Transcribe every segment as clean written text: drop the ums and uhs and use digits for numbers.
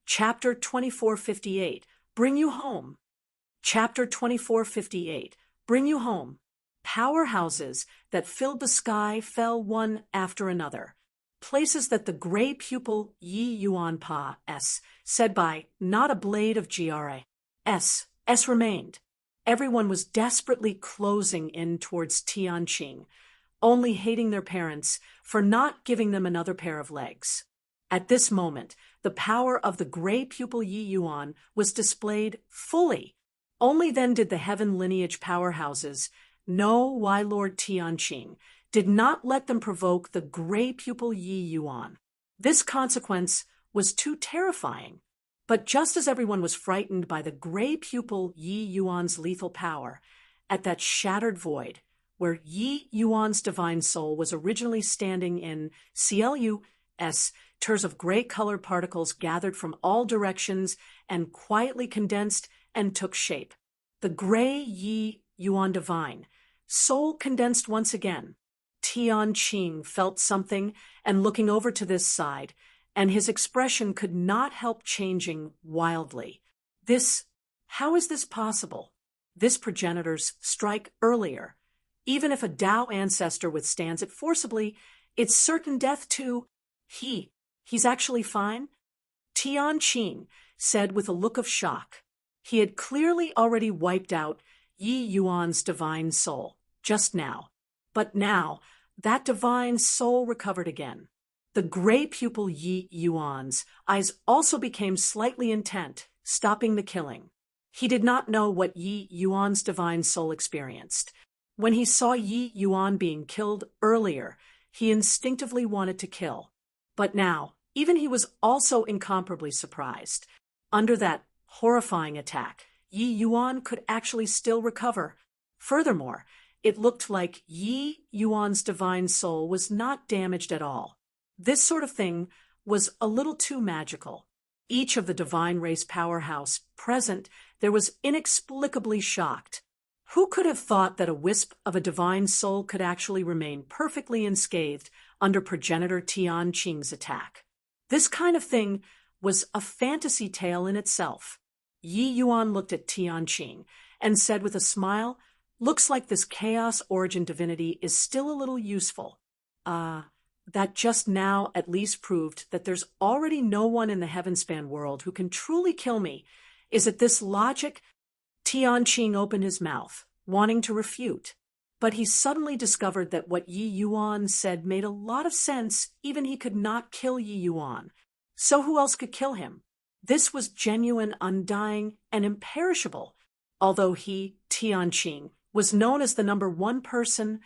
Chapter 2458, Bring You Home. Chapter 2458, Bring You Home. Powerhouses that filled the sky fell one after another. Places that the gray pupil Yi Yuan Pa S said by not a blade of S remained. Everyone was desperately closing in towards Tianqing, only hating their parents for not giving them another pair of legs. At this moment, the power of the gray pupil Yi Yuan was displayed fully. Only then did the heaven lineage powerhouses know why Lord Tianqing did not let them provoke the gray pupil Yi Yuan. This consequence was too terrifying. But just as everyone was frightened by the gray pupil Yi Yuan's lethal power, at that shattered void, where Yi Yuan's divine soul was originally standing in CLUS, tiers of gray-colored particles gathered from all directions and quietly condensed and took shape. The gray Yi Yuan divine soul condensed once again. Tianqing felt something, and looking over to this side, and his expression could not help changing wildly. How is this possible? This progenitor's strike earlier. Even if a Tao ancestor withstands it forcibly, it's certain death too. He's actually fine? Tianqing said with a look of shock. He had clearly already wiped out Yi Yuan's divine soul, just now. But now, that divine soul recovered again. The gray pupil Yi Yuan's eyes also became slightly intent, stopping the killing. He did not know what Yi Yuan's divine soul experienced. When he saw Yi Yuan being killed earlier, he instinctively wanted to kill. But now, even he was also incomparably surprised. Under that horrifying attack, Yi Yuan could actually still recover. Furthermore, it looked like Yi Yuan's divine soul was not damaged at all. This sort of thing was a little too magical. Each of the divine race powerhouse present there was inexplicably shocked. Who could have thought that a wisp of a divine soul could actually remain perfectly unscathed under progenitor Tianqing's attack? This kind of thing was a fantasy tale in itself. Yi Yuan looked at Tianqing and said with a smile, "Looks like this chaos origin divinity is still a little useful. That just now at least proved that there's already no one in the heavenspan world who can truly kill me. Is it this logic?" Tianqing opened his mouth, wanting to refute. But he suddenly discovered that what Yi Yuan said made a lot of sense. Even he could not kill Yi Yuan. So who else could kill him? This was genuine, undying, and imperishable. Although he, Tianqing, was known as the number one person,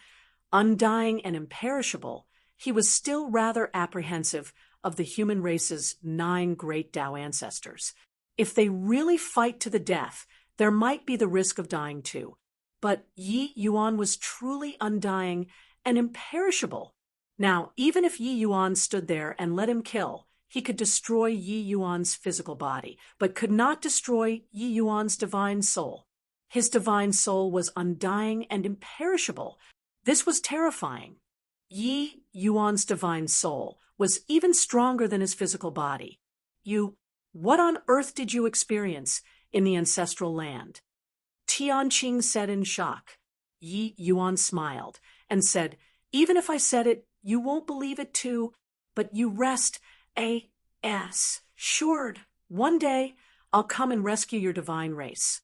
undying and imperishable, he was still rather apprehensive of the human race's 9 great Tao ancestors. If they really fight to the death, there might be the risk of dying too. But Yi Yuan was truly undying and imperishable. Now, even if Yi Yuan stood there and let him kill, he could destroy Yi Yuan's physical body, but could not destroy Yi Yuan's divine soul. His divine soul was undying and imperishable. This was terrifying. Yi Yuan's divine soul was even stronger than his physical body. What on earth did you experience in the ancestral land? Tianqing said in shock. Yi Yuan smiled and said, "Even if I said it, you won't believe it too, but you rest assured. One day, I'll come and rescue your divine race."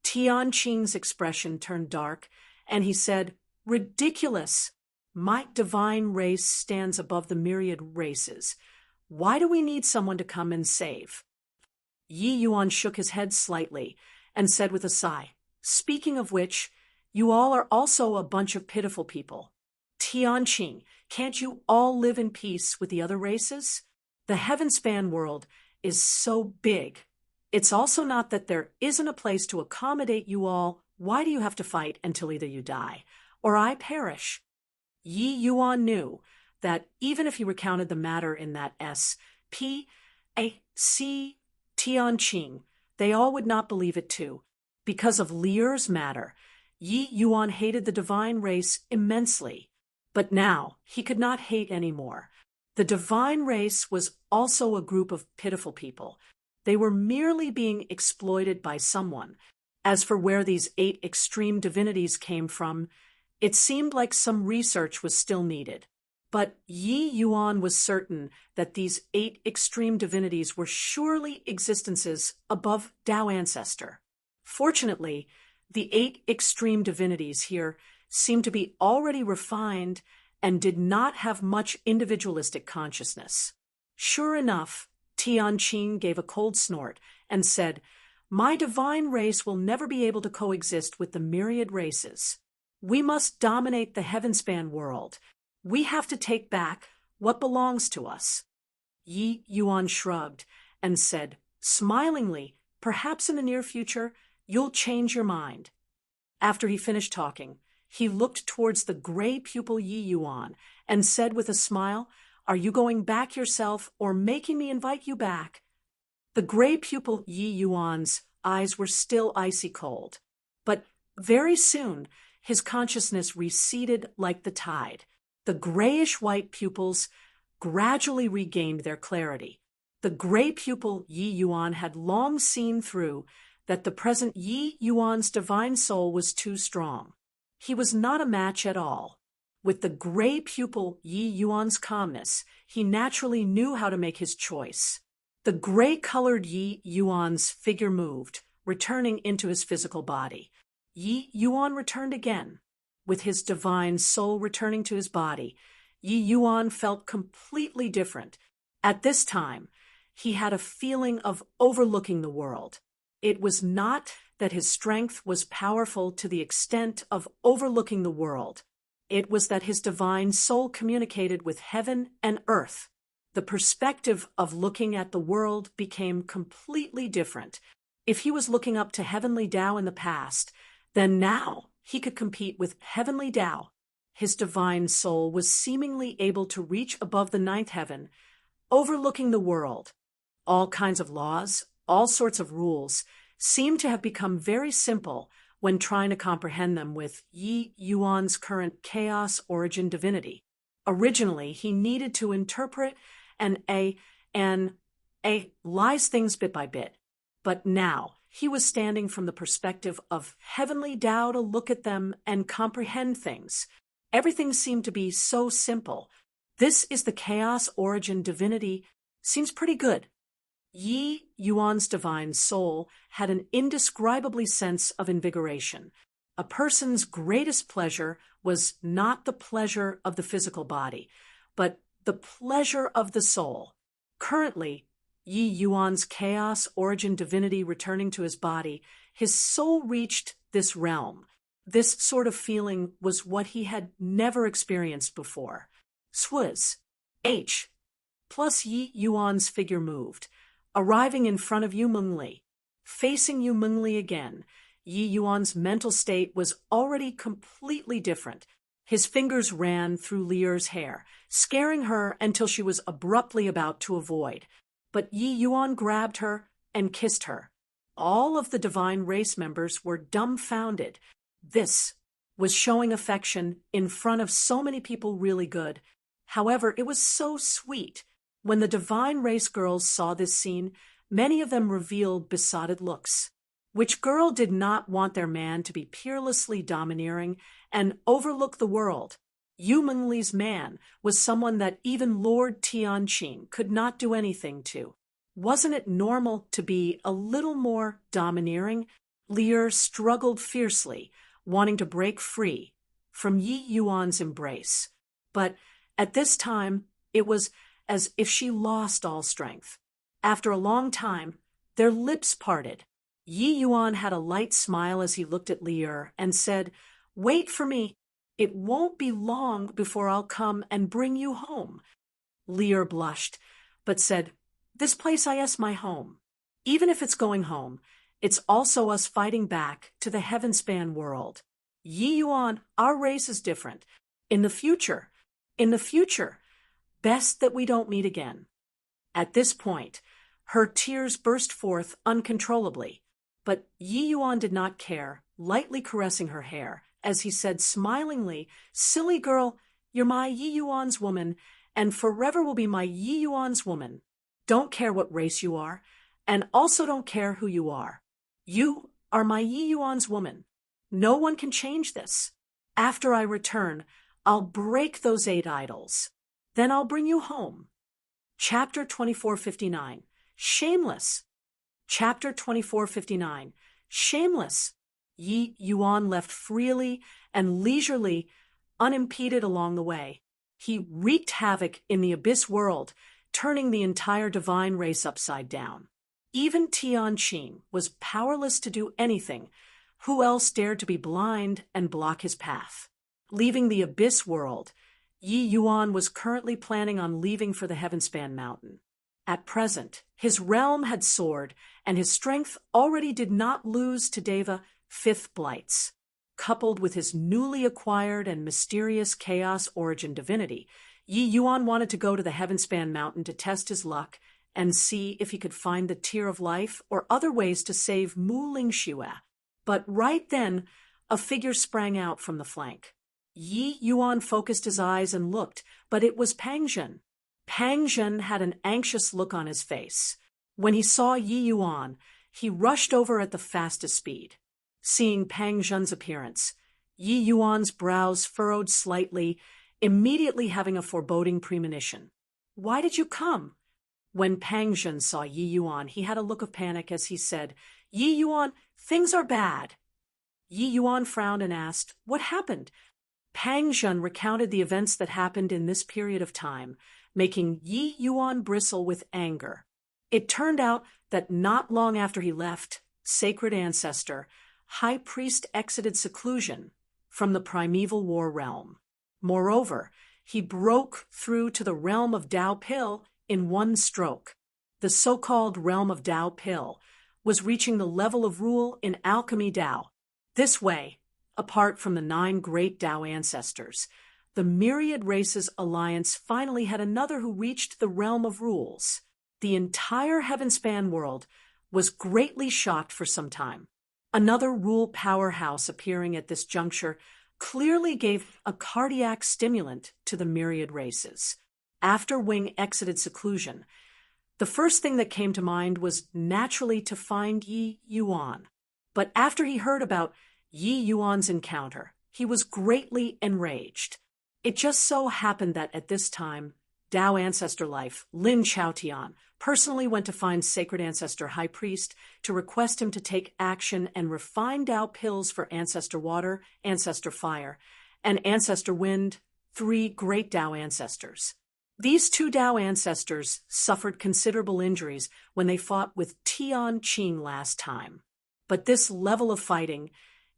Tianqing's expression turned dark, and he said, "Ridiculous. My divine race stands above the myriad races. Why do we need someone to come and save?" Yi Yuan shook his head slightly and said with a sigh, "Speaking of which, you all are also a bunch of pitiful people. Tianqing, can't you all live in peace with the other races? The heavenspan world is so big. It's also not that there isn't a place to accommodate you all. Why do you have to fight until either you die or I perish?" Yi Yuan knew that even if he recounted the matter in that S.P.A.C. Tianqing, they all would not believe it too. Because of Lier's matter, Yi Yuan hated the divine race immensely. But now he could not hate any more. The divine race was also a group of pitiful people. They were merely being exploited by someone. As for where these 8 extreme divinities came from, it seemed like some research was still needed. But Yi Yuan was certain that these 8 extreme divinities were surely existences above Tao ancestor. Fortunately, the 8 extreme divinities here seemed to be already refined and did not have much individualistic consciousness. Sure enough, Tianqing gave a cold snort and said, "My divine race will never be able to coexist with the myriad races. We must dominate the heavenspan world. We have to take back what belongs to us." Yi Yuan shrugged and said, smilingly, "Perhaps in the near future, you'll change your mind." After he finished talking, he looked towards the gray pupil Yi Yuan and said with a smile, "Are you going back yourself or making me invite you back?" The gray pupil Yi Yuan's eyes were still icy cold, but very soon his consciousness receded like the tide. The grayish-white pupils gradually regained their clarity. The gray pupil Yi Yuan had long seen through that the present Yi Yuan's divine soul was too strong. He was not a match at all. With the gray pupil Yi Yuan's calmness, he naturally knew how to make his choice. The gray-colored Yi Yuan's figure moved, returning into his physical body. Yi Yuan returned again. With his divine soul returning to his body, Yi Yuan felt completely different. At this time, he had a feeling of overlooking the world. It was not that his strength was powerful to the extent of overlooking the world. It was that his divine soul communicated with heaven and earth. The perspective of looking at the world became completely different. If he was looking up to heavenly Tao in the past, then now he could compete with heavenly Tao. His divine soul was seemingly able to reach above the 9th heaven, overlooking the world. All kinds of laws, all sorts of rules, seemed to have become very simple when trying to comprehend them with Yi Yuan's current chaos origin divinity. Originally, he needed to interpret and lies things bit by bit. But now, he was standing from the perspective of heavenly Tao to look at them and comprehend things. Everything seemed to be so simple. This is the chaos origin divinity. Seems pretty good. Yi Yuan's divine soul had an indescribable sense of invigoration. A person's greatest pleasure was not the pleasure of the physical body, but the pleasure of the soul. Currently, Yi Yuan's chaos origin divinity returning to his body, his soul reached this realm. This sort of feeling was what he had never experienced before. Swaz. H. Plus Yi Yuan's figure moved, arriving in front of Yu Mengli. Facing Yu Mengli again, Yi Yuan's mental state was already completely different. His fingers ran through Lier's hair, scaring her until she was abruptly about to avoid. But Yi Yuan grabbed her and kissed her. All of the divine race members were dumbfounded. This was showing affection in front of so many people really good. However, it was so sweet. When the divine race girls saw this scene, many of them revealed besotted looks. Which girl did not want their man to be peerlessly domineering and overlook the world? Yu Mengli's man was someone that even Lord Tianqing could not do anything to. Wasn't it normal to be a little more domineering? Lier struggled fiercely, wanting to break free from Yi Yuan's embrace. But at this time, it was as if she lost all strength. After a long time, their lips parted. Yi Yuan had a light smile as he looked at Lier and said, "Wait for me. It won't be long before I'll come and bring you home." Lier blushed, but said, "This place is my home. Even if it's going home, it's also us fighting back to the heavenspan world. Yi Yuan, our race is different. In the future, best that we don't meet again." At this point, her tears burst forth uncontrollably, but Yi Yuan did not care, lightly caressing her hair, as he said smilingly, "Silly girl, you're my Yi Yuan's woman, and forever will be my Yi Yuan's woman. Don't care what race you are. and also don't care who you are. You are my Yi Yuan's woman. No one can change this. After I return, I'll break those 8 idols. Then I'll bring you home. Chapter 2459. Shameless. Chapter 2459. Shameless. Yi Yuan left freely and leisurely, unimpeded along the way. He wreaked havoc in the abyss world, turning the entire divine race upside down. Even Tianqing was powerless to do anything. Who else dared to be blind and block his path? Leaving the abyss world, Yi Yuan was currently planning on leaving for the Heavenspan Mountain. At present, his realm had soared, and his strength already did not lose to Deva 5th blights. Coupled with his newly acquired and mysterious chaos origin divinity, Yi Yuan wanted to go to the Heavenspan Mountain to test his luck and see if he could find the Tear of Life or other ways to save Mu Lingxue. But right then, a figure sprang out from the flank. Yi Yuan focused his eyes and looked, but it was Pang Zhen. Pang Zhen had an anxious look on his face. When he saw Yi Yuan, he rushed over at the fastest speed. Seeing Pang Zhen's appearance, Yi Yuan's brows furrowed slightly, immediately having a foreboding premonition. "Why did you come?" When Pang Zhen saw Yi Yuan, he had a look of panic as he said, "Yi Yuan, things are bad." Yi Yuan frowned and asked, "What happened?" Pang Zhen recounted the events that happened in this period of time, making Yi Yuan bristle with anger. It turned out that not long after he left, Sacred Ancestor, High Priest exited seclusion from the primeval war realm. Moreover, he broke through to the realm of Dao Pil in one stroke. The so-called realm of Dao Pil was reaching the level of rule in alchemy Dao. This way, apart from the 9 great Dao ancestors, the Myriad Races Alliance finally had another who reached the realm of rules. The entire Heavenspan world was greatly shocked for some time. Another rule powerhouse appearing at this juncture clearly gave a cardiac stimulant to the Myriad Races. After Wing exited seclusion, the first thing that came to mind was naturally to find Yi Yuan. But after he heard about Yi Yuan's encounter, he was greatly enraged. It just so happened that at this time, Dao Ancestor Life, Lin Chaotian, personally went to find Sacred Ancestor High Priest to request him to take action and refine Dao Pills for Ancestor Water, Ancestor Fire, and Ancestor Wind, 3 great Dao ancestors. These 2 Dao ancestors suffered considerable injuries when they fought with Tianqing last time. But this level of fighting,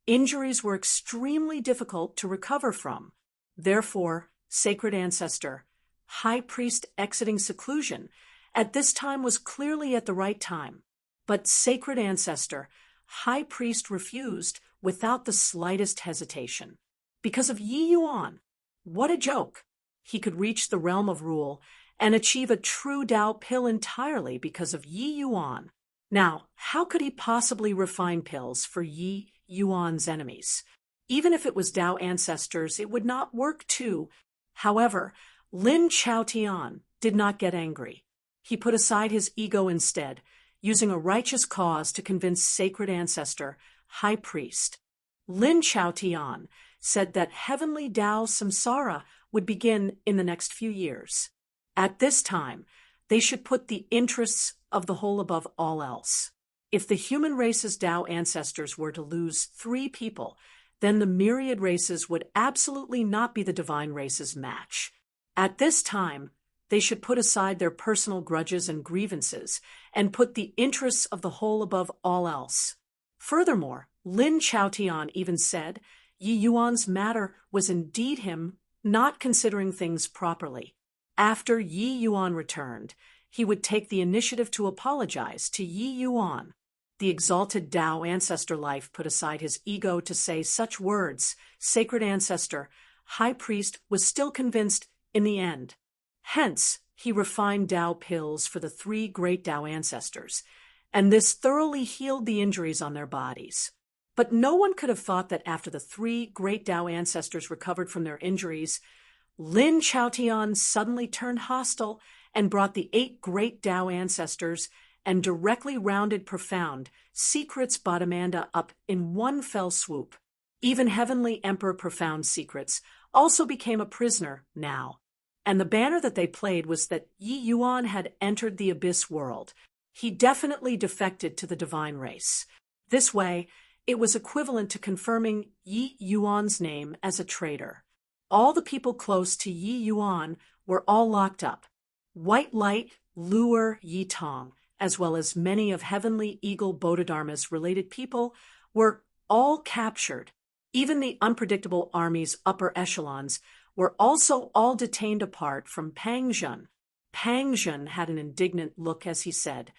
injuries were extremely difficult to recover from. Therefore, Sacred Ancestor, High Priest exiting seclusion, at this time was clearly at the right time. But Sacred Ancestor, High Priest refused without the slightest hesitation. Because of Yi Yuan. What a joke! He could reach the realm of rule and achieve a true Dao Pill entirely because of Yi Yuan. Now, how could he possibly refine pills for Yi Yuan's enemies? Even if it was Dao ancestors, it would not work too. However, Lin Chaotian did not get angry. He put aside his ego instead, using a righteous cause to convince Sacred Ancestor, High Priest. Lin Chaotian said that heavenly Dao Samsara would begin in the next few years. At this time, they should put the interests of the whole above all else. If the human race's Dao ancestors were to lose 3 people, then the Myriad Races would absolutely not be the divine race's match. At this time, they should put aside their personal grudges and grievances and put the interests of the whole above all else. Furthermore, Lin Chaotian even said Yi Yuan's matter was indeed him not considering things properly. After Yi Yuan returned, he would take the initiative to apologize to Yi Yuan. The exalted Dao Ancestor Life put aside his ego to say such words. Sacred Ancestor, High Priest was still convinced in the end. Hence, he refined Dao Pills for the 3 great Dao ancestors, and this thoroughly healed the injuries on their bodies. But no one could have thought that after the 3 great Dao ancestors recovered from their injuries, Lin Chaotian suddenly turned hostile and brought the 8 great Dao ancestors and directly rounded profound secrets bottomanda up in one fell swoop. Even Heavenly Emperor Profound Secrets also became a prisoner now, and the banner that they played was that Yi Yuan had entered the abyss world. He definitely defected to the divine race. This way, it was equivalent to confirming Yi Yuan's name as a traitor. All the people close to Yi Yuan were all locked up. White Light, Luer Yi Tong, as well as many of Heavenly Eagle Bodhidharma's related people, were all captured. Even the unpredictable army's upper echelons were also all detained apart from Pang Zhen. Pang Zhen had an indignant look as he said,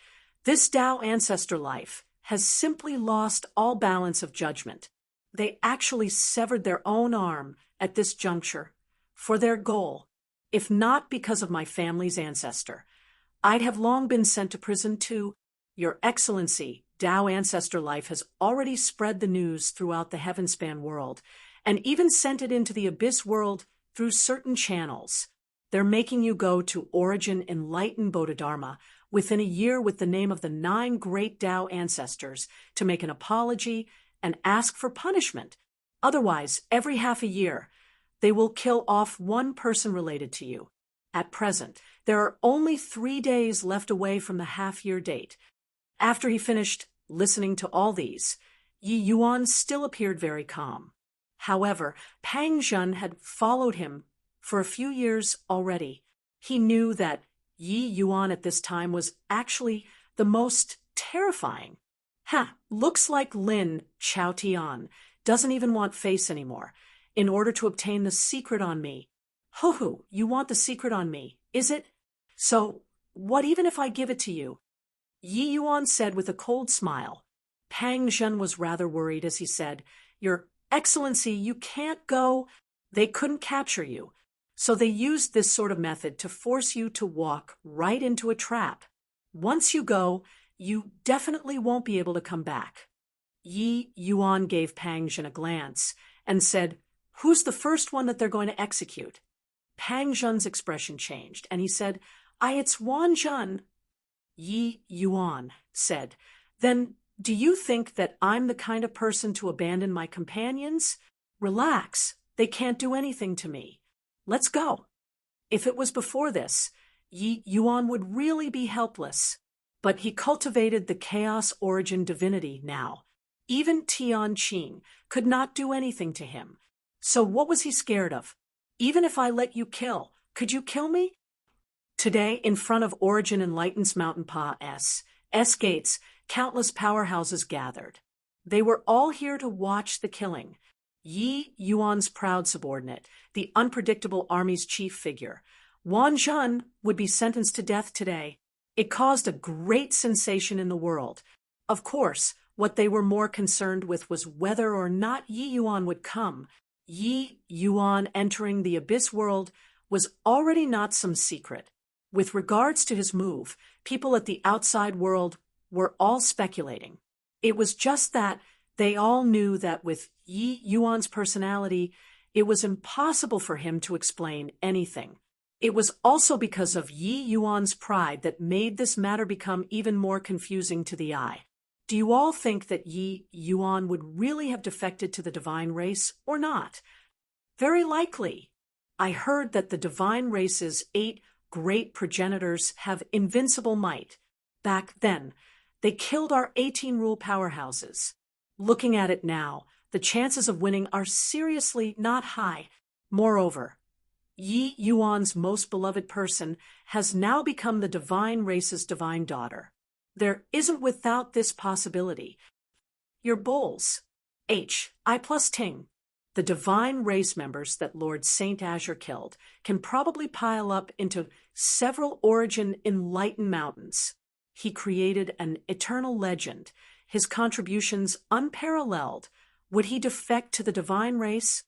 "This Tao ancestor life has simply lost all balance of judgment. They actually severed their own arm at this juncture for their goal. If not because of my family's ancestor, I'd have long been sent to prison too. Your Excellency, Tao ancestor life has already spread the news throughout the Heavenspan world, and even sent it into the Abyss world through certain channels. They're making you go to Origin Enlightened Bodhidharma within a year with the name of the 9 great Tao ancestors to make an apology and ask for punishment. Otherwise, every half a year, they will kill off one person related to you. At present, there are only 3 days left away from the half-year date." After he finished listening to all these, Yi Yuan still appeared very calm. However, Pang Zhen had followed him for a few years already. He knew that Yi Yuan at this time was actually the most terrifying. Looks like Lin Chaotian doesn't even want face anymore in order to obtain the secret on me. Ho, you want the secret on me, is it? So, what even if I give it to you? Yi Yuan said with a cold smile. Pang Zhen was rather worried as he said, "Your Excellency, you can't go. They couldn't capture you. So they used this sort of method to force you to walk right into a trap. Once you go, you definitely won't be able to come back." Yi Yuan gave Pang Zhen a glance and said, "Who's the first one that they're going to execute?" Pang Zhen's expression changed, and he said, It's Wan Zhen." Yi Yuan said, "Then do you think that I'm the kind of person to abandon my companions? Relax, they can't do anything to me. Let's go." If it was before this, Yi Yuan would really be helpless. But he cultivated the Chaos Origin divinity now. Even Tian Qing could not do anything to him. So what was he scared of? Even if I let you kill, could you kill me? Today, in front of Origin Enlightened's Mountain S gates, countless powerhouses gathered. They were all here to watch the killing. Yi Yuan's proud subordinate, the unpredictable army's chief figure, Wan Zhen, would be sentenced to death today. It caused a great sensation in the world. Of course, what they were more concerned with was whether or not Yi Yuan would come. Yi Yuan entering the Abyss world was already not some secret. With regards to his move, people at the outside world were all speculating. It was just that they all knew that with Yi Yuan's personality, it was impossible for him to explain anything. It was also because of Yi Yuan's pride that made this matter become even more confusing to the eye. Do you all think that Yi Yuan would really have defected to the divine race or not? Very likely. I heard that the divine race's 8 great progenitors have invincible might. Back then, they killed our 18 rule powerhouses. Looking at it now, the chances of winning are seriously not high. Moreover, Yi Yuan's most beloved person has now become the divine race's divine daughter. There isn't without this possibility. Your bulls, I plus Ting, the divine race members that Lord Saint Azure killed, can probably pile up into several Origin Enlightened mountains. He created an eternal legend, his contributions unparalleled. Would he defect to the divine race?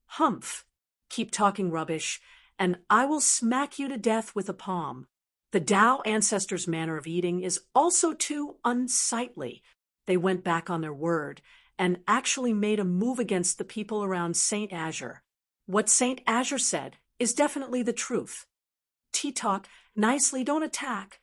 Humph! Keep talking rubbish, and I will smack you to death with a palm. The Tao ancestors' manner of eating is also too unsightly. They went back on their word and actually made a move against the people around Saint Azure. What Saint Azure said is definitely the truth. Tea talk, nicely, don't attack.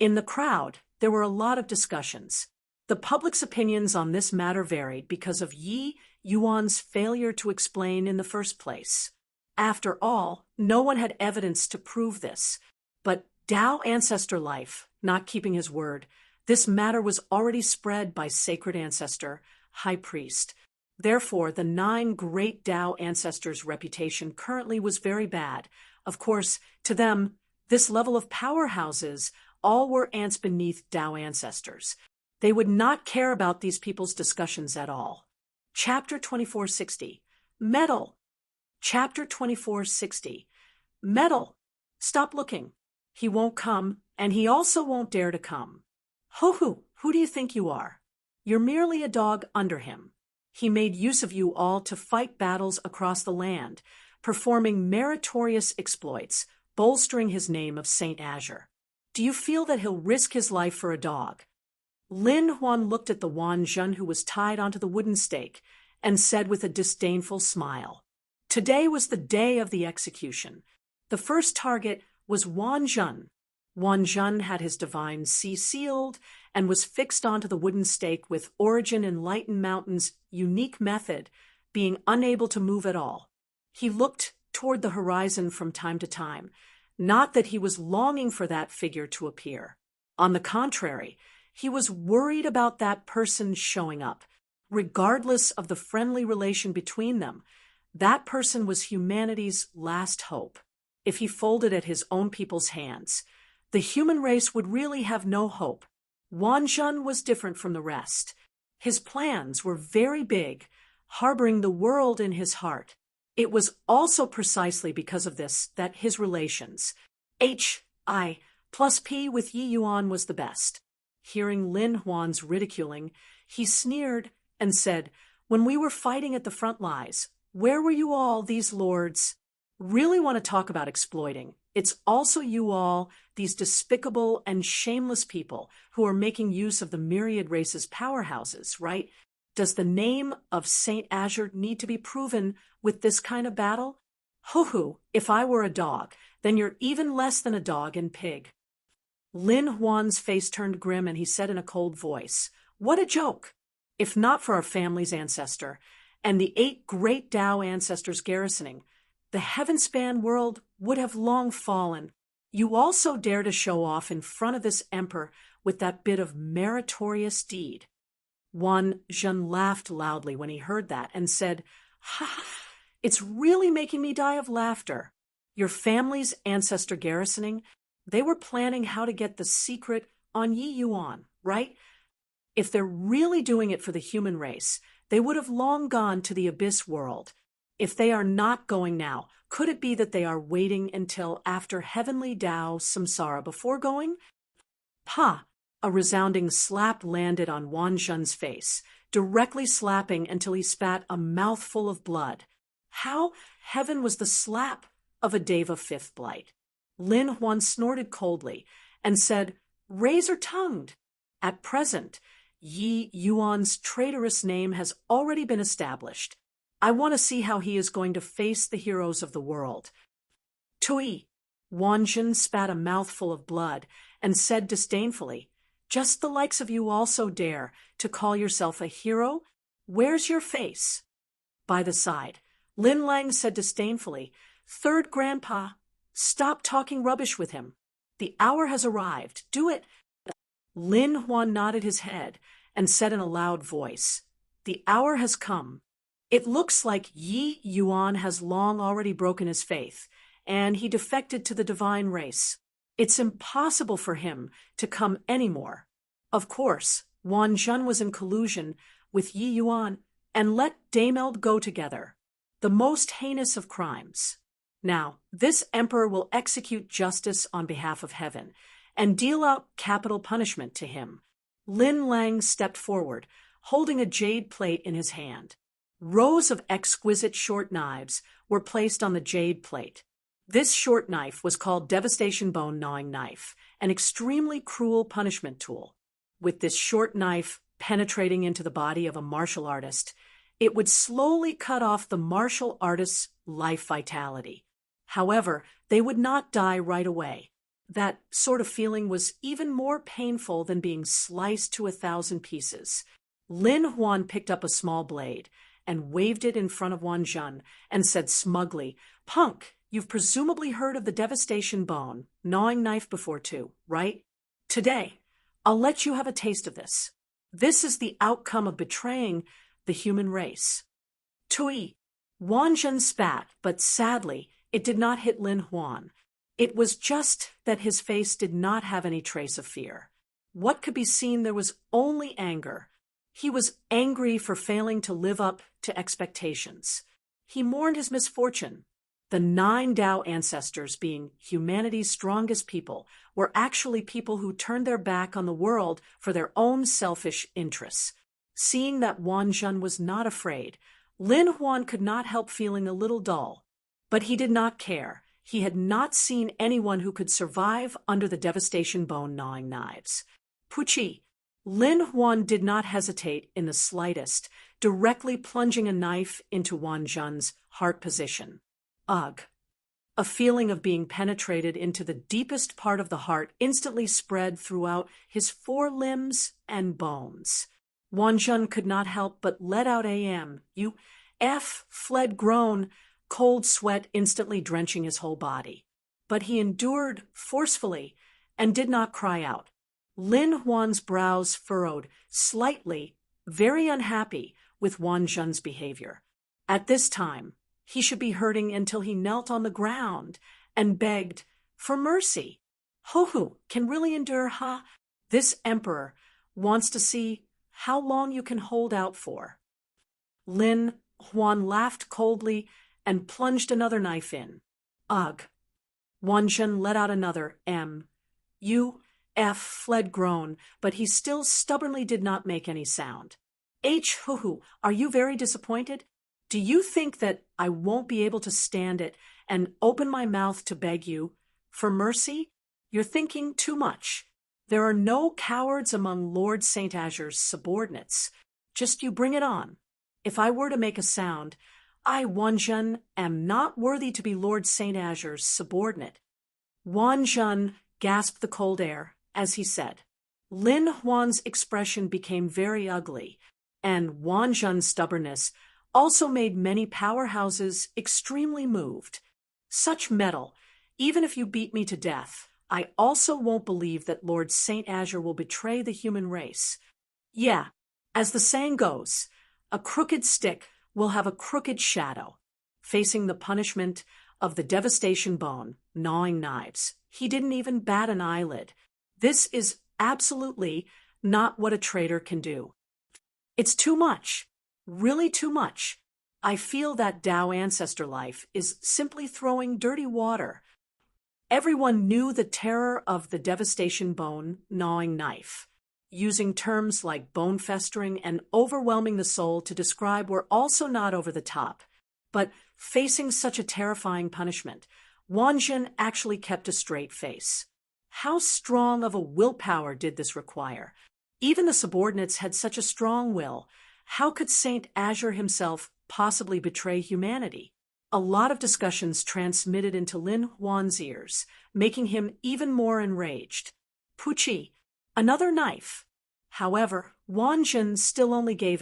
In the crowd, there were a lot of discussions. The public's opinions on this matter varied because of Yi Yuan's failure to explain in the first place. After all, no one had evidence to prove this. But Tao ancestor life, not keeping his word, this matter was already spread by sacred ancestor, high priest. Therefore, the 9 great Tao ancestors' reputation currently was very bad. Of course, to them, this level of powerhouses all were ants beneath Tao ancestors. They would not care about these people's discussions at all. Chapter 2460. Metal. Chapter 2460. Metal. Stop looking. He won't come, and he also won't dare to come. Ho-hoo, who do you think you are? You're merely a dog under him. He made use of you all to fight battles across the land, performing meritorious exploits, bolstering his name of Saint Azure. Do you feel that he'll risk his life for a dog? Lin Huan looked at the Wan Zhen who was tied onto the wooden stake and said with a disdainful smile, "Today was the day of the execution. The first target was Wan Zhen. Wan Zhen had his divine sea sealed and was fixed onto the wooden stake with Origin Enlightened Mountain's unique method, being unable to move at all. He looked toward the horizon from time to time, not that he was longing for that figure to appear. On the contrary, he was worried about that person showing up. Regardless of the friendly relation between them, that person was humanity's last hope. If he folded at his own people's hands, the human race would really have no hope. Wan Zhen was different from the rest. His plans were very big, harboring the world in his heart. It was also precisely because of this that his relations, Hi plus P with Yi Yuan, was the best. Hearing Lin Huan's ridiculing, he sneered and said, "When we were fighting at the front lines, where were you all, these lords? Really want to talk about exploiting? It's also you all, these despicable and shameless people who are making use of the myriad races' powerhouses, right? Does the name of Saint Azure need to be proven with this kind of battle? Hoo-hoo, if I were a dog, then you're even less than a dog and pig." Lin Huan's face turned grim and he said in a cold voice, "What a joke! If not for our family's ancestor and the 8 great Tao ancestors garrisoning, the heaven-span world would have long fallen. You also dare to show off in front of this emperor with that bit of meritorious deed." Wan Zhen laughed loudly when he heard that and said, "Ha! It's really making me die of laughter. Your family's ancestor garrisoning, they were planning how to get the secret on Yi Yuan, right? If they're really doing it for the human race, they would have long gone to the abyss world. If they are not going now, could it be that they are waiting until after heavenly Tao samsara before going?" Pa! A resounding slap landed on Wan Zhen's face, directly slapping until he spat a mouthful of blood. How heaven was the slap of a Deva 5th blight? Lin Huan snorted coldly and said, "Razor-tongued. At present, Yi Yuan's traitorous name has already been established. I want to see how he is going to face the heroes of the world." Tui! Wan Zhen spat a mouthful of blood and said disdainfully, "Just the likes of you also dare to call yourself a hero? Where's your face?" By the side, Lin Lang said disdainfully, "Third grandpa, stop talking rubbish with him. The hour has arrived. Do it." Lin Huan nodded his head and said in a loud voice, "The hour has come. It looks like Yi Yuan has long already broken his faith, and he defected to the divine race. It's impossible for him to come anymore. Of course, Wan Zhen was in collusion with Yi Yuan and let Dameld go together. The most heinous of crimes. Now, this emperor will execute justice on behalf of heaven and deal out capital punishment to him." Lin Lang stepped forward, holding a jade plate in his hand. Rows of exquisite short knives were placed on the jade plate. This short knife was called Devastation Bone Gnawing Knife, an extremely cruel punishment tool. With this short knife penetrating into the body of a martial artist, it would slowly cut off the martial artist's life vitality. However, they would not die right away. That sort of feeling was even more painful than being sliced to 1,000 pieces. Lin Huan picked up a small blade and waved it in front of Wan Zhen and said smugly, "Punk, you've presumably heard of the devastation bone, gnawing knife before too, right? Today, I'll let you have a taste of this. This is the outcome of betraying the human race." Tui. Wan Zhen spat, but sadly, it did not hit Lin Huan. It was just that his face did not have any trace of fear. What could be seen there was only anger. He was angry for failing to live up to expectations. He mourned his misfortune. The 9 Tao ancestors, being humanity's strongest people, were actually people who turned their back on the world for their own selfish interests. Seeing that Wan Zhen was not afraid, Lin Huan could not help feeling a little dull. But he did not care. He had not seen anyone who could survive under the devastation bone gnawing knives. Puchi. Lin Huan did not hesitate in the slightest, directly plunging a knife into Wan Zhen's heart position. Ugh. A feeling of being penetrated into the deepest part of the heart instantly spread throughout his 4 limbs and bones. Wan Zhen could not help but let out fled groan, cold sweat instantly drenching his whole body. But he endured forcefully and did not cry out. Lin Huan's brows furrowed slightly, very unhappy with Wan Zhen's behavior. At this time, he should be hurting until he knelt on the ground and begged for mercy. Hohu can really endure, huh? This emperor wants to see how long you can hold out for. Lin Huan laughed coldly and plunged another knife in. Ugh. Wan Zhen let out another fled groan, but he still stubbornly did not make any sound. Hohu, are you very disappointed? Do you think that I won't be able to stand it and open my mouth to beg you for mercy? You're thinking too much. There are no cowards among Lord St. Azure's subordinates. Just you bring it on. If I were to make a sound, I, Wan Zhen, am not worthy to be Lord St. Azure's subordinate. Wan Zhen gasped the cold air as he said. Lin Huan's expression became very ugly, and Wan Zhen's stubbornness also made many powerhouses extremely moved. Such metal, even if you beat me to death, I also won't believe that Lord St. Azure will betray the human race. Yeah, as the saying goes, a crooked stick will have a crooked shadow. Facing the punishment of the devastation bone, gnawing knives, he didn't even bat an eyelid. This is absolutely not what a traitor can do. It's too much. Really too much. I feel that Tao ancestor life is simply throwing dirty water. Everyone knew the terror of the devastation bone gnawing knife. Using terms like bone festering and overwhelming the soul to describe were also not over the top. But facing such a terrifying punishment, Wan Zhen actually kept a straight face. How strong of a willpower did this require? Even the subordinates had such a strong will. How could Saint Azure himself possibly betray humanity? A lot of discussions transmitted into Lin Huan's ears, making him even more enraged. Puchi, another knife. However, Wan Zhen still only gave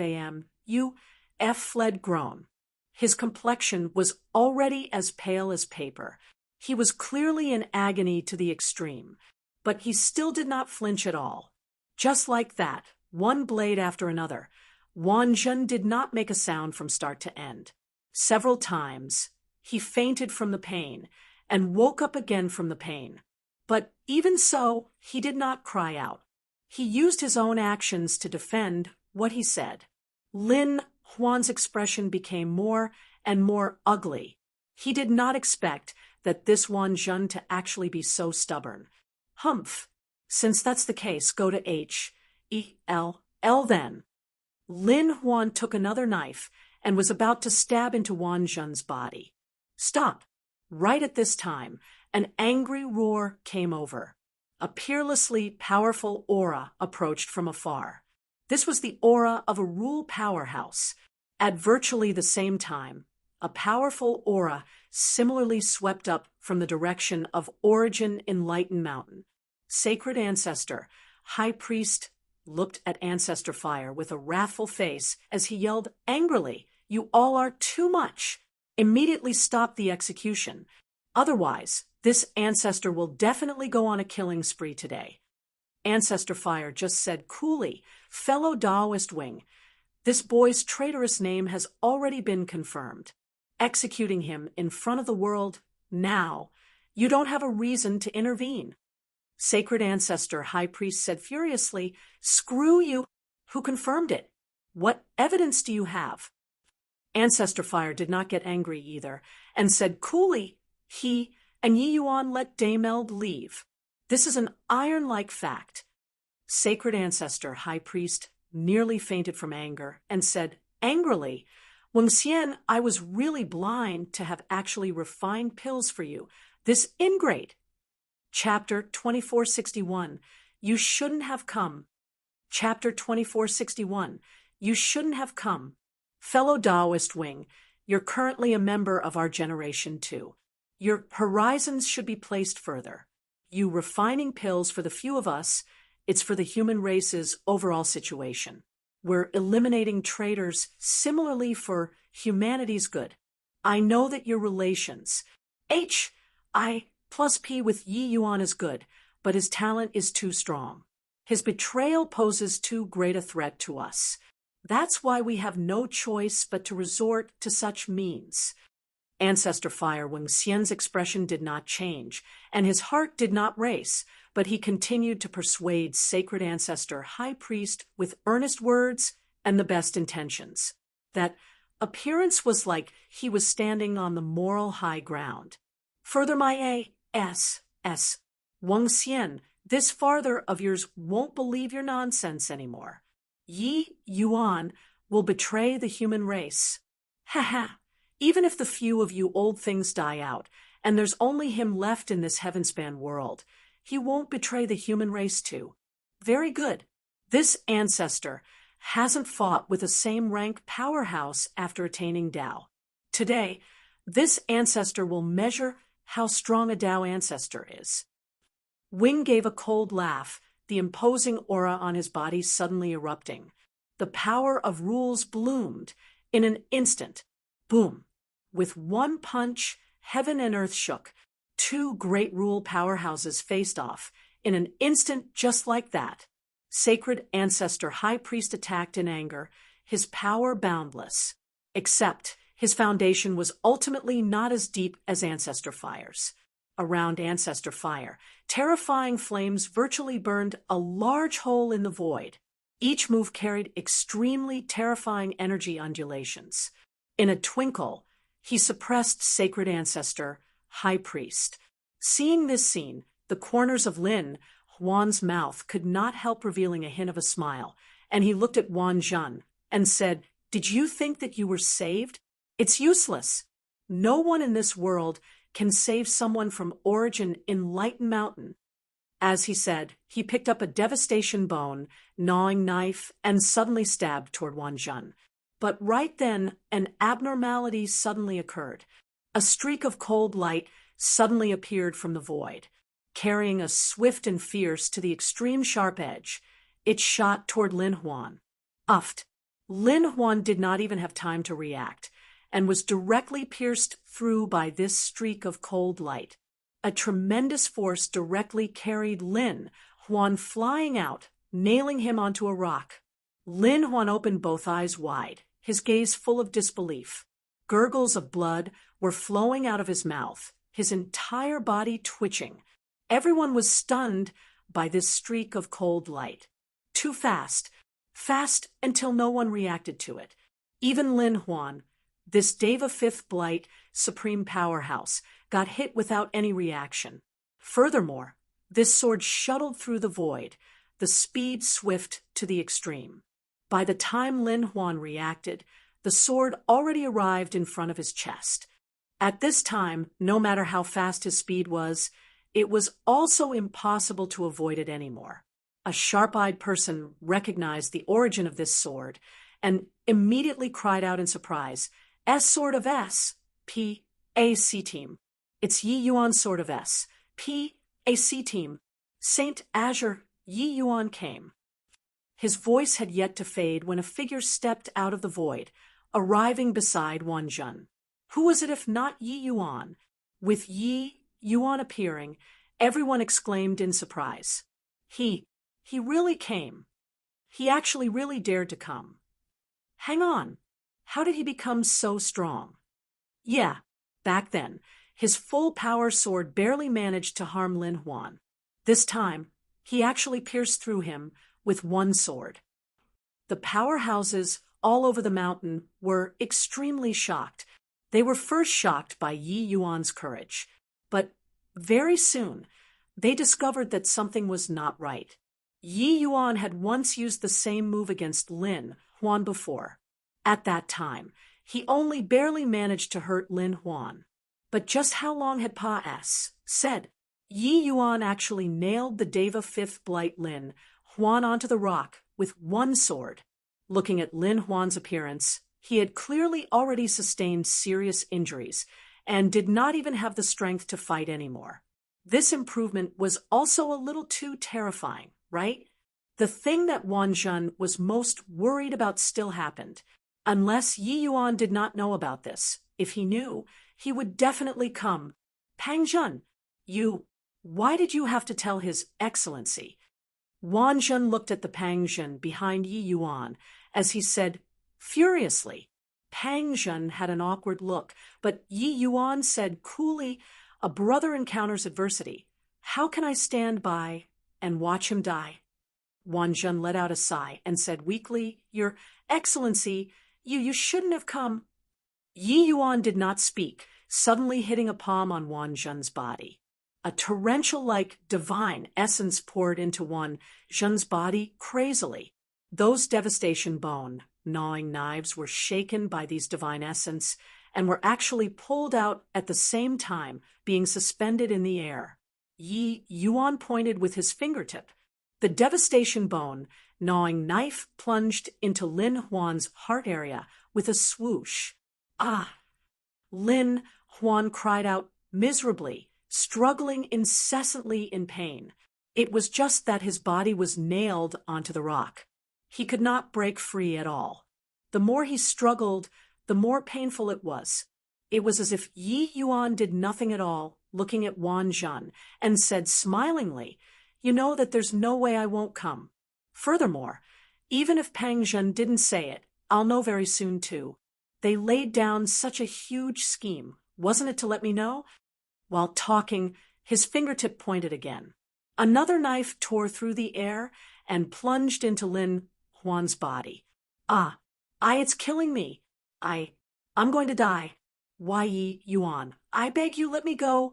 fled groan. His complexion was already as pale as paper. He was clearly in agony to the extreme, but he still did not flinch at all. Just like that, one blade after another, Wan Zhen did not make a sound from start to end. Several times, he fainted from the pain and woke up again from the pain. But even so, he did not cry out. He used his own actions to defend what he said. Lin Huan's expression became more and more ugly. He did not expect that this Wan Zhen to actually be so stubborn. Humph. Since that's the case, go to H-E-L-L then. Lin Huan took another knife and was about to stab into Wan Zhen's body. Stop. Right at this time, an angry roar came over. A peerlessly powerful aura approached from afar. This was the aura of a rule powerhouse. At virtually the same time, A powerful aura similarly swept up from the direction of Origin Enlightened Mountain. Sacred Ancestor, High Priest, looked at Ancestor Fire with a wrathful face as he yelled angrily, "You all are too much! Immediately stop the execution. Otherwise, this Ancestor will definitely go on a killing spree today." Ancestor Fire just said coolly, "Fellow Taoist Wing, this boy's traitorous name has already been confirmed. Executing him in front of the world now. You don't have a reason to intervene." Sacred Ancestor High Priest said furiously, "Screw you! Who confirmed it? What evidence do you have?" Ancestor Fire did not get angry either, and said coolly, "He and Yi Yuan let Daymeld leave. This is an iron-like fact." Sacred Ancestor High Priest nearly fainted from anger and said angrily, "Wang Xian, I was really blind to have actually refined pills for you. This ingrate." Chapter 2461, You Shouldn't Have Come. Chapter 2461, You Shouldn't Have Come. Fellow Taoist Wing, you're currently a member of our generation too. Your horizons should be placed further. You refining pills for the few of us, it's for the human race's overall situation. We're eliminating traitors similarly for humanity's good. I know that your relations, HI plus P with Yi Yuan is good, but his talent is too strong. His betrayal poses too great a threat to us. That's why we have no choice but to resort to such means. Ancestor Fire Wang Xian's expression did not change, and his heart did not race, but he continued to persuade Sacred Ancestor High Priest with earnest words and the best intentions. That appearance was like he was standing on the moral high ground. "Further, my A.S.S. Wang Xian, this father of yours won't believe your nonsense anymore. Yi Yuan will betray the human race. Ha ha! Even if the few of you old things die out, and there's only him left in this heavenspan world, he won't betray the human race too. Very good. This ancestor hasn't fought with the same rank powerhouse after attaining Tao. Today, this ancestor will measure how strong a Tao ancestor is." Wing gave a cold laugh, the imposing aura on his body suddenly erupting. The power of rules bloomed in an instant. Boom! With one punch, heaven and earth shook. Two great rule powerhouses faced off in an instant just like that. Sacred Ancestor High Priest attacked in anger, his power boundless. Except his foundation was ultimately not as deep as Ancestor Fire's. Around Ancestor Fire, terrifying flames virtually burned a large hole in the void. Each move carried extremely terrifying energy undulations. In a twinkle, he suppressed Sacred Ancestor High Priest. Seeing this scene, the corners of Lin Huan's mouth could not help revealing a hint of a smile, and he looked at Wan Zhen and said, "Did you think that you were saved? It's useless. No one in this world can save someone from Origin Enlightened Mountain." As he said, he picked up a devastation bone, gnawing knife, and suddenly stabbed toward Wan Zhen. But right then, an abnormality suddenly occurred. A streak of cold light suddenly appeared from the void, carrying a swift and fierce to the extreme sharp edge. It shot toward Lin Huan. Uffed. Lin Huan did not even have time to react, and was directly pierced through by this streak of cold light. A tremendous force directly carried Lin Huan flying out, nailing him onto a rock. Lin Huan opened both eyes wide, his gaze full of disbelief. Gurgles of blood were flowing out of his mouth, his entire body twitching. Everyone was stunned by this streak of cold light. Too fast, fast until no one reacted to it. Even Lin Huan, this Deva Fifth Blight supreme powerhouse, got hit without any reaction. Furthermore, this sword shuttled through the void, the speed swift to the extreme. By the time Lin Huan reacted, the sword already arrived in front of his chest. At this time, no matter how fast his speed was, it was also impossible to avoid it anymore. A sharp-eyed person recognized the origin of this sword and immediately cried out in surprise, S sort of S, P, A C team. It's Yi Yuan sort of S, P, A C team. Saint Azure, Yi Yuan came. His voice had yet to fade when a figure stepped out of the void, arriving beside Wan Zhen. Who was it if not Yi Yuan? With Yi Yuan appearing, everyone exclaimed in surprise. He really came. He actually really dared to come. Hang on. How did he become so strong? Yeah, back then, his full-power sword barely managed to harm Lin Huan. This time, he actually pierced through him with one sword. The powerhouses all over the mountain were extremely shocked. They were first shocked by Yi Yuan's courage, but very soon, they discovered that something was not right. Yi Yuan had once used the same move against Lin Huan before. At that time, he only barely managed to hurt Lin Huan. But just how long had Pa S said? Yi Yuan actually nailed the Deva Fifth Blight Lin Huan onto the rock with one sword. Looking at Lin Huan's appearance, he had clearly already sustained serious injuries and did not even have the strength to fight anymore. This improvement was also a little too terrifying, right? The thing that Wan Zhen was most worried about still happened. Unless Yi Yuan did not know about this, if he knew, he would definitely come. Pang Zhen, why did you have to tell His Excellency? Wan Zhen looked at the Pang Zhen behind Yi Yuan as he said, furiously. Pang Zhen had an awkward look, but Yi Yuan said coolly, a brother encounters adversity. How can I stand by and watch him die? Wan Zhen let out a sigh and said weakly, Your Excellency, you shouldn't have come. Yi Yuan did not speak, suddenly hitting a palm on Wan Zhen's body. A torrential-like divine essence poured into Wan Zhen's body crazily. Those devastation bone-gnawing knives were shaken by these divine essence and were actually pulled out at the same time, being suspended in the air. Yi Yuan pointed with his fingertip. The devastation bone-gnawing knife plunged into Lin Huan's heart area with a swoosh. Ah! Lin Huan cried out miserably, struggling incessantly in pain. It was just that his body was nailed onto the rock. He could not break free at all. The more he struggled, the more painful it was. It was as if Yi Yuan did nothing at all, looking at Wan Zhen, and said smilingly, You know that there's no way I won't come. Furthermore, even if Pang Zhen didn't say it, I'll know very soon too. They laid down such a huge scheme, wasn't it, to let me know? While talking, his fingertip pointed again. Another knife tore through the air and plunged into Lin Huan's body. It's killing me. I'm going to die. Why, Yi Yuan, I beg you, let me go.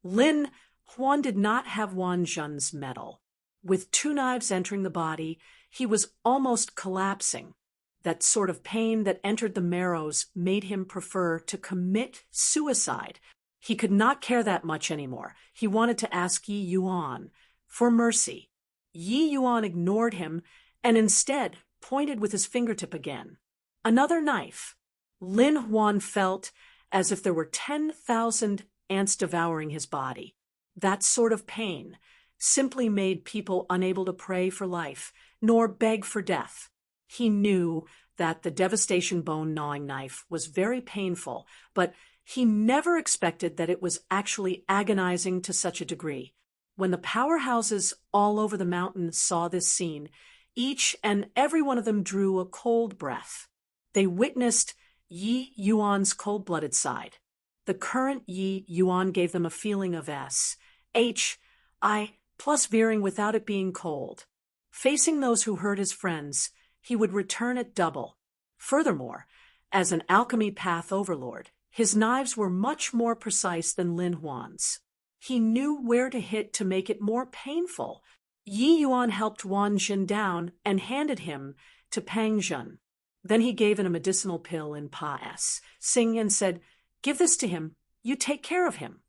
Lin Huan did not have Wan Zhen's mettle. With two knives entering the body, he was almost collapsing. That sort of pain that entered the marrows made him prefer to commit suicide. He could not care that much anymore. He wanted to ask Yi Yuan for mercy. Yi Yuan ignored him and instead pointed with his fingertip again. Another knife. Lin Huan felt as if there were 10,000 ants devouring his body. That sort of pain simply made people unable to pray for life, nor beg for death. He knew that the devastation bone-gnawing knife was very painful, but he never expected that it was actually agonizing to such a degree. When the powerhouses all over the mountain saw this scene, each and every one of them drew a cold breath. They witnessed Yi Yuan's cold-blooded side. The current Yi Yuan gave them a feeling of S-H-I plus veering without it being cold. Facing those who hurt his friends, he would return at double. Furthermore, as an alchemy path overlord, his knives were much more precise than Lin Huan's. He knew where to hit to make it more painful. Yi Yuan helped Wan Zhen down and handed him to Pang Zhen. Then he gave him a medicinal pill in Pa S, Sing, and said, Give this to him. You take care of him.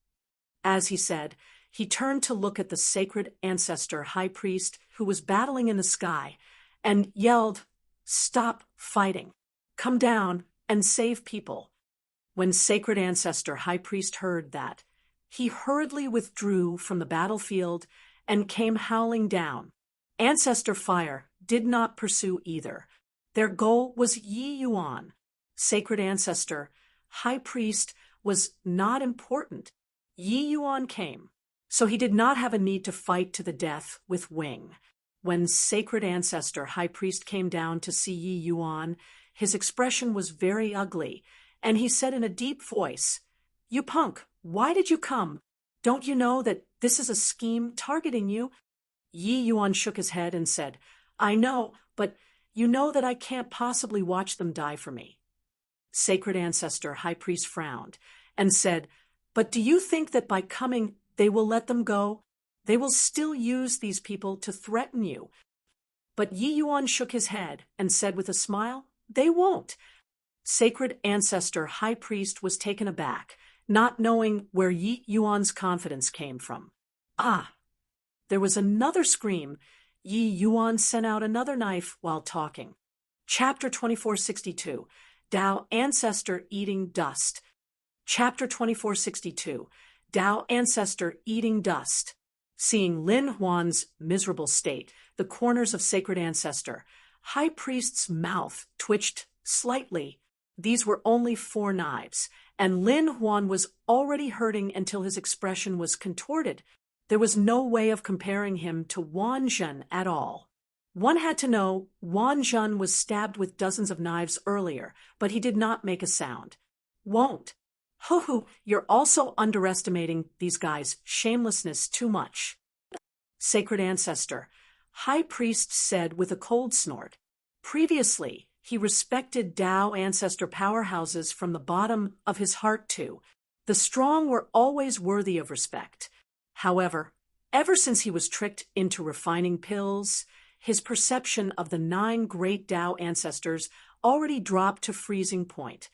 As he said, he turned to look at the sacred ancestor high priest who was battling in the sky and yelled, Stop fighting. Come down and save people. When Sacred Ancestor High Priest heard that, he hurriedly withdrew from the battlefield and came howling down. Ancestor Fire did not pursue either. Their goal was Yi Yuan. Sacred Ancestor High Priest was not important. Yi Yuan came, so he did not have a need to fight to the death with Wing. When Sacred Ancestor High Priest came down to see Yi Yuan, his expression was very ugly, and he said in a deep voice, "You punk, why did you come? Don't you know that this is a scheme targeting you?" Yi Yuan shook his head and said, "I know, but you know that I can't possibly watch them die for me." Sacred Ancestor High Priest frowned and said, "But do you think that by coming they will let them go? They will still use these people to threaten you." But Yi Yuan shook his head and said with a smile, "They won't." Sacred Ancestor High Priest was taken aback, not knowing where Yi Yuan's confidence came from. Ah! There was another scream. Yi Yuan sent out another knife while talking. Chapter 2462, Tao Ancestor Eating Dust. Chapter 2462, Tao Ancestor Eating Dust. Seeing Lin Huan's miserable state, the corners of Sacred Ancestor High Priest's mouth twitched slightly. These were only 4 knives, and Lin Huan was already hurting until his expression was contorted. There was no way of comparing him to Wan Zhen at all. One had to know Wan Zhen was stabbed with dozens of knives earlier, but he did not make a sound. "Won't." "Hoo-hoo, you're also underestimating these guys' shamelessness too much." Sacred Ancestor High Priest said with a cold snort. Previously, he respected Tao Ancestor powerhouses from the bottom of his heart too. The strong were always worthy of respect. However, ever since he was tricked into refining pills, his perception of the 9 great Tao ancestors already dropped to freezing point.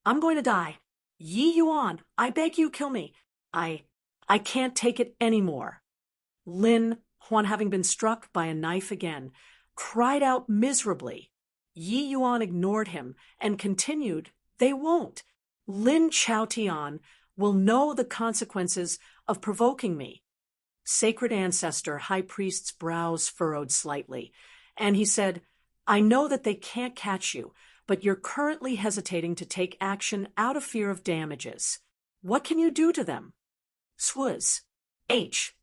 I'm going to die. Yi Yuan, I beg you, kill me. I can't take it anymore." Lin Huan, having been struck by a knife again, cried out miserably. Yi Yuan ignored him and continued, "They won't. Lin Chaotian will know the consequences of provoking me." Sacred Ancestor High Priest's brows furrowed slightly, and he said, "I know that they can't catch you, but you're currently hesitating to take action out of fear of damages. What can you do to them?" Swuz. H.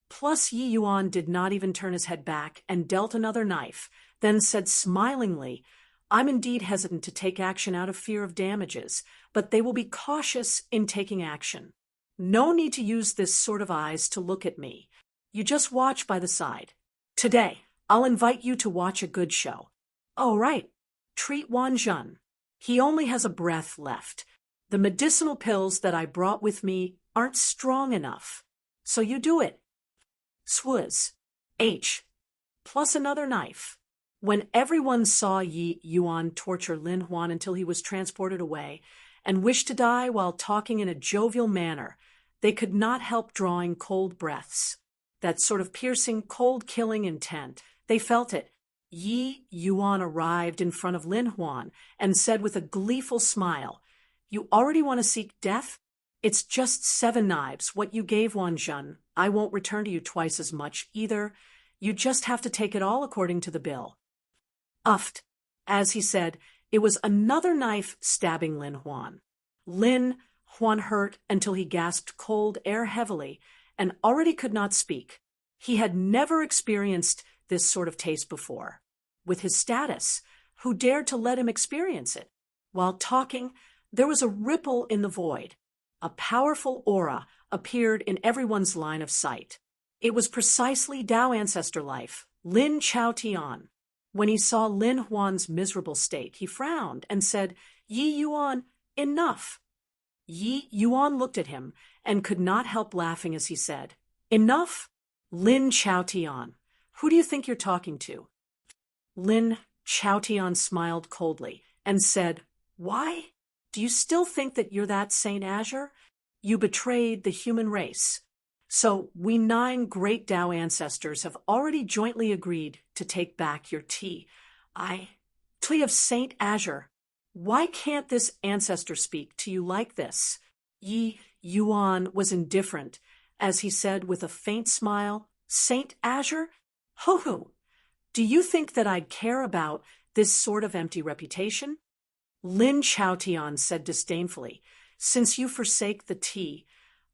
Plus Yi Yuan did not even turn his head back and dealt another knife, then said smilingly, "I'm indeed hesitant to take action out of fear of damages, but they will be cautious in taking action. No need to use this sort of eyes to look at me. You just watch by the side. Today, I'll invite you to watch a good show. Oh, right. Treat Wan Zhen. He only has a breath left. The medicinal pills that I brought with me aren't strong enough. So you do it." Swuz. H. Plus another knife. When everyone saw Yi Yuan torture Lin Huan until he was transported away, and wished to die while talking in a jovial manner, they could not help drawing cold breaths. That sort of piercing, cold-killing intent. They felt it. Yi Yuan arrived in front of Lin Huan and said with a gleeful smile, "You already want to seek death? It's just 7 knives, what you gave Wan Zhen. I won't return to you twice as much either. You just have to take it all according to the bill." Uffed. As he said, it was another knife stabbing Lin Huan. Lin Huan hurt until he gasped cold air heavily and already could not speak. He had never experienced this sort of taste before. With his status, who dared to let him experience it? While talking, there was a ripple in the void. A powerful aura appeared in everyone's line of sight. It was precisely Tao Ancestor Life, Lin Chaotian. When he saw Lin Huan's miserable state, he frowned and said, "Yi Yuan, enough." Yi Yuan looked at him and could not help laughing as he said, "Enough? Lin Chaotian, who do you think you're talking to?" Lin Chaotian smiled coldly and said, "Why? Do you still think that you're that Saint Azure? You betrayed the human race. So we 9 great Tao ancestors have already jointly agreed to take back your tea. Tree of Saint Azure. Why can't this ancestor speak to you like this? Yi Yuan was indifferent, as he said with a faint smile, Saint Azure? Ho ho! Do you think that I'd care about this sort of empty reputation? Lin Chaotian said disdainfully, since you forsake the tea,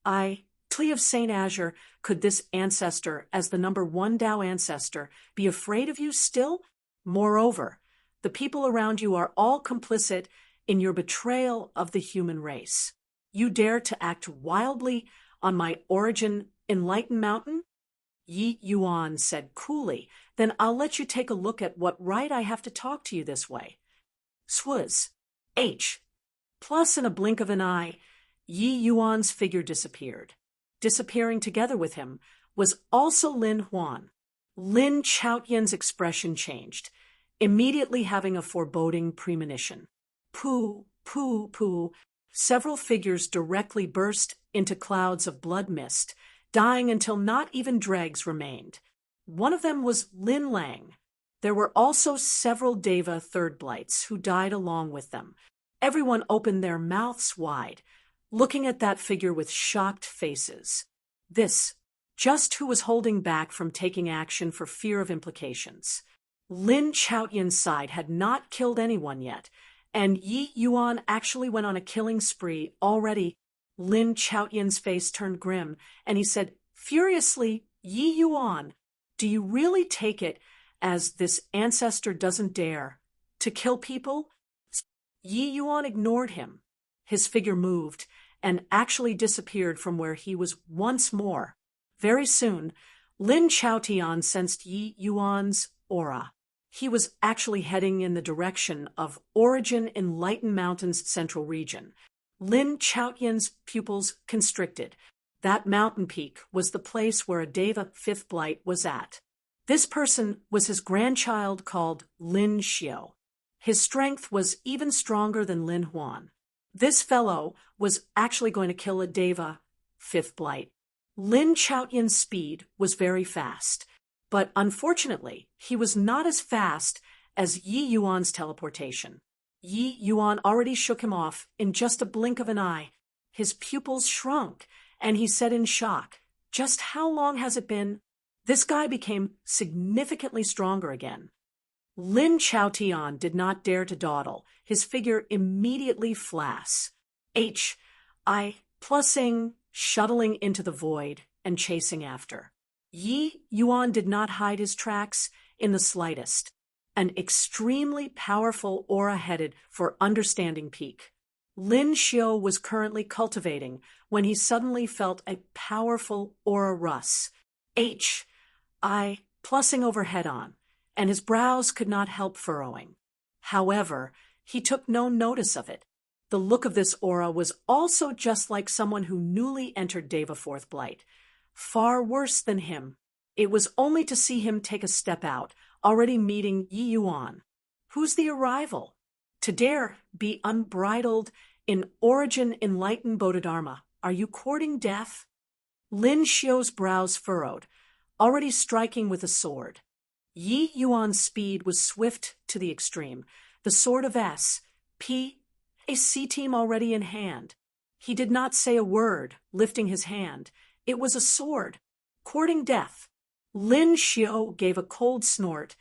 Tree of Saint Azure, could this ancestor, as the number one Tao ancestor, be afraid of you still? Moreover, the people around you are all complicit in your betrayal of the human race. You dare to act wildly on my origin, Enlightened Mountain? Yi Yuan said coolly, then I'll let you take a look at what right I have to talk to you this way. Swuz. H. Plus, in a blink of an eye, Yi Yuan's figure disappeared. Disappearing together with him was also Lin Huan. Lin Chaotian's expression changed, immediately having a foreboding premonition. Pooh, pooh, pooh. Several figures directly burst into clouds of blood mist, dying until not even dregs remained. One of them was Lin Lang. There were also several Deva third blights who died along with them. Everyone opened their mouths wide, looking at that figure with shocked faces. This, just who was holding back from taking action for fear of implications. Lin Chaotian's side had not killed anyone yet, and Yi Yuan actually went on a killing spree already. Lin Chaotian's face turned grim, and he said furiously, Yi Yuan, do you really take it as this ancestor doesn't dare to kill people? Yi Yuan ignored him. His figure moved and actually disappeared from where he was once more. Very soon, Lin Chaotian sensed Yi Yuan's aura. He was actually heading in the direction of Origin Enlightened Mountain's central region. Lin Chaotian's pupils constricted. That mountain peak was the place where a Deva fifth blight was at. This person was his grandchild called Lin Xiao. His strength was even stronger than Lin Huan. This fellow was actually going to kill a Deva fifth blight. Lin Chaotian's speed was very fast, but unfortunately, he was not as fast as Yi Yuan's teleportation. Yi Yuan already shook him off in just a blink of an eye. His pupils shrunk, and he said in shock, just how long has it been? This guy became significantly stronger again. Lin Chaotian did not dare to dawdle. His figure immediately flass. Plussing, shuttling into the void and chasing after. Yi Yuan did not hide his tracks in the slightest. An extremely powerful aura headed for Understanding Peak. Lin Xiao was currently cultivating when he suddenly felt a powerful aura rush. Plussing overhead on, and his brows could not help furrowing. However, he took no notice of it. The look of this aura was also just like someone who newly entered Deva Fourth Blight. Far worse than him. It was only to see him take a step out, already meeting Yi Yuan. Who's the arrival? To dare be unbridled in Origin Enlightened Bodhidharma. Are you courting death? Lin Xiao's brows furrowed, already striking with a sword. Yi Yuan's speed was swift to the extreme. The sword of a C-team already in hand. He did not say a word, lifting his hand. It was a sword, courting death. Lin Xiao gave a cold snort,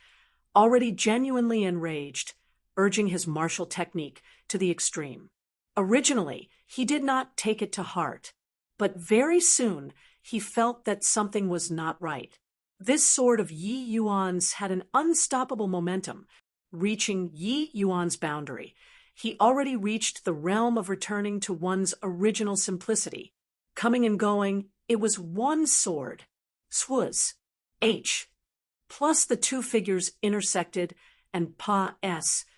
already genuinely enraged, urging his martial technique to the extreme. Originally, he did not take it to heart, but very soon he felt that something was not right. This sword of Yi Yuan's had an unstoppable momentum, reaching Yi Yuan's boundary. He already reached the realm of returning to one's original simplicity. Coming and going, it was one sword. Swuz. Plus the two figures intersected and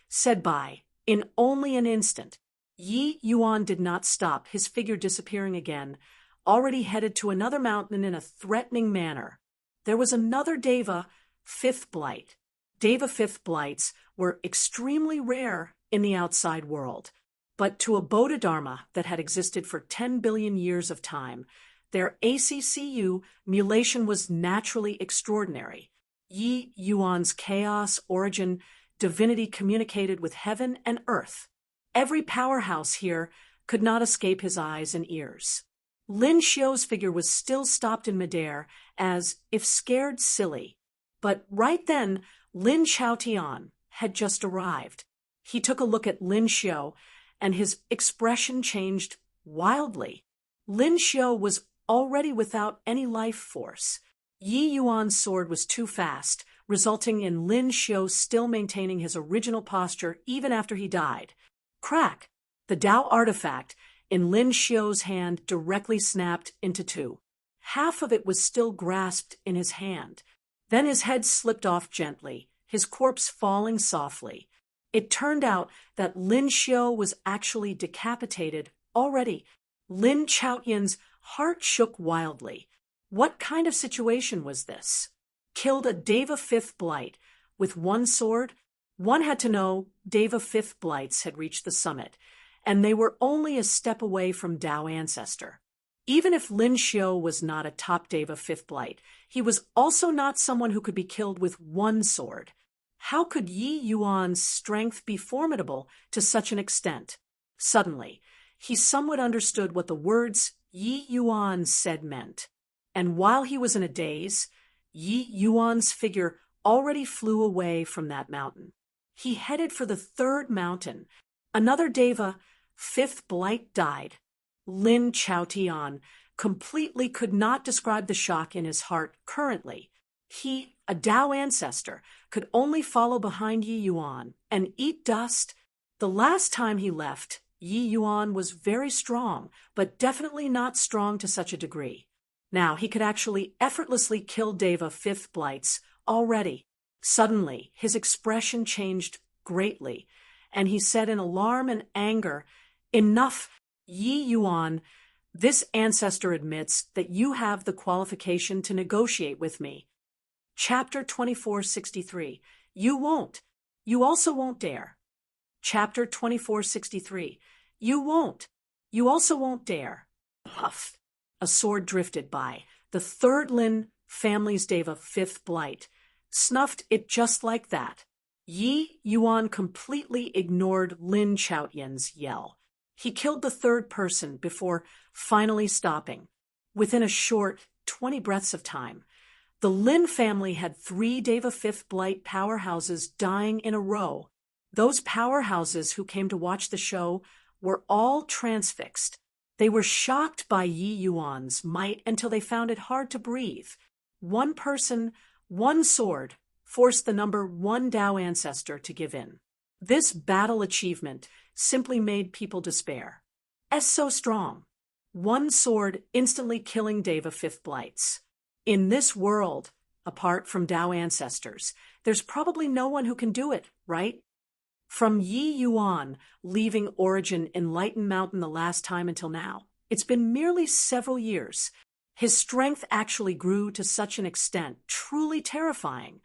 said bye in only an instant. Yi Yuan did not stop, his figure disappearing again, already headed to another mountain in a threatening manner. There was another Deva fifth blight. Deva fifth blights were extremely rare in the outside world, but to a Bodhidharma that had existed for 10 billion years of time, their ACCU mulation was naturally extraordinary. Yi Yuan's chaos origin divinity communicated with heaven and earth. Every powerhouse here could not escape his eyes and ears. Lin Xiu's figure was still stopped in midair, as if scared silly. But right then, Lin Chaotian had just arrived. He took a look at Lin Xiu, and his expression changed wildly. Lin Xiu was already without any life force. Yi Yuan's sword was too fast, resulting in Lin Xiu still maintaining his original posture even after he died. Crack! The Dao artifact in Lin Xiu's hand directly snapped into two. Half of it was still grasped in his hand. Then his head slipped off gently, his corpse falling softly. It turned out that Lin Xiu was actually decapitated already. Lin Chaotian's heart shook wildly. What kind of situation was this? Killed a Deva Fifth Blight with one sword? One had to know Deva Fifth Blights had reached the summit, and they were only a step away from Dao Ancestor. Even if Lin Xiu was not a top Deva Fifth Blight, he was also not someone who could be killed with one sword. How could Yi Yuan's strength be formidable to such an extent? Suddenly, he somewhat understood what the words Yi Yuan said meant. And while he was in a daze, Yi Yuan's figure already flew away from that mountain. He headed for the third mountain. Another Deva Fifth Blight died. Lin Chaotian completely could not describe the shock in his heart currently. He, a Dao ancestor, could only follow behind Yi Yuan and eat dust. The last time he left, Yi Yuan was very strong, but definitely not strong to such a degree. Now he could actually effortlessly kill Deva Fifth Blights already. Suddenly, his expression changed greatly, and he said in alarm and anger, "Enough, Yi Yuan. This ancestor admits that you have the qualification to negotiate with me." Chapter 2463. You won't. You also won't dare. Chapter 2463. You won't. You also won't dare. Puff. A sword drifted by. The third Lin family's Deva Fifth Blight snuffed it just like that. Yi Yuan completely ignored Lin Chaotian's yell. He killed the third person before finally stopping. Within a short 20 breaths of time, the Lin family had 3 Deva Fifth Blight powerhouses dying in a row. Those powerhouses who came to watch the show were all transfixed. They were shocked by Yi Yuan's might until they found it hard to breathe. One person, one sword, forced the number 1 Dao ancestor to give in. This battle achievement simply made people despair. As so strong. One sword instantly killing Deva Fifth Blights. In this world, apart from Dao ancestors, there's probably no one who can do it, right? From Yi Yuan leaving Origin Enlightened Mountain the last time until now, it's been merely several years. His strength actually grew to such an extent, truly terrifying.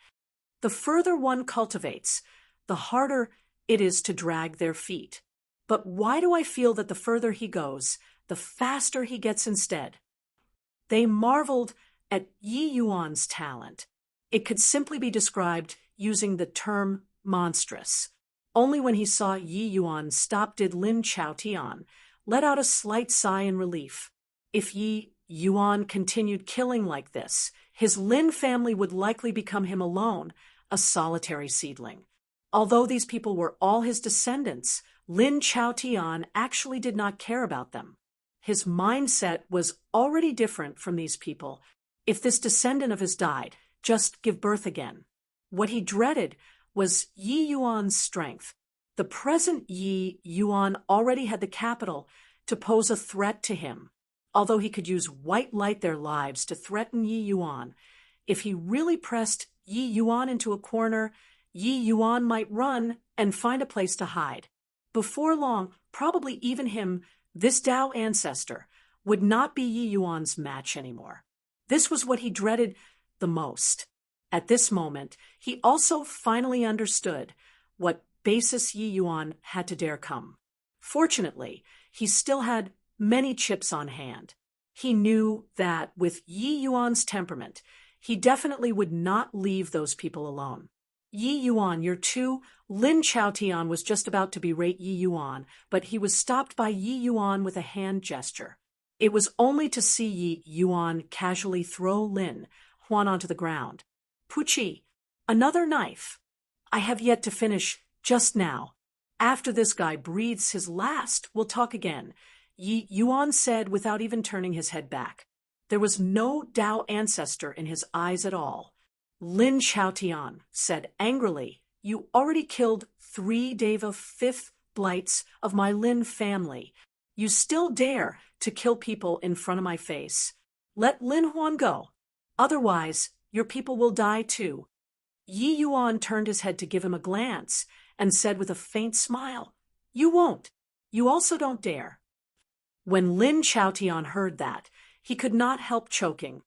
The further one cultivates, the harder it is to drag their feet. But why do I feel that the further he goes, the faster he gets instead? They marveled at Yi Yuan's talent. It could simply be described using the term monstrous. Only when he saw Yi Yuan stop did Lin Chaotian let out a slight sigh in relief. If Yi Yuan continued killing like this, his Lin family would likely become him alone, a solitary seedling. Although these people were all his descendants, Lin Chaotian actually did not care about them. His mindset was already different from these people. If this descendant of his died, just give birth again. What he dreaded was Yi Yuan's strength. The present Yi Yuan already had the capital to pose a threat to him. Although he could use white light their lives to threaten Yi Yuan, if he really pressed Yi Yuan into a corner, Yi Yuan might run and find a place to hide. Before long, probably even him, this Dao ancestor, would not be Yi Yuan's match anymore. This was what he dreaded the most. At this moment, he also finally understood what basis Yi Yuan had to dare come. Fortunately, he still had many chips on hand. He knew that with Yi Yuan's temperament, he definitely would not leave those people alone. Yi Yuan, you're too. Lin Chaotian was just about to berate Yi Yuan, but he was stopped by Yi Yuan with a hand gesture. It was only to see Yi Yuan casually throw Lin Huan onto the ground. Puchi, another knife. I have yet to finish, just now. After this guy breathes his last, we'll talk again, Yi Yuan said without even turning his head back. There was no Dao ancestor in his eyes at all. Lin Chaotian said angrily, you already killed 3 Deva 5th blights of my Lin family. You still dare to kill people in front of my face. Let Lin Huan go. Otherwise, your people will die too. Yi Yuan turned his head to give him a glance and said with a faint smile, you won't. You also don't dare. When Lin Chaotian heard that, he could not help choking.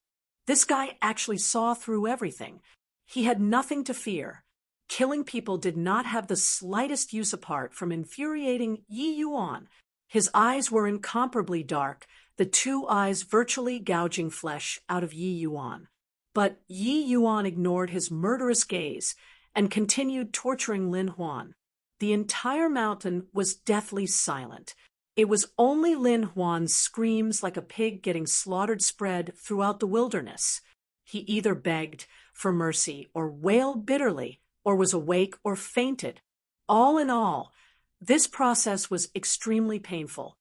This guy actually saw through everything. He had nothing to fear. Killing people did not have the slightest use apart from infuriating Yi Yuan. His eyes were incomparably dark, the 2 eyes virtually gouging flesh out of Yi Yuan. But Yi Yuan ignored his murderous gaze and continued torturing Lin Huan. The entire mountain was deathly silent. It was only Lin Huan's screams like a pig getting slaughtered spread throughout the wilderness. He either begged for mercy or wailed bitterly, or was awake or fainted. All in all, this process was extremely painful.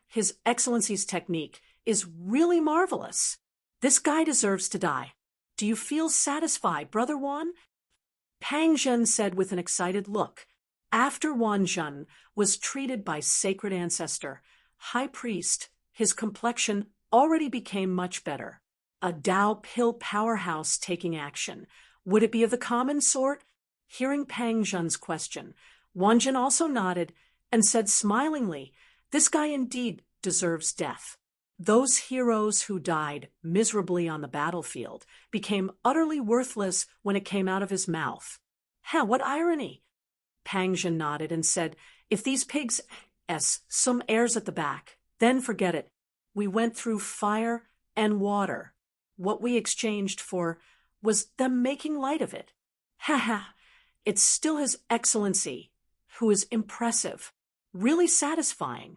His Excellency's technique is really marvelous. This guy deserves to die. Do you feel satisfied, Brother Wan? Pang Zhen said with an excited look. After Wan Zhen was treated by sacred ancestor, high priest, his complexion already became much better. A Dao pill powerhouse taking action. Would it be of the common sort? Hearing Pang Zhen's question, Wan Zhen also nodded and said smilingly, this guy indeed deserves death. Those heroes who died miserably on the battlefield became utterly worthless when it came out of his mouth. What irony! Pang Zhen nodded and said, if these pigs some airs at the back, then forget it. We went through fire and water. What we exchanged for was them making light of it. It's still His Excellency, who is impressive, really satisfying.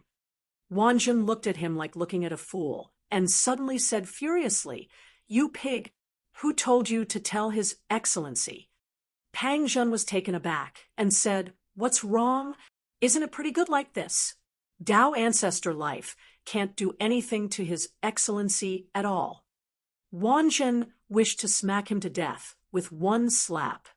Wan Zhen looked at him like looking at a fool, and suddenly said furiously, you pig, who told you to tell His Excellency? Pang Zhen was taken aback and said, what's wrong? Isn't it pretty good like this? Dao ancestor life can't do anything to His Excellency at all. Wan Zhen wished to smack him to death with one slap.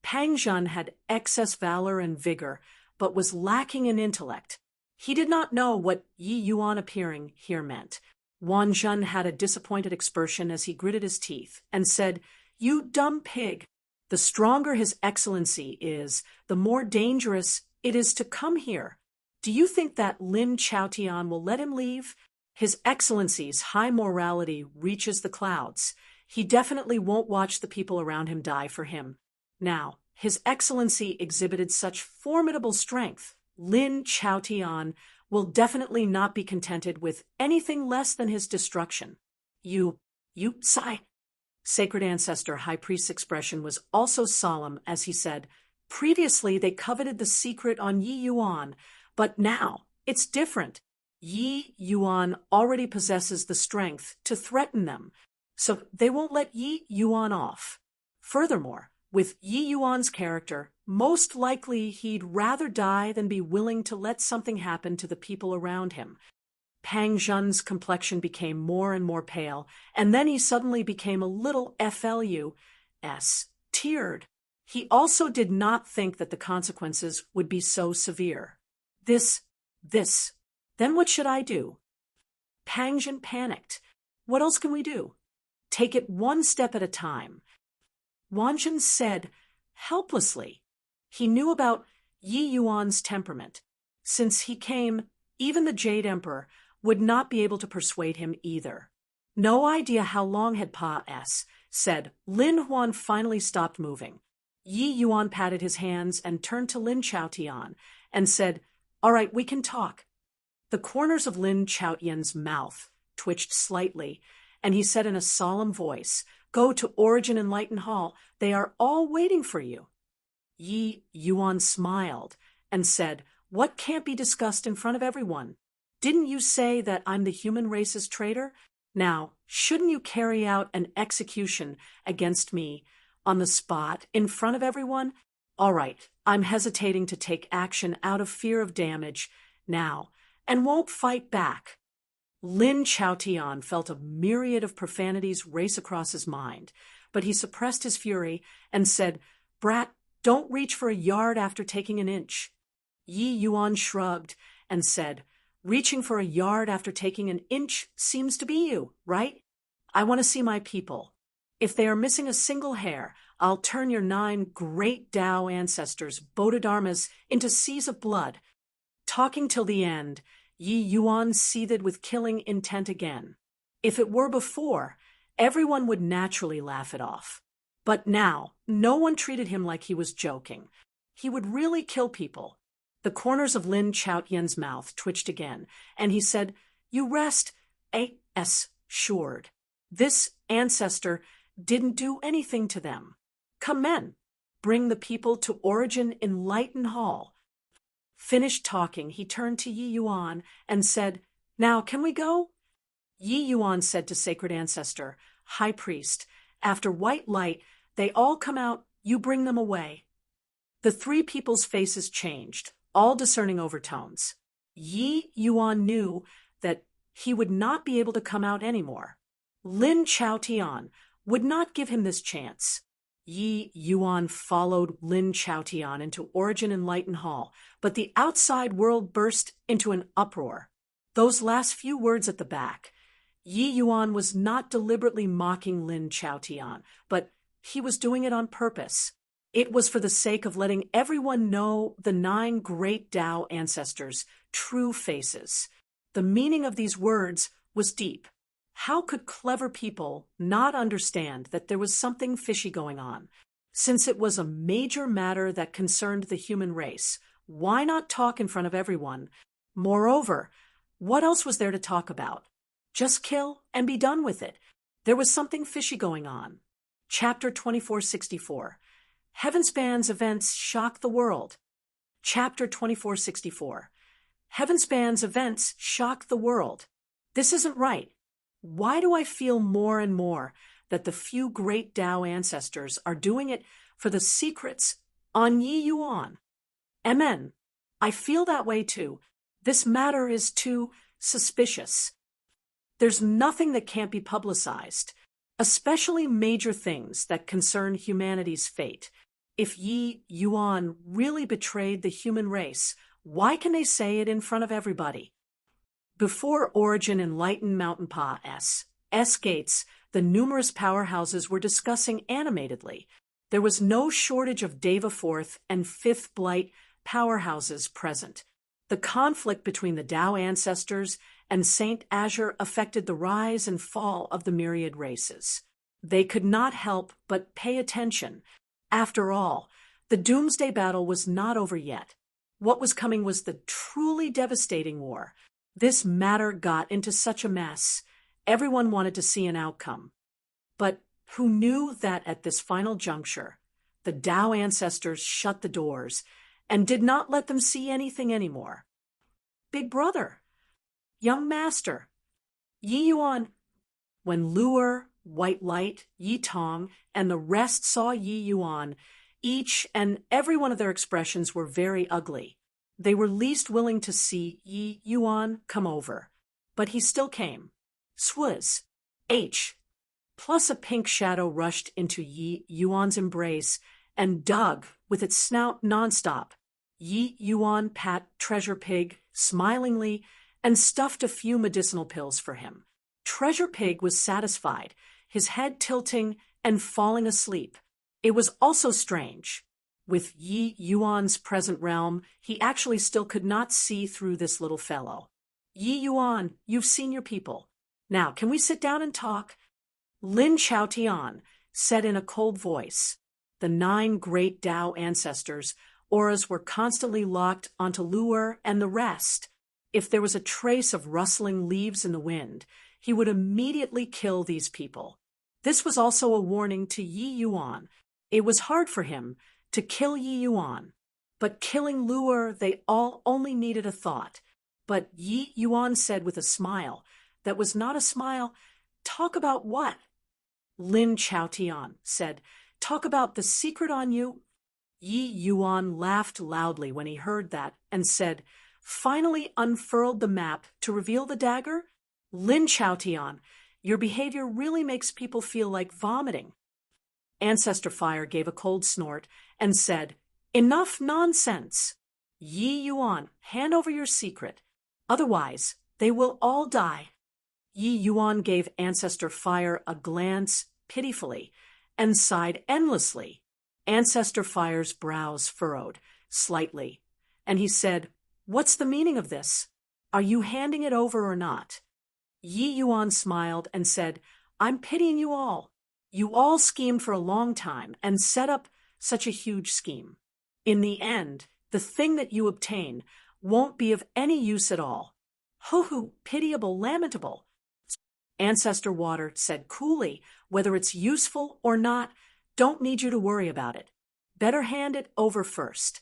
Pang Zhen had excess valor and vigor, but was lacking in intellect. He did not know what Yi Yuan appearing here meant. Wan Zhen had a disappointed expression as he gritted his teeth and said, you dumb pig. The stronger His Excellency is, the more dangerous it is to come here. Do you think that Lin Chaotian will let him leave? His Excellency's high morality reaches the clouds. He definitely won't watch the people around him die for him. Now, His Excellency exhibited such formidable strength. Lin Chaotian will definitely not be contented with anything less than his destruction. You sigh. Sacred Ancestor High Priest's expression was also solemn as he said, previously they coveted the secret on Yi Yuan, but now it's different. Yi Yuan already possesses the strength to threaten them, so they won't let Yi Yuan off. Furthermore, with Yi Yuan's character, most likely he'd rather die than be willing to let something happen to the people around him. Pang Zhen's complexion became more and more pale, and then he suddenly became a little teared. He also did not think that the consequences would be so severe. This. Then what should I do? Pang Zhen panicked. What else can we do? Take it one step at a time. Wan Zhen said, helplessly. He knew about Yi Yuan's temperament. Since he came, even the Jade Emperor would not be able to persuade him either. No idea how long had said. Lin Huan finally stopped moving. Yi Yuan patted his hands and turned to Lin Chaotian and said, all right, we can talk. The corners of Lin Chaotian's mouth twitched slightly, and he said in a solemn voice, Go to Origin Enlightened Hall. They are all waiting for you. Yi Yuan smiled and said, "What can't be discussed in front of everyone? Didn't you say that I'm the human race's traitor? Now, shouldn't you carry out an execution against me on the spot in front of everyone? All right, I'm hesitating to take action out of fear of damage now and won't fight back." Lin Chaotian felt a myriad of profanities race across his mind, but he suppressed his fury and said, "Brat, don't reach for a yard after taking an inch." Yi Yuan shrugged and said, "Reaching for a yard after taking an inch seems to be you, right? I want to see my people. If they are missing a single hair, I'll turn your 9 great Tao ancestors, Bodhidharmas, into seas of blood." Talking till the end, Yi Yuan seethed with killing intent again. If it were before, everyone would naturally laugh it off. But now, no one treated him like he was joking. He would really kill people. The corners of Lin Chaotian's mouth twitched again, and he said, "You rest assured. This ancestor didn't do anything to them. Come men, bring the people to Origin Enlightened Hall." Finished talking, he turned to Yi Yuan and said, "Now can we go?" Yi Yuan said to Sacred Ancestor, "High Priest, after white light, they all come out, you bring them away." The 3 people's faces changed, all discerning overtones. Yi Yuan knew that he would not be able to come out anymore. Lin Chaotian would not give him this chance. Yi Yuan followed Lin Chaotian into Origin Enlightened Hall, but the outside world burst into an uproar. Those last few words at the back, Yi Yuan was not deliberately mocking Lin Chaotian, but he was doing it on purpose. It was for the sake of letting everyone know the 9 great Tao ancestors' true faces. The meaning of these words was deep. How could clever people not understand that there was something fishy going on? Since it was a major matter that concerned the human race, why not talk in front of everyone? Moreover, what else was there to talk about? Just kill and be done with it. There was something fishy going on. Chapter 2464. Heavenspan's events shock the world. Chapter 2464. Heavenspan's events shock the world. This isn't right. Why do I feel more and more that the few great Tao ancestors are doing it for the secrets on Yi Yuan? Amen. I feel that way too. This matter is too suspicious. There's nothing that can't be publicized, especially major things that concern humanity's fate. If Yi Yuan really betrayed the human race, why can they say it in front of everybody? Before Origin Enlightened Mountain Pa's gates, the numerous powerhouses were discussing animatedly. There was no shortage of Deva 4th and 5th Blight powerhouses present. The conflict between the Tao ancestors and Saint Azure affected the rise and fall of the myriad races. They could not help but pay attention. After all, the Doomsday Battle was not over yet. What was coming was the truly devastating war. This matter got into such a mess. Everyone wanted to see an outcome. But who knew that at this final juncture, the Tao ancestors shut the doors and did not let them see anything anymore? Big Brother, Young Master, Yi Yuan. When Luer, White Light, Yi Tong, and the rest saw Yi Yuan, each and every one of their expressions were very ugly. They were least willing to see Yi Yuan come over, but he still came. Swaz, H. Plus a pink shadow rushed into Yi Yuan's embrace and dug with its snout nonstop. Yi Yuan pat Treasure Pig smilingly and stuffed a few medicinal pills for him. Treasure Pig was satisfied, his head tilting and falling asleep. It was also strange. With Yi Yuan's present realm, he actually still could not see through this little fellow. Yi Yuan, you've seen your people. Now, can we sit down and talk? Lin Chaotian said in a cold voice. The 9 great Tao ancestors' auras were constantly locked onto Luer and the rest. If there was a trace of rustling leaves in the wind, he would immediately kill these people. This was also a warning to Yi Yuan. It was hard for him to kill Yi Yuan, but killing Luer, they all only needed a thought. But Yi Yuan said with a smile that was not a smile, "Talk about what?" Lin Chaotian said, "Talk about the secret on you." Yi Yuan laughed loudly when he heard that and said, "Finally unfurled the map to reveal the dagger? Lin Chaotian, your behavior really makes people feel like vomiting." Ancestor Fire gave a cold snort and said, "Enough nonsense. Yi Yuan, hand over your secret. Otherwise, they will all die." Yi Yuan gave Ancestor Fire a glance pitifully and sighed endlessly. Ancestor Fire's brows furrowed slightly, and he said, "What's the meaning of this? Are you handing it over or not?" Yi Yuan smiled and said, "I'm pitying you all. You all schemed for a long time and set up such a huge scheme. In the end, the thing that you obtain won't be of any use at all. Hoo-hoo, pitiable, lamentable." Ancestor Water said coolly, "Whether it's useful or not, don't need you to worry about it. Better hand it over first.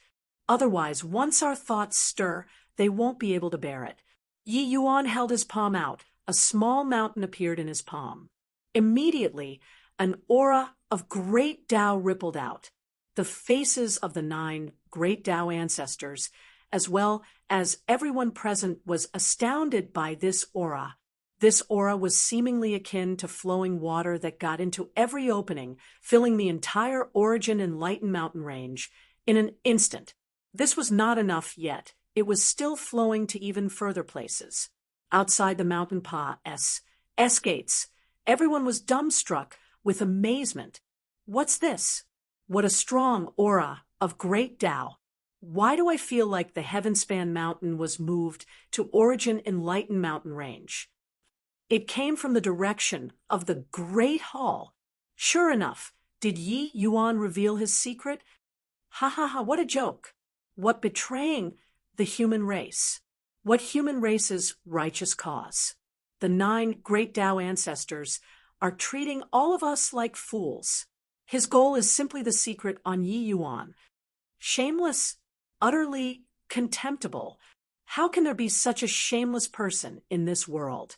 Otherwise, once our thoughts stir, they won't be able to bear it." Yi Yuan held his palm out. A small mountain appeared in his palm. Immediately, an aura of great Tao rippled out. The faces of the 9 great Tao ancestors, as well as everyone present, was astounded by this aura. This aura was seemingly akin to flowing water that got into every opening, filling the entire Origin Enlightened mountain range in an instant. This was not enough yet. It was still flowing to even further places. Outside the mountain S gates, everyone was dumbstruck with amazement. What's this? What a strong aura of great Tao. Why do I feel like the Heavenspan mountain was moved to Origin Enlightened mountain range? It came from the direction of the Great Hall. Sure enough, did Yi Yuan reveal his secret? Ha ha ha, what a joke. What betraying the human race. What human race's righteous cause. The 9 great Tao ancestors are treating all of us like fools. His goal is simply the secret on Yi Yuan. Shameless, utterly contemptible. How can there be such a shameless person in this world?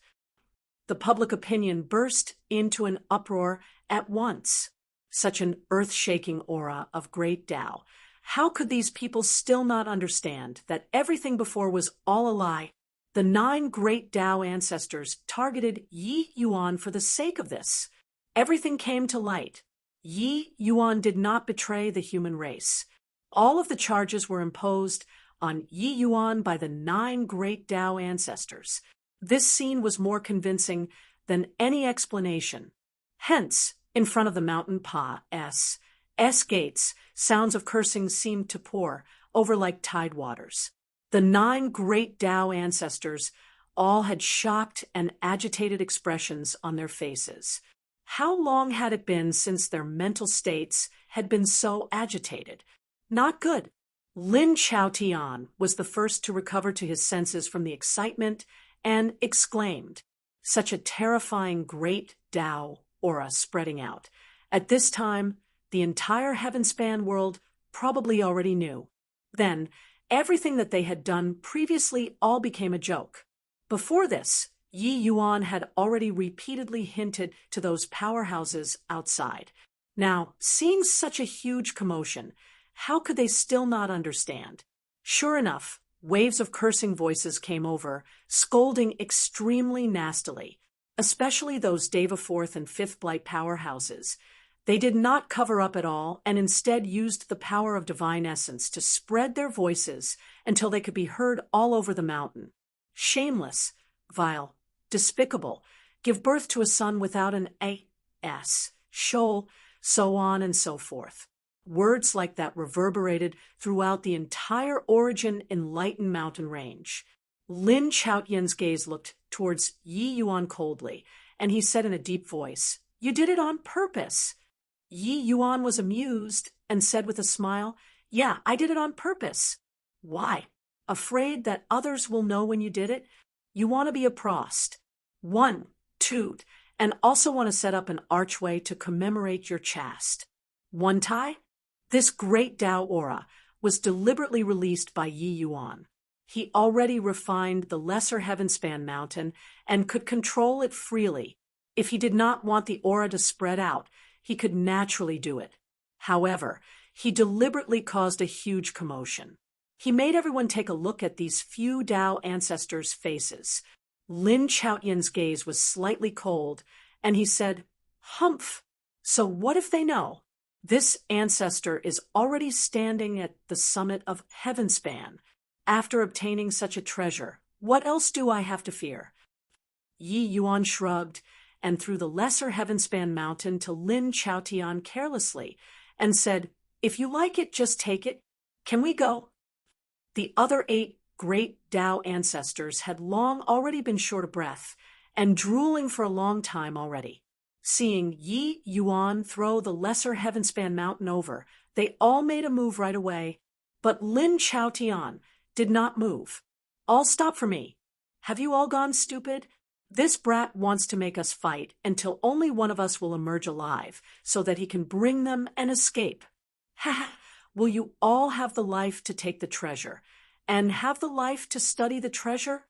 The public opinion burst into an uproar at once. Such an earth-shaking aura of great Tao. How could these people still not understand that everything before was all a lie? The 9 great Tao ancestors targeted Yi Yuan for the sake of this. Everything came to light. Yi Yuan did not betray the human race. All of the charges were imposed on Yi Yuan by the 9 great Tao ancestors. This scene was more convincing than any explanation. Hence, in front of the mountain S gates, sounds of cursing seemed to pour over like tide waters. The 9 great Tao ancestors all had shocked and agitated expressions on their faces. How long had it been since their mental states had been so agitated? Not good. Lin Chaotian was the first to recover to his senses from the excitement and exclaimed, "Such a terrifying great Tao aura spreading out." At this time, the entire Heavenspan world probably already knew. Then, everything that they had done previously all became a joke. Before this, Yi Yuan had already repeatedly hinted to those powerhouses outside. Now, seeing such a huge commotion, how could they still not understand? Sure enough, waves of cursing voices came over, scolding extremely nastily, especially those Deva 4th and 5th Blight powerhouses. They did not cover up at all and instead used the power of divine essence to spread their voices until they could be heard all over the mountain. Shameless, vile, despicable, give birth to a son without an A.S., shoal, so on and so forth. Words like that reverberated throughout the entire Origin Enlightened mountain range. Lin Chaotian's gaze looked towards Yi Yuan coldly, and he said in a deep voice, "You did it on purpose." Yi Yuan was amused and said with a smile, "Yeah, I did it on purpose." "Why? Afraid that others will know when you did it? You want to be a prost." 1, 2, and also want to set up an archway to commemorate your chast. One Tai? This great Tao aura was deliberately released by Yi Yuan. He already refined the lesser heavenspan mountain and could control it freely. If he did not want the aura to spread out, he could naturally do it. However, he deliberately caused a huge commotion. He made everyone take a look at these few Tao ancestors' faces. Lin Chaotian's gaze was slightly cold, and he said, "Humph! So what if they know? This ancestor is already standing at the summit of Heavenspan. After obtaining such a treasure, what else do I have to fear?" Yi Yuan shrugged and threw the lesser Heavenspan mountain to Lin Chaotian carelessly and said, "If you like it, just take it. Can we go?" The other 8 great Tao ancestors had long already been short of breath and drooling for a long time already. Seeing Yi Yuan throw the lesser Heavenspan mountain over, they all made a move right away. But Lin Chaotian did not move. "All stop for me. Have you all gone stupid? This brat wants to make us fight until only one of us will emerge alive so that he can bring them and escape. Ha! Will you all have the life to take the treasure and have the life to study the treasure?"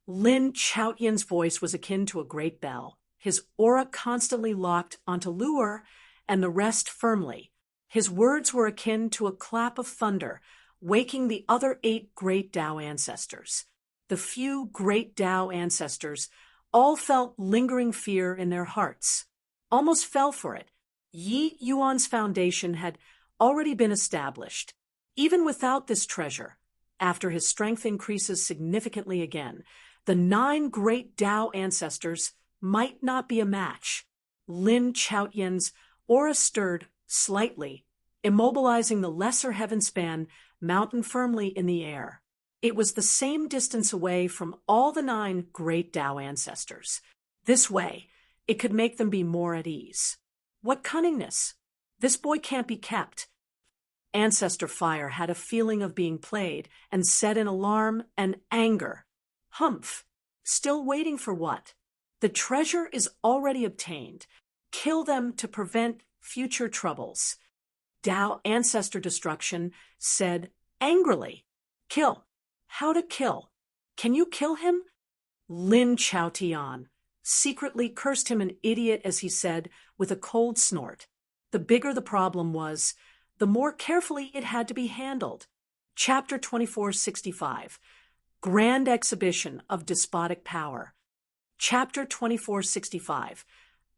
Lin Chaotian's voice was akin to a great bell. His aura constantly locked onto Luer and the rest firmly. His words were akin to a clap of thunder, waking the other 8 great Tao ancestors. The few great Tao ancestors all felt lingering fear in their hearts, almost fell for it. Yi Yuan's foundation had already been established. Even without this treasure, after his strength increases significantly again, the 9 great Tao ancestors might not be a match. Lin Chaotian's aura stirred slightly, immobilizing the lesser Heavenspan mountain firmly in the air. It was the same distance away from all the 9 great Tao ancestors. This way, it could make them be more at ease. What cunningness! This boy can't be kept. Ancestor Fire had a feeling of being played and said in alarm and anger, "Humph! Still waiting for what? The treasure is already obtained. Kill them to prevent future troubles." Tao Ancestor Destruction said angrily, "Kill. How to kill? Can you kill him?" Lin Chaotian secretly cursed him an idiot as he said with a cold snort. The bigger the problem was, the more carefully it had to be handled. Chapter 2465, Grand Exhibition of Despotic Power. Chapter 2465,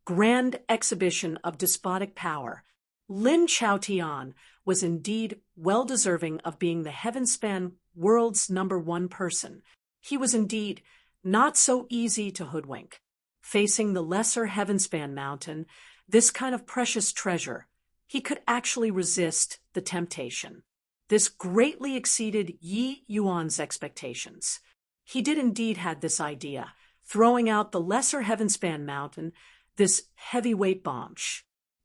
Grand Exhibition of Despotic Power. Lin Chaotian was indeed well deserving of being the Heavenspan world's #1 person. He was indeed not so easy to hoodwink. Facing the lesser Heavenspan mountain, this kind of precious treasure, he could actually resist the temptation. This greatly exceeded Yi Yuan's expectations. He did indeed have this idea, throwing out the lesser Heavenspan mountain, this heavyweight bomb,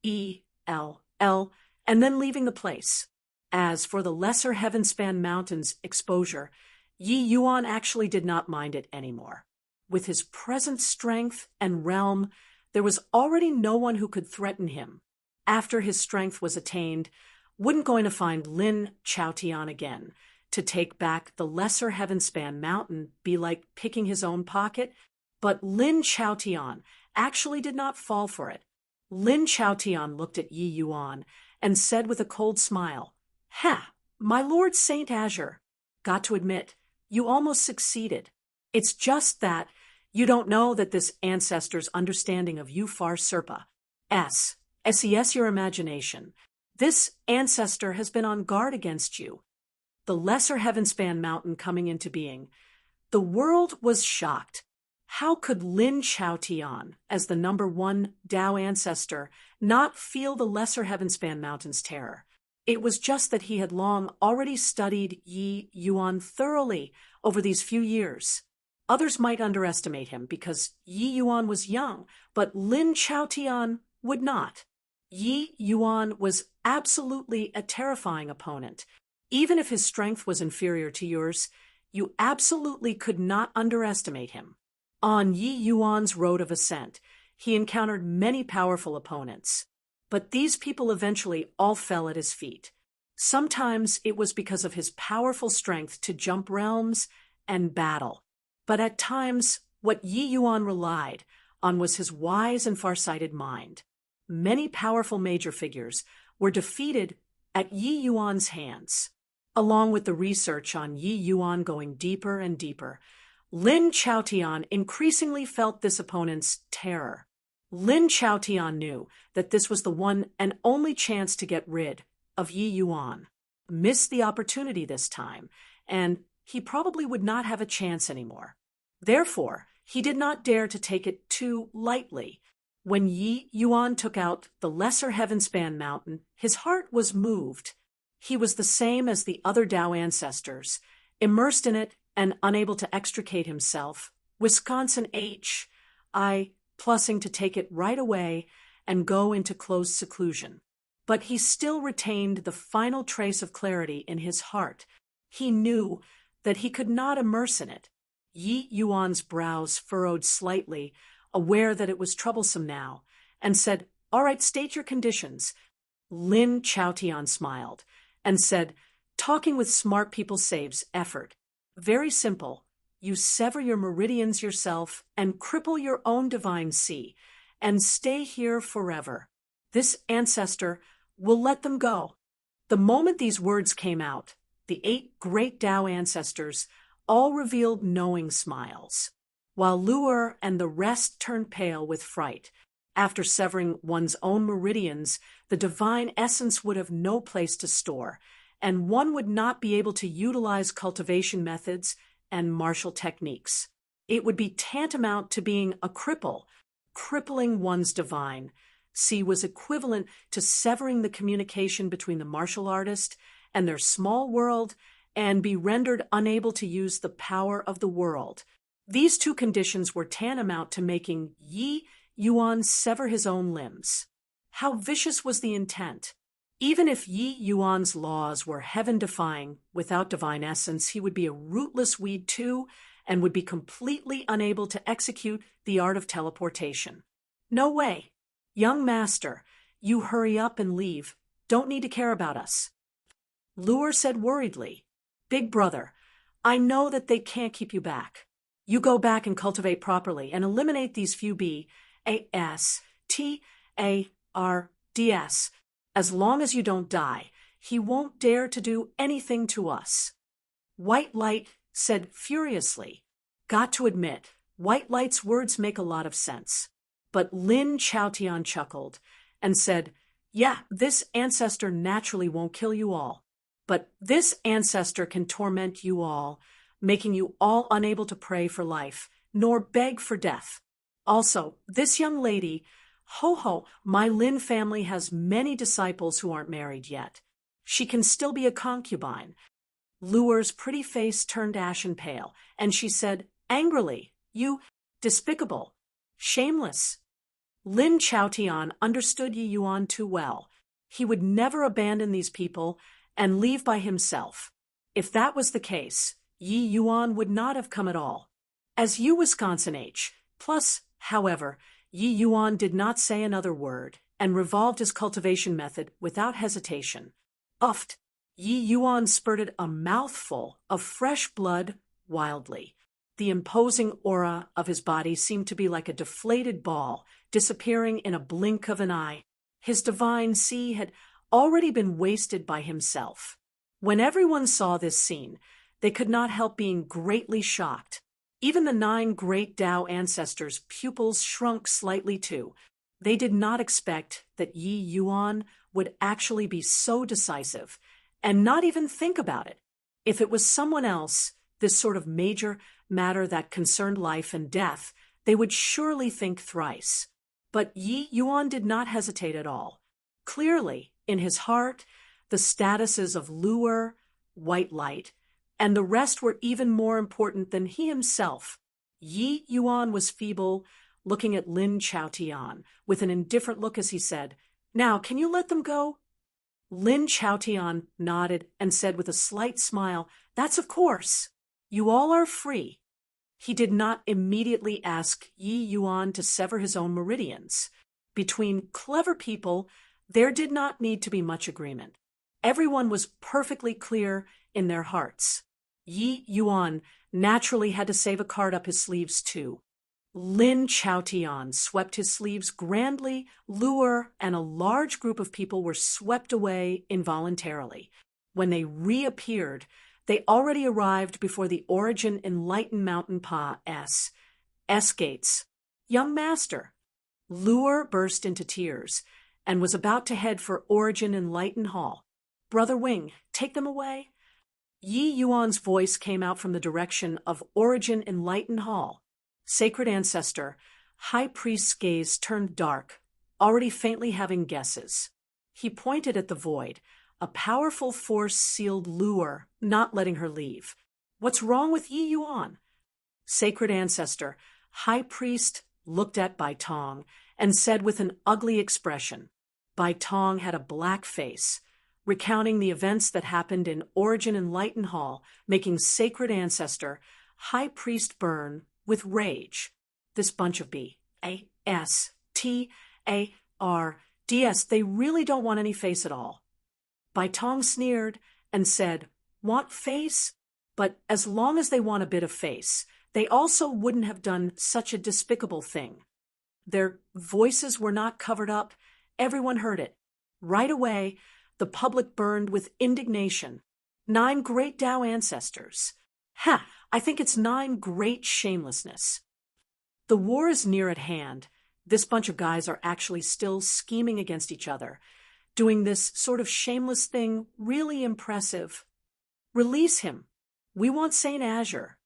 E-L-L, and then leaving the place. As for the lesser Heavenspan mountain's exposure, Yi Yuan actually did not mind it anymore. With his present strength and realm, there was already no one who could threaten him. After his strength was attained, wouldn't going to find Lin Chaotian again. To take back the lesser Heavenspan mountain be like picking his own pocket? But Lin Chaotian actually did not fall for it. Lin Chaotian looked at Yi Yuan and said with a cold smile, "Ha, my Lord Saint Azure, got to admit, you almost succeeded. It's just that you don't know that this ancestor's understanding of you far Serpa. SES your imagination. This ancestor has been on guard against you. The lesser Heavenspan mountain coming into being. The world was shocked. How could Lin Chaotian, as the #1 Tao ancestor, not feel the lesser Heavenspan mountain's terror? It was just that he had long already studied Yi Yuan thoroughly over these few years. Others might underestimate him because Yi Yuan was young, but Lin Chaotian would not. Yi Yuan was absolutely a terrifying opponent. Even if his strength was inferior to yours, you absolutely could not underestimate him. On Yi Yuan's road of ascent, he encountered many powerful opponents. But these people eventually all fell at his feet. Sometimes it was because of his powerful strength to jump realms and battle. But at times, what Yi Yuan relied on was his wise and farsighted mind. Many powerful major figures were defeated at Yi Yuan's hands. Along with the research on Yi Yuan going deeper and deeper, Lin Chaotian increasingly felt this opponent's terror. Lin Chaotian knew that this was the one and only chance to get rid of Yi Yuan. Missed the opportunity this time, and he probably would not have a chance anymore. Therefore, he did not dare to take it too lightly. When Yi Yuan took out the lesser heavenspan mountain, his heart was moved. He was the same as the other Dao ancestors, immersed in it and unable to extricate himself. Wisconsin H. I plussing to take it right away and go into closed seclusion. But he still retained the final trace of clarity in his heart. He knew that he could not immerse in it. Yi Yuan's brows furrowed slightly, aware that it was troublesome now, and said, "All right, state your conditions." Lin Chaotian smiled and said, "Talking with smart people saves effort. Very simple. You sever your meridians yourself and cripple your own divine sea, and stay here forever. This ancestor will let them go." The moment these words came out, the 8 great Dao ancestors all revealed knowing smiles, while Luer and the rest turned pale with fright. After severing one's own meridians, the divine essence would have no place to store, and one would not be able to utilize cultivation methods and martial techniques. It would be tantamount to being a cripple. Crippling one's divine sea was equivalent to severing the communication between the martial artist and their small world and be rendered unable to use the power of the world. These 2 conditions were tantamount to making Yi Yuan sever his own limbs. How vicious was the intent! Even if Yi Yuan's laws were heaven-defying, without divine essence, he would be a rootless weed too, and would be completely unable to execute the art of teleportation. No way. Young master, you hurry up and leave. Don't need to care about us. Luer said worriedly, "Big brother, I know that they can't keep you back. You go back and cultivate properly and eliminate these few BASTARDS. As long as you don't die, he won't dare to do anything to us." White Light said furiously. Got to admit, White Light's words make a lot of sense. But Lin Chaotian chuckled and said, "Yeah, this ancestor naturally won't kill you all. But this ancestor can torment you all, making you all unable to pray for life, nor beg for death. Also, this young lady, my Lin family has many disciples who aren't married yet. She can still be a concubine." Luer's pretty face turned ashen pale, and she said angrily, "You despicable, shameless." Lin Chaotian understood Yi Yuan too well. He would never abandon these people and leave by himself. If that was the case, Yi Yuan would not have come at all. As Wisconsin H. Plus, however, Yi Yuan did not say another word and revolved his cultivation method without hesitation. Uffed, Yi Yuan spurted a mouthful of fresh blood wildly. The imposing aura of his body seemed to be like a deflated ball, disappearing in a blink of an eye. His divine sea had already been wasted by himself. When everyone saw this scene, they could not help being greatly shocked. Even the 9 great Dao ancestors' pupils shrunk slightly too. They did not expect that Yi Yuan would actually be so decisive, and not even think about it. If it was someone else, this sort of major matter that concerned life and death, they would surely think thrice. But Yi Yuan did not hesitate at all. Clearly, in his heart, the statuses of Luer, White Light, and the rest were even more important than he himself. Yi Yuan was feeble, looking at Lin Chaotian with an indifferent look as he said, "Now, can you let them go?" Lin Chaotian nodded and said with a slight smile, "That's of course. You all are free." He did not immediately ask Yi Yuan to sever his own meridians. Between clever people, there did not need to be much agreement. Everyone was perfectly clear in their hearts. Yi Yuan naturally had to save a card up his sleeves too. Lin Chaotian swept his sleeves grandly, Luer and a large group of people were swept away involuntarily. When they reappeared, they already arrived before the Origin Enlightened Mountain Pa S gates. Young master. Luer burst into tears and was about to head for Origin Enlightened Hall. Brother Wing, take them away. Yi Yuan's voice came out from the direction of Origin Enlightened Hall. Sacred Ancestor, High Priest's gaze turned dark, already faintly having guesses. He pointed at the void. A powerful force sealed Luer, not letting her leave. What's wrong with Yi Yuan? Sacred Ancestor, High Priest looked at Bai Tong and said with an ugly expression. Bai Tong had a black face, recounting the events that happened in Origin Enlightened Hall, making Sacred Ancestor, High Priest burn with rage. This bunch of B-A-S-T-A-R-D-S, they really don't want any face at all. Bai Tong sneered and said, want face? But as long as they want a bit of face, they also wouldn't have done such a despicable thing. Their voices were not covered up. Everyone heard it. Right away, the public burned with indignation. 9 great Tao ancestors. I think it's 9 great shamelessness. The war is near at hand. This bunch of guys are actually still scheming against each other, doing this sort of shameless thing really impressive. Release him. We want Saint Azure.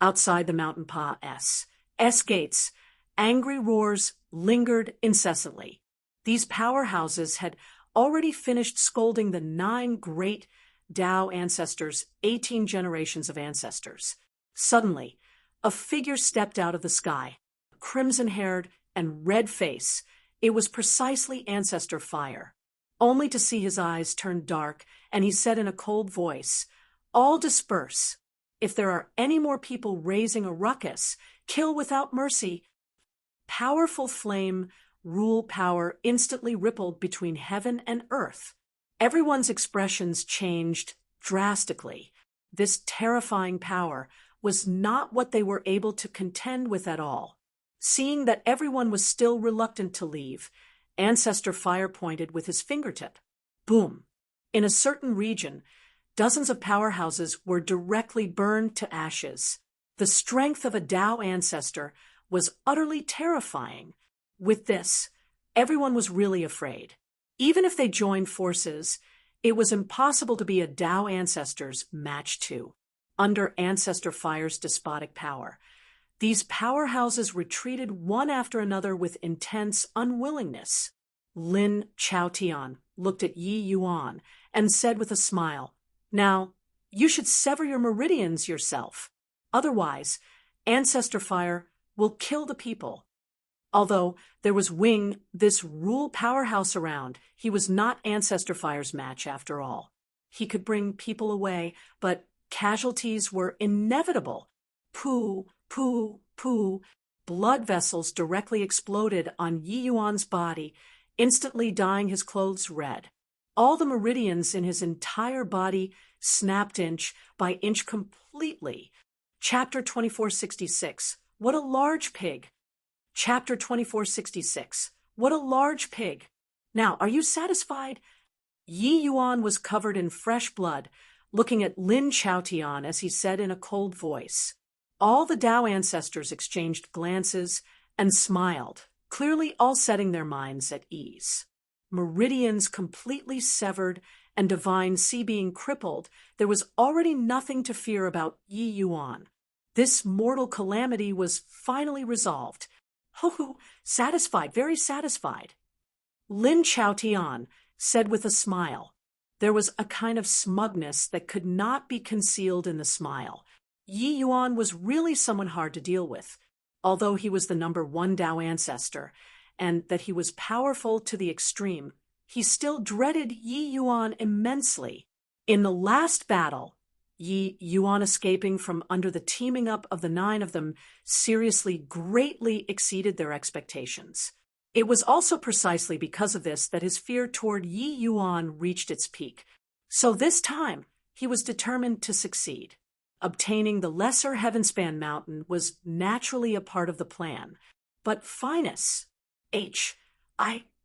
Outside the Mountain Pa S gates, angry roars lingered incessantly. These powerhouses had already finished scolding the 9 great Tao ancestors, 18 generations of ancestors. Suddenly, a figure stepped out of the sky, crimson-haired and red face. It was precisely Ancestor Fire. Only to see his eyes turn dark, and he said in a cold voice, all disperse. If there are any more people raising a ruckus, kill without mercy. Powerful flame, rule power instantly rippled between heaven and earth. Everyone's expressions changed drastically. This terrifying power was not what they were able to contend with at all. Seeing that everyone was still reluctant to leave, Ancestor Fire pointed with his fingertip. Boom! In a certain region, dozens of powerhouses were directly burned to ashes. The strength of a Tao ancestor was utterly terrifying. With this, everyone was really afraid. Even if they joined forces, it was impossible to be a Tao ancestor's match to. Under Ancestor Fire's despotic power, these powerhouses retreated one after another with intense unwillingness. Lin Chaotian looked at Yi Yuan and said with a smile, now, you should sever your meridians yourself. Otherwise, Ancestor Fire will kill the people. Although there was Wing, this rule powerhouse around, he was not Ancestor Fire's match after all. He could bring people away, but casualties were inevitable. Poo, poo, poo. Blood vessels directly exploded on Yi Yuan's body, instantly dyeing his clothes red. All the meridians in his entire body snapped inch by inch completely. Chapter 2466. What a large pig. Chapter 2466. What a large pig. Now, are you satisfied? Yi Yuan was covered in fresh blood, looking at Lin Chaotian as he said in a cold voice. All the Tao ancestors exchanged glances and smiled, clearly all setting their minds at ease. Meridians completely severed and divine sea being crippled, there was already nothing to fear about Yi Yuan. This mortal calamity was finally resolved. Ho, satisfied, very satisfied. Lin Chaotian said with a smile. There was a kind of smugness that could not be concealed in the smile. Yi Yuan was really someone hard to deal with, although he was the #1 Tao ancestor, and that he was powerful to the extreme. He still dreaded Yi Yuan immensely. In the last battle, Yi Yuan escaping from under the teaming up of the 9 of them seriously greatly exceeded their expectations. It was also precisely because of this that his fear toward Yi Yuan reached its peak. So this time, he was determined to succeed. Obtaining the lesser Heavenspan mountain was naturally a part of the plan, but finesse,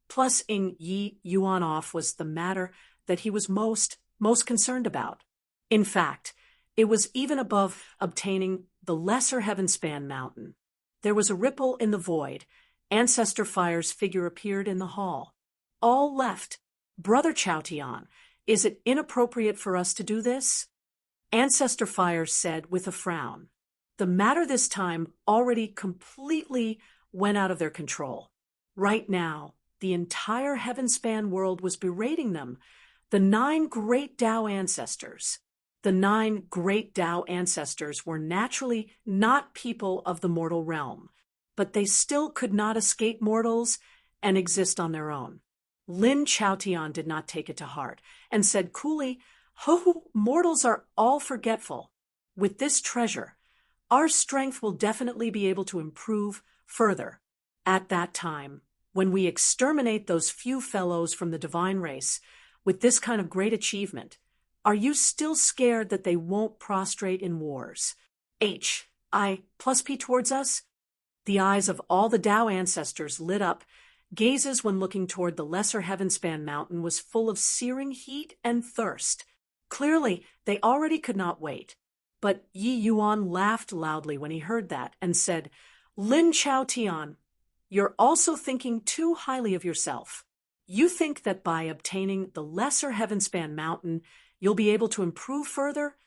plus-ing Yi Yuan off was the matter that he was most concerned about. In fact, it was even above obtaining the lesser Heavenspan mountain. There was a ripple in the void. Ancestor Fire's figure appeared in the hall. All left. Brother Chaotian, is it inappropriate for us to do this? Ancestor Fire said with a frown. The matter this time already completely went out of their control. Right now, the entire Heavenspan world was berating them, the 9 great Tao ancestors. The 9 great Tao ancestors were naturally not people of the mortal realm, but they still could not escape mortals and exist on their own. Lin Chaotian did not take it to heart and said coolly, "Ho, mortals are all forgetful. With this treasure, our strength will definitely be able to improve further. At that time, when we exterminate those few fellows from the divine race, with this kind of great achievement, are you still scared that they won't prostrate in wars? H-I+P towards us?" The eyes of all the Tao ancestors lit up. Gazes when looking toward the lesser Heavenspan mountain was full of searing heat and thirst. Clearly, they already could not wait. But Yi Yuan laughed loudly when he heard that and said, "Lin Chaotian, you're also thinking too highly of yourself. You think that by obtaining the lesser Heavenspan mountain, you'll be able to improve further?"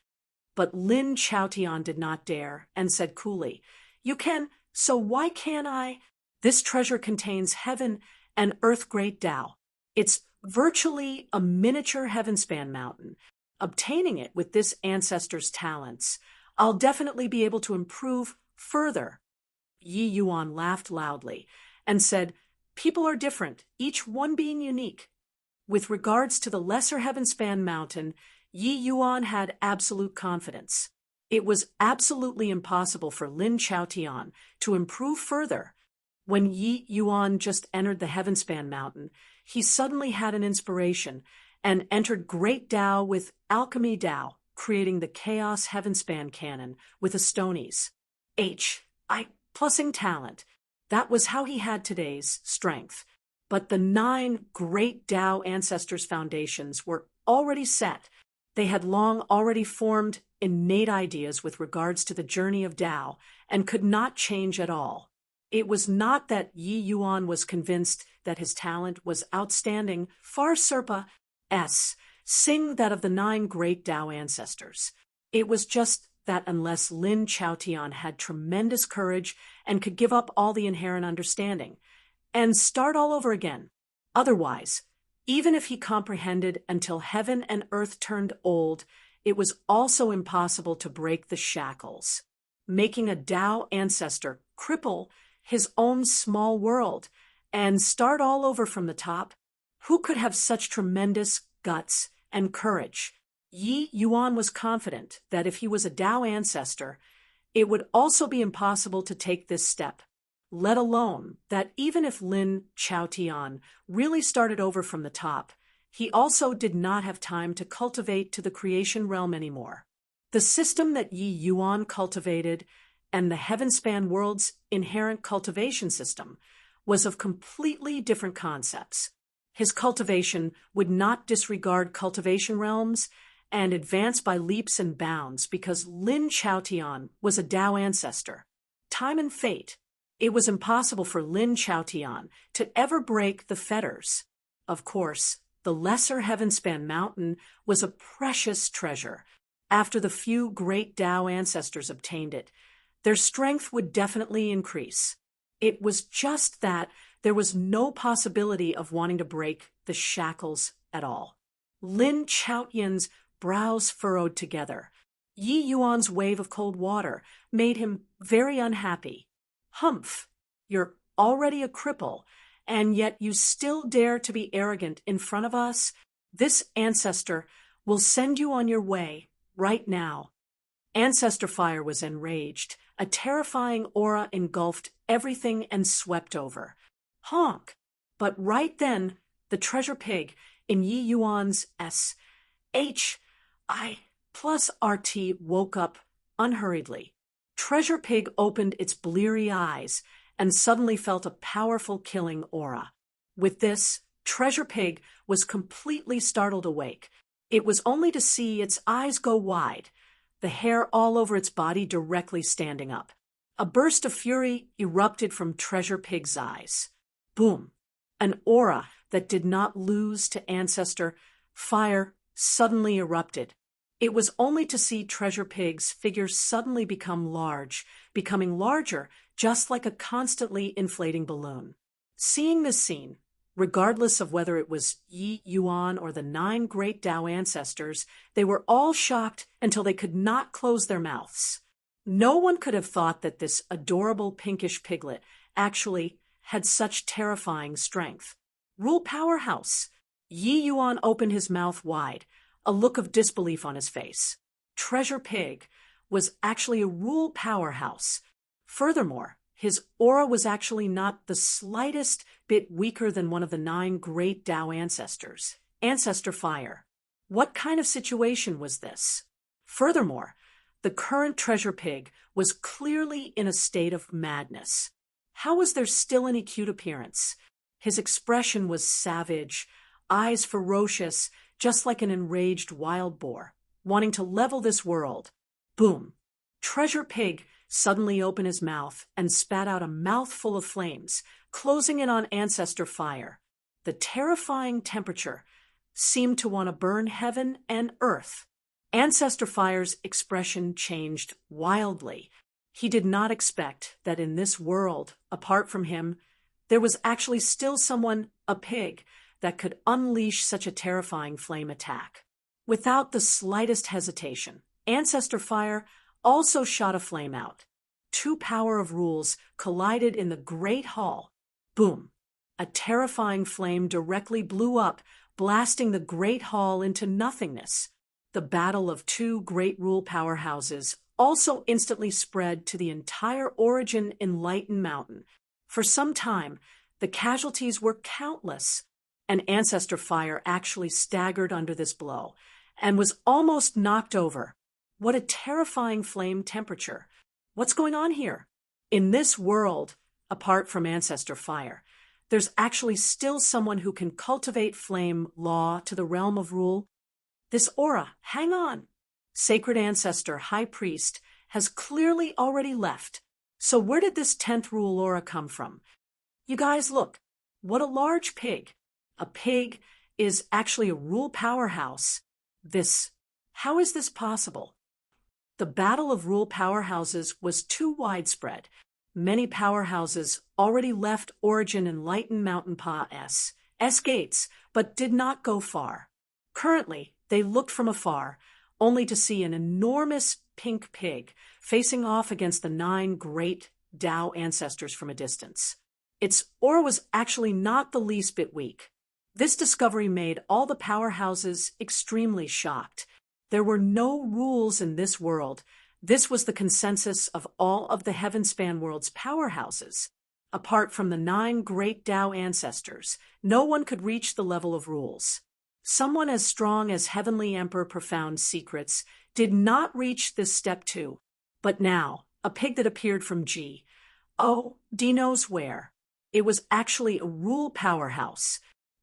But Lin Chaotian did not dare and said coolly, "You can, so why can't I? This treasure contains heaven and earth great Tao. It's virtually a miniature Heavenspan mountain. Obtaining it with this ancestor's talents, I'll definitely be able to improve further." Yi Yuan laughed loudly and said, "People are different, each one being unique." With regards to the lesser Heavenspan mountain, Yi Yuan had absolute confidence. It was absolutely impossible for Lin Chaotian to improve further. When Yi Yuan just entered the Heavenspan mountain, he suddenly had an inspiration and entered Great Tao with Alchemy Tao, creating the Chaos Heavenspan canon with a Stonies. H-I+ing talent. That was how he had today's strength. But the 9 great Tao ancestors' foundations were already set. They had long already formed innate ideas with regards to the journey of Tao and could not change at all. It was not that Yi Yuan was convinced that his talent was outstanding, far surpassing that of the 9 great Tao ancestors. It was just that unless Lin Chaotian had tremendous courage and could give up all the inherent understanding and start all over again. Otherwise, even if he comprehended until heaven and earth turned old, it was also impossible to break the shackles, making a Tao ancestor cripple his own small world and start all over from the top. Who could have such tremendous guts and courage? Yi Yuan was confident that if he was a Tao ancestor, it would also be impossible to take this step, let alone that even if Lin Chaotian really started over from the top, he also did not have time to cultivate to the creation realm anymore. The system that Yi Yuan cultivated and the Heavenspan world's inherent cultivation system was of completely different concepts. His cultivation would not disregard cultivation realms and advance by leaps and bounds because Lin Chaotian was a Tao ancestor. Time and fate. It was impossible for Lin Chaotian to ever break the fetters. Of course, the lesser Heavenspan mountain was a precious treasure. After the few great Tao ancestors obtained it, their strength would definitely increase. It was just that there was no possibility of wanting to break the shackles at all. Lin Chaotian's brows furrowed together. Yi Yuan's wave of cold water made him very unhappy. "Humph, you're already a cripple, and yet you still dare to be arrogant in front of us? This ancestor will send you on your way right now. Ancestor Fire was enraged. A terrifying aura engulfed everything and swept over. Honk! But right then, the treasure pig, in Yi Yuan's S-H-I plus RT, woke up unhurriedly. Treasure Pig opened its bleary eyes and suddenly felt a powerful killing aura. With this, Treasure Pig was completely startled awake. It was only to see its eyes go wide, the hair all over its body directly standing up. A burst of fury erupted from Treasure Pig's eyes. Boom! An aura that did not lose to Ancestor Fire suddenly erupted. It was only to see Treasure Pig's figure suddenly become large, becoming larger, just like a constantly inflating balloon. Seeing this scene, regardless of whether it was Yi Yuan or the 9 great Tao ancestors, they were all shocked until they could not close their mouths. No one could have thought that this adorable pinkish piglet actually had such terrifying strength. Rule Powerhouse! Yi Yuan opened his mouth wide, a look of disbelief on his face. Treasure Pig was actually a rule powerhouse. Furthermore, his aura was actually not the slightest bit weaker than one of the 9 great Tao ancestors, Ancestor Fire. What kind of situation was this? Furthermore, the current Treasure Pig was clearly in a state of madness. How was there still any cute appearance? His expression was savage, eyes ferocious, just like an enraged wild boar, wanting to level this world. Boom! Treasure Pig suddenly opened his mouth and spat out a mouthful of flames, closing in on Ancestor Fire. The terrifying temperature seemed to want to burn heaven and earth. Ancestor Fire's expression changed wildly. He did not expect that in this world, apart from him, there was actually still someone, a pig, that could unleash such a terrifying flame attack. Without the slightest hesitation, Ancestor Fire also shot a flame out. 2 power of rules collided in the Great Hall. Boom! A terrifying flame directly blew up, blasting the Great Hall into nothingness. The battle of 2 great rule powerhouses also instantly spread to the entire Origin Enlightened Mountain. For some time, the casualties were countless. And Ancestor Fire actually staggered under this blow and was almost knocked over. What a terrifying flame temperature. What's going on here? In this world, apart from Ancestor Fire, there's actually still someone who can cultivate flame law to the realm of rule. This aura, hang on. Sacred Ancestor High Priest has clearly already left. So where did this 10th rule aura come from? You guys look, what a large pig. A pig is actually a rule powerhouse. How is this possible? The battle of rule powerhouses was too widespread. Many powerhouses already left Origin Enlightened Mountain Pa's gates, but did not go far. Currently, they looked from afar, only to see an enormous pink pig facing off against the 9 great Tao ancestors from a distance. Its aura was actually not the least bit weak. This discovery made all the powerhouses extremely shocked. There were no rules in this world. This was the consensus of all of the Heavenspan world's powerhouses. Apart from the 9 great Tao ancestors, no one could reach the level of rules. Someone as strong as Heavenly Emperor Profound Secrets did not reach this step 2. But now, a pig that appeared from G. D knows where. It was actually a rule powerhouse.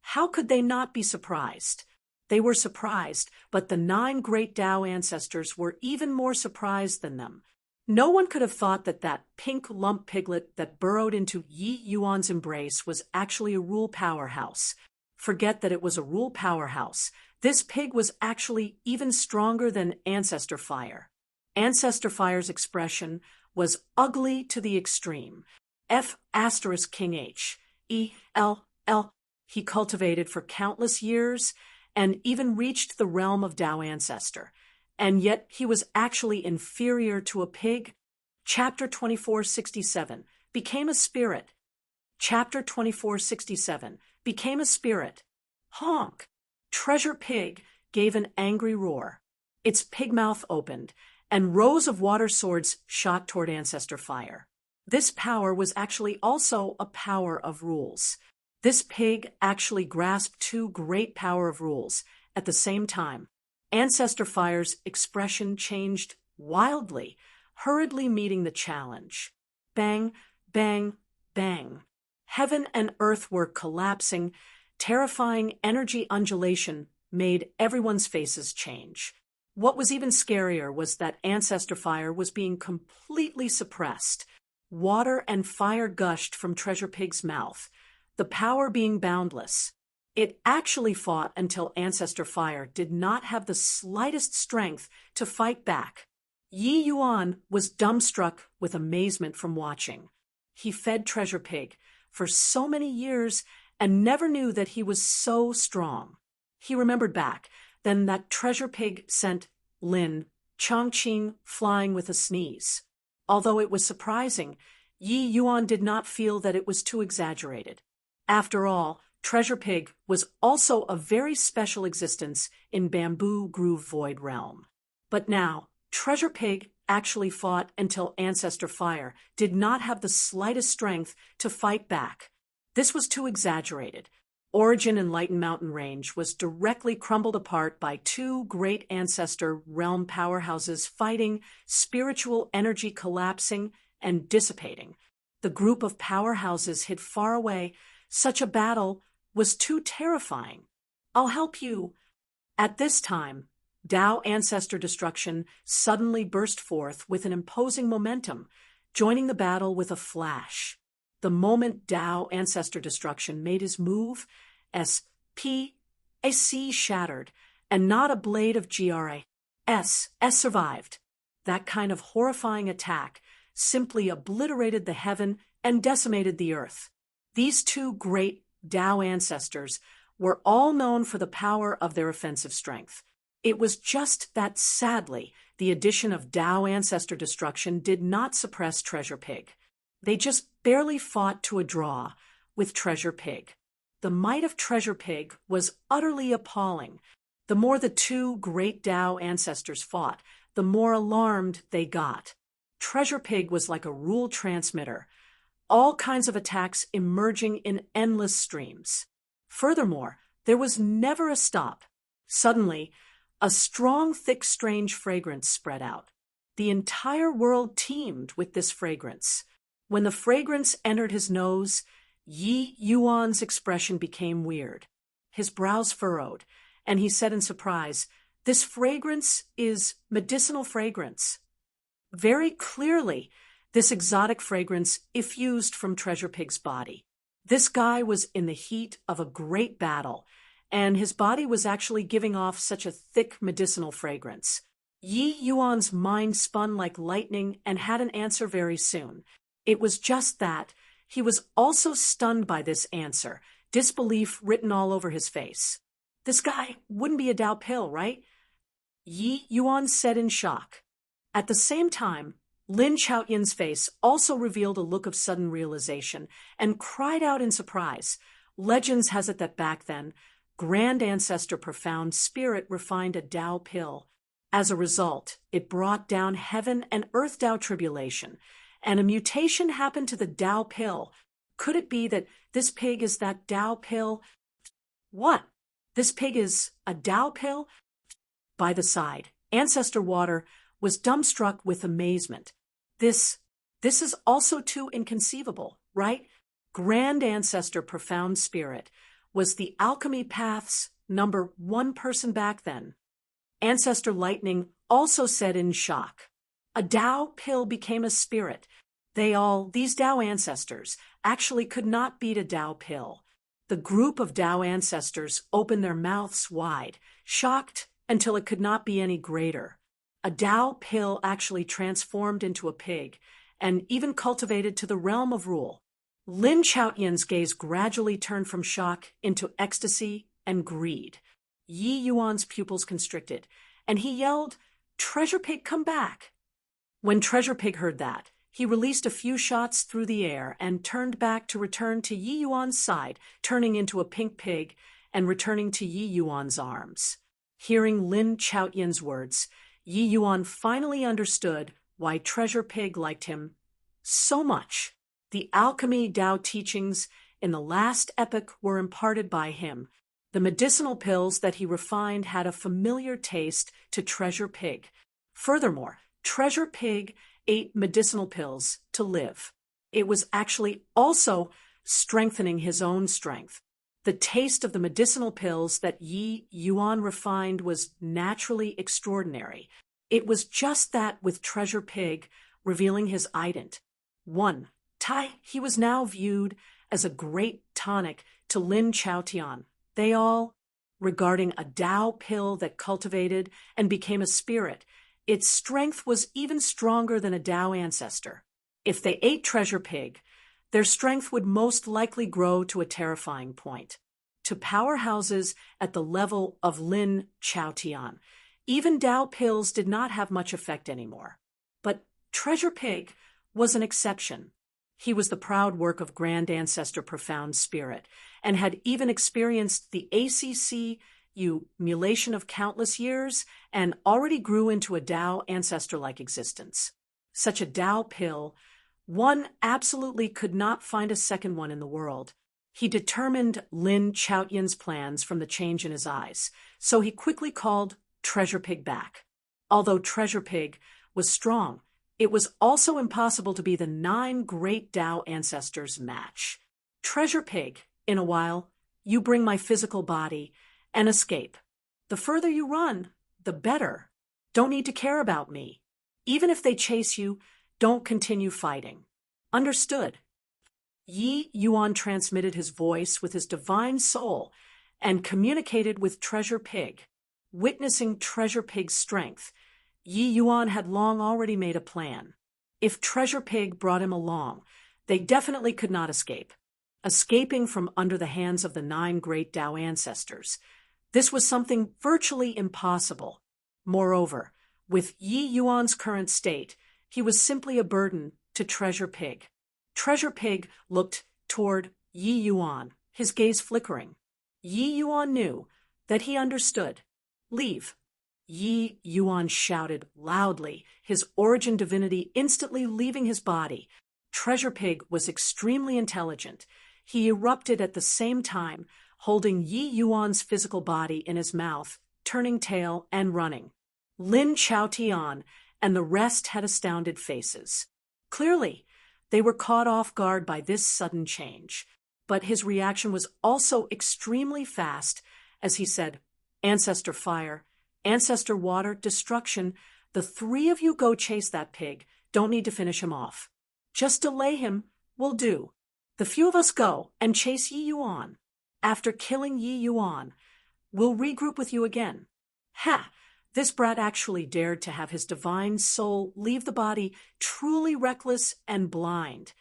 How could they not be surprised? They were surprised, but the 9 great Tao ancestors were even more surprised than them. No one could have thought that that pink lump piglet that burrowed into Yi Yuan's embrace was actually a rule powerhouse. Forget that it was a rule powerhouse. This pig was actually even stronger than Ancestor Fire. Ancestor Fire's expression was ugly to the extreme. King H. E. L. L. He cultivated for countless years and even reached the realm of Tao Ancestor. And yet he was actually inferior to a pig. Chapter 2467, became a spirit. Chapter 2467, became a spirit. Honk! Treasure Pig gave an angry roar. Its pig mouth opened, and rows of water swords shot toward Ancestor Fire. This power was actually also a power of rules. This pig actually grasped two great power of rules at the same time. Ancestor Fire's expression changed wildly, hurriedly meeting the challenge. Bang, bang, bang. Heaven and earth were collapsing. Terrifying energy undulation made everyone's faces change. What was even scarier was that Ancestor Fire was being completely suppressed. Water and fire gushed from Treasure Pig's mouth, the power being boundless. It actually fought until Ancestor Fire did not have the slightest strength to fight back. Yi Yuan was dumbstruck with amazement from watching. He fed Treasure Pig for so many years and never knew that he was so strong. He remembered back then that Treasure Pig sent Lin Chongqing flying with a sneeze. Although it was surprising, Yi Yuan did not feel that it was too exaggerated. After all, Treasure Pig was also a very special existence in Bamboo Groove Void Realm. But now, Treasure Pig actually fought until Ancestor Fire did not have the slightest strength to fight back. This was too exaggerated. Origin and Lighten Mountain Range was directly crumbled apart by two great Ancestor realm powerhouses fighting, spiritual energy collapsing and dissipating. The group of powerhouses hid far away. Such a battle was too terrifying. I'll help you. At this time, Tao Ancestor Destruction suddenly burst forth with an imposing momentum, joining the battle with a flash. The moment Tao Ancestor Destruction made his move, a sea shattered, and not a blade of S survived. That kind of horrifying attack simply obliterated the heaven and decimated the earth. These two great Tao ancestors were all known for the power of their offensive strength. It was just that, sadly, the addition of Tao Ancestor Destruction did not suppress Treasure Pig. They just barely fought to a draw with Treasure Pig. The might of Treasure Pig was utterly appalling. The more the two great Tao ancestors fought, the more alarmed they got. Treasure Pig was like a rule transmitter, all kinds of attacks emerging in endless streams. Furthermore, there was never a stop. Suddenly, a strong, thick, strange fragrance spread out. The entire world teemed with this fragrance. When the fragrance entered his nose, Yi Yuan's expression became weird. His brows furrowed, and he said in surprise, "This fragrance is medicinal fragrance." Very clearly, this exotic fragrance effused from Treasure Pig's body. This guy was in the heat of a great battle, and his body was actually giving off such a thick medicinal fragrance. Yi Yuan's mind spun like lightning and had an answer very soon. It was just that. He was also stunned by this answer, disbelief written all over his face. This guy wouldn't be a Tao pill, right? Yi Yuan said in shock. At the same time, Lin Chaoyin's face also revealed a look of sudden realization and cried out in surprise. Legends has it that back then, Grand Ancestor Profound Spirit refined a Tao pill. As a result, it brought down heaven and earth Tao tribulation, and a mutation happened to the Tao pill. Could it be that this pig is that Tao pill? What? This pig is a Tao pill? By the side, Ancestor Water was dumbstruck with amazement. This is also too inconceivable, right? Grand Ancestor Profound Spirit was the alchemy path's #1 person back then. Ancestor Lightning also said in shock. A Tao pill became a spirit. These Tao ancestors, actually could not beat a Tao pill. The group of Tao ancestors opened their mouths wide, shocked until it could not be any greater. A Tao pill actually transformed into a pig, and even cultivated to the realm of rule. Lin Chaoyin's gaze gradually turned from shock into ecstasy and greed. Yi Yuan's pupils constricted, and he yelled, "Treasure Pig, come back!" When Treasure Pig heard that, he released a few shots through the air and turned back to return to Yi Yuan's side, turning into a pink pig and returning to Yi Yuan's arms. Hearing Lin Chaotian's words, Yi Yuan finally understood why Treasure Pig liked him so much. The alchemy Tao teachings in the last epoch were imparted by him. The medicinal pills that he refined had a familiar taste to Treasure Pig. Furthermore, Treasure Pig ate medicinal pills to live. It was actually also strengthening his own strength. The taste of the medicinal pills that Yi Yuan refined was naturally extraordinary. It was just that with Treasure Pig revealing his ident. 1. He was now viewed as a great tonic to Lin Chaotian. They all, regarding a Tao pill that cultivated and became a spirit, its strength was even stronger than a Tao ancestor. If they ate Treasure Pig, their strength would most likely grow to a terrifying point. To powerhouses at the level of Lin Chaotian, even Tao pills did not have much effect anymore. But Treasure Pig was an exception. He was the proud work of Grand Ancestor Profound Spirit, and had even experienced the accumulation of countless years, and already grew into a Tao ancestor-like existence. Such a Tao pill, one absolutely could not find a second one in the world. He determined Lin Chaotian's plans from the change in his eyes, so he quickly called Treasure Pig back. Although Treasure Pig was strong, it was also impossible to be the 9 great Tao ancestors' match. Treasure Pig, in a while, you bring my physical body and escape. The further you run, the better. Don't need to care about me. Even if they chase you, don't continue fighting. Understood. Yi Yuan transmitted his voice with his divine soul and communicated with Treasure Pig. Witnessing Treasure Pig's strength, Yi Yuan had long already made a plan. If Treasure Pig brought him along, they definitely could not escape. Escaping from under the hands of the 9 great Tao ancestors, this was something virtually impossible. Moreover, with Yi Yuan's current state, he was simply a burden to Treasure Pig. Treasure Pig looked toward Yi Yuan, his gaze flickering. Yi Yuan knew that he understood. Leave. Yi Yuan shouted loudly, his origin divinity instantly leaving his body. Treasure Pig was extremely intelligent. He erupted at the same time, holding Yi Yuan's physical body in his mouth, turning tail and running. Lin Chaotian and the rest had astounded faces. Clearly, they were caught off guard by this sudden change, but his reaction was also extremely fast as he said, Ancestor Fire, Ancestor Water, Destruction, the 3 of you go chase that pig. Don't need to finish him off. Just delay him will do. The few of us go and chase Yi Yuan. After killing Yi Yuan, we'll regroup with you again. Ha! This brat actually dared to have his divine soul leave the body, truly reckless and blind.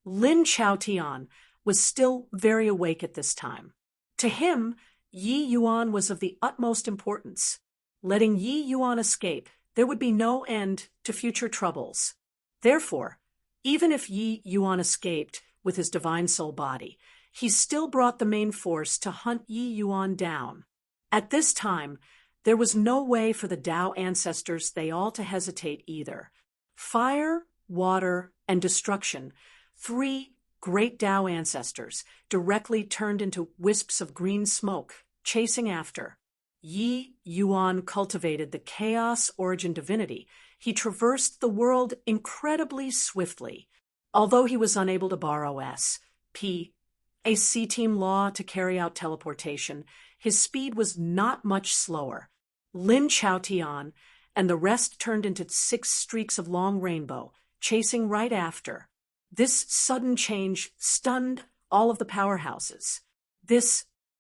Lin Chaotian was still very awake at this time. To him, Yi Yuan was of the utmost importance. Letting Yi Yuan escape, there would be no end to future troubles. Therefore, even if Yi Yuan escaped with his divine soul body, he still brought the main force to hunt Yi Yuan down. At this time, there was no way for the Tao ancestors they all to hesitate either. Fire, water, and destruction, 3 great Tao ancestors, directly turned into wisps of green smoke, chasing after. Yi Yuan cultivated the chaos origin divinity. He traversed the world incredibly swiftly. Although he was unable to borrow a C-team law to carry out teleportation, his speed was not much slower. Lin Chaotian and the rest turned into 6 streaks of long rainbow, chasing right after. This sudden change stunned all of the powerhouses.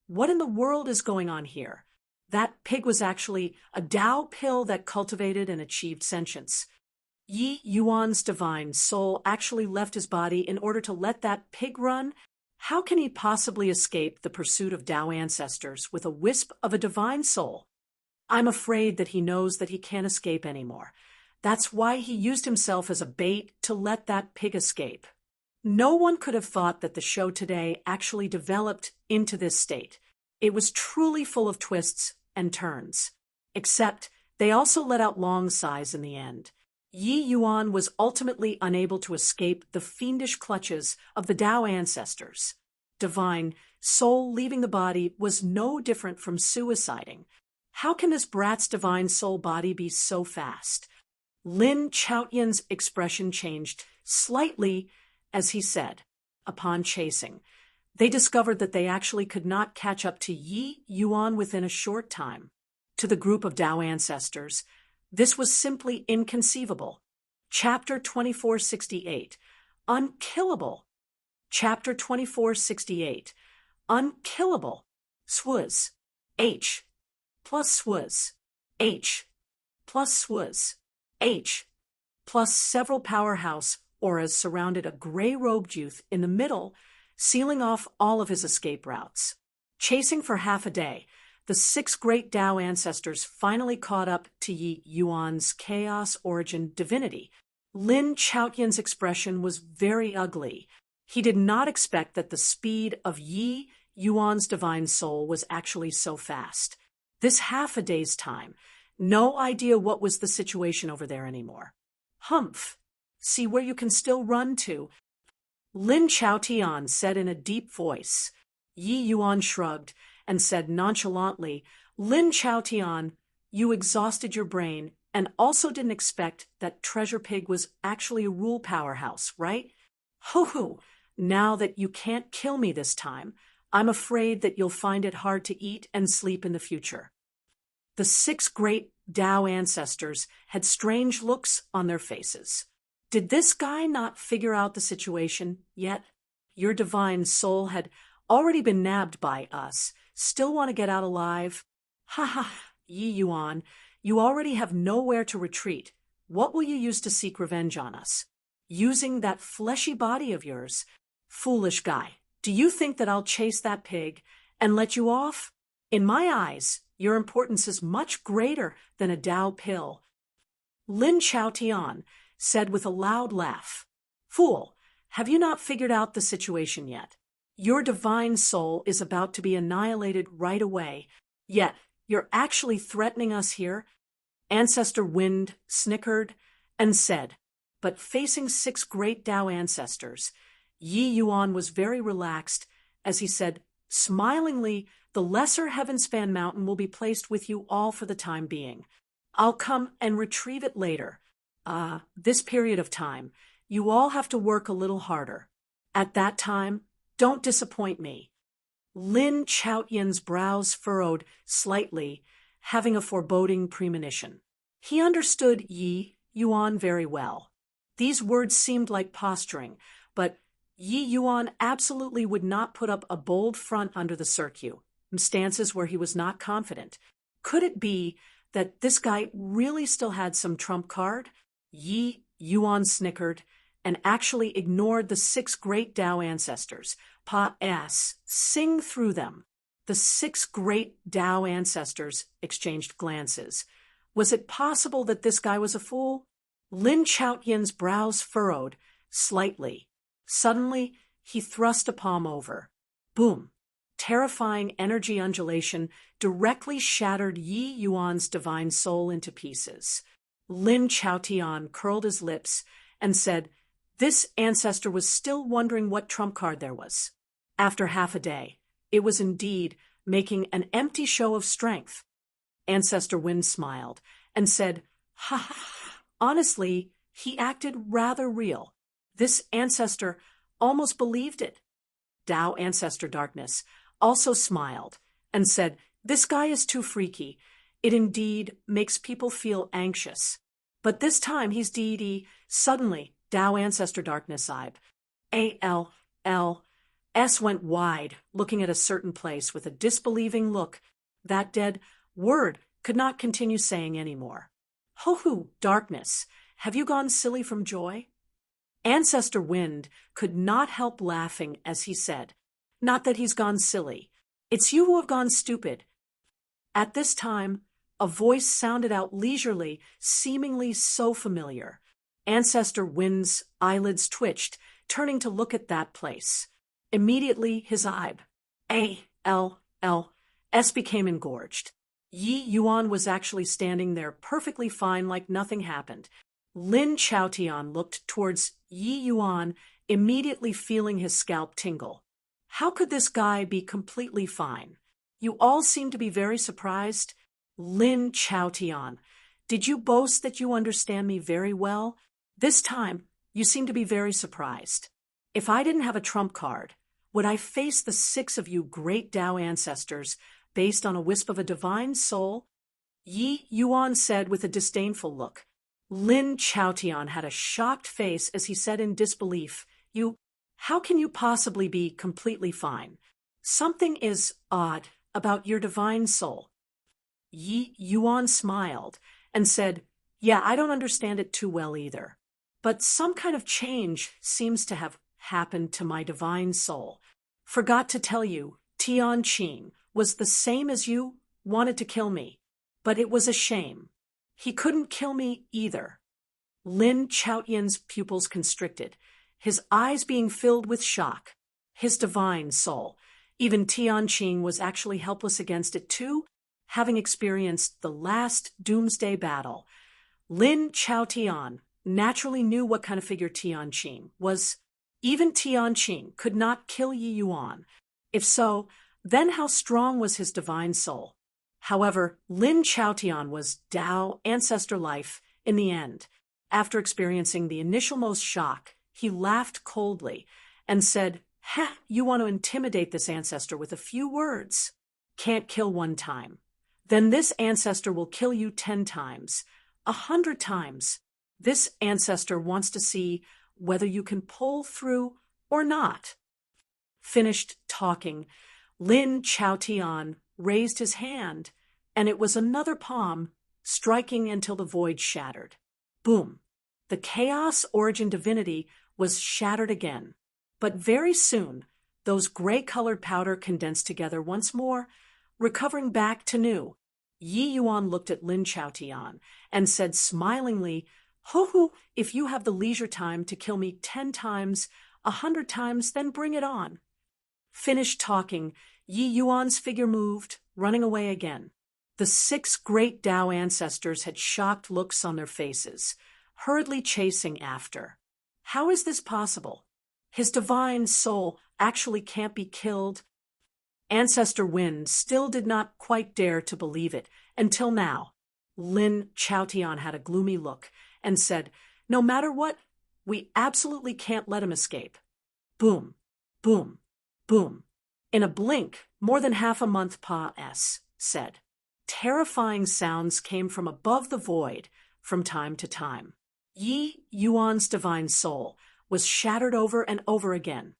What in the world is going on here? That pig was actually a Tao pill that cultivated and achieved sentience. Yi Yuan's divine soul actually left his body in order to let that pig run? How can he possibly escape the pursuit of Tao ancestors with a wisp of a divine soul? I'm afraid that he knows that he can't escape anymore. That's why he used himself as a bait to let that pig escape. No one could have thought that the show today actually developed into this state. It was truly full of twists and turns. Except they also let out long sighs in the end. Yi Yuan was ultimately unable to escape the fiendish clutches of the Tao ancestors. Divine soul leaving the body was no different from suiciding. How can this brat's divine soul body be so fast? Lin Chaotian's expression changed slightly as he said, upon chasing, they discovered that they actually could not catch up to Yi Yuan within a short time. To the group of Tao ancestors, this was simply inconceivable. Chapter 2468, Unkillable. Chapter 2468, Unkillable. Swaz. H. Plus swaz. H. Plus swaz. H. Plus several powerhouse auras surrounded a gray-robed youth in the middle, sealing off all of his escape routes. Chasing for half a day, the 6 great Tao ancestors finally caught up to Yi Yuan's chaos origin divinity. Lin Chaotian's expression was very ugly. He did not expect that the speed of Yi Yuan's divine soul was actually so fast. This half a day's time, no idea what was the situation over there anymore. Humph. See where you can still run to. Lin Chaotian said in a deep voice. Yi Yuan shrugged and said nonchalantly, Lin Chaotian, you exhausted your brain and also didn't expect that Treasure Pig was actually a rule powerhouse, right? Ho-ho, now that you can't kill me this time, I'm afraid that you'll find it hard to eat and sleep in the future. The 6 great Tao ancestors had strange looks on their faces. Did this guy not figure out the situation yet? Your divine soul had already been nabbed by us. Still want to get out alive? Ha ha, Yi Yuan, you already have nowhere to retreat. What will you use to seek revenge on us? Using that fleshy body of yours? Foolish guy, do you think that I'll chase that pig and let you off? In my eyes, your importance is much greater than a Tao pill. Lin Chaotian said with a loud laugh, Fool, have you not figured out the situation yet? Your divine soul is about to be annihilated right away, yet you're actually threatening us here? Ancestor Wind snickered and said, but facing 6 great Tao ancestors, Yi Yuan was very relaxed as he said, smilingly, the lesser Heavenspan Mountain will be placed with you all for the time being. I'll come and retrieve it later. This period of time, you all have to work a little harder. At that time, don't disappoint me. Lin Chaotian's brows furrowed slightly, having a foreboding premonition. He understood Yi Yuan very well. These words seemed like posturing, but Yi Yuan absolutely would not put up a bold front under the circuit, stances where he was not confident. Could it be that this guy really still had some trump card? Yi Yuan snickered and actually ignored the 6 great Tao ancestors. Sing through them. The 6 great Tao ancestors exchanged glances. Was it possible that this guy was a fool? Lin Chaotian's brows furrowed slightly. Suddenly, he thrust a palm over. Boom! Terrifying energy undulation directly shattered Yi Yuan's divine soul into pieces. Lin Chaotian curled his lips and said, this ancestor was still wondering what trump card there was. After half a day, it was indeed making an empty show of strength. Ancestor Wind smiled and said, ha ha, honestly, he acted rather real. This ancestor almost believed it. Tao Ancestor Darkness also smiled and said, this guy is too freaky. It indeed makes people feel anxious. But this time he's Deity. Suddenly, Tao Ancestor Darkness eyed. S went wide, looking at a certain place with a disbelieving look. That dead word could not continue saying any more. Ho-hoo, Darkness, have you gone silly from joy? Ancestor Wind could not help laughing as he said, not that he's gone silly. It's you who have gone stupid. At this time, a voice sounded out leisurely, seemingly so familiar. Ancestor Wind's eyelids twitched, turning to look at that place. Immediately, his eye, S became engorged. Yi Yuan was actually standing there perfectly fine like nothing happened. Lin Chaotian looked towards Yi Yuan, immediately feeling his scalp tingle. How could this guy be completely fine? You all seem to be very surprised. Lin Chaotian, did you boast that you understand me very well? This time, you seem to be very surprised. If I didn't have a trump card, would I face the 6 of you great Tao ancestors based on a wisp of a divine soul? Yi Yuan said with a disdainful look. Lin Chaotian had a shocked face as he said in disbelief, how can you possibly be completely fine? Something is odd about your divine soul. Yi Yuan smiled and said, yeah, I don't understand it too well either. But some kind of change seems to have happened to my divine soul. Forgot to tell you, Tian Qing was the same as you, wanted to kill me. But it was a shame. He couldn't kill me either. Lin Chaotian's pupils constricted, his eyes being filled with shock. His divine soul. Even Tian Qing was actually helpless against it too, having experienced the last doomsday battle. Lin Chaotian naturally knew what kind of figure Tian Qing was. Even Tian Qing could not kill Yi Yuan. If so, then how strong was his divine soul? However, Lin Chaotian was Tao ancestor life in the end. After experiencing the initial most shock, he laughed coldly and said, you want to intimidate this ancestor with a few words. Can't kill 1 time. Then this ancestor will kill you 10 times, 100 times. This ancestor wants to see whether you can pull through or not. Finished talking, Lin Chaotian raised his hand, and it was another palm, striking until the void shattered. Boom! The chaos origin divinity was shattered again. But very soon, those gray-colored powder condensed together once more, recovering back to new. Yi Yuan looked at Lin Chaotian and said smilingly, Ho, if you have the leisure time to kill me 10 times, 100 times, then bring it on. Finished talking, Yi Yuan's figure moved, running away again. The 6 great Tao ancestors had shocked looks on their faces, hurriedly chasing after. How is this possible? His divine soul actually can't be killed. Ancestor Wen still did not quite dare to believe it until now. Lin Chaotian had a gloomy look and said, no matter what, we absolutely can't let him escape. Boom, boom, boom. In a blink, more than half a month said. Terrifying sounds came from above the void from time to time. Yi Yuan's divine soul was shattered over and over again.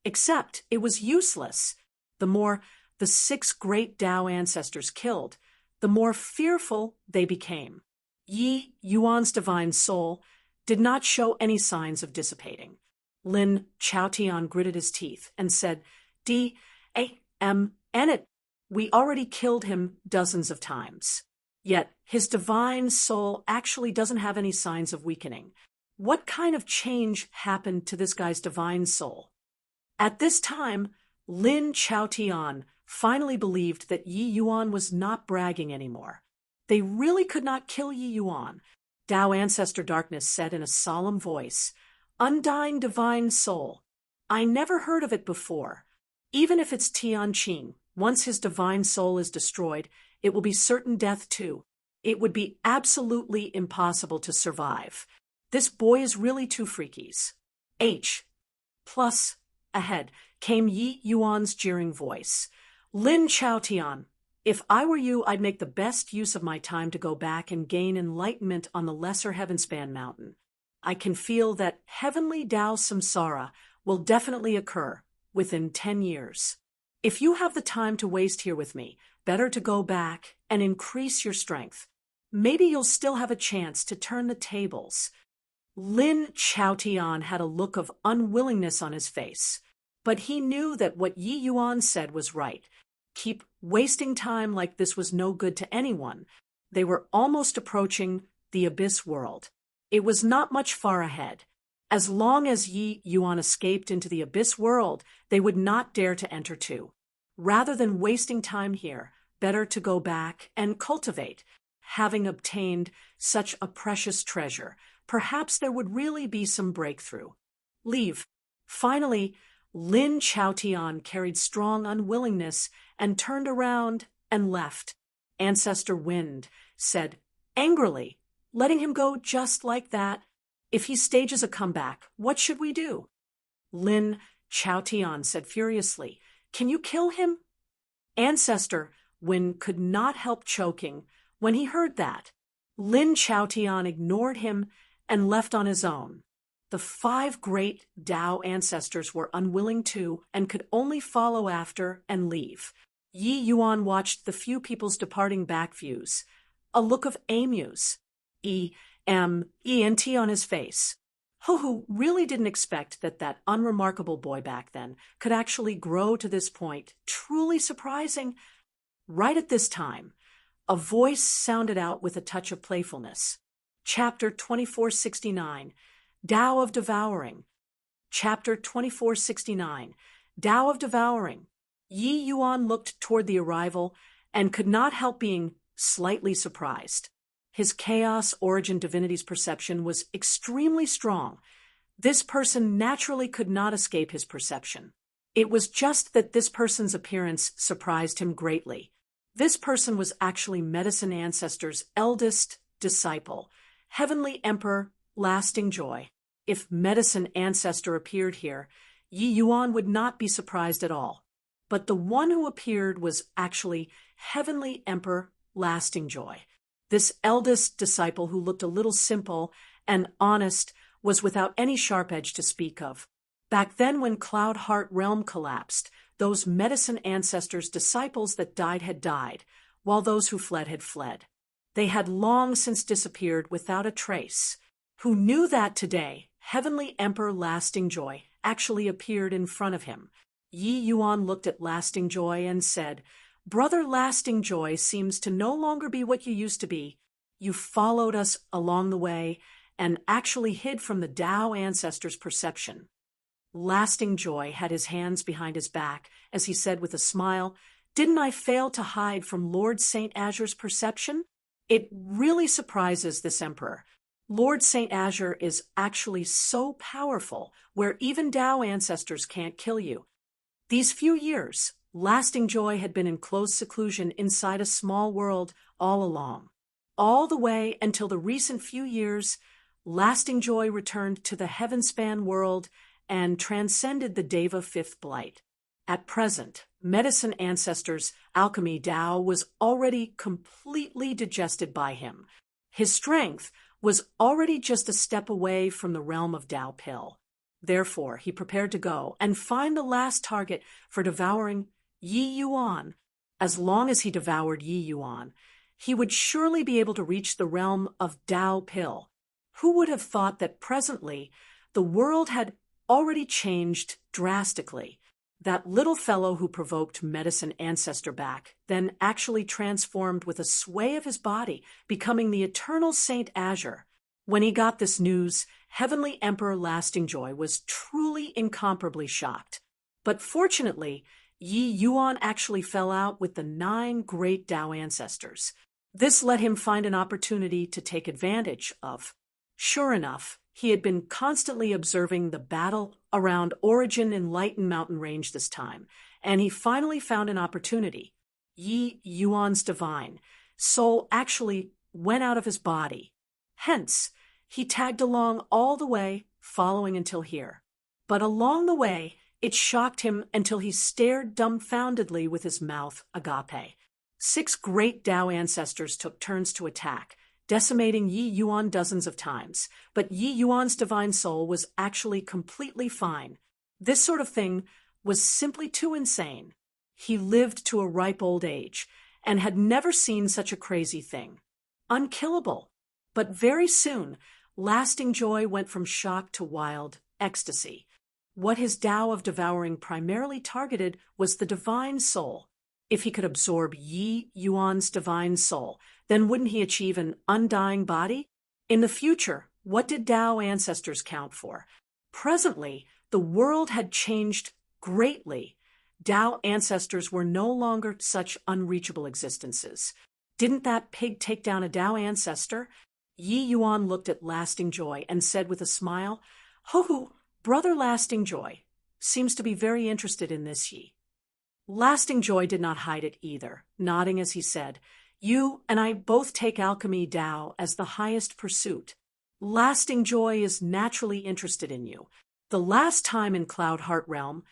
Except it was useless. The more the 6 great Tao ancestors killed, the more fearful they became. Yi Yuan's divine soul did not show any signs of dissipating. Lin Chaotian gritted his teeth and said, we already killed him dozens of times. Yet his divine soul actually doesn't have any signs of weakening. What kind of change happened to this guy's divine soul? At this time, Lin Chaotian finally believed that Yi Yuan was not bragging anymore. They really could not kill Yi Yuan. Tao Ancestor Darkness said in a solemn voice, Undying divine soul, I never heard of it before. Even if it's Tian Qing, once his divine soul is destroyed, it will be certain death too. It would be absolutely impossible to survive. This boy is really too freakies. Plus, ahead came Yi Yuan's jeering voice. Lin Chaotian, if I were you, I'd make the best use of my time to go back and gain enlightenment on the lesser Heavenspan mountain. I can feel that heavenly Tao Samsara will definitely occur within 10 years. If you have the time to waste here with me, better to go back and increase your strength. Maybe you'll still have a chance to turn the tables. Lin Chaotian had a look of unwillingness on his face, but he knew that what Yi Yuan said was right. Keep wasting time like this was no good to anyone. They were almost approaching the abyss world. It was not much far ahead. As long as Yi Yuan escaped into the abyss world, they would not dare to enter too. Rather than wasting time here, better to go back and cultivate. Having obtained such a precious treasure, perhaps there would really be some breakthrough. Leave. Finally, Lin Chaotian carried strong unwillingness and turned around and left. Ancestor Wind said angrily, letting him go just like that. If he stages a comeback, what should we do? Lin Chaotian said furiously, can you kill him? Ancestor Wind could not help choking when he heard that. Lin Chaotian ignored him and left on his own. The 5 great Tao ancestors were unwilling to and could only follow after and leave. Yi Yuan watched the few people's departing back views, a look of amuse, E-M-E-N-T on his face. Who really didn't expect that unremarkable boy back then could actually grow to this point, truly surprising. Right at this time, a voice sounded out with a touch of playfulness. Chapter 2469, Tao of Devouring. Chapter 2469, Tao of Devouring. Yi Yuan looked toward the arrival and could not help being slightly surprised. His chaos origin divinity's perception was extremely strong. This person naturally could not escape his perception. It was just that this person's appearance surprised him greatly. This person was actually Medicine Ancestor's eldest disciple, Heavenly Emperor Lasting Joy. If Medicine Ancestor appeared here, Yi Yuan would not be surprised at all. But the one who appeared was actually Heavenly Emperor Lasting Joy. This eldest disciple, who looked a little simple and honest, was without any sharp edge to speak of. Back then, when Cloud Heart Realm collapsed, those Medicine Ancestors' disciples that died had died, while those who fled had fled. They had long since disappeared without a trace. Who knew that today, Heavenly Emperor Lasting Joy actually appeared in front of him? Yi Yuan looked at Lasting Joy and said, Brother Lasting Joy seems to no longer be what you used to be. You followed us along the way and actually hid from the Tao ancestors' perception. Lasting Joy had his hands behind his back as he said with a smile, Didn't I fail to hide from Lord St. Azure's perception? It really surprises this emperor. Lord St. Azure is actually so powerful where even Tao ancestors can't kill you. These few years, Lasting Joy had been in close seclusion inside a small world all along. All the way until the recent few years, Lasting Joy returned to the Heavenspan world and transcended the Deva Fifth Blight. At present, Medicine Ancestors' alchemy Tao was already completely digested by him. His strength was already just a step away from the realm of Tao Pill. Therefore, he prepared to go and find the last target for devouring Yi Yuan. As long as he devoured Yi Yuan, he would surely be able to reach the realm of Tao Pill. Who would have thought that presently the world had already changed drastically? That little fellow who provoked Medicine Ancestor back then actually transformed with a sway of his body, becoming the eternal Saint Azure. When he got this news, Heavenly Emperor Lasting Joy was truly incomparably shocked. But fortunately, Yi Yuan actually fell out with the 9 great Tao ancestors. This let him find an opportunity to take advantage of. Sure enough, he had been constantly observing the battle around Origin and Lighten Mountain Range this time, and he finally found an opportunity. Yi Yuan's divine soul actually went out of his body. Hence, he tagged along all the way, following until here. But along the way, it shocked him until he stared dumbfoundedly with his mouth agape. 6 great Tao ancestors took turns to attack, decimating Yi Yuan dozens of times, but Yi Yuan's divine soul was actually completely fine. This sort of thing was simply too insane. He lived to a ripe old age and had never seen such a crazy thing. Unkillable. But very soon, Lasting Joy went from shock to wild ecstasy. What his Tao of Devouring primarily targeted was the divine soul. If he could absorb Yi Yuan's divine soul, then wouldn't he achieve an undying body? In the future, what did Tao ancestors count for? Presently, the world had changed greatly. Tao ancestors were no longer such unreachable existences. Didn't that pig take down a Tao ancestor? Yi Yuan looked at Lasting Joy and said with a smile, "Ho, brother Lasting Joy seems to be very interested in this Yi." Lasting Joy did not hide it either, nodding as he said, "You and I both take alchemy Tao as the highest pursuit. Lasting Joy is naturally interested in you. The last time in Cloud Heart Realm,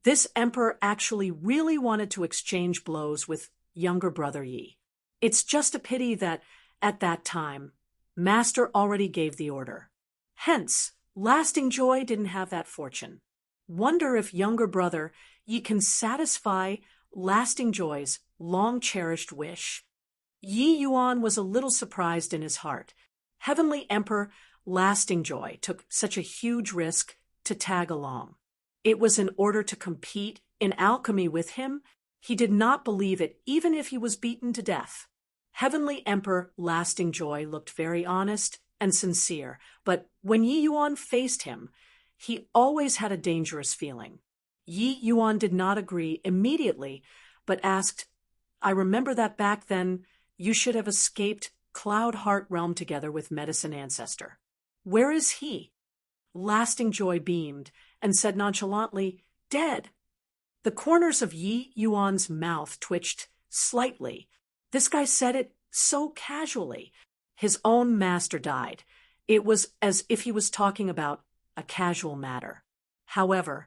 this emperor actually really wanted to exchange blows with younger brother Yi. It's just a pity that, at that time, Master already gave the order. Hence, Lasting Joy didn't have that fortune. Wonder if younger brother Yi can satisfy Lasting Joy's long-cherished wish." Yi Yuan was a little surprised in his heart. Heavenly Emperor Lasting Joy took such a huge risk to tag along. It was in order to compete in alchemy with him. He did not believe it, even if he was beaten to death. Heavenly Emperor Lasting Joy looked very honest and sincere, but when Yi Yuan faced him, he always had a dangerous feeling. Yi Yuan did not agree immediately, but asked, "I remember that back then you should have escaped Cloud Heart Realm together with Medicine Ancestor. Where is he?" Lasting Joy beamed and said nonchalantly, "Dead." The corners of Yi Yuan's mouth twitched slightly. This guy said it so casually. His own master died. It was as if he was talking about a casual matter. However,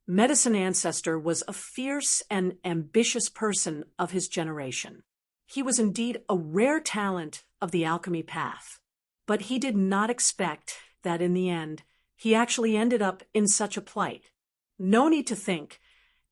Medicine Ancestor was a fierce and ambitious person of his generation. He was indeed a rare talent of the alchemy path. But he did not expect that in the end, he actually ended up in such a plight. No need to think.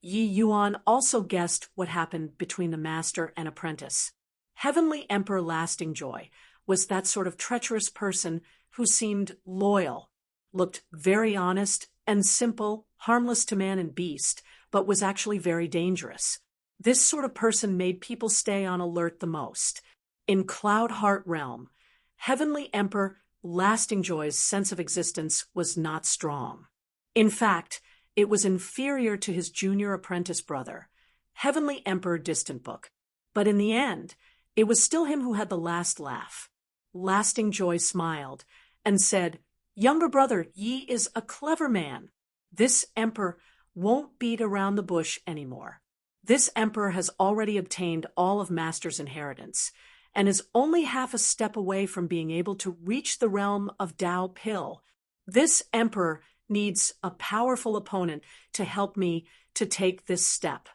Yi Yuan also guessed what happened between the master and apprentice. Heavenly Emperor Lasting Joy was that sort of treacherous person who seemed loyal, looked very honest and simple, harmless to man and beast, but was actually very dangerous. This sort of person made people stay on alert the most. In Cloud Heart Realm, Heavenly Emperor Lasting Joy's sense of existence was not strong. In fact, it was inferior to his junior apprentice brother, Heavenly Emperor Distant Book. But in the end, it was still him who had the last laugh. Lasting Joy smiled and said, "Younger brother, Yi is a clever man. This emperor won't beat around the bush anymore. This emperor has already obtained all of Master's inheritance and is only half a step away from being able to reach the realm of Tao Pill. This emperor needs a powerful opponent to help me to take this step.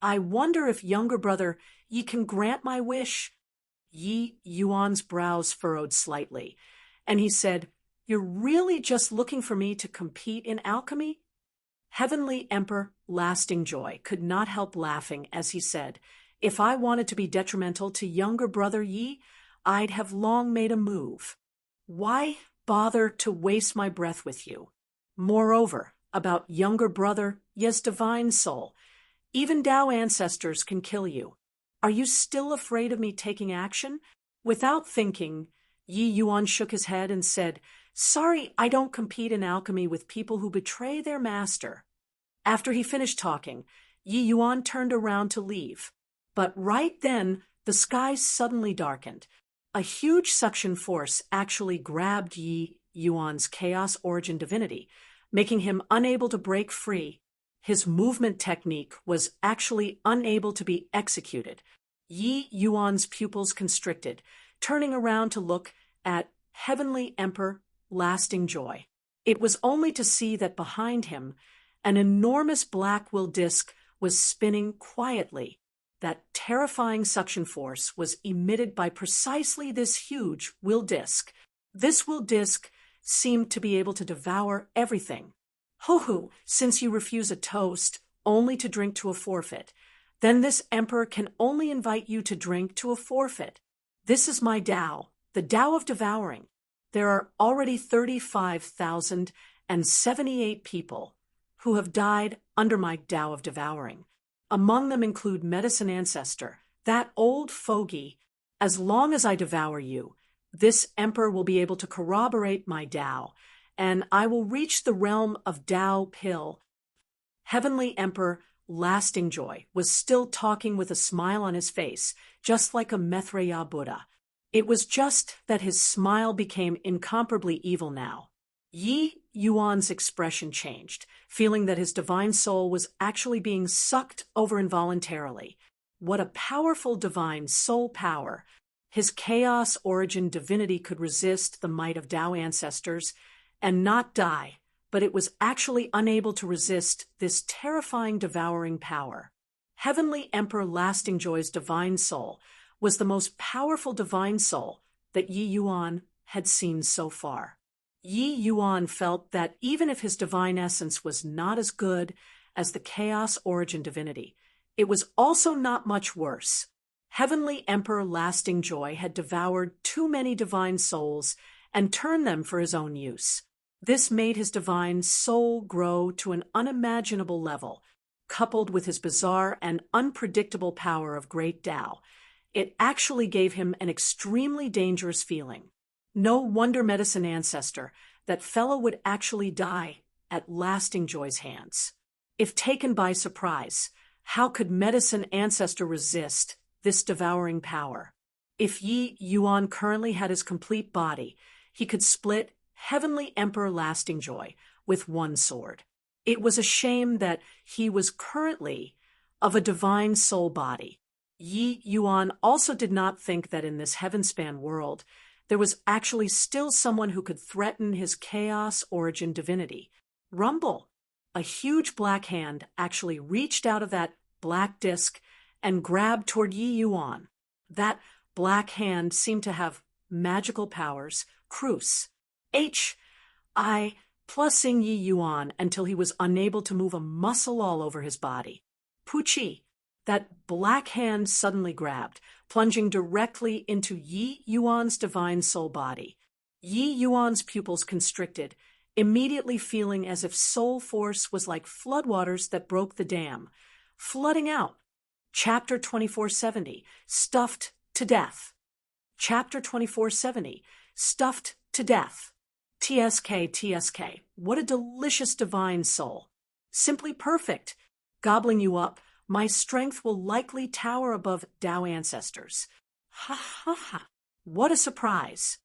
I wonder if younger brother Yi can grant my wish." Yi Yuan's brows furrowed slightly, and he said, "You're really just looking for me to compete in alchemy?" Heavenly Emperor Lasting Joy could not help laughing as he said, "If I wanted to be detrimental to younger brother Yi, I'd have long made a move. Why bother to waste my breath with you? Moreover, about younger brother Yi's divine soul, even Tao ancestors can kill you. Are you still afraid of me taking action?" Without thinking, Yi Yuan shook his head and said, "Sorry, I don't compete in alchemy with people who betray their master." After he finished talking, Yi Yuan turned around to leave. But right then, the sky suddenly darkened. A huge suction force actually grabbed Yi Yuan's Chaos Origin divinity, making him unable to break free. His movement technique was actually unable to be executed. Yi Yuan's pupils constricted, turning around to look at Heavenly Emperor Lasting Joy. It was only to see that behind him, an enormous black will disk was spinning quietly. That terrifying suction force was emitted by precisely this huge will disk. This will disk seemed to be able to devour everything. "Ho, since you refuse a toast, only to drink to a forfeit, then this emperor can only invite you to drink to a forfeit. This is my Tao, the Tao of devouring. There are already 35,078 people who have died under my Tao of devouring. Among them include Medicine Ancestor, that old fogey. As long as I devour you, this emperor will be able to corroborate my Tao, and I will reach the realm of Tao Pill." Heavenly Emperor lasting joy, was still talking with a smile on his face, just like a Maitreya Buddha. It was just that his smile became incomparably evil now. Yi Yuan's expression changed, feeling that his divine soul was actually being sucked over involuntarily. What a powerful divine soul power! His chaos origin divinity could resist the might of Tao ancestors and not die, but it was actually unable to resist this terrifying devouring power. Heavenly Emperor Lasting Joy's divine soul was the most powerful divine soul that Yi Yuan had seen so far. Yi Yuan felt that even if his divine essence was not as good as the chaos origin divinity, it was also not much worse. Heavenly Emperor Lasting Joy had devoured too many divine souls and turned them for his own use. This made his divine soul grow to an unimaginable level, coupled with his bizarre and unpredictable power of great Tao. It actually gave him an extremely dangerous feeling. No wonder Medicine Ancestor, that fellow would actually die at Lasting Joy's hands. If taken by surprise, how could Medicine Ancestor resist this devouring power? If Yi Yuan currently had his complete body, he could split Heavenly Emperor Lasting Joy with one sword. It was a shame that he was currently of a divine soul body. Yi Yuan also did not think that in this heavenspan world, there was actually still someone who could threaten his chaos origin divinity. Rumble! A huge black hand actually reached out of that black disk and grabbed toward Yi Yuan. That black hand seemed to have magical powers. Cruce. H.I. plussing Yi Yuan until he was unable to move a muscle all over his body. Puchi. That black hand suddenly grabbed, plunging directly into Yi Yuan's divine soul body. Yi Yuan's pupils constricted, immediately feeling as if soul force was like floodwaters that broke the dam, flooding out. Chapter 2470, Stuffed to Death. Chapter 2470, Stuffed to Death. TSK, what a delicious divine soul. Simply perfect. Gobbling you up, my strength will likely tower above Tao ancestors. Ha ha ha. What a surprise.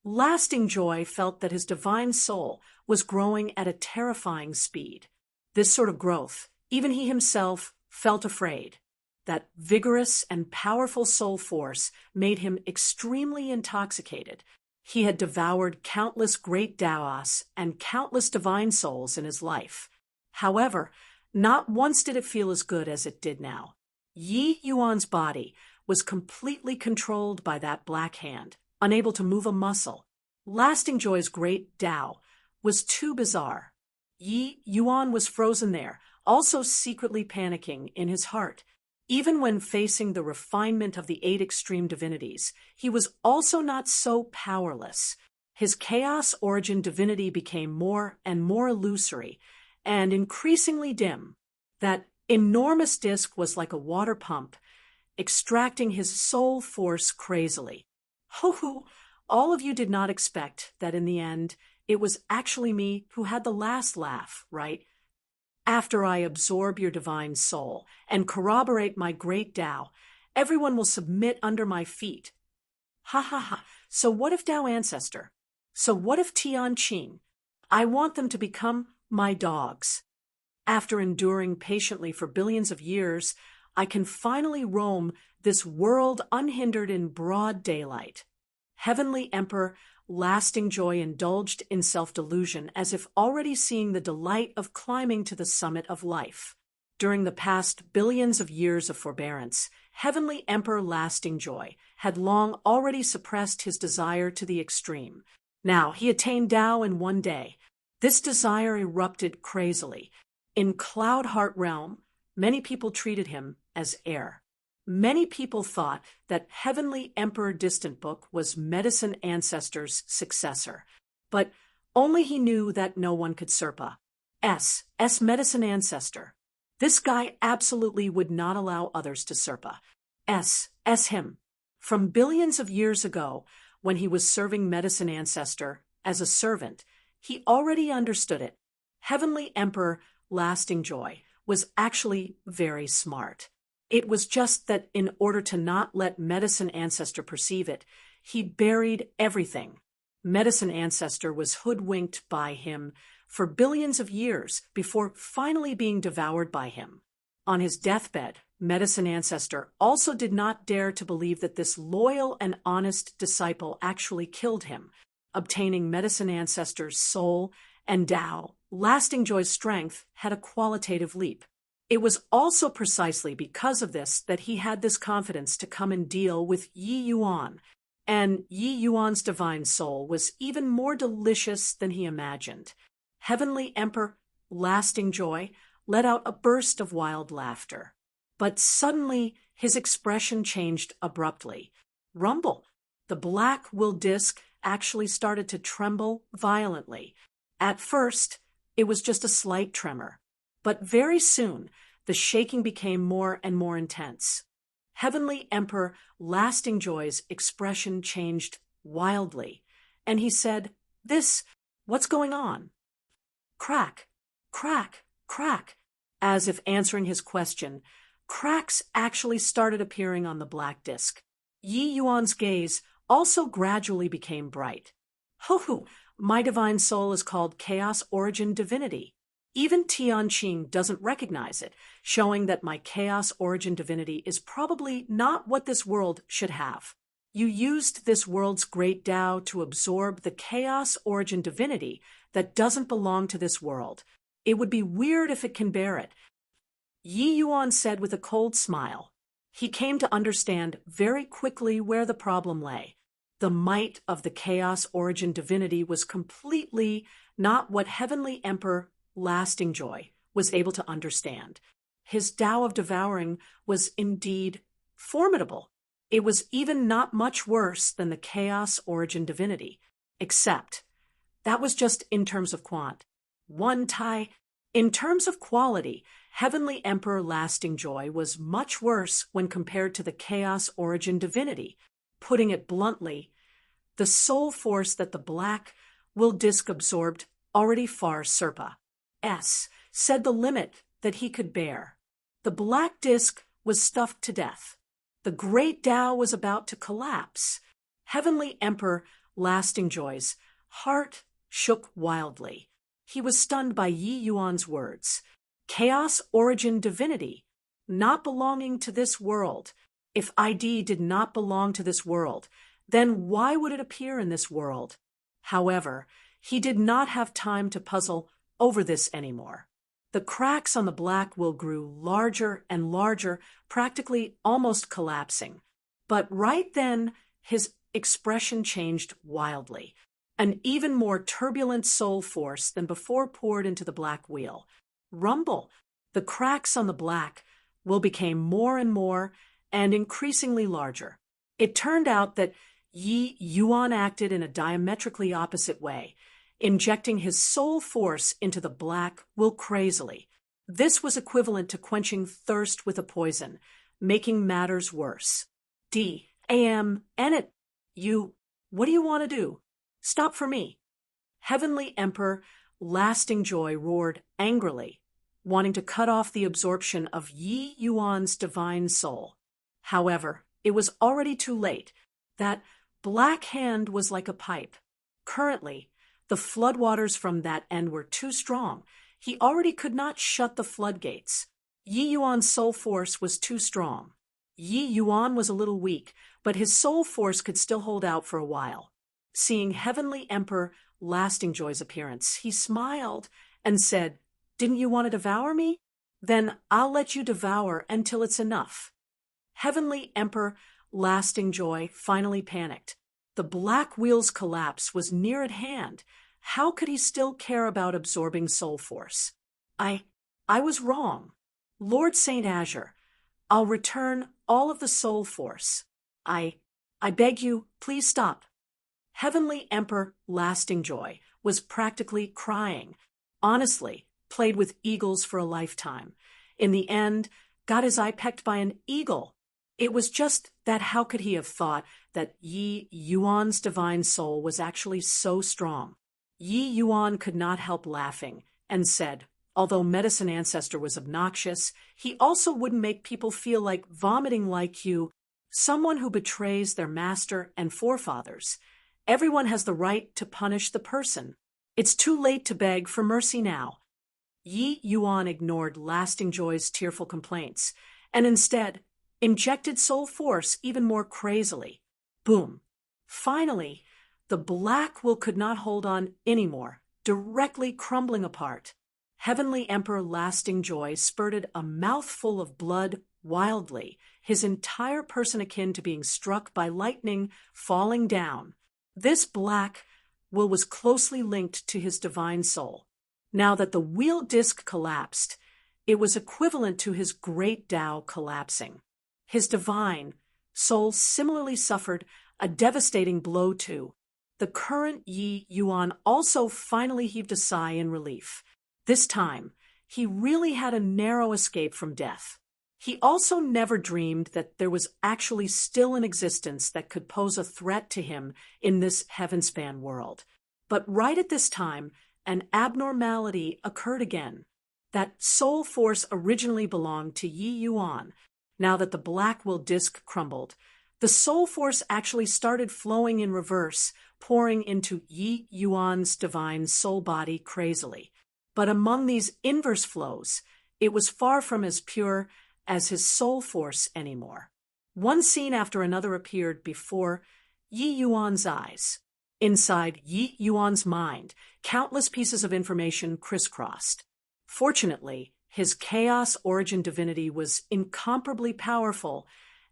Lasting Joy felt that his divine soul was growing at a terrifying speed. This sort of growth, even he himself felt afraid. That vigorous and powerful soul force made him extremely intoxicated. He had devoured countless great Taoists and countless divine souls in his life. However, not once did it feel as good as it did now. Yi Yuan's body was completely controlled by that black hand, unable to move a muscle. Lasting Joy's great Tao was too bizarre. Yi Yuan was frozen there, also secretly panicking in his heart. Even when facing the refinement of the 8 extreme divinities, he was also not so powerless. His chaos origin divinity became more and more illusory and increasingly dim. That enormous disk was like a water pump, extracting his soul force crazily. Ho-ho! All of you did not expect that in the end, it was actually me who had the last laugh, right? After I absorb your divine soul and corroborate my great Tao, everyone will submit under my feet. Ha ha ha. So what if Tao Ancestor? So what if Tian Qing? I want them to become my dogs. After enduring patiently for billions of years, I can finally roam this world unhindered in broad daylight. Heavenly Emperor Lasting Joy indulged in self-delusion as if already seeing the delight of climbing to the summit of life. During the past billions of years of forbearance, Heavenly Emperor Lasting Joy had long already suppressed his desire to the extreme. Now he attained Tao in one day. This desire erupted crazily. In Cloud Heart Realm, many people treated him as heir. Many people thought that Heavenly Emperor Distant Book was Medicine Ancestor's successor, but only he knew that no one could Serpa. S Medicine Ancestor. This guy absolutely would not allow others to Serpa. S him. From billions of years ago, when he was serving Medicine Ancestor as a servant, he already understood it. Heavenly Emperor Lasting Joy was actually very smart. It was just that in order to not let Medicine Ancestor perceive it, he buried everything. Medicine Ancestor was hoodwinked by him for billions of years before finally being devoured by him. On his deathbed, Medicine Ancestor also did not dare to believe that this loyal and honest disciple actually killed him, obtaining Medicine Ancestor's soul and Tao. Lasting Joy's strength had a qualitative leap. It was also precisely because of this that he had this confidence to come and deal with Yi Yuan, and Yi Yuan's divine soul was even more delicious than he imagined. Heavenly Emperor Lasting Joy let out a burst of wild laughter. But suddenly his expression changed abruptly. Rumble! The black will disc actually started to tremble violently. At first, it was just a slight tremor. But very soon, the shaking became more and more intense. Heavenly Emperor Lasting Joy's expression changed wildly, and he said, what's going on?" Crack, crack, crack. As if answering his question, cracks actually started appearing on the black disk. Yi Yuan's gaze also gradually became bright. "Ho, my divine soul is called Chaos Origin Divinity. Even Tianqing doesn't recognize it, showing that my Chaos Origin Divinity is probably not what this world should have. You used this world's great Tao to absorb the Chaos Origin Divinity that doesn't belong to this world. It would be weird if it can bear it." Yi Yuan said with a cold smile. He came to understand very quickly where the problem lay. The might of the Chaos Origin Divinity was completely not what Heavenly Emperor Lasting Joy was able to understand. His Tao of devouring was indeed formidable. It was even not much worse than the Chaos Origin Divinity, except that was just in terms of in terms of quality, Heavenly Emperor Lasting Joy was much worse when compared to the Chaos Origin Divinity. Putting it bluntly, the soul force that the black will disc absorbed already far said the limit that he could bear. The black disc was stuffed to death. The great Tao was about to collapse. Heavenly Emperor Lasting Joy's heart shook wildly. He was stunned by Yi Yuan's words. Chaos Origin Divinity, not belonging to this world. If ID did not belong to this world, then why would it appear in this world? However, he did not have time to puzzle over this anymore. The cracks on the black will grew larger and larger, practically almost collapsing. But right then, his expression changed wildly. An even more turbulent soul force than before poured into the black wheel. Rumble! The cracks on the black will became more and more and increasingly larger. It turned out that Yi Yuan acted in a diametrically opposite way, injecting his soul force into the black will crazily. This was equivalent to quenching thirst with a poison, making matters worse. What do you want to do? Stop for me. Heavenly Emperor Lasting Joy roared angrily, wanting to cut off the absorption of Yi Yuan's divine soul. However, it was already too late. That black hand was like a pipe. Currently, the floodwaters from that end were too strong. He already could not shut the floodgates. Yi Yuan's soul force was too strong. Yi Yuan was a little weak, but his soul force could still hold out for a while. Seeing Heavenly Emperor Lasting Joy's appearance, he smiled and said, "Didn't you want to devour me? Then I'll let you devour until it's enough." Heavenly Emperor Lasting Joy finally panicked. The black wheel's collapse was near at hand. How could he still care about absorbing soul force? I was wrong. Lord Saint Azure, I'll return all of the soul force. I beg you, please stop. Heavenly Emperor Lasting Joy was practically crying. Honestly, played with eagles for a lifetime. In the end, got his eye pecked by an eagle. It was just that how could he have thought that Yi Yuan's divine soul was actually so strong? Yi Yuan could not help laughing and said, Although Medicine Ancestor was obnoxious, he also wouldn't make people feel like vomiting like you, someone who betrays their master and forefathers. Everyone has the right to punish the person. It's too late to beg for mercy now. Yi Yuan ignored Lasting Joy's tearful complaints, and instead injected soul force even more crazily. Boom. Finally, the black will could not hold on anymore, directly crumbling apart. Heavenly Emperor Lasting Joy spurted a mouthful of blood wildly, his entire person akin to being struck by lightning falling down. This black will was closely linked to his divine soul. Now that the wheel disc collapsed, it was equivalent to his great Tao collapsing. His divine soul similarly suffered a devastating blow too. The current Yi Yuan also finally heaved a sigh in relief. This time, he really had a narrow escape from death. He also never dreamed that there was actually still an existence that could pose a threat to him in this heavenspan world. But right at this time, an abnormality occurred again. That soul force originally belonged to Yi Yuan. Now that the black will disc crumbled, the soul force actually started flowing in reverse, pouring into Yi Yuan's divine soul body crazily. But among these inverse flows, it was far from as pure as his soul force anymore. One scene after another appeared before Yi Yuan's eyes. Inside Yi Yuan's mind, countless pieces of information crisscrossed. Fortunately, his chaos origin divinity was incomparably powerful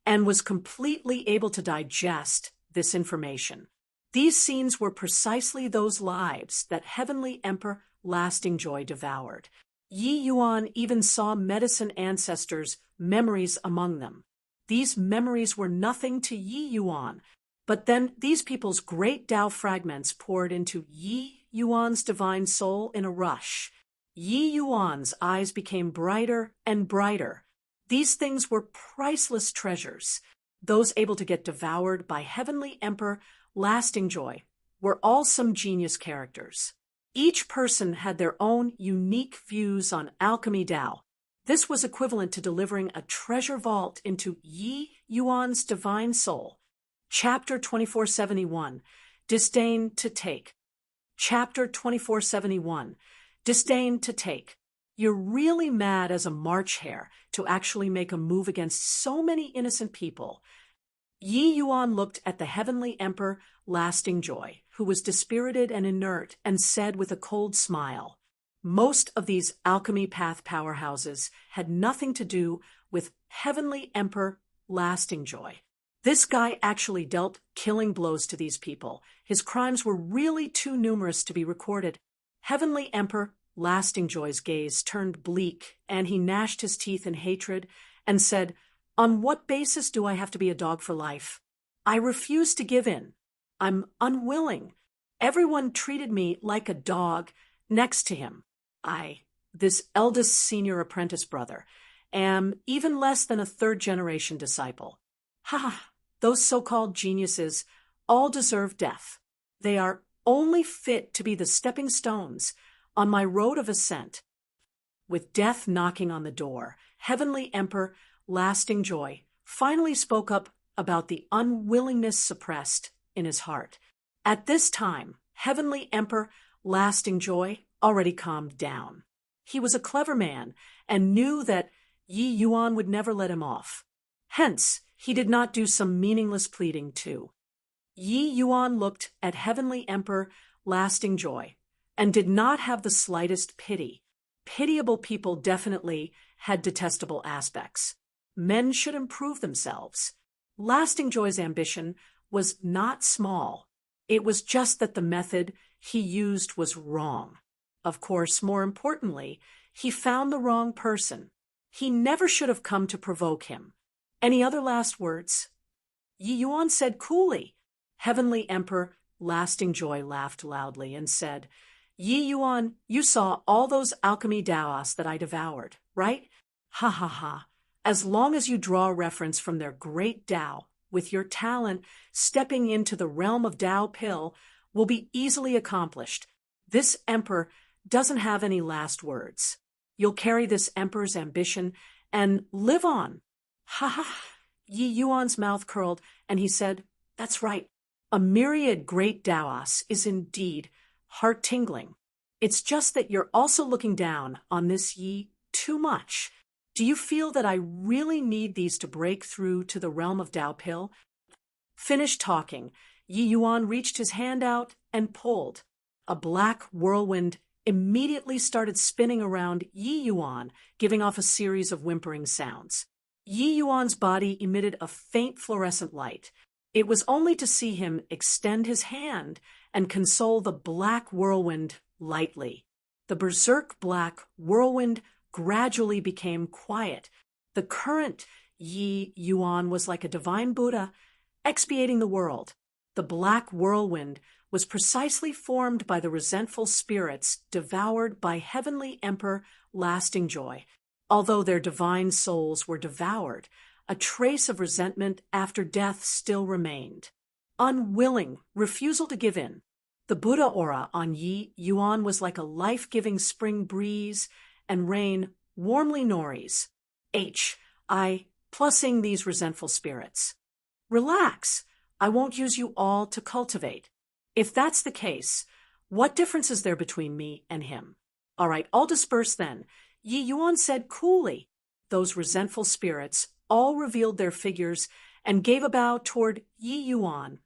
and was completely able to digest this information. These scenes were precisely those lives that Heavenly Emperor Lasting Joy devoured. Yi Yuan even saw Medicine Ancestors' memories among them. These memories were nothing to Yi Yuan, but then these people's great Tao fragments poured into Yi Yuan's divine soul in a rush. Yi Yuan's eyes became brighter and brighter. These things were priceless treasures. Those able to get devoured by Heavenly Emperor Lasting Joy were all some genius characters. Each person had their own unique views on alchemy Tao. This was equivalent to delivering a treasure vault into Yi Yuan's divine soul. Chapter 2471, Disdain to Take. Chapter 2471, Disdain to Take. You're really mad as a March hare to actually make a move against so many innocent people. Yi Yuan looked at the Heavenly Emperor Lasting Joy, who was dispirited and inert, and said with a cold smile, most of these alchemy path powerhouses had nothing to do with Heavenly Emperor Lasting Joy. This guy actually dealt killing blows to these people. His crimes were really too numerous to be recorded. Heavenly Emperor Lasting Joy's gaze turned bleak, and he gnashed his teeth in hatred and said, on what basis do I have to be a dog for life? I refuse to give in. I'm unwilling. Everyone treated me like a dog next to him. This eldest senior apprentice brother, am even less than a third-generation disciple. Those so-called geniuses all deserve death. They are only fit to be the stepping stones on my road of ascent. With death knocking on the door, Heavenly Emperor Lasting Joy finally spoke up about the unwillingness suppressed in his heart. At this time, Heavenly Emperor Lasting Joy already calmed down. He was a clever man and knew that Yi Yuan would never let him off. Hence, he did not do some meaningless pleading too. Yi Yuan looked at Heavenly Emperor Lasting Joy and did not have the slightest pity. Pitiable people definitely had detestable aspects. Men should improve themselves. Lasting Joy's ambition was not small. It was just that the method he used was wrong. Of course, more importantly, he found the wrong person. He never should have come to provoke him. Any other last words? Yi Yuan said coolly. Heavenly Emperor Lasting Joy laughed loudly and said, Yi Yuan, you saw all those alchemy Daos that I devoured, right? Ha ha ha. As long as you draw reference from their great Tao, with your talent, stepping into the realm of Tao Pill will be easily accomplished. This emperor doesn't have any last words. You'll carry this emperor's ambition and live on. Ha ha! Yi Yuan's mouth curled, and he said, "That's right. A myriad great Daos is indeed heart-tingling. It's just that you're also looking down on this Yi too much. Do you feel that I really need these to break through to the realm of Dao Pil?" Finished talking, Yi Yuan reached his hand out and pulled. A black whirlwind immediately started spinning around Yi Yuan, giving off a series of whimpering sounds. Yi Yuan's body emitted a faint fluorescent light. It was only to see him extend his hand and console the black whirlwind lightly. The berserk black whirlwind gradually became quiet. The current Yi Yuan was like a divine Buddha expiating the world. The black whirlwind was precisely formed by the resentful spirits devoured by Heavenly Emperor Lasting Joy. Although their divine souls were devoured, a trace of resentment after death still remained. Unwilling refusal to give in. The Buddha aura on Yi Yuan was like a life-giving spring breeze and rain warmly nories. I plussing these resentful spirits. Relax. I won't use you all to cultivate. If that's the case, what difference is there between me and him? All right, I'll disperse then. Yi Yuan said coolly. Those resentful spirits all revealed their figures and gave a bow toward Yi Yuan,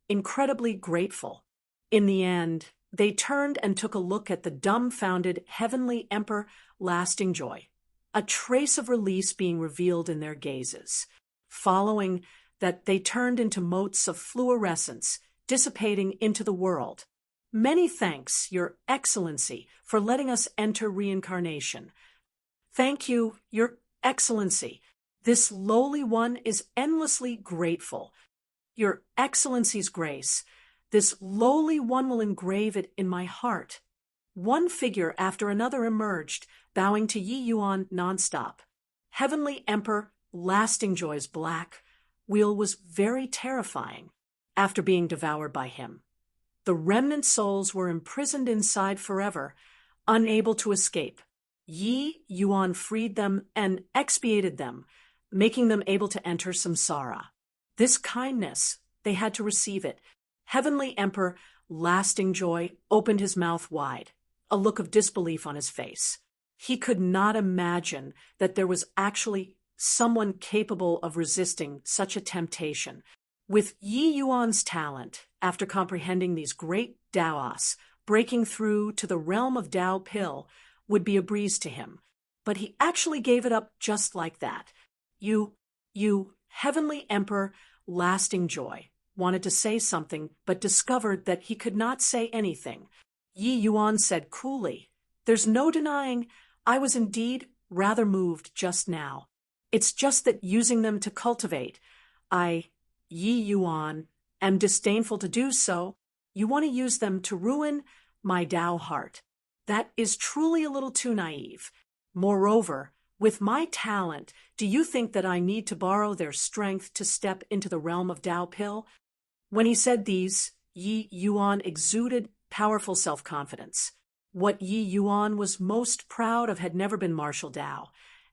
incredibly grateful. In the end, they turned and took a look at the dumbfounded Heavenly Emperor Lasting Joy, a trace of release being revealed in their gazes. Following that, they turned into motes of fluorescence, dissipating into the world. Many thanks, Your Excellency, for letting us enter reincarnation. Thank you, Your Excellency. This lowly one is endlessly grateful. Your Excellency's grace, this lowly one will engrave it in my heart. One figure after another emerged, bowing to Yi Yuan nonstop. Heavenly Emperor Lasting Joy's black wheel was very terrifying after being devoured by him. The remnant souls were imprisoned inside forever, unable to escape. Yi Yuan freed them and expiated them, making them able to enter samsara. This kindness, they had to receive it. Heavenly Emperor Lasting Joy opened his mouth wide, a look of disbelief on his face. He could not imagine that there was actually someone capable of resisting such a temptation. With Yi Yuan's talent, after comprehending these great Daos, breaking through to the realm of Dao Pil would be a breeze to him. But he actually gave it up just like that. You, Heavenly Emperor Lasting Joy, wanted to say something, but discovered that he could not say anything. Yi Yuan said coolly, "There's no denying I was indeed rather moved just now. It's just that using them to cultivate, Yi Yuan, am disdainful to do so. You want to use them to ruin my Dao heart. That is truly a little too naive. Moreover, with my talent, do you think that I need to borrow their strength to step into the realm of Dao Pil?" When he said these, Yi Yuan exuded powerful self-confidence. What Yi Yuan was most proud of had never been martial Dao,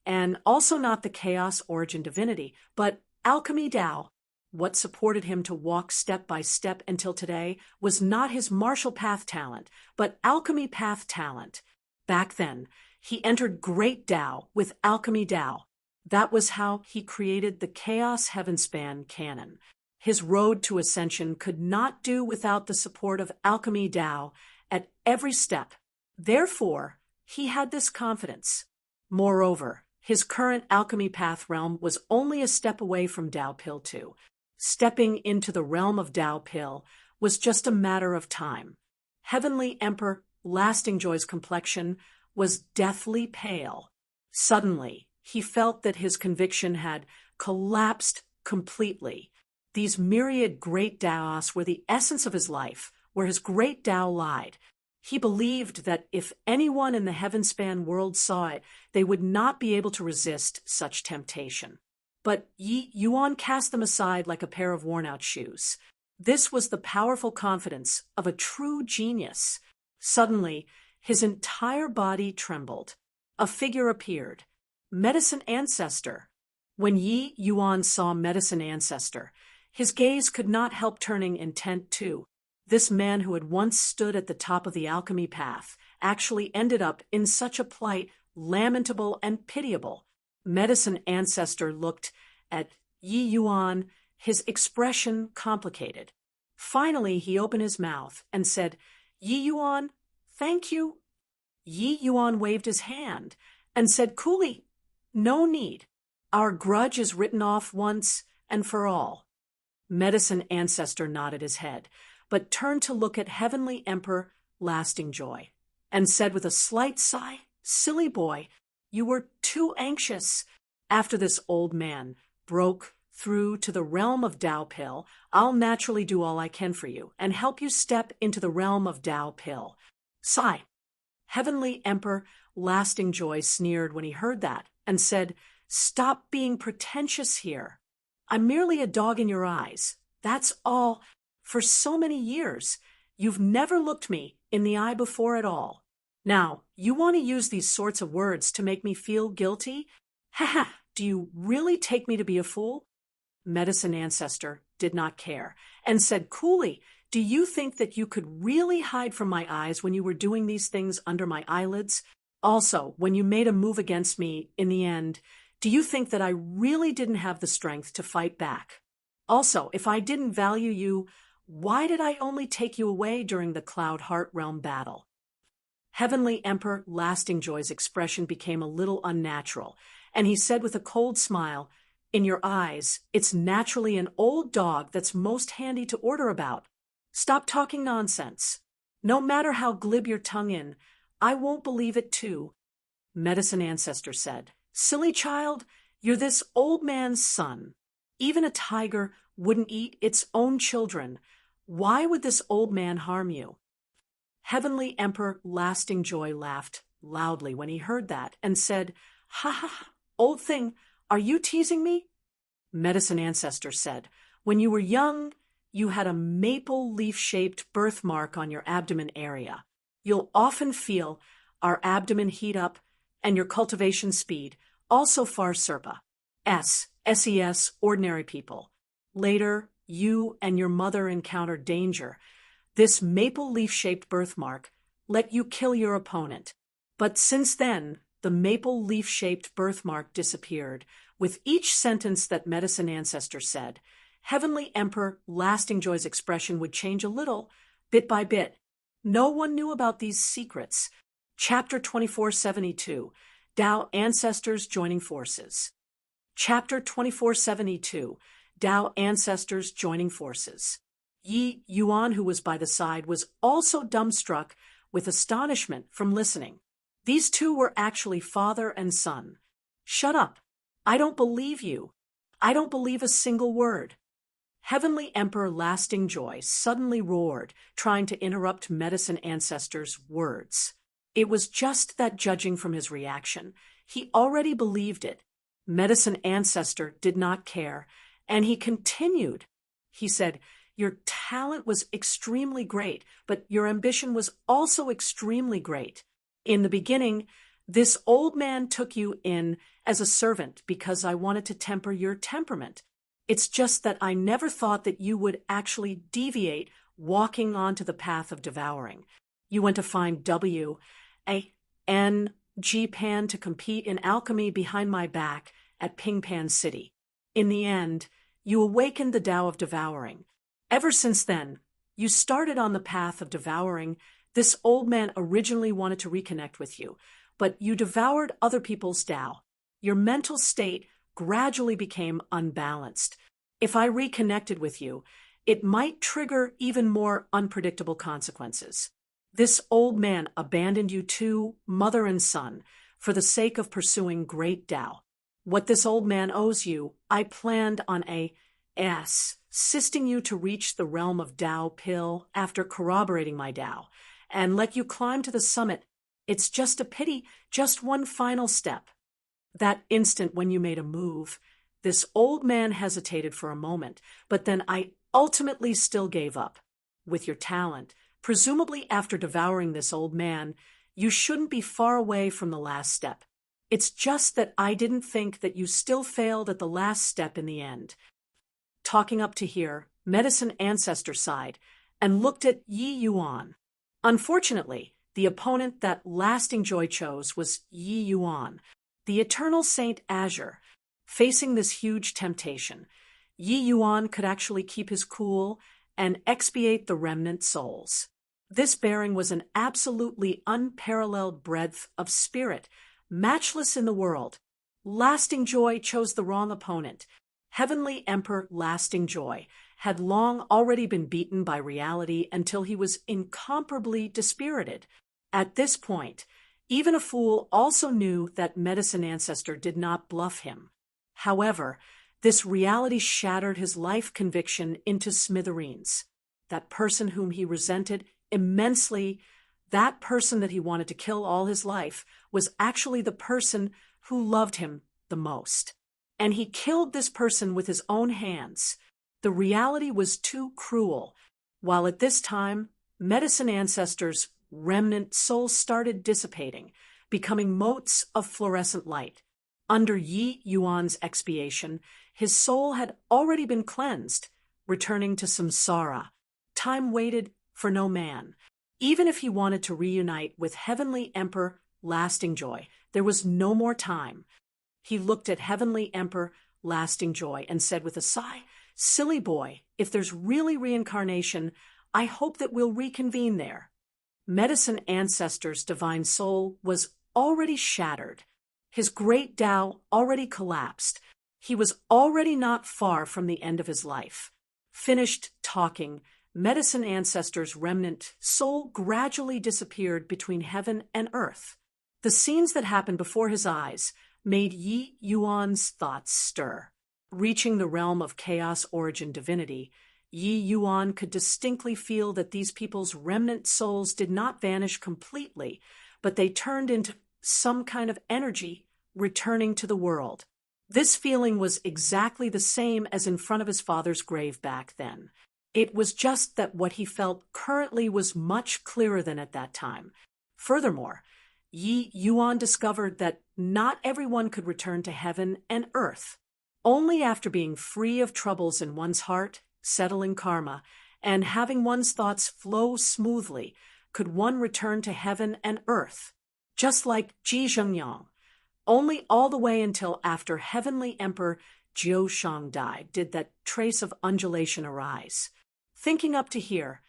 and also not the chaos origin divinity, but alchemy Dao. What supported him to walk step by step until today was not his martial path talent, but alchemy path talent. Back then, he entered great Dao with alchemy Dao. That was how he created the Chaos Heavenspan canon. His road to ascension could not do without the support of alchemy Dao at every step. Therefore, he had this confidence. Moreover, his current alchemy path realm was only a step away from Dao Pil 2. Stepping into the realm of Dao Pil was just a matter of time. Heavenly Emperor Lasting Joy's complexion was deathly pale. Suddenly, he felt that his conviction had collapsed completely. These myriad great Daos were the essence of his life, where his great Dao lied. He believed that if anyone in the Heavenspan world saw it, they would not be able to resist such temptation. But Yi Yuan cast them aside like a pair of worn-out shoes. This was the powerful confidence of a true genius. Suddenly, his entire body trembled. a figure appeared. Medicine Ancestor. When Yi Yuan saw Medicine Ancestor, his gaze could not help turning intent too. This man who had once stood at the top of the alchemy path actually ended up in such a plight, lamentable and pitiable. Medicine Ancestor looked at Yi Yuan, his expression complicated. Finally, he opened his mouth and said, "Yi Yuan, thank you." Yi Yuan waved his hand and said coolly, "No need. Our grudge is written off once and for all." Medicine Ancestor nodded his head, but turned to look at Heavenly Emperor Lasting Joy, and said with a slight sigh, "Silly boy, you were too anxious." After this old man broke through to the realm of Tao Pill, I'll naturally do all I can for you and help you step into the realm of Tao Pill. Sigh. Heavenly Emperor Lasting Joy sneered when he heard that and said, "Stop being pretentious here. I'm merely a dog in your eyes. That's all. For so many years, you've never looked me in the eye before at all. Now, you want to use these sorts of words to make me feel guilty? Ha ha, do you really take me to be a fool?" Medicine Ancestor did not care and said coolly, "Do you think that you could really hide from my eyes when you were doing these things under my eyelids? Also, when you made a move against me in the end, do you think that I really didn't have the strength to fight back? Also, if I didn't value you, why did I only take you away during the Cloud Heart Realm battle?" Heavenly Emperor Lasting Joy's expression became a little unnatural, and he said with a cold smile, "In your eyes, it's naturally an old dog that's most handy to order about. Stop talking nonsense. No matter how glib your tongue in, I won't believe it too." Medicine Ancestor said, "Silly child, you're this old man's son. Even a tiger wouldn't eat its own children. Why would this old man harm you?" Heavenly Emperor Lasting Joy laughed loudly when he heard that and said, "Ha ha ha, old thing, are you teasing me?" Medicine Ancestor said, "When you were young, you had a maple leaf-shaped birthmark on your abdomen area. You'll often feel our abdomen heat up and your cultivation speed, also far Serpa. SES, ordinary people. Later, you and your mother encountered danger. This maple leaf-shaped birthmark let you kill your opponent. But since then, the maple leaf-shaped birthmark disappeared. With each sentence that Medicine Ancestor said, Heavenly Emperor Lasting Joy's expression would change a little, bit by bit. No one knew about these secrets. Chapter 2472, Tao Ancestors Joining Forces. Chapter 2472, Tao Ancestors Joining Forces. Yi Yuan, who was by the side, was also dumbstruck with astonishment from listening. These two were actually father and son. "Shut up. I don't believe you. I don't believe a single word." Heavenly Emperor Lasting Joy suddenly roared, trying to interrupt Medicine Ancestor's words. It was just that, judging from his reaction, he already believed it. Medicine Ancestor did not care, and he continued. He said, "Your talent was extremely great, but your ambition was also extremely great. In the beginning, this old man took you in as a servant because I wanted to temper your temperament. It's just that I never thought that you would actually deviate walking onto the path of devouring. You went to find Pan to compete in alchemy behind my back at Pan City. In the end, you awakened the Tao of devouring. Ever since then, you started on the path of devouring. This old man originally wanted to reconnect with you, but you devoured other people's Tao. Your mental state gradually became unbalanced. If I reconnected with you, it might trigger even more unpredictable consequences. This old man abandoned you too, mother and son, for the sake of pursuing great Tao. What this old man owes you, I planned on assisting you to reach the realm of Tao Pill after corroborating my Tao, and let you climb to the summit. It's just a pity, just one final step." That instant when you made a move, this old man hesitated for a moment, but then I ultimately still gave up. With your talent, presumably after devouring this old man, you shouldn't be far away from the last step. It's just that I didn't think that you still failed at the last step in the end. Talking up to here, Medicine Ancestor sighed and looked at Yi Yuan. Unfortunately, the opponent that Lasting Joy chose was Yi Yuan, the eternal Saint Azure. Facing this huge temptation, Yi Yuan could actually keep his cool and expiate the remnant souls. This bearing was an absolutely unparalleled breadth of spirit, matchless in the world. Lasting Joy chose the wrong opponent. Heavenly Emperor Lasting Joy had long already been beaten by reality until he was incomparably dispirited. At this point, even a fool also knew that Medicine Ancestor did not bluff him. However, this reality shattered his life conviction into smithereens. That person whom he resented immensely, that person that he wanted to kill all his life, was actually the person who loved him the most. And he killed this person with his own hands. The reality was too cruel. While at this time, Medicine Ancestor's remnant souls started dissipating, becoming motes of fluorescent light. Under Yi Yuan's expiation, his soul had already been cleansed, returning to samsara. Time waited for no man. Even if he wanted to reunite with Heavenly Emperor Lasting Joy, there was no more time. He looked at Heavenly Emperor Lasting Joy and said with a sigh, "Silly boy, if there's really reincarnation, I hope that we'll reconvene there." Medicine Ancestor's divine soul was already shattered. His great Tao already collapsed. He was already not far from the end of his life. Finished talking, Medicine Ancestor's remnant soul gradually disappeared between heaven and earth. The scenes that happened before his eyes made Yi Yuan's thoughts stir. Reaching the realm of chaos origin divinity, Yi Yuan could distinctly feel that these people's remnant souls did not vanish completely, but they turned into some kind of energy returning to the world. This feeling was exactly the same as in front of his father's grave back then. It was just that what he felt currently was much clearer than at that time. Furthermore, Yi Yuan discovered that not everyone could return to heaven and earth. Only after being free of troubles in one's heart, settling karma, and having one's thoughts flow smoothly could one return to heaven and earth. Just like Ji Zhengyang, only all the way until after Heavenly Emperor Jiu Shang died did that trace of undulation arise. Thinking up to here,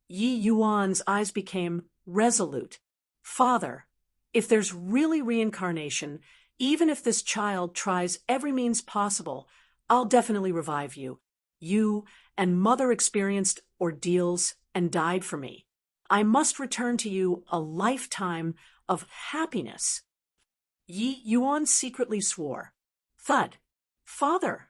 Yi Yuan's eyes became resolute. "Father, if there's really reincarnation, even if this child tries every means possible, I'll definitely revive you. You and Mother experienced ordeals and died for me. I must return to you a lifetime of happiness." Yi Yuan secretly swore. Thud. "Father."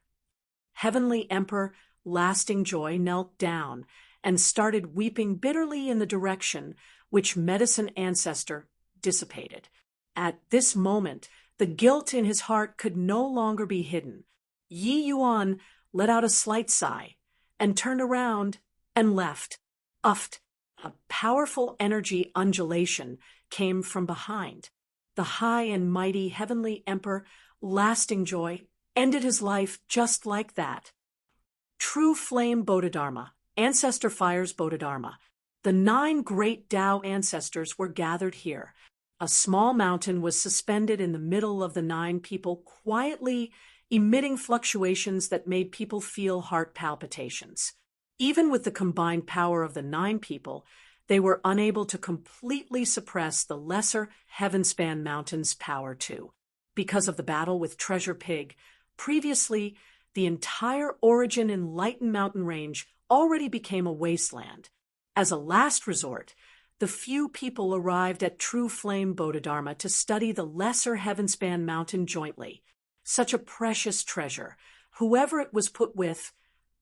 Heavenly Emperor Lasting Joy knelt down and started weeping bitterly in the direction which Medicine Ancestor dissipated. At this moment, the guilt in his heart could no longer be hidden. Yi Yuan let out a slight sigh and turned around and left. Uffed. A powerful energy undulation came from behind. The high and mighty Heavenly Emperor Lasting Joy ended his life just like that. True Flame Bodhidharma, Ancestor Fires Bodhidharma. The 9 great Tao ancestors were gathered here. A small mountain was suspended in the middle of the 9 people, quietly emitting fluctuations that made people feel heart palpitations. Even with the combined power of the 9 people, they were unable to completely suppress the lesser Heavenspan Mountain's power too. Because of the battle with Treasure Pig, previously, the entire Origin Enlightened mountain range already became a wasteland. As a last resort, the few people arrived at True Flame Bodhidharma to study the lesser Heavenspan Mountain jointly. Such a precious treasure. Whoever it was put with,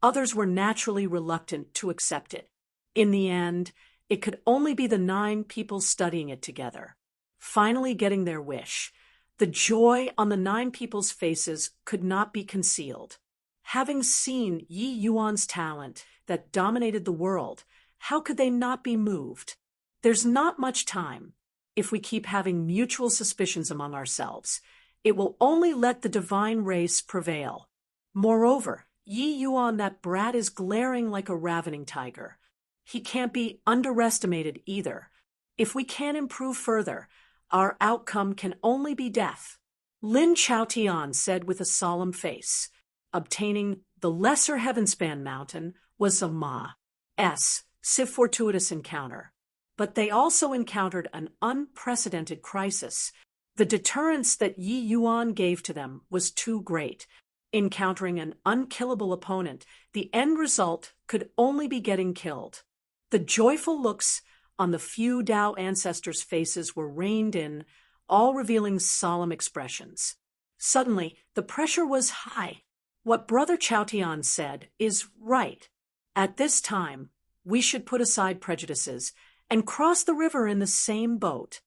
others were naturally reluctant to accept it. In the end, it could only be the 9 people studying it together. Finally getting their wish. The joy on the 9 people's faces could not be concealed. Having seen Yi Yuan's talent that dominated the world, how could they not be moved? There's not much time. If we keep having mutual suspicions among ourselves, It will only let the divine race prevail. Moreover, Yi Yuan, that brat, is glaring like a ravening tiger. He can't be underestimated either. If we can't improve further, our outcome can only be death. Lin Chaotian said with a solemn face. Obtaining the lesser heavenspan mountain was a Ma's fortuitous encounter. But they also encountered an unprecedented crisis. The deterrence that Yi Yuan gave to them was too great. Encountering an unkillable opponent, the end result could only be getting killed. The joyful looks on the few Tao ancestors' faces were reined in, all revealing solemn expressions. Suddenly, the pressure was high. What Brother Chaotian said is right. At this time, we should put aside prejudices and cross the river in the same boat.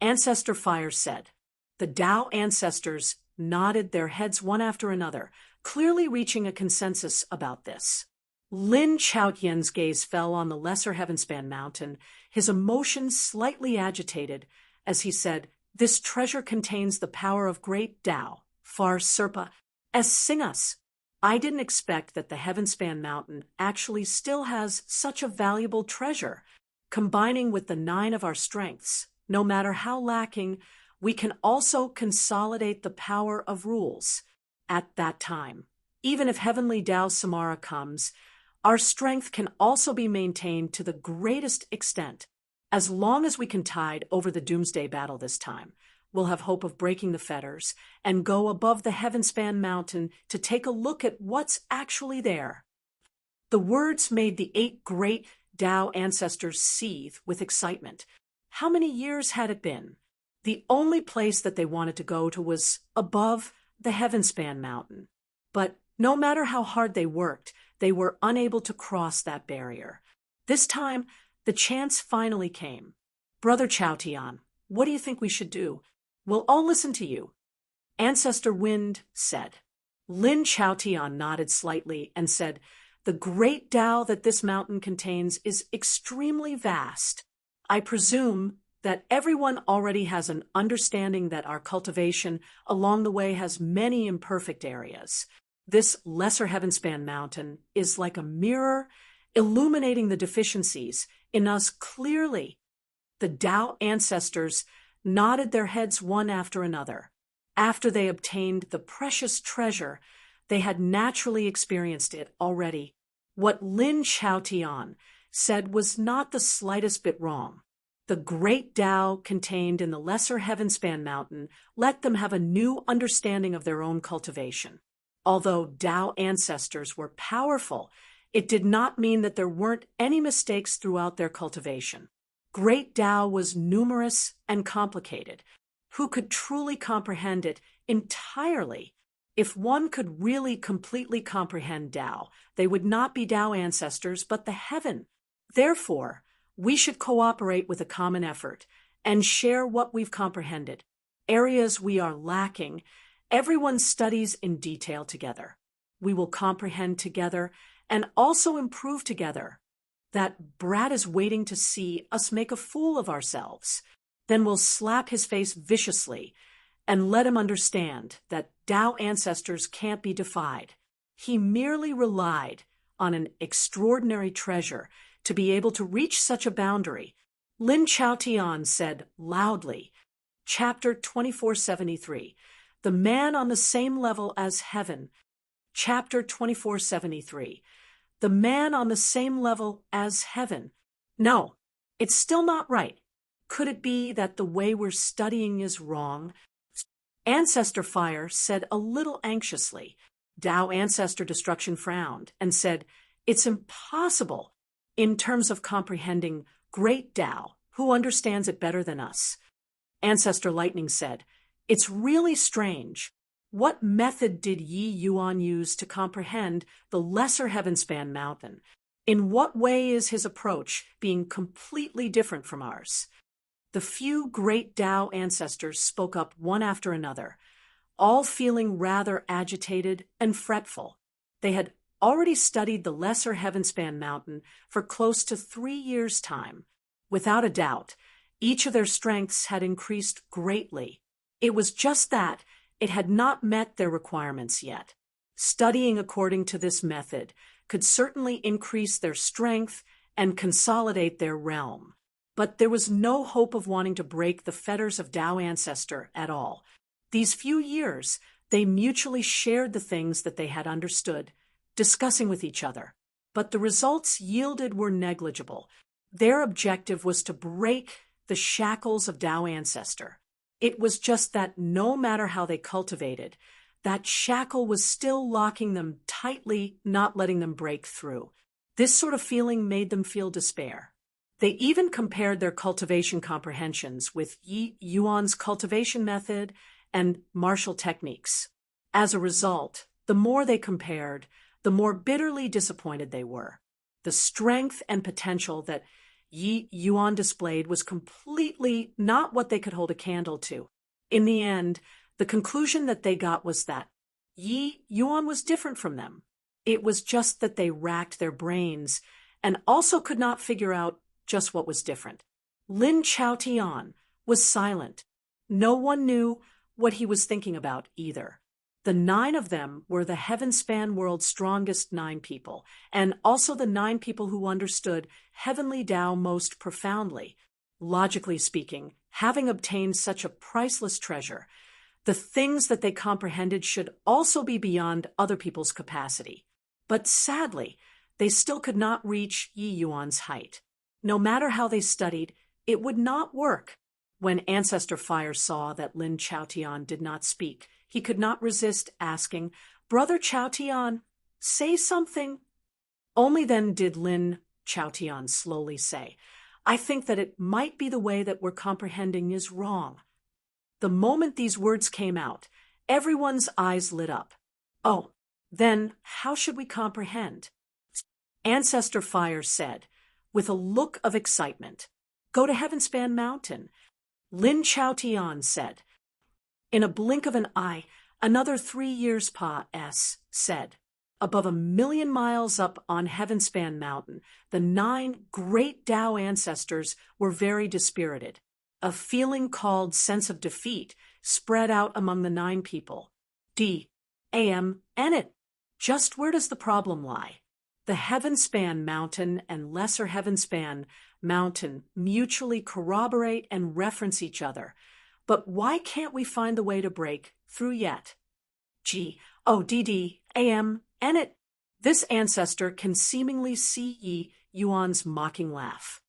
Ancestor Fire said. The Tao ancestors nodded their heads one after another, clearly reaching a consensus about this. Lin Chaotian's gaze fell on the lesser heavenspan mountain, his emotions slightly agitated, as he said, "This treasure contains the power of great Tao, far Serpa, as sing us." I didn't expect that the heavenspan mountain actually still has such a valuable treasure. Combining with the 9 of our strengths, no matter how lacking, we can also consolidate the power of rules. At that time, even if Heavenly Tao Samara comes, our strength can also be maintained to the greatest extent. As long as we can tide over the doomsday battle this time, we'll have hope of breaking the fetters and go above the heavenspan mountain to take a look at what's actually there. The words made the 8 great Tao ancestors seethe with excitement. How many years had it been? The only place that they wanted to go to was above the heavenspan mountain. But no matter how hard they worked, they were unable to cross that barrier. This time, the chance finally came. Brother Chaotian, what do you think we should do? We'll all listen to you. Ancestor Wind said. Lin Chaotian nodded slightly and said, "The great Tao that this mountain contains is extremely vast. I presume that everyone already has an understanding that our cultivation along the way has many imperfect areas. This lesser heavenspan mountain is like a mirror, illuminating the deficiencies in us clearly." The Tao ancestors nodded their heads one after another. After they obtained the precious treasure, they had naturally experienced it already. What Lin Chaotian said was not the slightest bit wrong. The great Tao contained in the lesser heavenspan mountain let them have a new understanding of their own cultivation. Although Tao ancestors were powerful, it did not mean that there weren't any mistakes throughout their cultivation. Great Tao was numerous and complicated. Who could truly comprehend it entirely? If one could really completely comprehend Tao, they would not be Tao ancestors, but the heaven. Therefore, we should cooperate with a common effort and share what we've comprehended. Areas we are lacking, everyone studies in detail together. We will comprehend together and also improve together. That brat is waiting to see us make a fool of ourselves. Then we'll slap his face viciously and let him understand that Tao ancestors can't be defied. He merely relied on an extraordinary treasure to be able to reach such a boundary. Lin Chaotian said loudly, Chapter 2473, The Man on the Same Level as Heaven. Chapter 2473, The Man on the Same Level as Heaven. No, it's still not right. Could it be that the way we're studying is wrong? Ancestor Fire said a little anxiously. Tao Ancestor Destruction frowned and said, "It's impossible in terms of comprehending great Tao, who understands it better than us." Ancestor Lightning said, "It's really strange. What method did Yi Yuan use to comprehend the lesser heavenspan mountain? In what way is his approach being completely different from ours?" The few great Tao ancestors spoke up one after another, all feeling rather agitated and fretful. They had already studied the lesser heavenspan mountain for close to 3 years' time. Without a doubt, each of their strengths had increased greatly. It was just that It had not met their requirements yet. Studying according to this method could certainly increase their strength and consolidate their realm. But there was no hope of wanting to break the fetters of Tao ancestor at all. These few years, they mutually shared the things that they had understood, discussing with each other. But the results yielded were negligible. Their objective was to break the shackles of Tao ancestor. It was just that no matter how they cultivated, that shackle was still locking them tightly, not letting them break through. This sort of feeling made them feel despair. They even compared their cultivation comprehensions with Yi Yuan's cultivation method and martial techniques. As a result, the more they compared, the more bitterly disappointed they were. The strength and potential that Yi Yuan displayed was completely not what they could hold a candle to. In the end, the conclusion that they got was that Yi Yuan was different from them. It was just that they racked their brains and also could not figure out just what was different. Lin Chaotian was silent. No one knew what he was thinking about either. The 9 of them were the heaven-span world's strongest 9 people, and also the 9 people who understood heavenly Tao most profoundly. Logically speaking, having obtained such a priceless treasure, the things that they comprehended should also be beyond other people's capacity. But sadly, they still could not reach Yi Yuan's height. No matter how they studied, it would not work. When Ancestor Fire saw that Lin Chaotian did not speak, he could not resist asking, "Brother Chaotian, say something." Only then did Lin Chaotian slowly say, "I think that it might be the way that we're comprehending is wrong." The moment these words came out, everyone's eyes lit up. "Oh, then how should we comprehend?" Ancestor Fire said, with a look of excitement, "Go to Heavenspan Mountain." Lin Chaotian said. In a blink of an eye, another 3 years said. Above 1,000,000 miles up on Heavenspan Mountain, the 9 great Tao ancestors were very dispirited. A feeling called sense of defeat spread out among the 9 people. Just where does the problem lie? The Heavenspan Mountain and Lesser Heavenspan Mountain mutually corroborate and reference each other. But why can't we find the way to break through yet? This ancestor can seemingly see Yi Yuan's mocking laugh.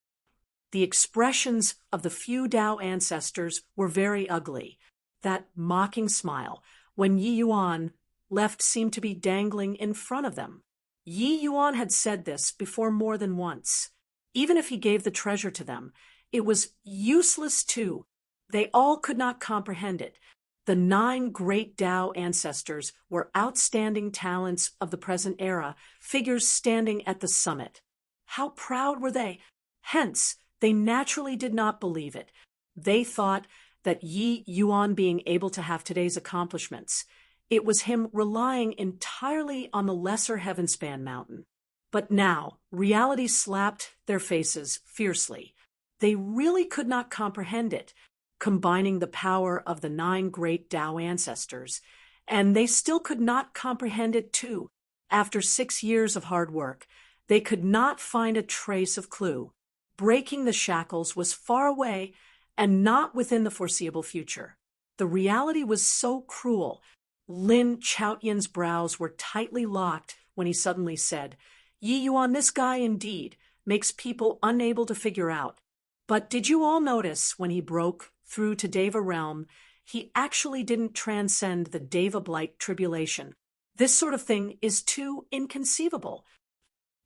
The expressions of the few Tao ancestors were very ugly. That mocking smile, when Yi Yuan left, seemed to be dangling in front of them. Yi Yuan had said this before more than once. Even if he gave the treasure to them, it was useless too. They all could not comprehend it. The 9 great Tao ancestors were outstanding talents of the present era, figures standing at the summit. How proud were they? Hence, they naturally did not believe it. They thought that Yi Yuan being able to have today's accomplishments, it was him relying entirely on the Lesser Heavenspan Mountain. But now, reality slapped their faces fiercely. They really could not comprehend it, combining the power of the 9 great Tao ancestors, and they still could not comprehend it too. After 6 years of hard work, they could not find a trace of clue. Breaking the shackles was far away and not within the foreseeable future. The reality was so cruel. Lin Chaotian's brows were tightly locked when he suddenly said, "Yi Yuan, this guy indeed makes people unable to figure out. But did you all notice when he broke through to Deva realm, he actually didn't transcend the Deva blight tribulation? This sort of thing is too inconceivable."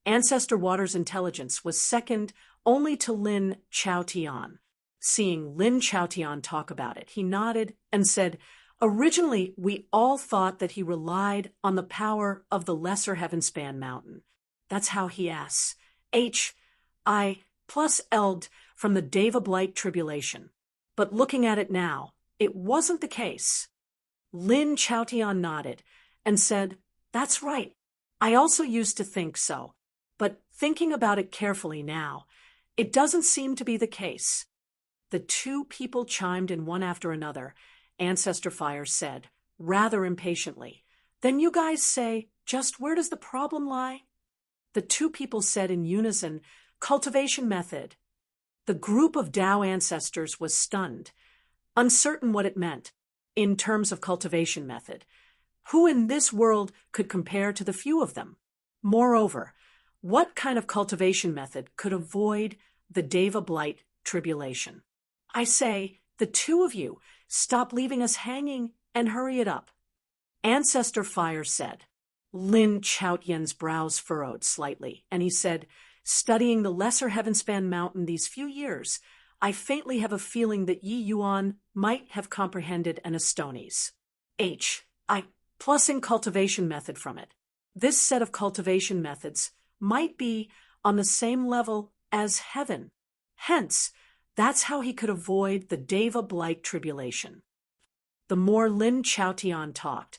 Ancestor Water's intelligence was second only to Lin Chaotian. Seeing Lin Chaotian talk about it, he nodded and said, "Originally, we all thought that he relied on the power of the Lesser Heavenspan Mountain. That's how he asks, H.I. plus Eld from the Deva Blight Tribulation. But looking at it now, it wasn't the case." Lin Chaotian nodded and said, "That's right. I also used to think so. But thinking about it carefully now, it doesn't seem to be the case." The 2 people chimed in one after another. Ancestor Fire said, rather impatiently. Then you guys say, just where does the problem lie? The two people said in unison, cultivation method. The group of Tao ancestors was stunned, uncertain what it meant in terms of cultivation method. Who in this world could compare to the few of them? Moreover, what kind of cultivation method could avoid the Deva blight tribulation? I say, the two of you, stop leaving us hanging and hurry it up. Ancestor Fire said. Lin Chaotian's brows furrowed slightly, and he said, studying the lesser Heavenspan Mountain these few years, I faintly have a feeling that Yi Yuan might have comprehended an Astonis. Plussing cultivation method from it. This set of cultivation methods might be on the same level as heaven. Hence, that's how he could avoid the Deva blight tribulation. The more Lin Chaotian talked,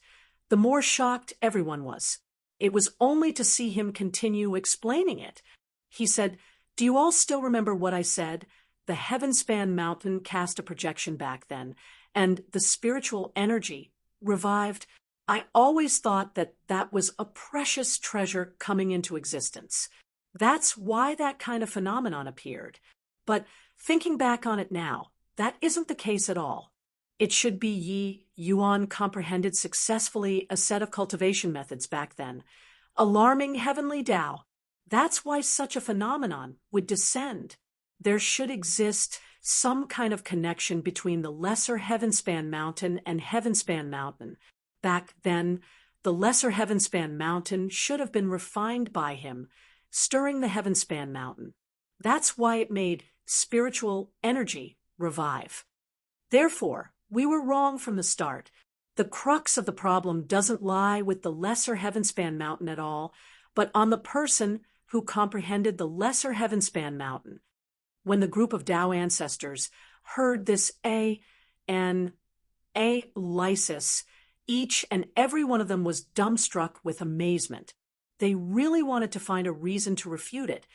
the more shocked everyone was. It was only to see him continue explaining it. He said, do you all still remember what I said? The Heavenspan Mountain cast a projection back then, and the spiritual energy revived. I always thought that that was a precious treasure coming into existence. That's why that kind of phenomenon appeared. But thinking back on it now, that isn't the case at all. It should be Yi Yuan comprehended successfully a set of cultivation methods back then. Alarming heavenly Tao. That's why such a phenomenon would descend. There should exist some kind of connection between the lesser Heavenspan Mountain and Heavenspan Mountain. Back then, the lesser Heavenspan Mountain should have been refined by him, stirring the Heavenspan Mountain. That's why it made spiritual energy revive. Therefore, we were wrong from the start. The crux of the problem doesn't lie with the lesser Heavenspan Mountain at all, but on the person who comprehended the lesser Heavenspan Mountain. When the group of Tao ancestors heard this lysis, each and every one of them was dumbstruck with amazement. They really wanted to find a reason to refute it,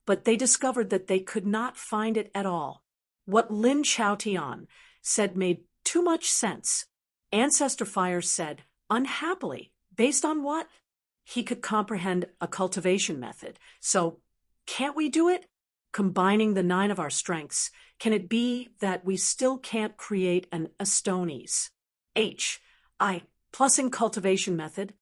but they discovered that they could not find it at all. What Lin Chaotian said made too much sense. Ancestor Fire said, unhappily, based on what? He could comprehend a cultivation method. So, can't we do it? Combining the 9 of our strengths, can it be that we still can't create an Astonis? Plussing cultivation method.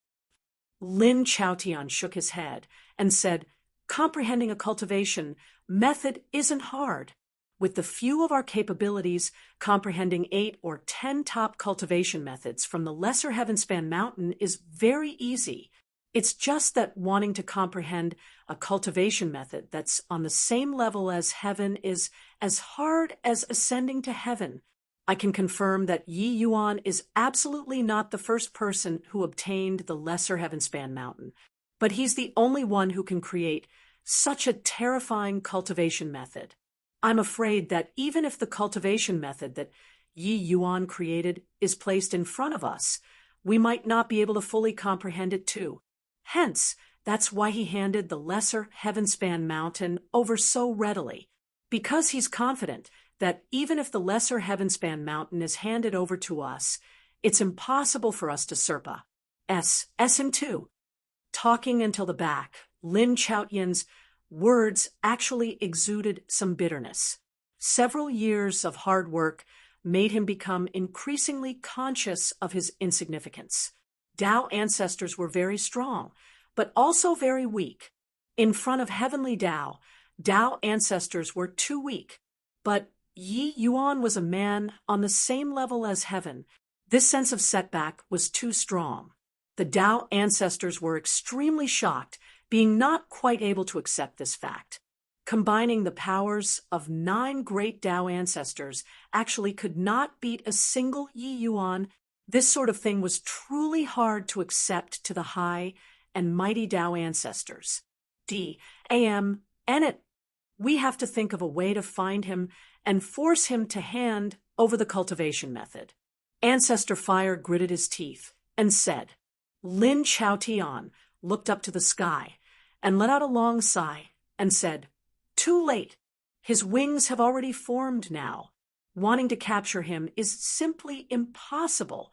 Lin Chaotian shook his head and said, comprehending a cultivation method isn't hard. With the few of our capabilities, comprehending 8 or 10 top cultivation methods from the lesser Heavenspan Mountain is very easy. It's just that wanting to comprehend a cultivation method that's on the same level as heaven is as hard as ascending to heaven. I can confirm that Yi Yuan is absolutely not the first person who obtained the lesser Heavenspan Mountain, but he's the only one who can create such a terrifying cultivation method. I'm afraid that even if the cultivation method that Yi Yuan created is placed in front of us, we might not be able to fully comprehend it too. Hence, that's why he handed the lesser Heavenspan Mountain over so readily, because he's confident that even if the lesser Heavenspan Mountain is handed over to us, it's impossible for us to Serpa. Him too. Talking until the back, Lin Chaotian's words actually exuded some bitterness. Several years of hard work made him become increasingly conscious of his insignificance. Tao ancestors were very strong, but also very weak. In front of heavenly Tao, Tao ancestors were too weak. But Yi Yuan was a man on the same level as heaven. This sense of setback was too strong. The Tao ancestors were extremely shocked, being not quite able to accept this fact. Combining the powers of 9 great Tao ancestors actually could not beat a single Yi Yuan. This sort of thing was truly hard to accept to the high and mighty Tao ancestors. We have to think of a way to find him and force him to hand over the cultivation method. Ancestor Fire gritted his teeth and said. Lin Chaotian looked up to the sky and let out a long sigh and said, too late. His wings have already formed now. Wanting to capture him is simply impossible.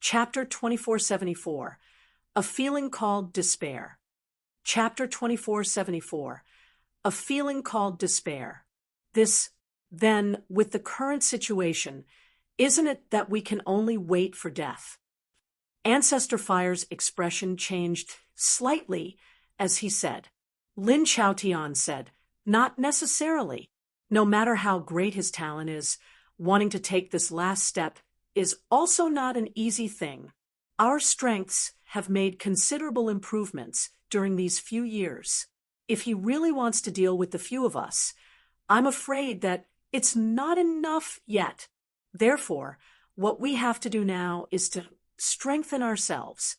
Chapter 2474. A feeling called despair. Chapter 2474. A feeling called despair. This, then, with the current situation, isn't it that we can only wait for death? Ancestor Fire's expression changed slightly as he said. Lin Chaotian said, not necessarily. No matter how great his talent is, wanting to take this last step is also not an easy thing. Our strengths have made considerable improvements during these few years. If he really wants to deal with the few of us, I'm afraid that it's not enough yet. Therefore, what we have to do now is to strengthen ourselves.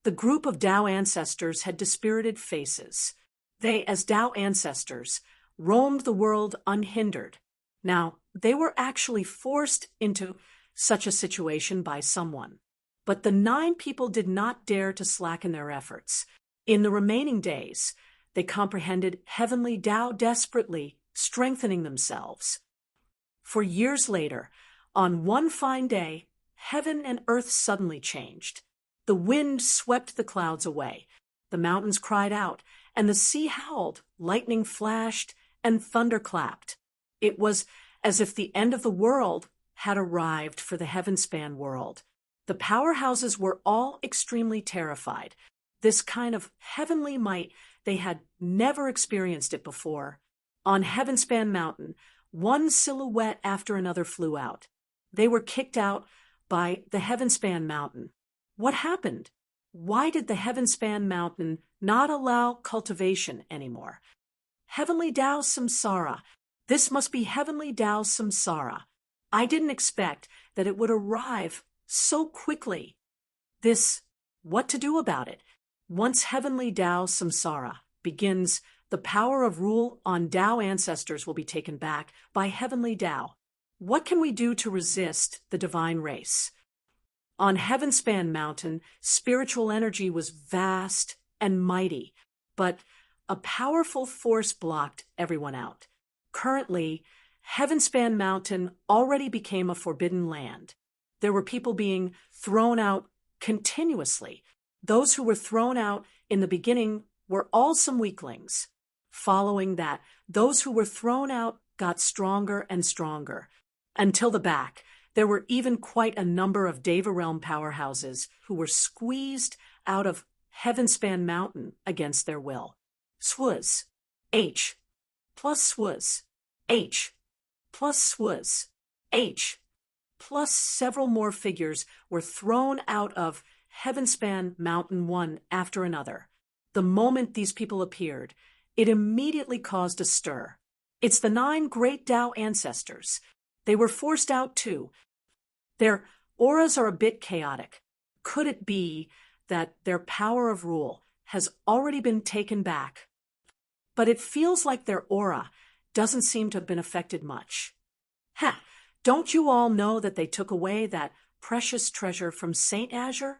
The group of Tao ancestors had dispirited faces. They, as Tao ancestors, roamed the world unhindered. Now, they were actually forced into such a situation by someone. But the 9 people did not dare to slacken their efforts. In the remaining days, they comprehended heavenly Tao desperately strengthening themselves. For years later, on one fine day, heaven and earth suddenly changed. The wind swept the clouds away. The mountains cried out, and the sea howled, lightning flashed, and thunder clapped. It was as if the end of the world had arrived for the heaven-span world. The powerhouses were all extremely terrified. This kind of heavenly might, they had never experienced it before. On Heavenspan Mountain, one silhouette after another flew out. They were kicked out by the Heavenspan Mountain. What happened? Why did the Heavenspan Mountain not allow cultivation anymore? Heavenly Tao Samsara. This must be Heavenly Tao Samsara. I didn't expect that it would arrive so quickly. What to do about it? Once Heavenly Tao Samsara begins, the power of rule on Tao ancestors will be taken back by Heavenly Tao. What can we do to resist the divine race? On Heavenspan Mountain, spiritual energy was vast and mighty, but a powerful force blocked everyone out. Currently, Heavenspan Mountain already became a forbidden land. There were people being thrown out continuously. Those who were thrown out in the beginning were all some weaklings. Following that, those who were thrown out got stronger and stronger. Until the back, there were even quite a number of Deva Realm powerhouses who were squeezed out of Heavenspan Mountain against their will. Swaz, H, plus Swaz, H, plus Swaz, H, plus several more figures were thrown out of Heavenspan Mountain one after another. The moment these people appeared, it immediately caused a stir. It's the 9 great Tao ancestors. They were forced out too. Their auras are a bit chaotic. Could it be that their power of rule has already been taken back? But it feels like their aura doesn't seem to have been affected much. Don't you all know that they took away that precious treasure from Saint Azure?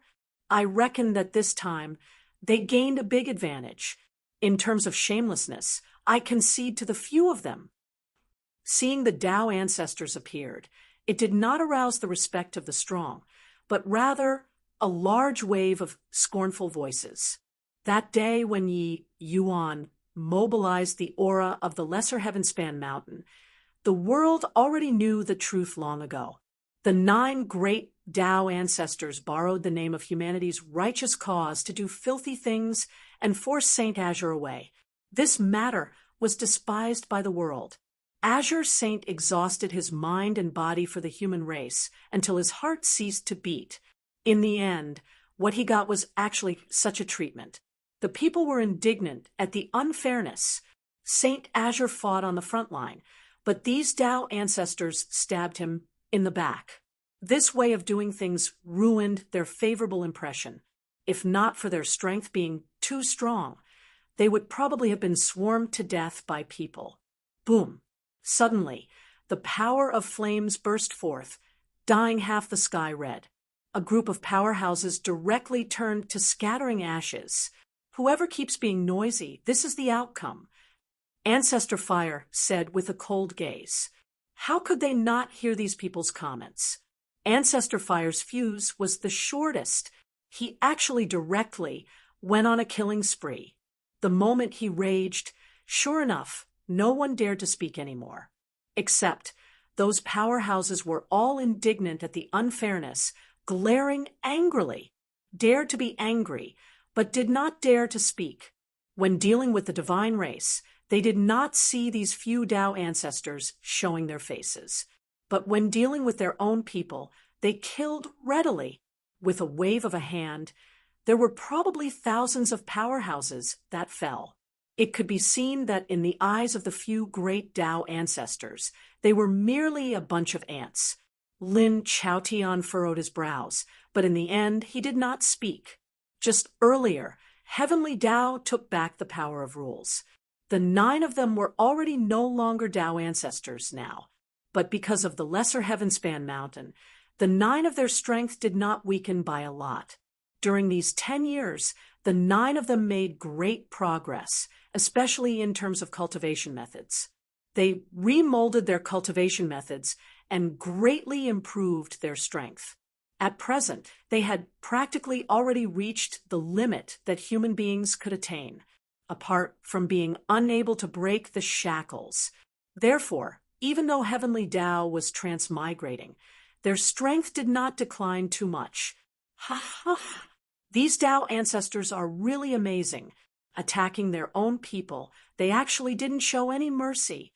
I reckon that this time they gained a big advantage. In terms of shamelessness, I concede to the few of them. Seeing the Tao ancestors appeared, it did not arouse the respect of the strong, but rather a large wave of scornful voices. That day when Yi Yuan mobilized the aura of the Lesser Heavenspan Mountain, the world already knew the truth long ago. The 9 great Tao ancestors borrowed the name of humanity's righteous cause to do filthy things and force Saint Azure away. This matter was despised by the world. Azure Saint exhausted his mind and body for the human race until his heart ceased to beat. In the end, what he got was actually such a treatment. The people were indignant at the unfairness. Saint Azure fought on the front line, but these Tao ancestors stabbed him in the back. This way of doing things ruined their favorable impression. If not for their strength being too strong, they would probably have been swarmed to death by people. Boom! Suddenly, the power of flames burst forth, dyeing half the sky red. A group of powerhouses directly turned to scattering ashes. Whoever keeps being noisy, this is the outcome. Ancestor Fire said with a cold gaze. How could they not hear these people's comments? Ancestor Fire's fuse was the shortest. He actually directly went on a killing spree. The moment he raged, sure enough, no one dared to speak anymore. Except those powerhouses were all indignant at the unfairness, glaring angrily, dared to be angry, but did not dare to speak. When dealing with the divine race, they did not see these few Tao ancestors showing their faces. But when dealing with their own people, they killed readily. With a wave of a hand, there were probably thousands of powerhouses that fell. It could be seen that in the eyes of the few great Tao ancestors, they were merely a bunch of ants. Lin Chaotian furrowed his brows, but in the end he did not speak. Just earlier, Heavenly Tao took back the power of rules. The 9 of them were already no longer Tao ancestors now, but because of the lesser Heavenspan mountain, the 9 of their strength did not weaken by a lot. During these 10 years, the 9 of them made great progress, especially in terms of cultivation methods. They remolded their cultivation methods and greatly improved their strength. At present, they had practically already reached the limit that human beings could attain, apart from being unable to break the shackles. Therefore, even though Heavenly Tao was transmigrating, their strength did not decline too much. Ha ha! These Tao ancestors are really amazing. Attacking their own people, they actually didn't show any mercy.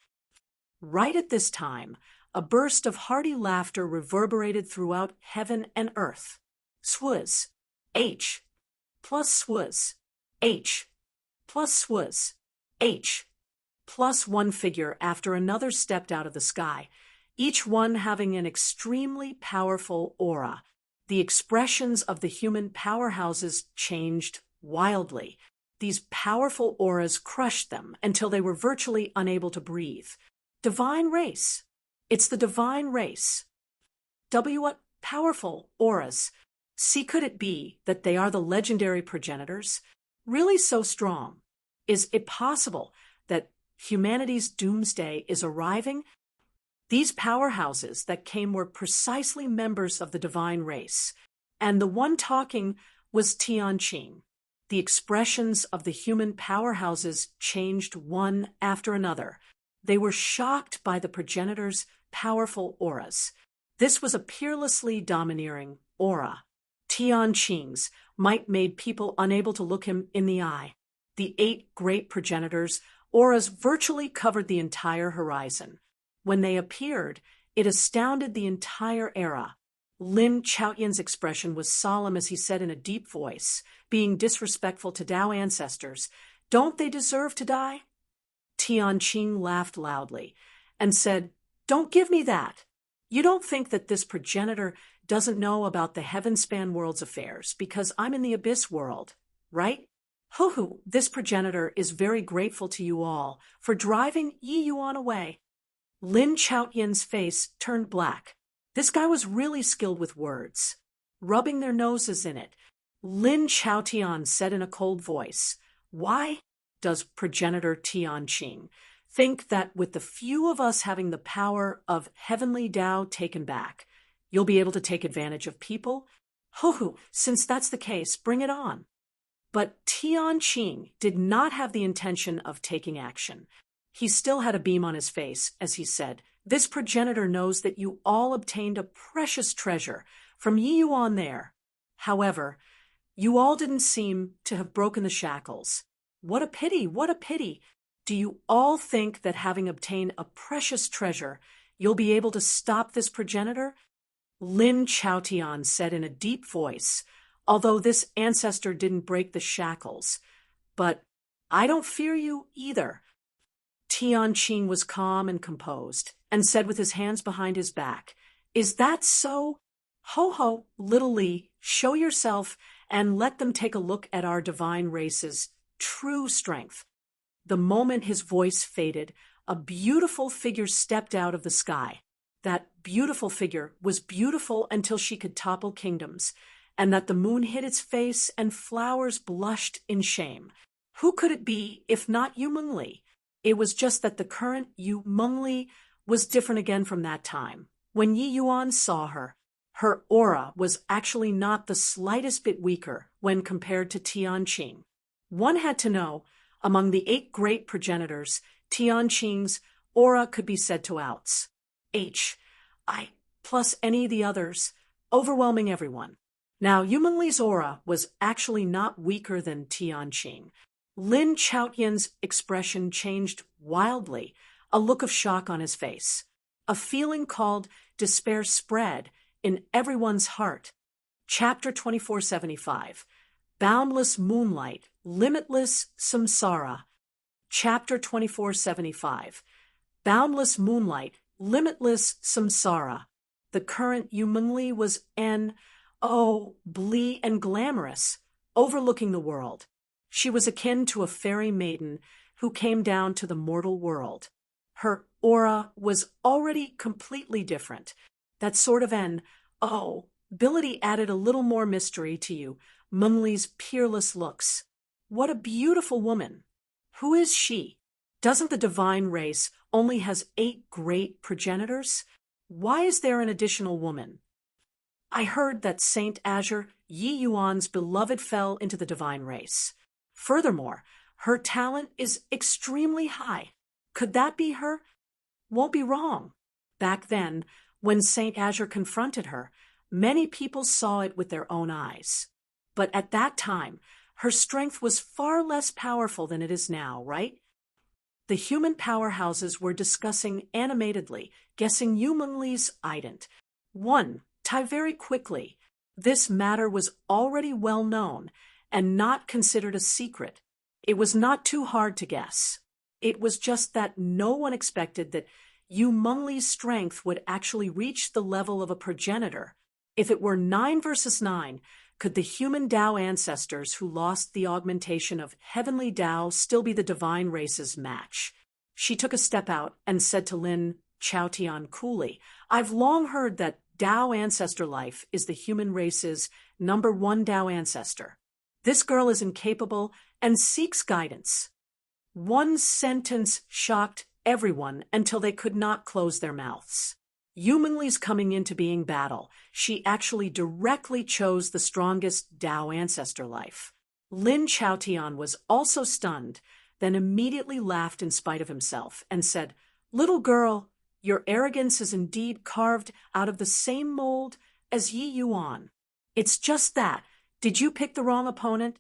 Right at this time, a burst of hearty laughter reverberated throughout heaven and earth. Swuz. H. Plus swuz. H. Plus swuz. H. Plus one figure after another stepped out of the sky, each one having an extremely powerful aura. The expressions of the human powerhouses changed wildly. These powerful auras crushed them until they were virtually unable to breathe. Divine race. It's the divine race. What powerful auras. See, could it be that they are the legendary progenitors? Really so strong? Is it possible that humanity's doomsday is arriving? These powerhouses that came were precisely members of the divine race, and the one talking was Tianqing. The expressions of the human powerhouses changed one after another. They were shocked by the progenitors' powerful auras. This was a peerlessly domineering aura. Tianqing's might made people unable to look him in the eye. The 8 great progenitors' auras virtually covered the entire horizon. When they appeared, it astounded the entire era. Lin Chaotian's expression was solemn as he said in a deep voice, being disrespectful to Tao ancestors, "Don't they deserve to die?" Tianqing laughed loudly and said, "Don't give me that. You don't think that this progenitor doesn't know about the Heavenspan world's affairs because I'm in the Abyss world, right? Hoo-hoo, this progenitor is very grateful to you all for driving Yi Yuan away." Lin Chaotian's face turned black. This guy was really skilled with words. Rubbing their noses in it, Lin Chaotian said in a cold voice, "Why does progenitor Tianqing think that with the few of us having the power of Heavenly Tao taken back, you'll be able to take advantage of people? Hoo-hoo, since that's the case, bring it on." But Tianqing did not have the intention of taking action. He still had a beam on his face as he said, "This progenitor knows that you all obtained a precious treasure from Yi Yuan there. However, you all didn't seem to have broken the shackles. What a pity, what a pity. Do you all think that having obtained a precious treasure, you'll be able to stop this progenitor?" Lin Chaotian said in a deep voice, "Although this ancestor didn't break the shackles, but I don't fear you either." Tianqing was calm and composed, and said with his hands behind his back, "Is that so? Ho-ho, little Li, show yourself and let them take a look at our divine race's true strength." The moment his voice faded, a beautiful figure stepped out of the sky. That beautiful figure was beautiful until she could topple kingdoms, and that the moon hid its face and flowers blushed in shame. Who could it be if not Yu Mengli? It was just that the current Yu Mengli was different again from that time. When Yi Yuan saw her, Her aura was actually not the slightest bit weaker when compared to Tianqing. One had to know, among the 8 great progenitors, Tianqing's aura could be said to outs I plus any of the others, overwhelming everyone. Now, Yumengly's aura was actually not weaker than Tianqing. Lin Chaotian's expression changed wildly, a look of shock on his face. A feeling called despair spread in everyone's heart. Chapter 2475. Boundless Moonlight, Limitless Samsara. Chapter 2475. Boundless Moonlight, Limitless Samsara. The current Yumengly was blee and glamorous, overlooking the world. She was akin to a fairy maiden who came down to the mortal world. Her aura was already completely different. That sort of ability added a little more mystery to Yumengly's peerless looks. What a beautiful woman! Who is she? Doesn't the divine race only has 8 great progenitors? Why is there an additional woman? I heard that Saint Azure, Yi Yuan's beloved, fell into the divine race. Furthermore, her talent is extremely high. Could that be her? Won't be wrong. Back then, when Saint Azure confronted her, many people saw it with their own eyes. But at that time, her strength was far less powerful than it is now, right? The human powerhouses were discussing animatedly, guessing Yumengly's ident. One, tie very quickly. This matter was already well known and not considered a secret. It was not too hard to guess. It was just that no one expected that Yumengly's strength would actually reach the level of a progenitor. If it were 9 versus 9, could the human Tao ancestors who lost the augmentation of heavenly Tao still be the divine race's match? She took a step out and said to Lin Chaotian coolly, I've long heard that Tao ancestor life is the human race's #1 Tao ancestor. This girl is incapable and seeks guidance. One sentence shocked everyone until they could not close their mouths. Yumengly's coming into being battle. She actually directly chose the strongest Tao ancestor life. Lin Chaotian was also stunned, then immediately laughed in spite of himself and said, Little girl, your arrogance is indeed carved out of the same mold as Yi Yuan. It's just that. Did you pick the wrong opponent?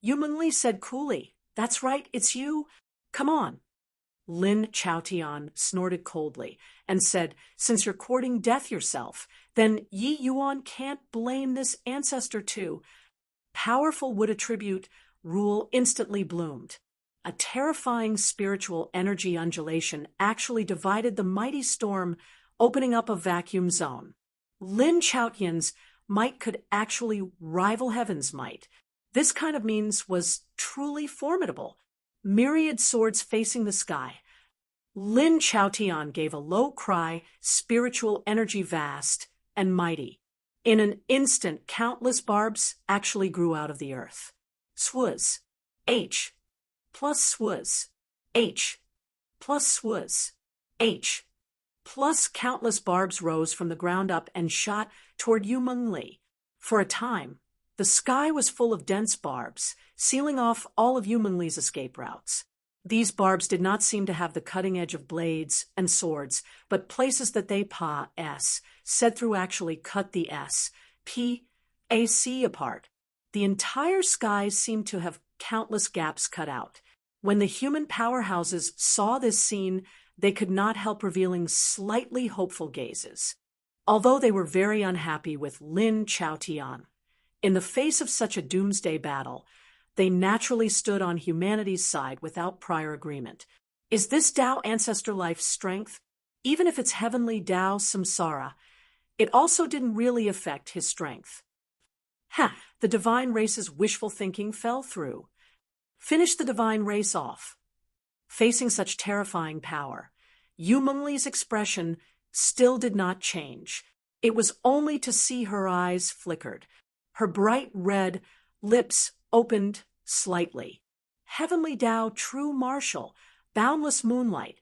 Yumengly said coolly, That's right, it's you. Come on. Lin Chaotian snorted coldly and said, Since you're courting death yourself, then Yi Yuan can't blame this ancestor too. Powerful would attribute rule instantly bloomed. A terrifying spiritual energy undulation actually divided the mighty storm, opening up a vacuum zone. Lin Chaotian's might could actually rival heaven's might. This kind of means was truly formidable. Myriad swords facing the sky. Lin Chaotian gave a low cry, spiritual energy vast and mighty. In an instant, countless barbs actually grew out of the earth. Swaz. H. Plus swaz. H. Plus swaz. H. Plus countless barbs rose from the ground up and shot toward Yumengly. For a time, the sky was full of dense barbs, sealing off all of Yumengly's escape routes. These barbs did not seem to have the cutting edge of blades and swords, but places that they said through actually cut the P-A-C apart. The entire sky seemed to have countless gaps cut out. When the human powerhouses saw this scene, they could not help revealing slightly hopeful gazes. Although they were very unhappy with Lin Chaotian, in the face of such a doomsday battle, they naturally stood on humanity's side without prior agreement. Is this Tao ancestor life's strength? Even if it's heavenly Tao samsara, it also didn't really affect his strength. The divine race's wishful thinking fell through. Finish the divine race off. Facing such terrifying power, Yumengly's expression still did not change. It was only to see her eyes flickered. Her bright red lips opened slightly. Heavenly Tao, true martial, boundless moonlight.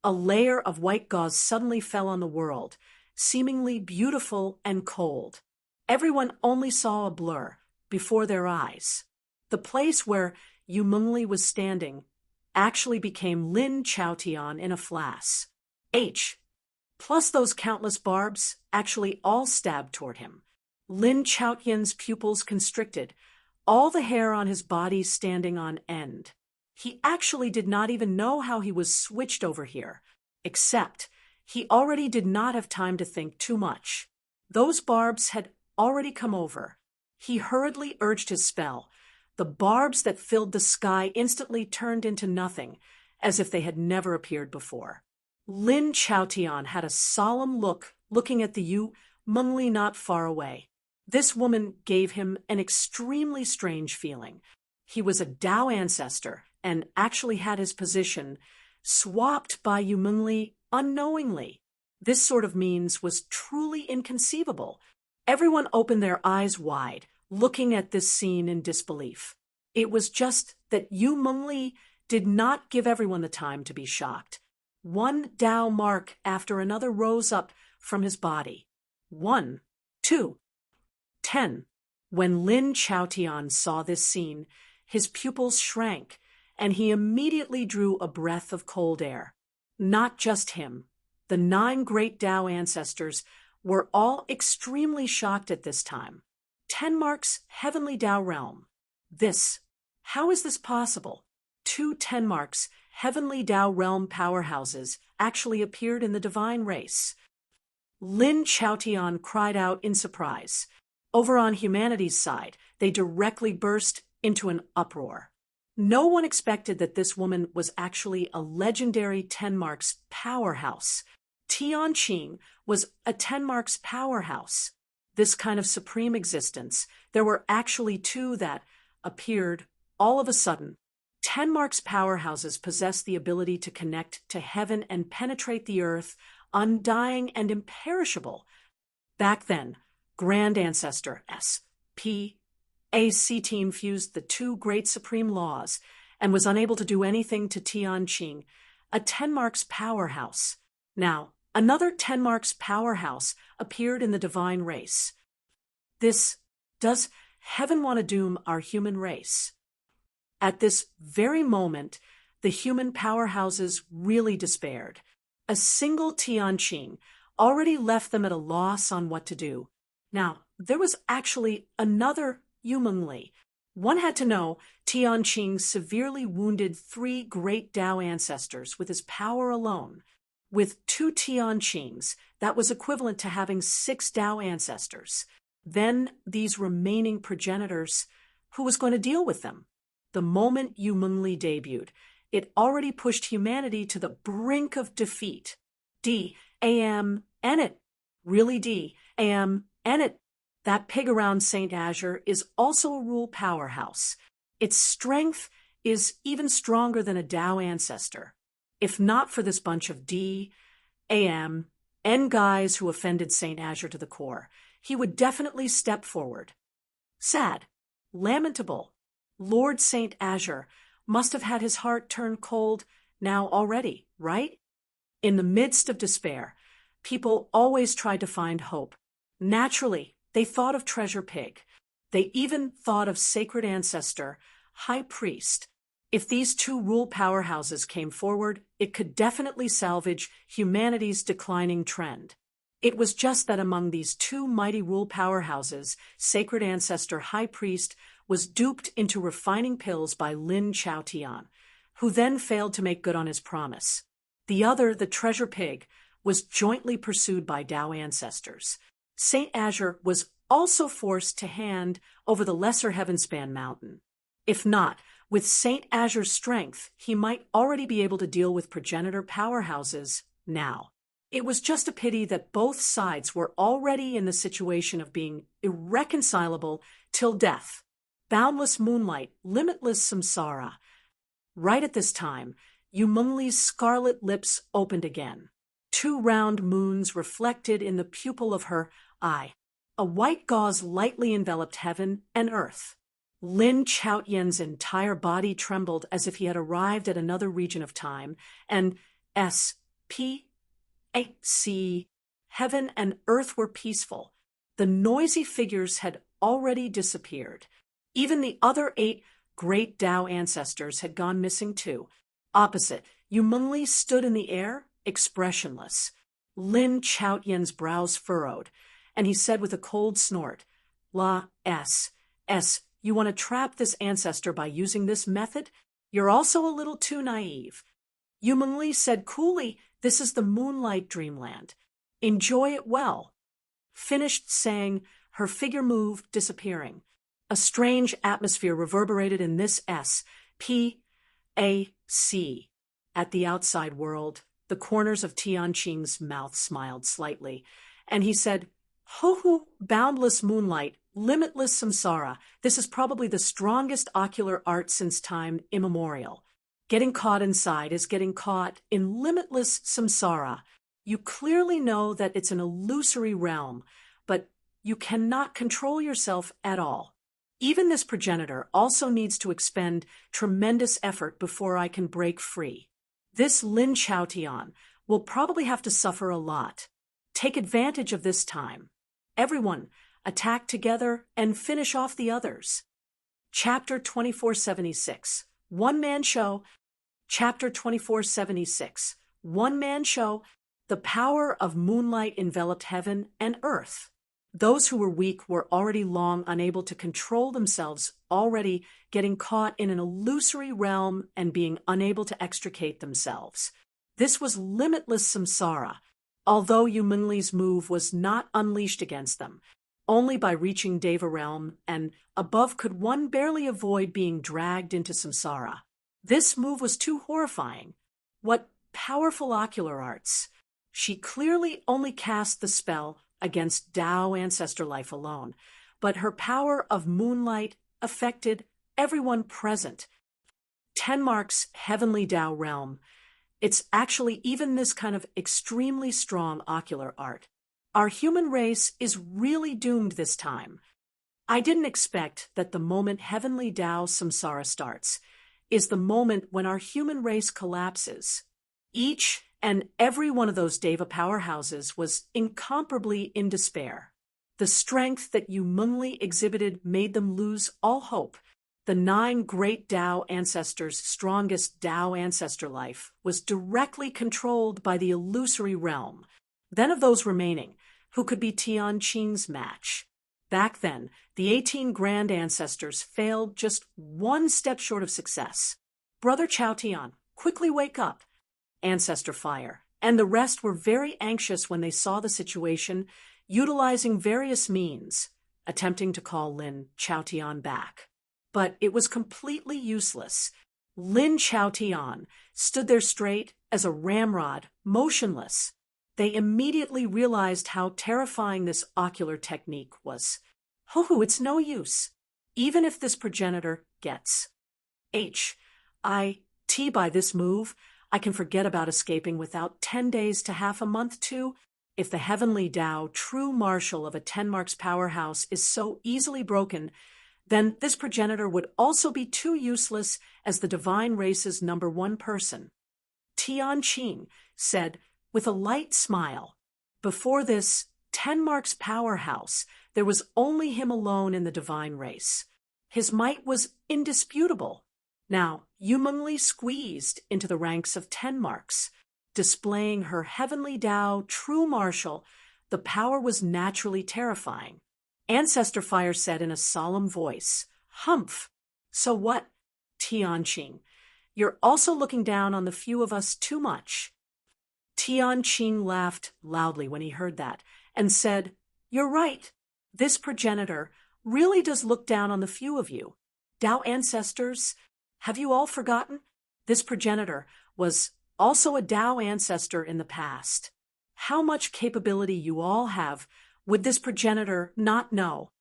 A layer of white gauze suddenly fell on the world, seemingly beautiful and cold. Everyone only saw a blur before their eyes. The place where Yu Mengli was standing actually became Lin Chaotian in a flash. Plus those countless barbs actually all stabbed toward him. Lin Chaotian's pupils constricted, all the hair on his body standing on end. He actually did not even know how he was switched over here, except he already did not have time to think too much. Those barbs had already come over. He hurriedly urged his spell. The barbs that filled the sky instantly turned into nothing, as if they had never appeared before. Lin Chaotian had a solemn look, looking at the Yu Mengli not far away. This woman gave him an extremely strange feeling. He was a Tao ancestor and actually had his position swapped by Yu Mengli unknowingly. This sort of means was truly inconceivable. Everyone opened their eyes wide, looking at this scene in disbelief. It was just that Yu Mengli did not give everyone the time to be shocked. One Tao mark after another rose up from his body. 1, 2, 10. When Lin Chaotian saw this scene, his pupils shrank, and he immediately drew a breath of cold air. Not just him. The 9 great Tao ancestors were all extremely shocked at this time. 10 marks heavenly Tao realm. How is this possible? 2 10 marks heavenly Tao realm powerhouses actually appeared in the divine race. Lin Chaotian cried out in surprise. Over on humanity's side, they directly burst into an uproar. No one expected that this woman was actually a legendary 10 marks powerhouse. Tianqing was a 10 marks powerhouse. This kind of supreme existence, there were actually 2 that appeared all of a sudden. 10 marks powerhouses possess the ability to connect to heaven and penetrate the earth, undying and imperishable. Back then, Grand Ancestor S.P. AC team fused the 2 great supreme laws and was unable to do anything to Tianqing, a 10 marks powerhouse. Now, another 10 marks powerhouse appeared in the divine race. Does heaven want to doom our human race? At this very moment, the human powerhouses really despaired. A single Tianqing already left them at a loss on what to do. Now, there was actually another Yu Mengli. One had to know Tianqing severely wounded 3 great Tao ancestors with his power alone. With 2 Tianqings, that was equivalent to having 6 Tao ancestors. Then these remaining progenitors, who was going to deal with them? The moment Yu Mengli debuted, it already pushed humanity to the brink of defeat. That pig around St. Azure is also a rule powerhouse. Its strength is even stronger than a Tao ancestor. If not for this bunch of guys who offended St. Azure to the core, he would definitely step forward. Sad. Lamentable. Lord St. Azure must have had his heart turn cold now already, right? In the midst of despair, people always tried to find hope. Naturally, they thought of Treasure Pig. They even thought of Sacred Ancestor, High Priest. If these 2 rule powerhouses came forward, it could definitely salvage humanity's declining trend. It was just that among these 2 mighty rule powerhouses, Sacred Ancestor High Priest was duped into refining pills by Lin Chaotian, who then failed to make good on his promise. The other, the Treasure Pig, was jointly pursued by Tao ancestors. St. Azure was also forced to hand over the lesser Heavenspan mountain. If not, with St. Azure's strength, he might already be able to deal with progenitor powerhouses now. It was just a pity that both sides were already in the situation of being irreconcilable till death. Boundless moonlight, limitless samsara. Right at this time, Yu Mengli's scarlet lips opened again. 2 round moons reflected in the pupil of her eye. A white gauze lightly enveloped heaven and earth. Lin Chaotian's entire body trembled as if he had arrived at another region of time, and S.P.A.C. heaven and earth were peaceful. The noisy figures had already disappeared. Even the other 8 great Tao ancestors had gone missing too. Opposite, Yu Mengli stood in the air, expressionless. Lin Chaotian's brows furrowed, and he said with a cold snort, you want to trap this ancestor by using this method? You're also a little too naive. Yu Mengli said coolly, this is the moonlight dreamland. Enjoy it well. Finished saying, her figure moved, disappearing. A strange atmosphere reverberated in this S.P.A.C. At the outside world, the corners of Tianqing's mouth smiled slightly, and he said, Ho-ho, boundless moonlight, limitless samsara. This is probably the strongest ocular art since time immemorial. Getting caught inside is getting caught in limitless samsara. You clearly know that it's an illusory realm, but you cannot control yourself at all. Even this progenitor also needs to expend tremendous effort before I can break free. This Lin Chaotian will probably have to suffer a lot. Take advantage of this time. Everyone, attack together and finish off the others. Chapter 2476, One-Man Show. Chapter 2476, One-Man Show. The power of moonlight enveloped heaven and earth. Those who were weak were already long unable to control themselves, already getting caught in an illusory realm and being unable to extricate themselves. This was limitless samsara, although Yu Mengli's move was not unleashed against them. Only by reaching Deva realm and above could one barely avoid being dragged into samsara. This move was too horrifying. What powerful ocular arts! She clearly only cast the spell against Tao ancestor life alone, but her power of moonlight affected everyone present. Tenmark's heavenly Tao realm. It's actually even this kind of extremely strong ocular art. Our human race is really doomed this time. I didn't expect that the moment heavenly Tao samsara starts is the moment when our human race collapses. Each and every one of those Deva powerhouses was incomparably in despair. The strength that Yu Mengli exhibited made them lose all hope. The 9 great Tao ancestors' strongest Tao ancestor life was directly controlled by the illusory realm. Then of those remaining, who could be Tianqing's match? Back then, the 18 grand ancestors failed just one step short of success. Brother Chaotian, quickly wake up. Ancestor Fire, and the rest were very anxious when they saw the situation, utilizing various means, attempting to call Lin Chaotian back. But it was completely useless. Lin Chaotian stood there straight as a ramrod, motionless. They immediately realized how terrifying this ocular technique was. It's no use. Even if this progenitor gets HIT by this move, I can forget about escaping without 10 days to half a month too. If the heavenly Tao, true marshal of a Tenmark's powerhouse, is so easily broken, then this progenitor would also be too useless as the divine race's #1 person. Tianqing said with a light smile. Before this Tenmark's powerhouse, there was only him alone in the divine race. His might was indisputable. Now, Yu Mengli squeezed into the ranks of Tenmarks. Displaying her heavenly Tao, true marshal, the power was naturally terrifying. Ancestor Fire said in a solemn voice, Humph! So what, Tianqing? You're also looking down on the few of us too much. Tianqing laughed loudly when he heard that, and said, You're right. This progenitor really does look down on the few of you. Tao ancestors, have you all forgotten? This progenitor was also a Tao ancestor in the past. How much capability you all have would this progenitor not know?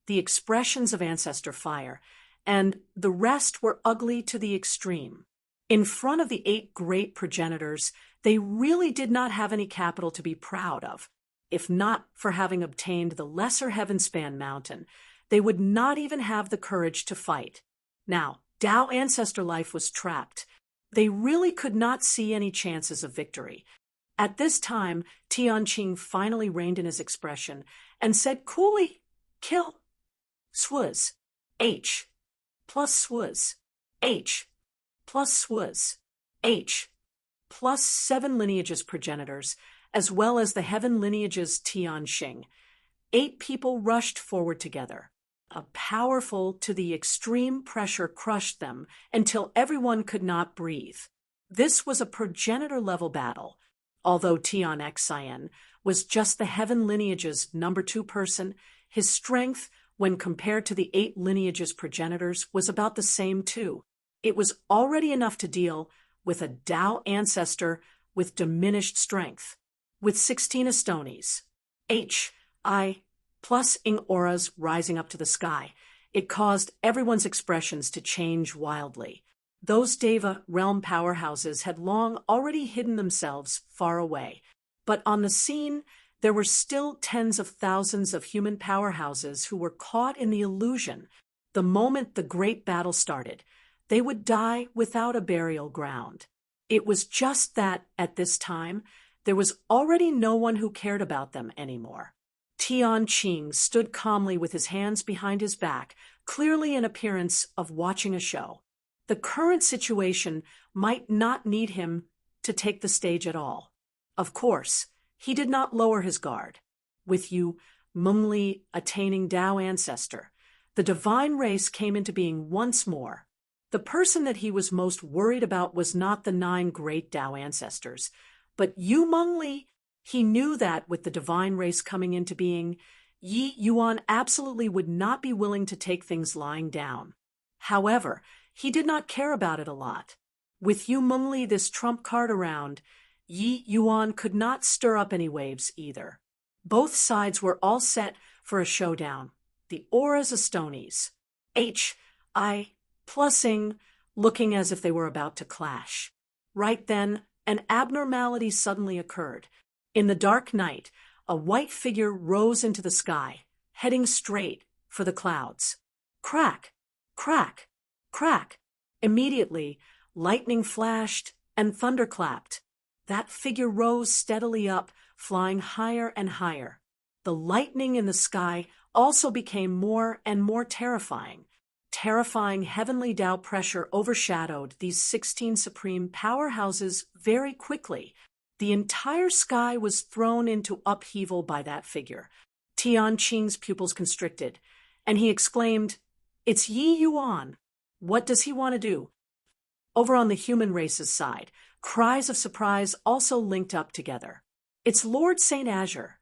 The expressions of Ancestor Fire and the rest were ugly to the extreme. In front of the 8 great progenitors, they really did not have any capital to be proud of. If not for having obtained the lesser Heavenspan mountain, they would not even have the courage to fight. Now, Tao ancestor life was trapped. They really could not see any chances of victory. At this time, Tianqing finally reined in his expression and said coolly, "Kill. Swuz. H. Plus swuz. H. Plus swuz. H. Plus 7 lineages progenitors, as well as the heaven lineages Tianqing. 8 people rushed forward together. A powerful to the extreme pressure crushed them until everyone could not breathe. This was a progenitor-level battle. Although Tian Xian was just the heaven lineage's number 2 person, his strength, when compared to the 8 lineage's progenitors, was about the same too. It was already enough to deal with a Tao ancestor with diminished strength. With 16 Astonies, H.I. plus ing auras rising up to the sky, it caused everyone's expressions to change wildly. Those Deva realm powerhouses had long already hidden themselves far away, but on the scene there were still tens of thousands of human powerhouses who were caught in the illusion. The moment the great battle started, they would die without a burial ground. It was just that, at this time, there was already no one who cared about them anymore. Tianqing stood calmly with his hands behind his back, clearly in appearance of watching a show. The current situation might not need him to take the stage at all. Of course, he did not lower his guard. With Yu Mengli attaining Tao ancestor, the divine race came into being once more. The person that he was most worried about was not the 9 great Tao ancestors, but Yu Mengli. He knew that with the divine race coming into being, Yi Yuan absolutely would not be willing to take things lying down. However, he did not care about it a lot. With Yu Mengli this trump card around, Yi Yuan could not stir up any waves either. Both sides were all set for a showdown. The auras Astonies, H.I. plusing, looking as if they were about to clash. Right then, an abnormality suddenly occurred. In the dark night, a white figure rose into the sky, heading straight for the clouds. Crack! Crack! Crack! Immediately, lightning flashed and thunder clapped. That figure rose steadily up, flying higher and higher. The lightning in the sky also became more and more terrifying. Terrifying heavenly Tao pressure overshadowed these 16 supreme powerhouses very quickly. The entire sky was thrown into upheaval by that figure. Tianqing's pupils constricted, and he exclaimed, "It's Yi Yuan. What does he want to do?" Over on the human race's side, cries of surprise also linked up together. "It's Lord St. Azure.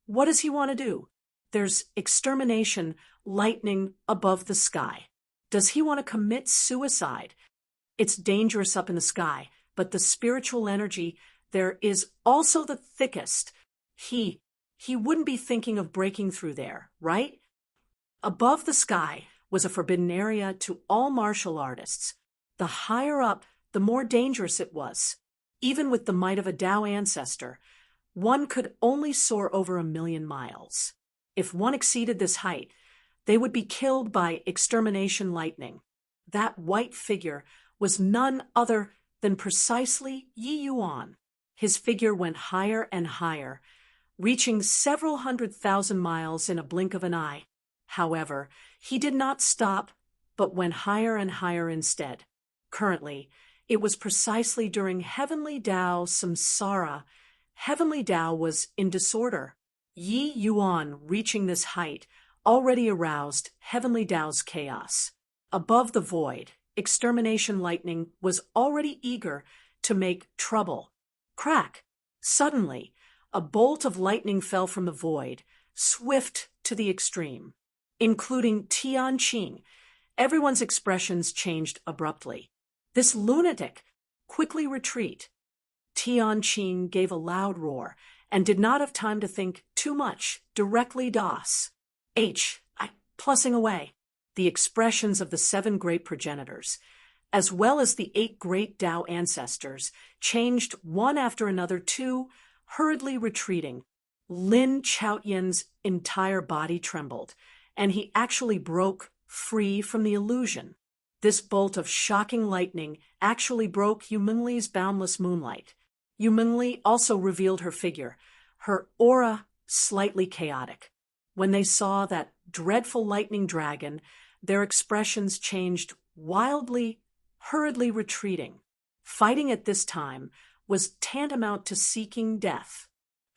What does he want to do? There's extermination lightning above the sky. Does he want to commit suicide? It's dangerous up in the sky, but the spiritual energy there is also the thickest. He wouldn't be thinking of breaking through there, right?" Above the sky was a forbidden area to all martial artists. The higher up, the more dangerous it was. Even with the might of a Tao ancestor, one could only soar over 1,000,000 miles. If one exceeded this height, they would be killed by extermination lightning. That white figure was none other than precisely Yi Yuan. His figure went higher and higher, reaching several 100,000 miles in a blink of an eye. However, he did not stop, but went higher and higher instead. Currently, it was precisely during Heavenly Tao Samsara. Heavenly Tao was in disorder. Yi Yuan, reaching this height, already aroused Heavenly Tao's chaos. Above the void, extermination lightning was already eager to make trouble. Crack! Suddenly, a bolt of lightning fell from the void, swift to the extreme. Including Tianqing, everyone's expressions changed abruptly. "This lunatic! Quickly retreat!" Tianqing gave a loud roar and did not have time to think too much. Directly DOS. H.I. plussing away. The expressions of the 7 great progenitors, as well as the 8 great Tao ancestors, changed one after another too, hurriedly retreating. Lin Chaotian's entire body trembled, and he actually broke free from the illusion. This bolt of shocking lightning actually broke Yu Mengli's boundless moonlight. Yumenli also revealed her figure, her aura slightly chaotic. When they saw that dreadful lightning dragon, their expressions changed wildly, hurriedly retreating. Fighting at this time was tantamount to seeking death.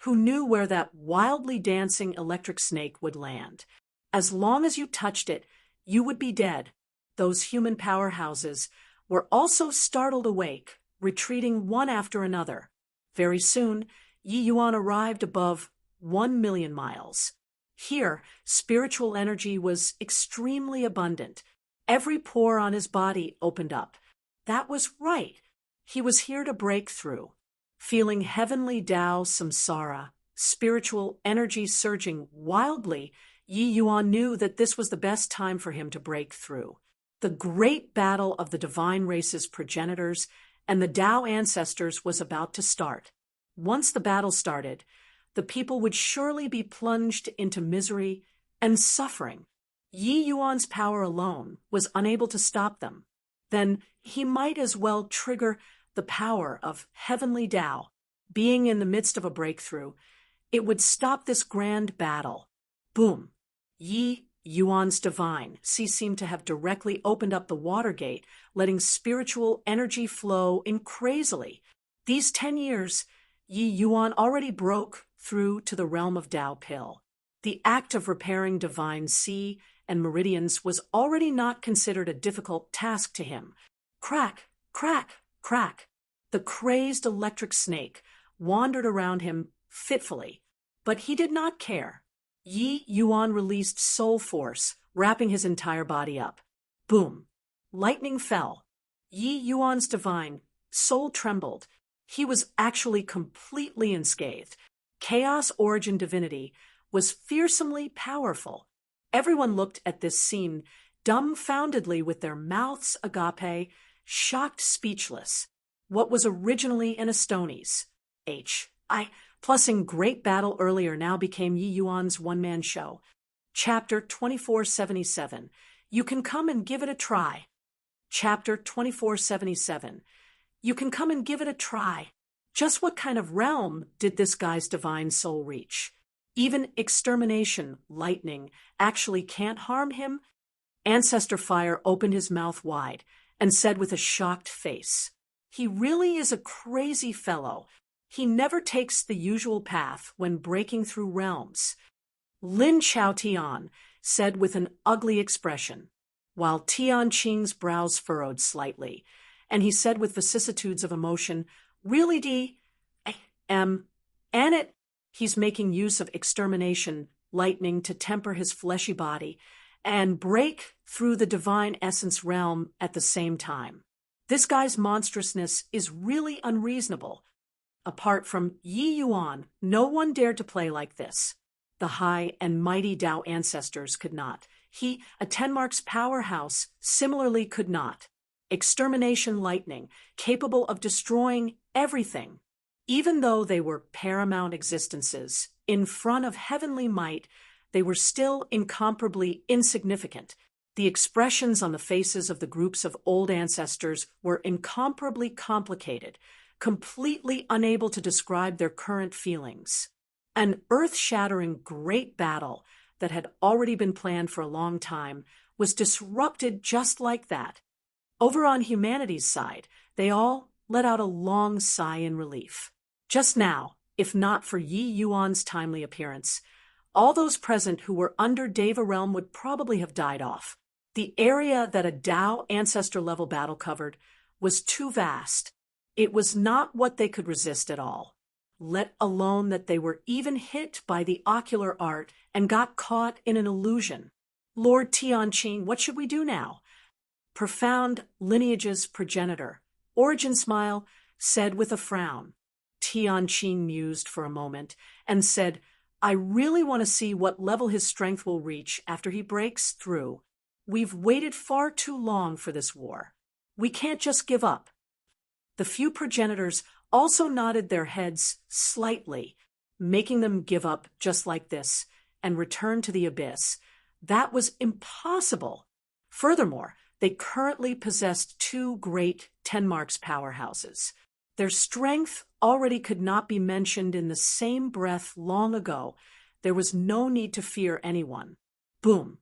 Who knew where that wildly dancing electric snake would land? As long as you touched it, you would be dead. Those human powerhouses were also startled awake, retreating one after another. Very soon, Yi Yuan arrived above 1,000,000 miles. Here, spiritual energy was extremely abundant. Every pore on his body opened up. That was right. He was here to break through. Feeling heavenly Tao samsara, spiritual energy surging wildly, Yi Yuan knew that this was the best time for him to break through. The great battle of the divine race's progenitors and the Tao ancestors was about to start. Once the battle started, the people would surely be plunged into misery and suffering. Yi Yuan's power alone was unable to stop them. Then he might as well trigger the power of heavenly Tao. Being in the midst of a breakthrough, it would stop this grand battle. Boom! Yi Yuan's divine seemed to have directly opened up the water gate, letting spiritual energy flow in crazily. These 10 years, Yi Yuan already broke through to the realm of Tao Pill. The act of repairing divine sea and meridians was already not considered a difficult task to him. Crack, crack, crack. The crazed electric snake wandered around him fitfully, but he did not care. Yi Yuan released soul force, wrapping his entire body up. Boom! Lightning fell. Yi Yuan's divine soul trembled. He was actually completely unscathed. Chaos origin divinity was fearsomely powerful. Everyone looked at this scene dumbfoundedly with their mouths agape, shocked speechless. What was originally an Astonies, plus in great battle earlier now became Yi Yuan's one-man show. Chapter 2477. You can come and give it a try. Chapter 2477. You can come and give it a try. Just what kind of realm did this guy's divine soul reach? Even extermination, lightning, actually can't harm him? Ancestor Fire opened his mouth wide and said with a shocked face, "He really is a crazy fellow. He never takes the usual path when breaking through realms." Lin Chao Tian said with an ugly expression, while Tian Qing's brows furrowed slightly, and he said with vicissitudes of emotion, "Really, and it." He's making use of extermination, lightning to temper his fleshy body, and break through the divine essence realm at the same time. This guy's monstrousness is really unreasonable. Apart from Yi Yuan, no one dared to play like this. The high and mighty Tao ancestors could not. He, a Tenmark's powerhouse, similarly could not. Extermination lightning, capable of destroying everything. Even though they were paramount existences, in front of heavenly might, they were still incomparably insignificant. The expressions on the faces of the groups of old ancestors were incomparably complicated, completely unable to describe their current feelings. An earth-shattering great battle that had already been planned for a long time was disrupted just like that. Over on humanity's side, they all let out a long sigh in relief. Just now, if not for Yi Yuan's timely appearance, all those present who were under Deva realm would probably have died off. The area that a Tao ancestor-level battle covered was too vast. It was not what they could resist at all, let alone that they were even hit by the ocular art and got caught in an illusion. Lord Tianqing, what should we do now? Profound lineage's progenitor, Origin Smile, said with a frown. Tianqing mused for a moment and said, "I really want to see what level his strength will reach after he breaks through. We've waited far too long for this war. We can't just give up." The few progenitors also nodded their heads slightly, making them give up just like this and return to the abyss. That was impossible. Furthermore, they currently possessed two great Tenmark's powerhouses. Their strength already could not be mentioned in the same breath long ago. There was no need to fear anyone. Boom,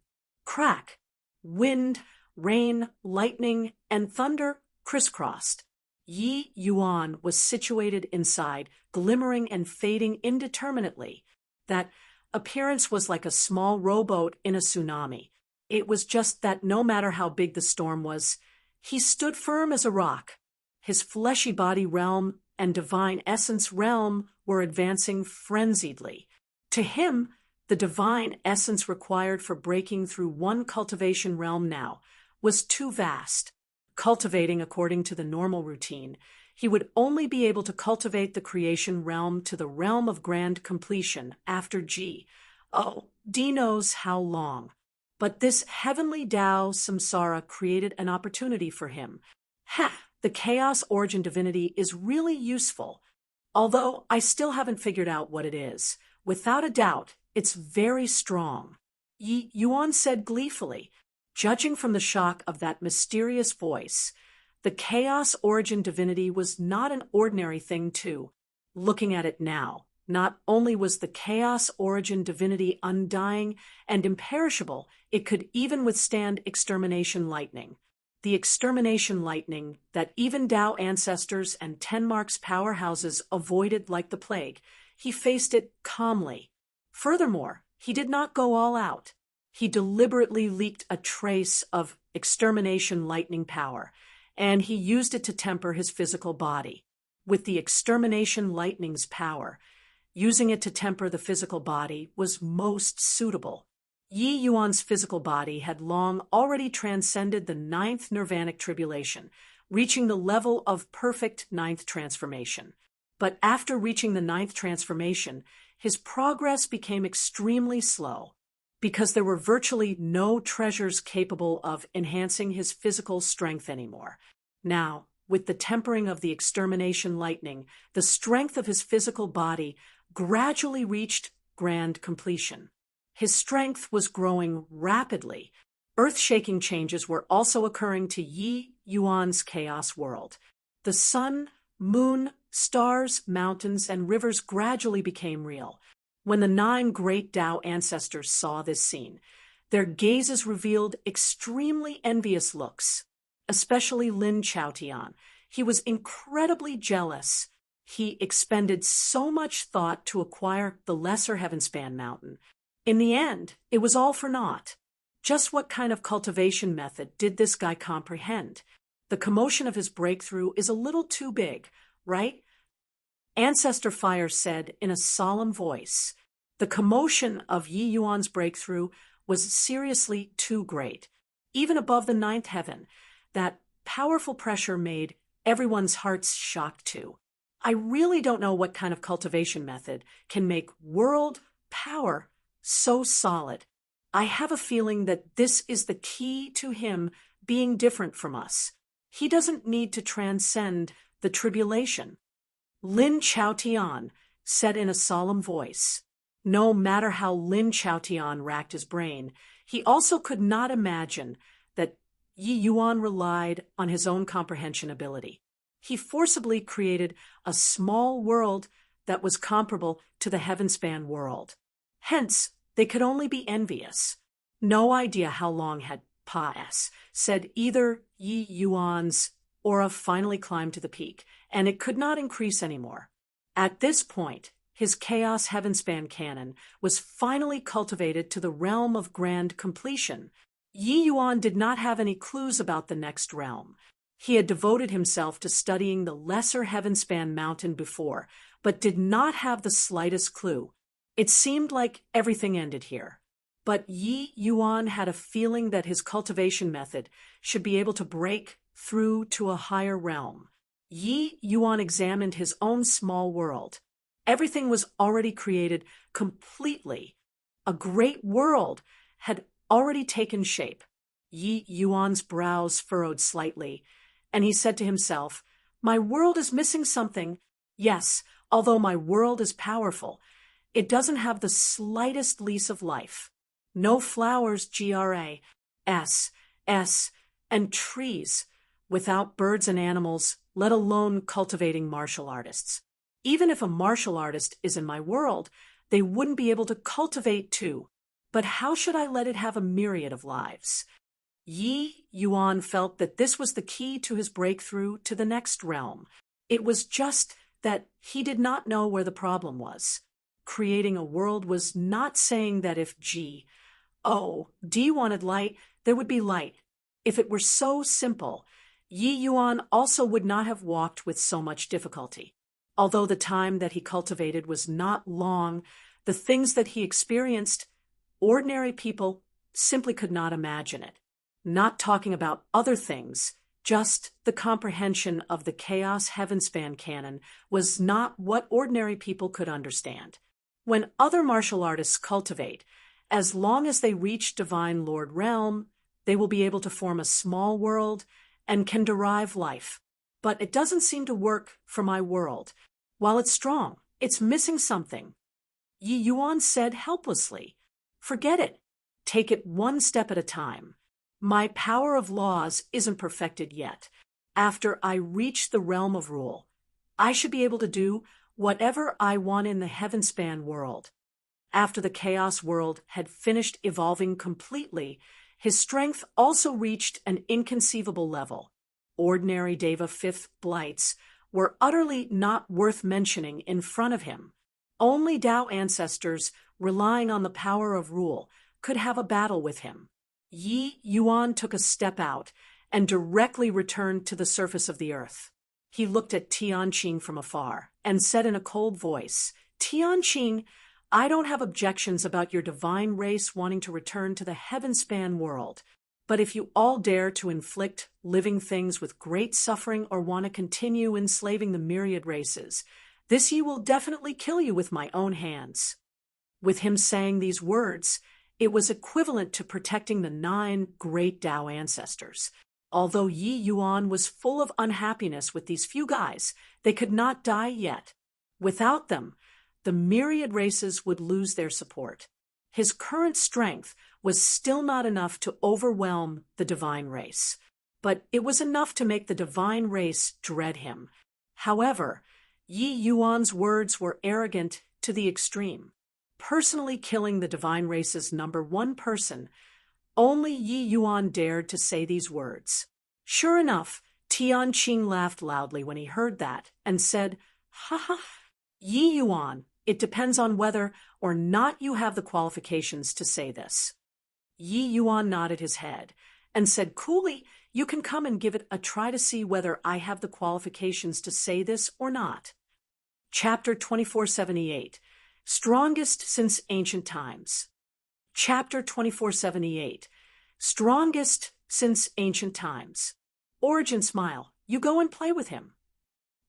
crack, wind, rain, lightning, and thunder crisscrossed. Yi Yuan was situated inside, glimmering and fading indeterminately. That appearance was like a small rowboat in a tsunami. It was just that no matter how big the storm was, he stood firm as a rock. His fleshy body realm and divine essence realm were advancing frenziedly. To him, the divine essence required for breaking through one cultivation realm now was too vast. Cultivating according to the normal routine, he would only be able to cultivate the creation realm to the realm of grand completion after G. Oh, D knows how long. But this heavenly Tao samsara created an opportunity for him. The chaos origin divinity is really useful, although I still haven't figured out what it is. Without a doubt, it's very strong. Yi Yuan said gleefully, judging from the shock of that mysterious voice. The chaos origin divinity was not an ordinary thing too. Looking at it now, not only was the chaos origin divinity undying and imperishable, it could even withstand extermination lightning. The extermination lightning that even Tao ancestors and Tenmark's powerhouses avoided like the plague. He faced it calmly. Furthermore, he did not go all out. He deliberately leaked a trace of extermination lightning power, and he used it to temper his physical body. With the extermination lightning's power, using it to temper the physical body was most suitable. Yi Yuan's physical body had long already transcended the ninth nirvanic tribulation, reaching the level of perfect ninth transformation. But after reaching the ninth transformation, his progress became extremely slow, because there were virtually no treasures capable of enhancing his physical strength anymore. Now, with the tempering of the extermination lightning, the strength of his physical body gradually reached grand completion. His strength was growing rapidly. Earth-shaking changes were also occurring to Yi Yuan's chaos world. The sun, moon, stars, mountains, and rivers gradually became real. When the 9 great Tao ancestors saw this scene, their gazes revealed extremely envious looks, especially Lin Chaotian. He was incredibly jealous. He expended so much thought to acquire the lesser Heavenspan mountain. In the end, it was all for naught. Just what kind of cultivation method did this guy comprehend? The commotion of his breakthrough is a little too big, right? Ancestor Fire said in a solemn voice. The commotion of Yi Yuan's breakthrough was seriously too great. Even above the 9th heaven, that powerful pressure made everyone's hearts shock too. I really don't know what kind of cultivation method can make world power so solid. I have a feeling that this is the key to him being different from us. He doesn't need to transcend the tribulation. Lin Chaotian said in a solemn voice. No matter how Lin Chaotian racked his brain, he also could not imagine that Yi Yuan relied on his own comprehension ability. He forcibly created a small world that was comparable to the Heavenspan world. Hence, they could only be envious. No idea how long had passed, said either Yi Yuan's aura finally climbed to the peak, and it could not increase anymore. At this point, his Chaos Heavenspan canon was finally cultivated to the realm of grand completion. Yi Yuan did not have any clues about the next realm. He had devoted himself to studying the lesser Heavenspan mountain before, but did not have the slightest clue. It seemed like everything ended here. But Yi Yuan had a feeling that his cultivation method should be able to break through to a higher realm. Yi Yuan examined his own small world. Everything was already created completely. A great world had already taken shape. Yi Yuan's brows furrowed slightly, and he said to himself, "My world is missing something. Yes, although my world is powerful, it doesn't have the slightest lease of life. No flowers, GRAS, and trees. Without birds and animals, let alone cultivating martial artists. Even if a martial artist is in my world, they wouldn't be able to cultivate too. But how should I let it have a myriad of lives? Yi Yuan felt that this was the key to his breakthrough to the next realm. It was just that he did not know where the problem was. Creating a world was not saying that if D wanted light, there would be light. If it were so simple, Yi Yuan also would not have walked with so much difficulty. Although the time that he cultivated was not long, the things that he experienced, ordinary people simply could not imagine it. Not talking about other things, just the comprehension of the chaos heavenspan canon was not what ordinary people could understand. When other martial artists cultivate, as long as they reach Divine Lord Realm, they will be able to form a small world and can derive life. But it doesn't seem to work for my world. While it's strong, it's missing something. Yi Yuan said helplessly, "Forget it. Take it one step at a time. My power of laws isn't perfected yet. After I reach the realm of rule, I should be able to do whatever I want in the heavenspan world." After the chaos world had finished evolving completely, his strength also reached an inconceivable level. Ordinary Deva Fifth Blights were utterly not worth mentioning in front of him. Only Tao ancestors, relying on the power of rule, could have a battle with him. Yi Yuan took a step out and directly returned to the surface of the earth. He looked at Tianqing from afar and said in a cold voice, "Tianqing, I don't have objections about your divine race wanting to return to the heavenspan world, but if you all dare to inflict living things with great suffering or want to continue enslaving the myriad races, this Yi will definitely kill you with my own hands." With him saying these words, it was equivalent to protecting the 9 great Tao ancestors. Although Yi Yuan was full of unhappiness with these few guys, they could not die yet. Without them, the myriad races would lose their support. His current strength was still not enough to overwhelm the divine race, but it was enough to make the divine race dread him. However, Yi Yuan's words were arrogant to the extreme. Personally killing the divine race's #1 person, only Yi Yuan dared to say these words. Sure enough, Tianqing laughed loudly when he heard that and said, "Ha ha, Yi Yuan, it depends on whether or not you have the qualifications to say this." Yi Yuan nodded his head and said coolly, "You can come and give it a try to see whether I have the qualifications to say this or not." Chapter 2478. Strongest since ancient times. Chapter 2478. Strongest since ancient times. Origin smile. You go and play with him.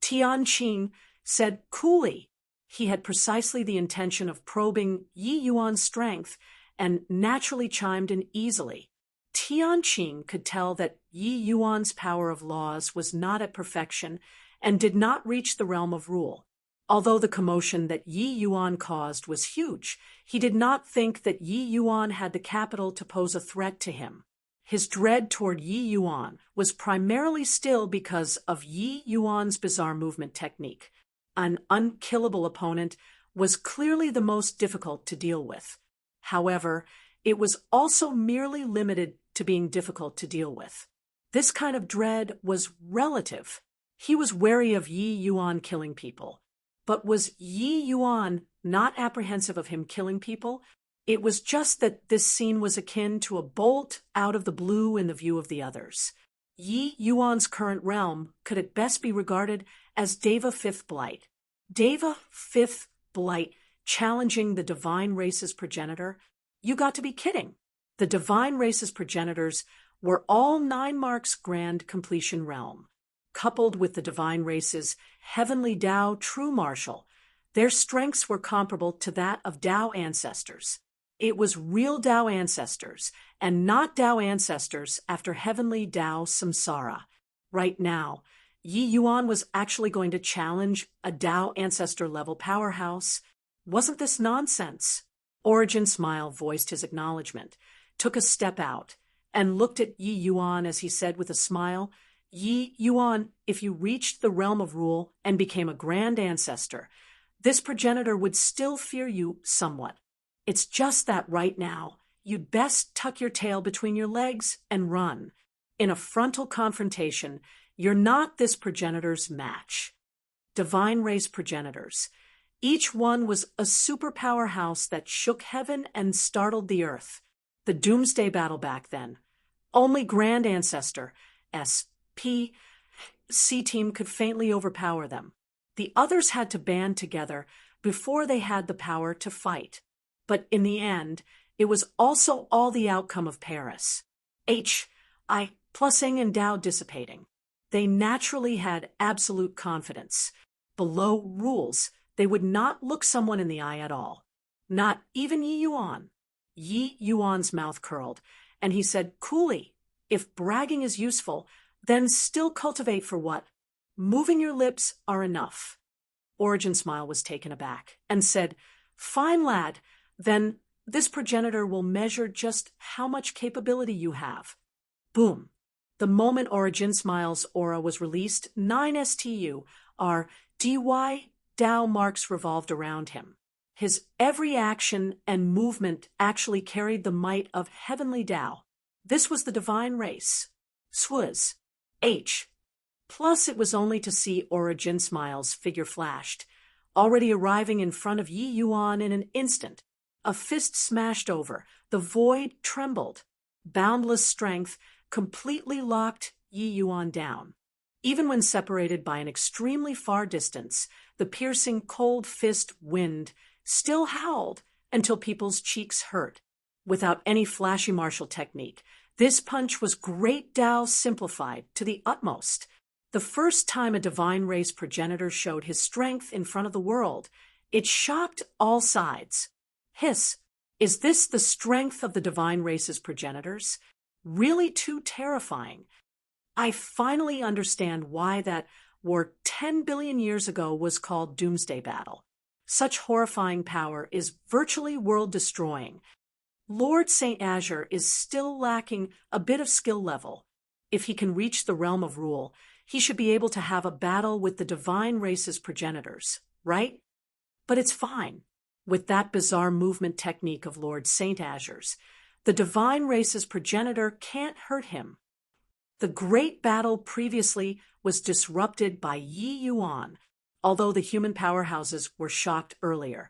Tianqing said coolly. He had precisely the intention of probing Yi Yuan's strength and naturally chimed in easily. Tianqing could tell that Yi Yuan's power of laws was not at perfection and did not reach the realm of rule. Although the commotion that Yi Yuan caused was huge, he did not think that Yi Yuan had the capital to pose a threat to him. His dread toward Yi Yuan was primarily still because of Yi Yuan's bizarre movement technique. An unkillable opponent was clearly the most difficult to deal with. However, it was also merely limited to being difficult to deal with. This kind of dread was relative. He was wary of Yi Yuan killing people. But was Yi Yuan not apprehensive of him killing people? It was just that this scene was akin to a bolt out of the blue in the view of the others. Yi Yuan's current realm could at best be regarded as Deva Fifth Blight. Deva Fifth Blight challenging the divine race's progenitor? You got to be kidding. The divine race's progenitors were all 9 marks grand completion realm. Coupled with the divine race's heavenly Tao true martial, their strengths were comparable to that of Tao ancestors. It was real Tao ancestors, and not Tao ancestors after heavenly Tao samsara. Right now, Yi Yuan was actually going to challenge a Tao ancestor-level powerhouse. Wasn't this nonsense? Origin Smile voiced his acknowledgement, took a step out, and looked at Yi Yuan as he said with a smile, Yi Yuan, if you reached the realm of rule and became a grand ancestor, this progenitor would still fear you somewhat. It's just that right now, you'd best tuck your tail between your legs and run. In a frontal confrontation, you're not this progenitor's match. Divine race progenitors. Each one was a superpower house that shook heaven and startled the earth. The doomsday battle back then. Only Grand Ancestor, SP, C-Team could faintly overpower them. The others had to band together before they had the power to fight. But in the end, it was also all the outcome of Paris. I plusing and Tao dissipating. They naturally had absolute confidence. Below rules, they would not look someone in the eye at all. Not even Yi Yuan. Yi Yuan's mouth curled, and he said coolly, if bragging is useful, then still cultivate for what? Moving your lips are enough. Origin Smile was taken aback and said, fine lad, then this progenitor will measure just how much capability you have. Boom. The moment Origin Smile's aura was released, 9 STU, our DY Tao marks revolved around him. His every action and movement actually carried the might of heavenly Tao. This was the divine race. Swaz. H. Plus it was only to see Origin Smile's figure flashed, already arriving in front of Yi Yuan in an instant. A fist smashed over. The void trembled. Boundless strength completely locked Yi Yuan down. Even when separated by an extremely far distance, the piercing cold fist wind still howled until people's cheeks hurt. Without any flashy martial technique, this punch was great Tao simplified to the utmost. The first time a divine race progenitor showed his strength in front of the world, it shocked all sides. Hiss, is this the strength of the divine race's progenitors? Really too terrifying. I finally understand why that war 10 billion years ago was called Doomsday Battle. Such horrifying power is virtually world-destroying. Lord St. Azure is still lacking a bit of skill level. If he can reach the realm of rule, he should be able to have a battle with the divine race's progenitors, right? But it's fine. With that bizarre movement technique of Lord St. Azure's, the divine race's progenitor can't hurt him. The great battle previously was disrupted by Yi Yuan, although the human powerhouses were shocked earlier.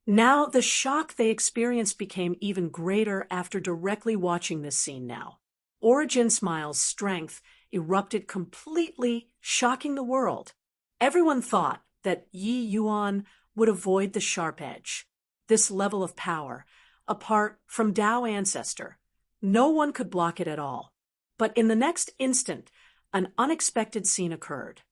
Now the shock they experienced became even greater after directly watching this scene now. Origin Smile's strength erupted completely, shocking the world. Everyone thought that Yi Yuan would avoid the sharp edge. This level of power, apart from Tao Ancestor, no one could block it at all. But in the next instant, an unexpected scene occurred.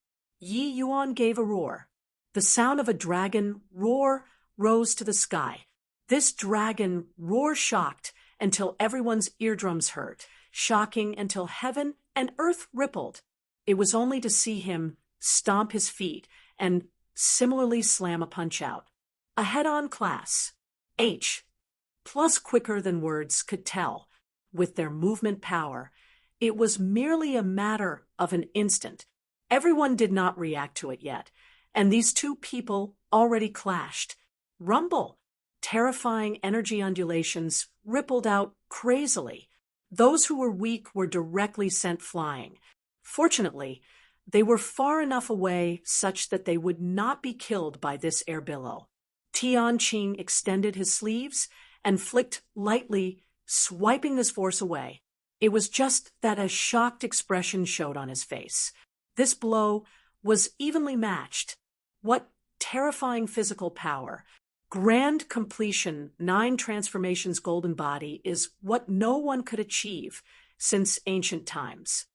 Yi Yuan gave a roar. The sound of a dragon roar rose to the sky. This dragon roar shocked until everyone's eardrums hurt, shocking until heaven and earth rippled. It was only to see him stomp his feet and similarly slam a punch out. A head-on class. H. Plus quicker than words could tell. With their movement power, it was merely a matter of an instant. Everyone did not react to it yet, and these two people already clashed. Rumble. Terrifying energy undulations rippled out crazily. Those who were weak were directly sent flying. Fortunately, they were far enough away such that they would not be killed by this air billow. Tianqing extended his sleeves and flicked lightly, swiping this force away. It was just that a shocked expression showed on his face. This blow was evenly matched. What terrifying physical power! Grand completion, 9 transformations golden body is what no one could achieve since ancient times.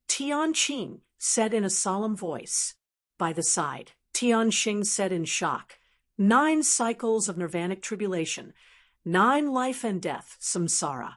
Tianqing said in a solemn voice. By the side, Tianqing said in shock, 9 cycles of nirvanic tribulation, 9 life and death, samsara.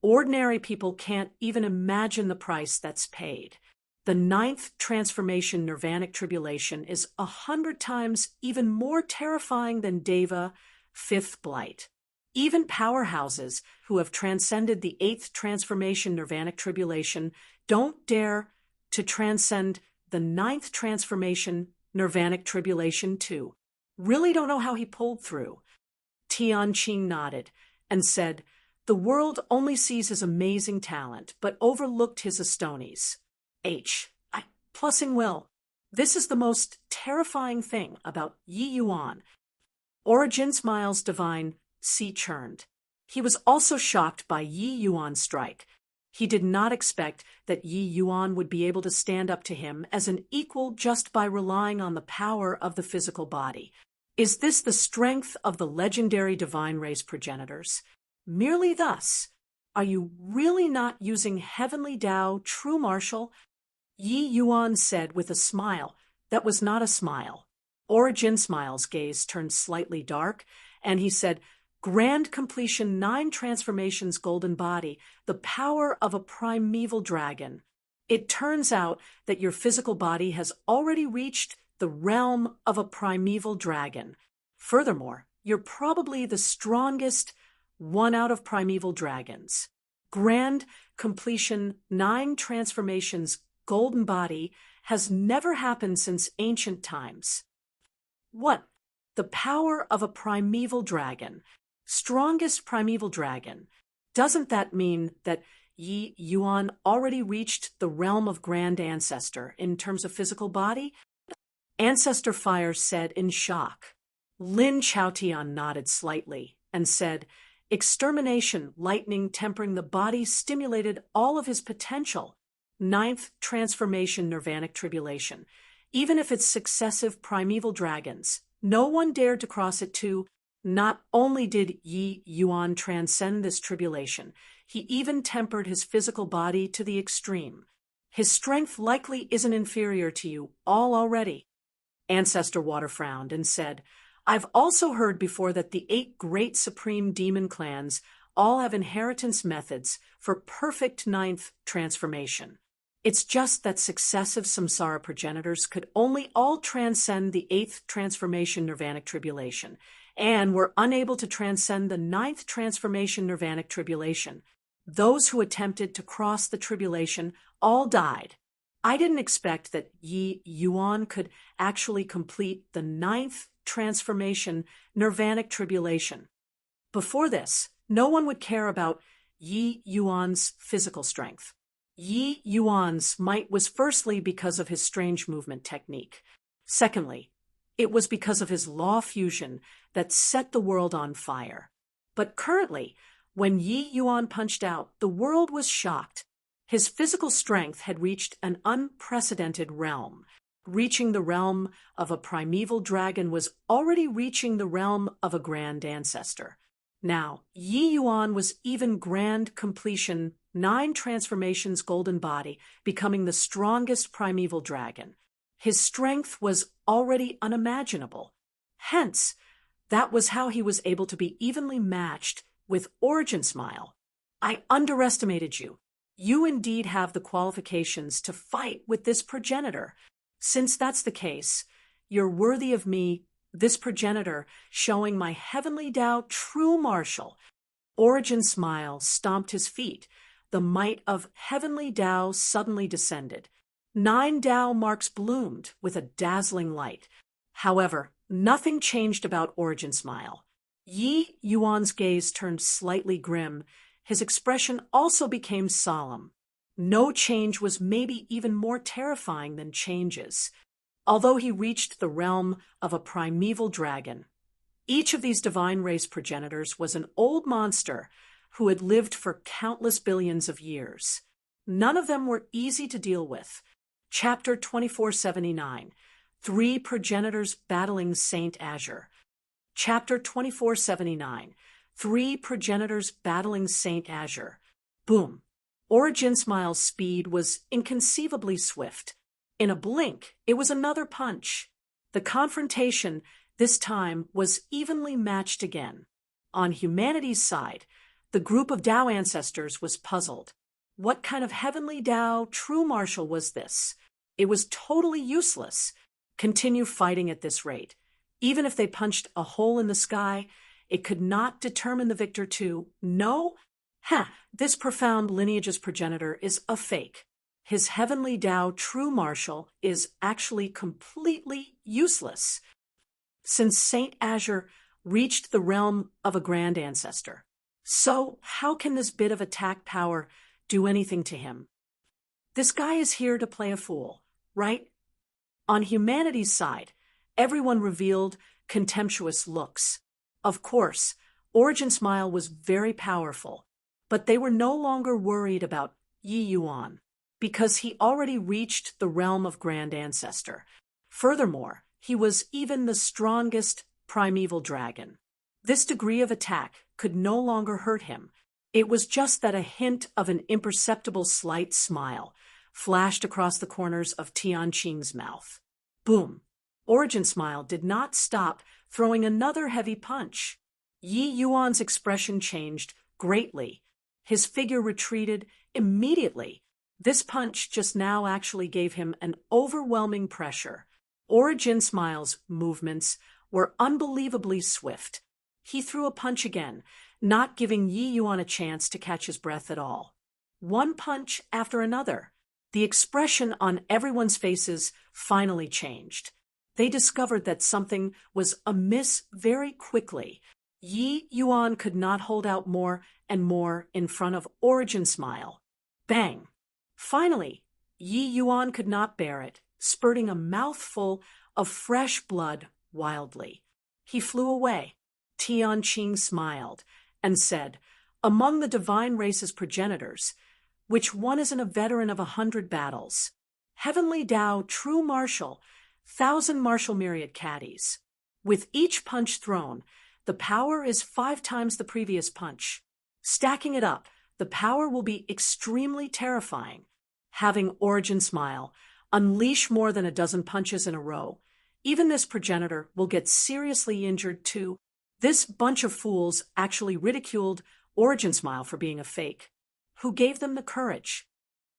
Ordinary people can't even imagine the price that's paid. The 9th transformation nirvanic tribulation is 100 times even more terrifying than Deva, 5th blight. Even powerhouses who have transcended the 8th transformation nirvanic tribulation don't dare to transcend the ninth transformation, nirvanic tribulation too. Really don't know how he pulled through. Tianqing nodded and said, the world only sees his amazing talent, but overlooked his astonies. Plussing will. This is the most terrifying thing about Yi Yuan. Origin Smile's divine sea churned. He was also shocked by Yi Yuan's strike. He did not expect that Yi Yuan would be able to stand up to him as an equal just by relying on the power of the physical body. Is this the strength of the legendary divine race progenitors? Merely thus, are you really not using heavenly Tao, true martial? Yi Yuan said with a smile that was not a smile. Origin Smile's gaze turned slightly dark, and he said, Grand completion 9 transformations golden body, the power of a primeval dragon. It turns out that your physical body has already reached the realm of a primeval dragon. Furthermore, you're probably the strongest one out of primeval dragons. Grand completion 9 transformations golden body has never happened since ancient times. What? The power of a primeval dragon. Strongest primeval dragon. Doesn't that mean that Yi Yuan already reached the realm of Grand Ancestor in terms of physical body? Ancestor Fire said in shock. Lin Chaotian nodded slightly and said, Extermination, lightning tempering the body stimulated all of his potential. 9th transformation nirvanic tribulation. Even if it's successive primeval dragons, no one dared to cross it too. Not only did Yi Yuan transcend this tribulation, he even tempered his physical body to the extreme. His strength likely isn't inferior to you all already. Ancestor Water frowned and said, I've also heard before that the 8 great supreme demon clans all have inheritance methods for perfect 9th transformation. It's just that successive samsara progenitors could only all transcend the 8th transformation nirvanic tribulation, and were unable to transcend the 9th transformation nirvanic tribulation. Those who attempted to cross the tribulation all died. I didn't expect that Yi Yuan could actually complete the 9th transformation nirvanic tribulation. Before this, no one would care about Yi Yuan's physical strength. Yi Yuan's might was firstly because of his strange movement technique. Secondly, it was because of his law fusion that set the world on fire. But currently, when Yi Yuan punched out, the world was shocked. His physical strength had reached an unprecedented realm. Reaching the realm of a primeval dragon was already reaching the realm of a grand ancestor. Now, Yi Yuan was even grand completion 9 transformations golden body, becoming the strongest primeval dragon. His strength was already unimaginable. Hence, that was how he was able to be evenly matched with Origin Smile. I underestimated you. You indeed have the qualifications to fight with this progenitor. Since that's the case, you're worthy of me, this progenitor, showing my heavenly Tao true martial. Origin Smile stomped his feet. The might of heavenly Tao suddenly descended. 9 Tao marks bloomed with a dazzling light. However, nothing changed about Origin Smile. Yi Yuan's gaze turned slightly grim. His expression also became solemn. No change was maybe even more terrifying than changes. Although he reached the realm of a primeval dragon, each of these divine race progenitors was an old monster who had lived for countless billions of years. None of them were easy to deal with. Chapter 2479, 3 progenitors battling Saint Azure. Chapter 2479, 3 progenitors battling Saint Azure. Boom. Origin Smile's speed was inconceivably swift. In a blink, it was another punch. The confrontation, this time, was evenly matched again. On humanity's side, the group of Tao ancestors was puzzled. What kind of heavenly Tao true martial was this? It was totally useless. Continue fighting at this rate. Even if they punched a hole in the sky, it could not determine the victor too. No? This profound lineage's progenitor is a fake. his heavenly Tao true martial is actually completely useless, since Saint Azure reached the realm of a grand ancestor. So how can this bit of attack power do anything to him? This guy is here to play a fool, right? On humanity's side, everyone revealed contemptuous looks. Of course, Origin Smile was very powerful, but they were no longer worried about Yi Yuan, because he already reached the realm of Grand Ancestor. Furthermore, he was even the strongest primeval dragon. This degree of attack could no longer hurt him. It was just that a hint of an imperceptible slight smile flashed across the corners of Tianqing's mouth. Boom! Origin Smile did not stop throwing another heavy punch. Yi Yuan's expression changed greatly. His figure retreated immediately. This punch just now actually gave him an overwhelming pressure. Origin Smile's movements were unbelievably swift. He threw a punch again, not giving Yi Yuan a chance to catch his breath at all. One punch after another. The expression on everyone's faces finally changed. They discovered that something was amiss very quickly. Yi Yuan could not hold out more and more in front of Origin Smile. Bang! Finally, Yi Yuan could not bear it, spurting a mouthful of fresh blood wildly. He flew away. Tianqing smiled and said, "Among the divine race's progenitors, which one isn't a veteran of 100 battles? Heavenly Tao, true martial, 1,000 martial myriad caddies. With each punch thrown, the power is 5 times the previous punch. Stacking it up, the power will be extremely terrifying. Having Origin Smile unleash more than a dozen punches in a row, even this progenitor will get seriously injured too." This bunch of fools actually ridiculed Origin Smile for being a fake. Who gave them the courage?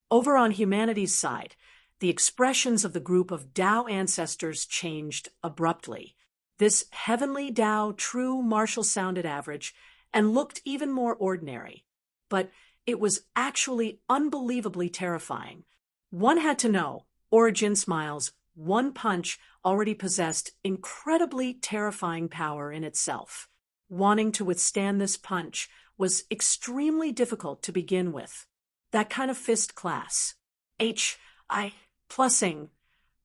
Over on humanity's side, the expressions of the group of Tao ancestors changed abruptly. This heavenly Tao true martial sounded average and looked even more ordinary. But it was actually unbelievably terrifying. One had to know Origin Smile's one punch already possessed incredibly terrifying power in itself. Wanting to withstand this punch was extremely difficult to begin with. That kind of fist class. Plussing.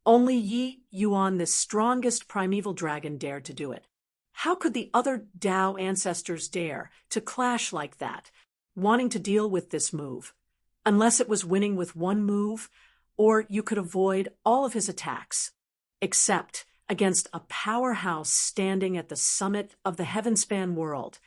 Only Yi Yuan, the strongest primeval dragon, dared to do it. How could the other Tao ancestors dare to clash like that, wanting to deal with this move? Unless it was winning with one move, or you could avoid all of his attacks. Except against a powerhouse standing at the summit of the heavenspan world.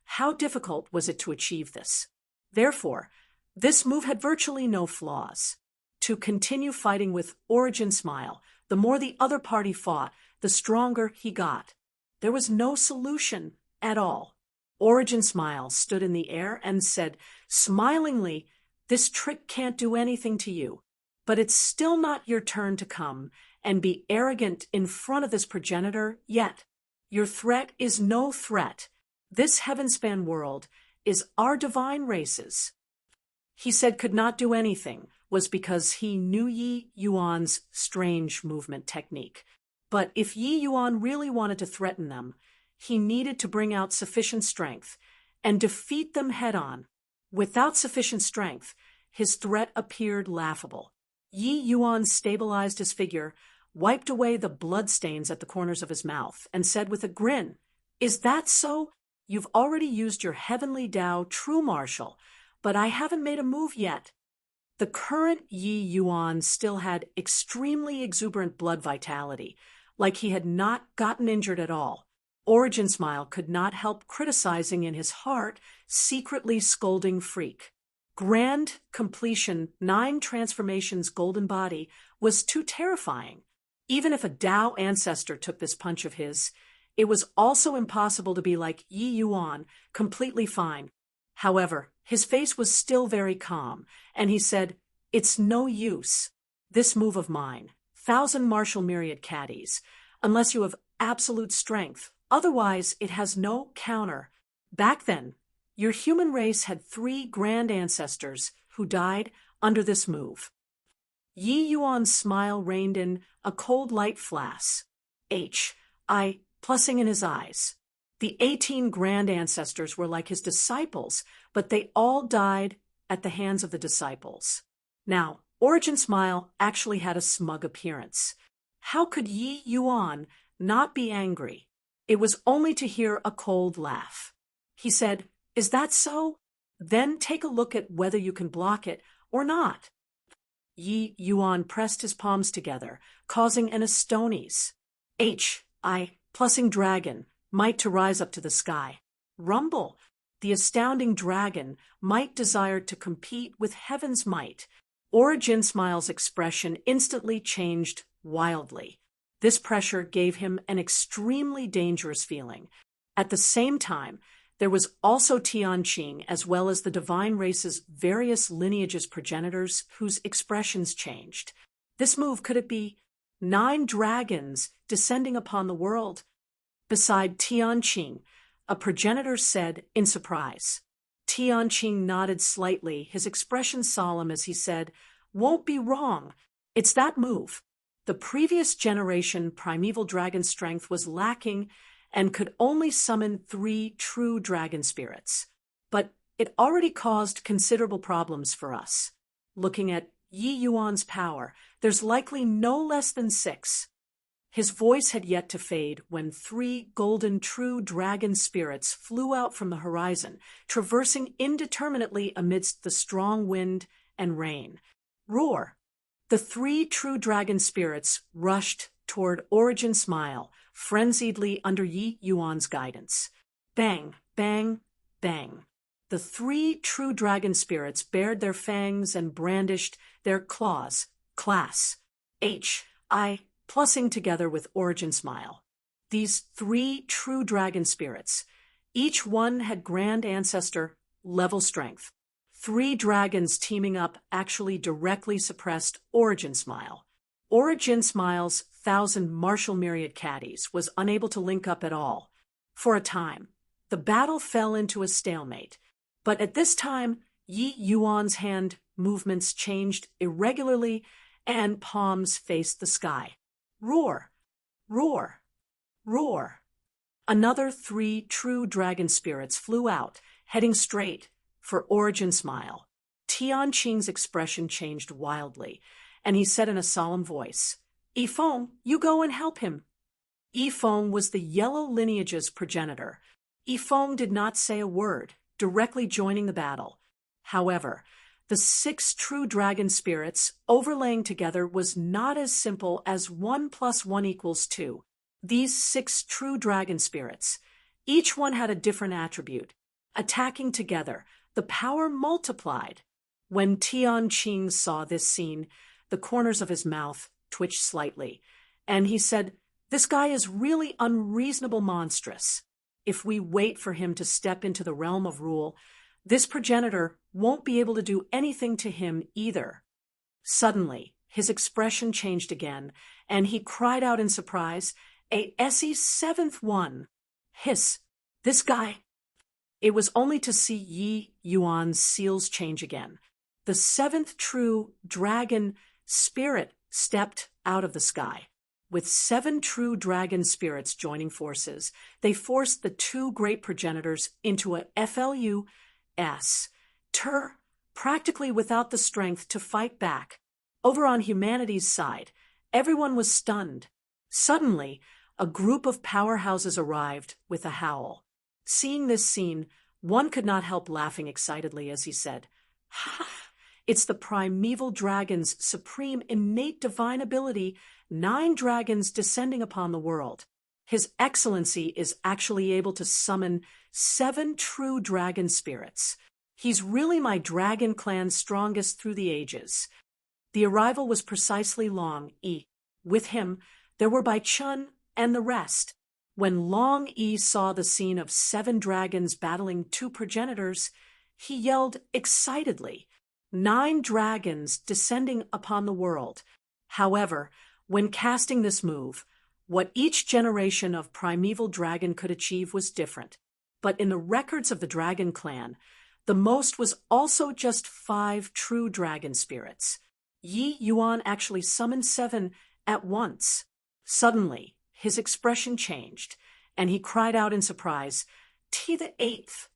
How difficult was it to achieve this? Therefore, this move had virtually no flaws. To continue fighting with Origin Smile, the more the other party fought, the stronger he got. There was no solution at all. Origin Smile stood in the air and said smilingly, "This trick can't do anything to you. But it's still not your turn to come and be arrogant in front of this progenitor yet. Your threat is no threat. This heavenspan world is our divine race's." He said could not do anything was because he knew Yi Yuan's strange movement technique. But if Yi Yuan really wanted to threaten them, he needed to bring out sufficient strength and defeat them head-on. Without sufficient strength, his threat appeared laughable. Yi Yuan stabilized his figure, wiped away the bloodstains at the corners of his mouth, and said with a grin, "Is that so? You've already used your heavenly Tao true martial, but I haven't made a move yet." The current Yi Yuan still had extremely exuberant blood vitality, like he had not gotten injured at all. Origin Smile could not help criticizing in his heart, secretly scolding Freak. Grand completion 9 transformations golden body was too terrifying. Even if a Tao ancestor took this punch of his, it was also impossible to be like Yi Yuan, completely fine. However, his face was still very calm, and he said, "It's no use. This move of mine, 1,000 martial myriad caddies, unless you have absolute strength, otherwise it has no counter. Back then, your human race had 3 grand ancestors who died under this move. Yi Yuan's smile reigned in a cold light flash. Plussing in his eyes. The 18 grand ancestors were like his disciples, but they all died at the hands of the disciples. Now, Origin Smile actually had a smug appearance. How could Yi Yuan not be angry? It was only to hear a cold laugh. He said, "Is that so? Then take a look at whether you can block it or not." Yi Yuan pressed his palms together, causing an astonies. Plussing dragon, might to rise up to the sky. Rumble, the astounding dragon, might desired to compete with heaven's might. Origin Smile's expression instantly changed wildly. This pressure gave him an extremely dangerous feeling. At the same time, there was also Tianqing as well as the divine race's various lineages progenitors whose expressions changed. This move, could it be 9 dragons descending upon the world? Beside Tianqing, a progenitor said in surprise. Tianqing nodded slightly, his expression solemn as he said, "Won't be wrong. It's that move." The previous generation primeval dragon strength was lacking and could only summon 3 true dragon spirits. But it already caused considerable problems for us. Looking at Yi Yuan's power, there's likely no less than 6. His voice had yet to fade when 3 golden true dragon spirits flew out from the horizon, traversing indeterminately amidst the strong wind and rain. Roar! The 3 true dragon spirits rushed toward Origin Smile, frenziedly under Yi Yuan's guidance. Bang, bang, bang. The 3 true dragon spirits bared their fangs and brandished their claws, plussing together with Origin Smile. These 3 true dragon spirits, each one had grand ancestor level strength. 3 dragons teaming up actually directly suppressed Origin Smile. Origin Smile's 1,000 martial myriad caddies was unable to link up at all. For a time, the battle fell into a stalemate. But at this time, Yi Yuan's hand movements changed irregularly and palms faced the sky. Roar! Roar! Roar! Another 3 true dragon spirits flew out, heading straight for Origin Smile. Tianqing's expression changed wildly, and he said in a solemn voice, "Yifeng, you go and help him." Yifeng was the yellow lineage's progenitor. Yifeng did not say a word, directly joining the battle. However, the 6 true dragon spirits overlaying together was not as simple as 1 + 1 = 2. These 6 true dragon spirits, each one had a different attribute. Attacking together, the power multiplied. When Tianqing saw this scene, the corners of his mouth twitched slightly, and he said, "This guy is really unreasonable monstrous. If we wait for him to step into the realm of rule, this progenitor won't be able to do anything to him either." Suddenly, his expression changed again, and he cried out in surprise, "A SE 7th one! Hiss! This guy!" It was only to see Yi Yuan's seals change again. The 7th true dragon spirit stepped out of the sky. With 7 true dragon spirits joining forces, they forced the 2 great progenitors into a practically without the strength to fight back. Over on humanity's side, everyone was stunned. Suddenly, a group of powerhouses arrived with a howl. Seeing this scene, one could not help laughing excitedly as he said, "Ha! It's the primeval dragon's supreme innate divine ability, 9 dragons descending upon the world. His Excellency is actually able to summon 7 true dragon spirits. He's really my dragon clan's strongest through the ages." The arrival was precisely Long Yi. With him, there were Bai Chun and the rest. When Long Yi saw the scene of 7 dragons battling 2 progenitors, he yelled excitedly, 9 dragons descending upon the world. However, when casting this move, what each generation of primeval dragon could achieve was different. But in the records of the dragon clan, the most was also just 5 true dragon spirits. Yi Yuan actually summoned 7 at once. Suddenly, his expression changed, and he cried out in surprise, "T the 8th!"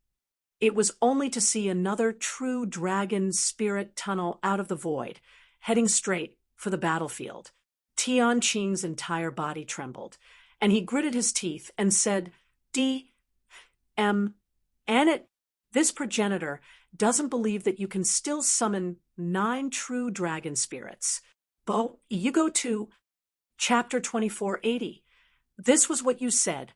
It was only to see another true dragon spirit tunnel out of the void, heading straight for the battlefield. Tian Qing's entire body trembled, and he gritted his teeth and said, "D.M. This progenitor doesn't believe that you can still summon 9 true dragon spirits. Bo, you go to Chapter 2480. This was what you said.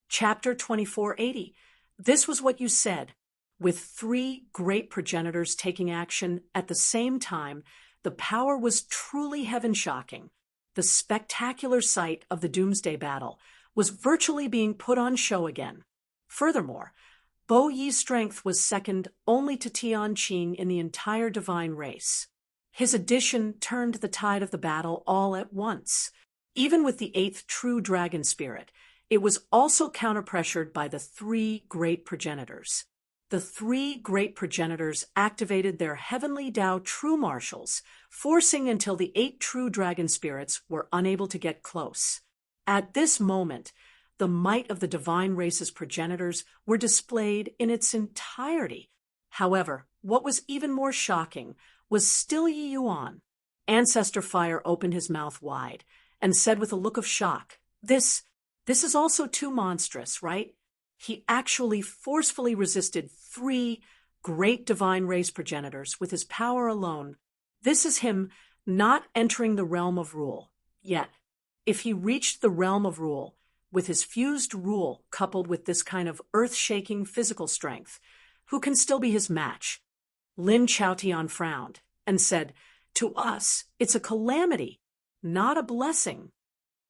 Chapter 2480. This was what you said." With 3 great progenitors taking action at the same time, the power was truly heaven-shocking. The spectacular sight of the Doomsday Battle was virtually being put on show again. Furthermore, Bo Yi's strength was second only to Tian Qing in the entire divine race. His addition turned the tide of the battle all at once. Even with the 8th true dragon spirit, it was also counterpressured by the 3 great progenitors. The 3 great progenitors activated their heavenly Tao true marshals, forcing until the 8 true dragon spirits were unable to get close. At this moment, the might of the divine race's progenitors were displayed in its entirety. However, what was even more shocking was still Yi Yuan. Ancestor Fire opened his mouth wide and said with a look of shock, This is also too monstrous, right?" He actually forcefully resisted 3 great divine race progenitors with his power alone. This is him not entering the realm of rule. Yet, if he reached the realm of rule, with his fused rule coupled with this kind of earth-shaking physical strength, who can still be his match? Lin Chaotian frowned and said, "To us, it's a calamity, not a blessing."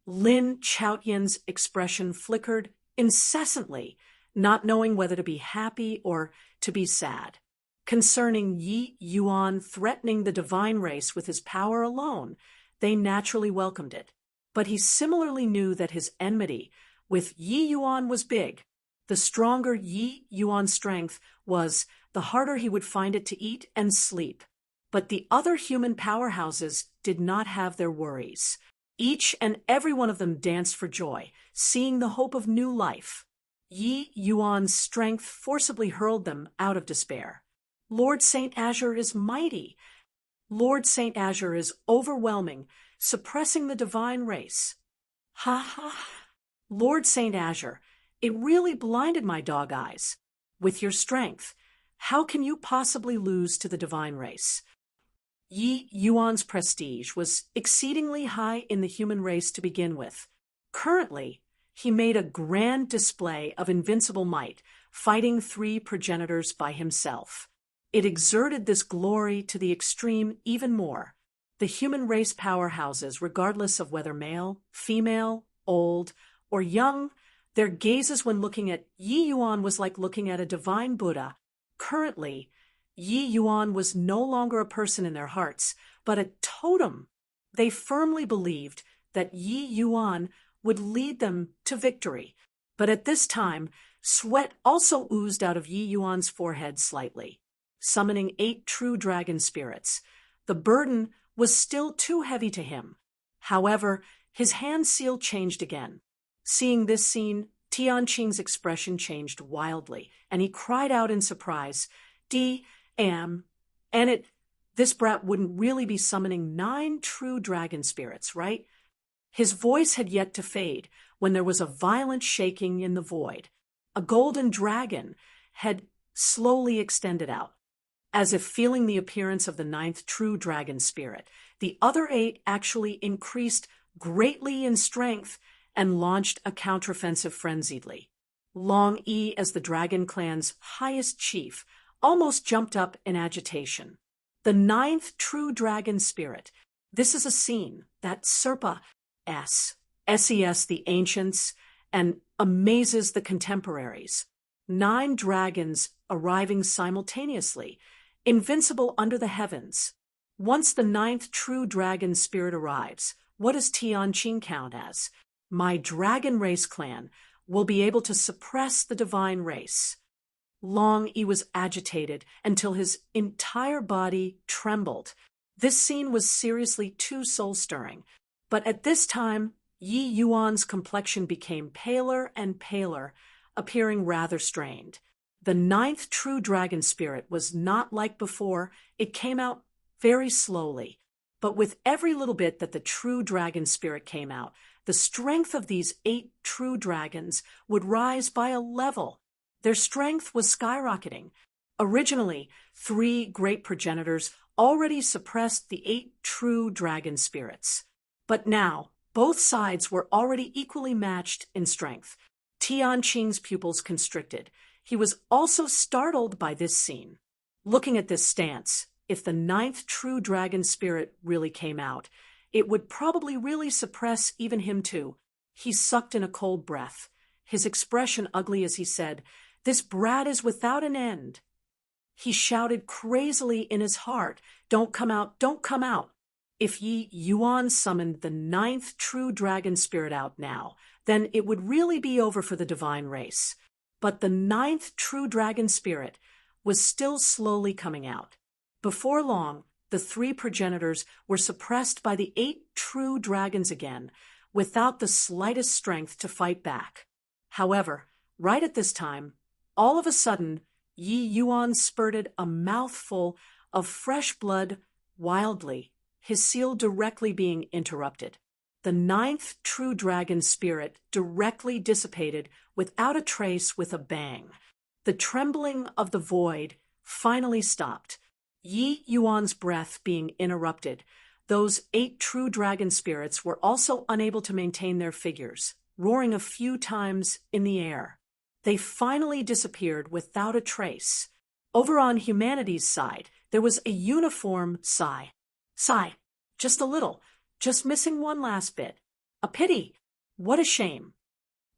Lin Chaotian's expression flickered incessantly, not knowing whether to be happy or to be sad. Concerning Yi Yuan threatening the divine race with his power alone, they naturally welcomed it. But he similarly knew that his enmity with Yi Yuan was big. The stronger Yi Yuan's strength was, the harder he would find it to eat and sleep. But the other human powerhouses did not have their worries. Each and every one of them danced for joy, seeing the hope of new life. Yi Yuan's strength forcibly hurled them out of despair. Lord Saint Azure is mighty. Lord Saint Azure is overwhelming, suppressing the divine race. Ha ha! Lord Saint Azure, it really blinded my dog eyes. With your strength, how can you possibly lose to the divine race? Yi Yuan's prestige was exceedingly high in the human race to begin with. Currently, he made a grand display of invincible might, fighting 3 progenitors by himself. It exerted this glory to the extreme even more. The human race powerhouses, regardless of whether male, female, old, or young, their gazes when looking at Yi Yuan was like looking at a divine Buddha. Currently, Yi Yuan was no longer a person in their hearts, but a totem. They firmly believed that Yi Yuan would lead them to victory. But at this time, sweat also oozed out of Yi Yuan's forehead slightly. Summoning 8 true dragon spirits, the burden was still too heavy to him. However, his hand seal changed again. Seeing this scene, Tian Qing's expression changed wildly, and he cried out in surprise, This brat wouldn't really be summoning 9 true dragon spirits, right?" His voice had yet to fade when there was a violent shaking in the void. A golden dragon had slowly extended out. As if feeling the appearance of the 9th true dragon spirit, the other 8 actually increased greatly in strength and launched a counteroffensive frenziedly. Long Yi, as the dragon clan's highest chief, almost jumped up in agitation. The 9th true dragon spirit. This is a scene that SES the ancients and amazes the contemporaries. 9 dragons arriving simultaneously, invincible under the heavens. Once the 9th true dragon spirit arrives, what does Tian Qing count as? My dragon race clan will be able to suppress the divine race. Long Yi was agitated until his entire body trembled. This scene was seriously too soul-stirring, but at this time, Yi Yuan's complexion became paler and paler, appearing rather strained. The ninth true dragon spirit was not like before. It came out very slowly, but with every little bit that the true dragon spirit came out, the strength of these 8 true dragons would rise by a level. Their strength was skyrocketing. Originally, 3 great progenitors already suppressed the 8 true dragon spirits. But now, both sides were already equally matched in strength. Tianqing's pupils constricted. He was also startled by this scene. Looking at this stance, if the 9th true dragon spirit really came out, it would probably really suppress even him too. He sucked in a cold breath, his expression ugly as he said, "This brat is without an end." He shouted crazily in his heart, "Don't come out, don't come out." If Yi Yuan summoned the 9th true dragon spirit out now, then it would really be over for the divine race. But the 9th true dragon spirit was still slowly coming out. Before long, the 3 progenitors were suppressed by the 8 true dragons again, without the slightest strength to fight back. However, right at this time, all of a sudden, Yi Yuan spurted a mouthful of fresh blood wildly, his seal directly being interrupted. The 9th true dragon spirit directly dissipated without a trace with a bang. The trembling of the void finally stopped. Yi Yuan's breath being interrupted, those 8 true dragon spirits were also unable to maintain their figures, roaring a few times in the air. They finally disappeared without a trace. Over on humanity's side, there was a uniform sigh. Sigh, just a little, just missing one last bit. A pity. What a shame.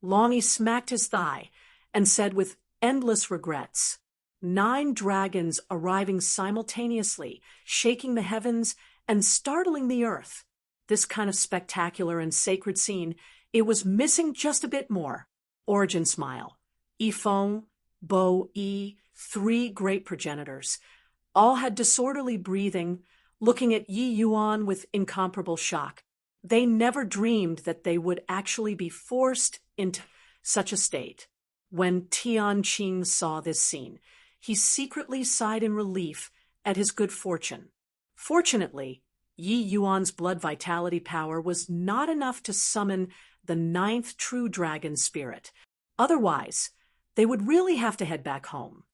Longy smacked his thigh and said with endless regrets, 9 dragons arriving simultaneously, shaking the heavens and startling the earth. This kind of spectacular and sacred scene, it was missing just a bit more. Origin smile. Yifeng, Bo Yi, 3 great progenitors, all had disorderly breathing, looking at Yi Yuan with incomparable shock. They never dreamed that they would actually be forced into such a state. When Tianqing saw this scene, he secretly sighed in relief at his good fortune. Fortunately, Yi Yuan's blood vitality power was not enough to summon the 9th true dragon spirit. Otherwise, they would really have to head back home.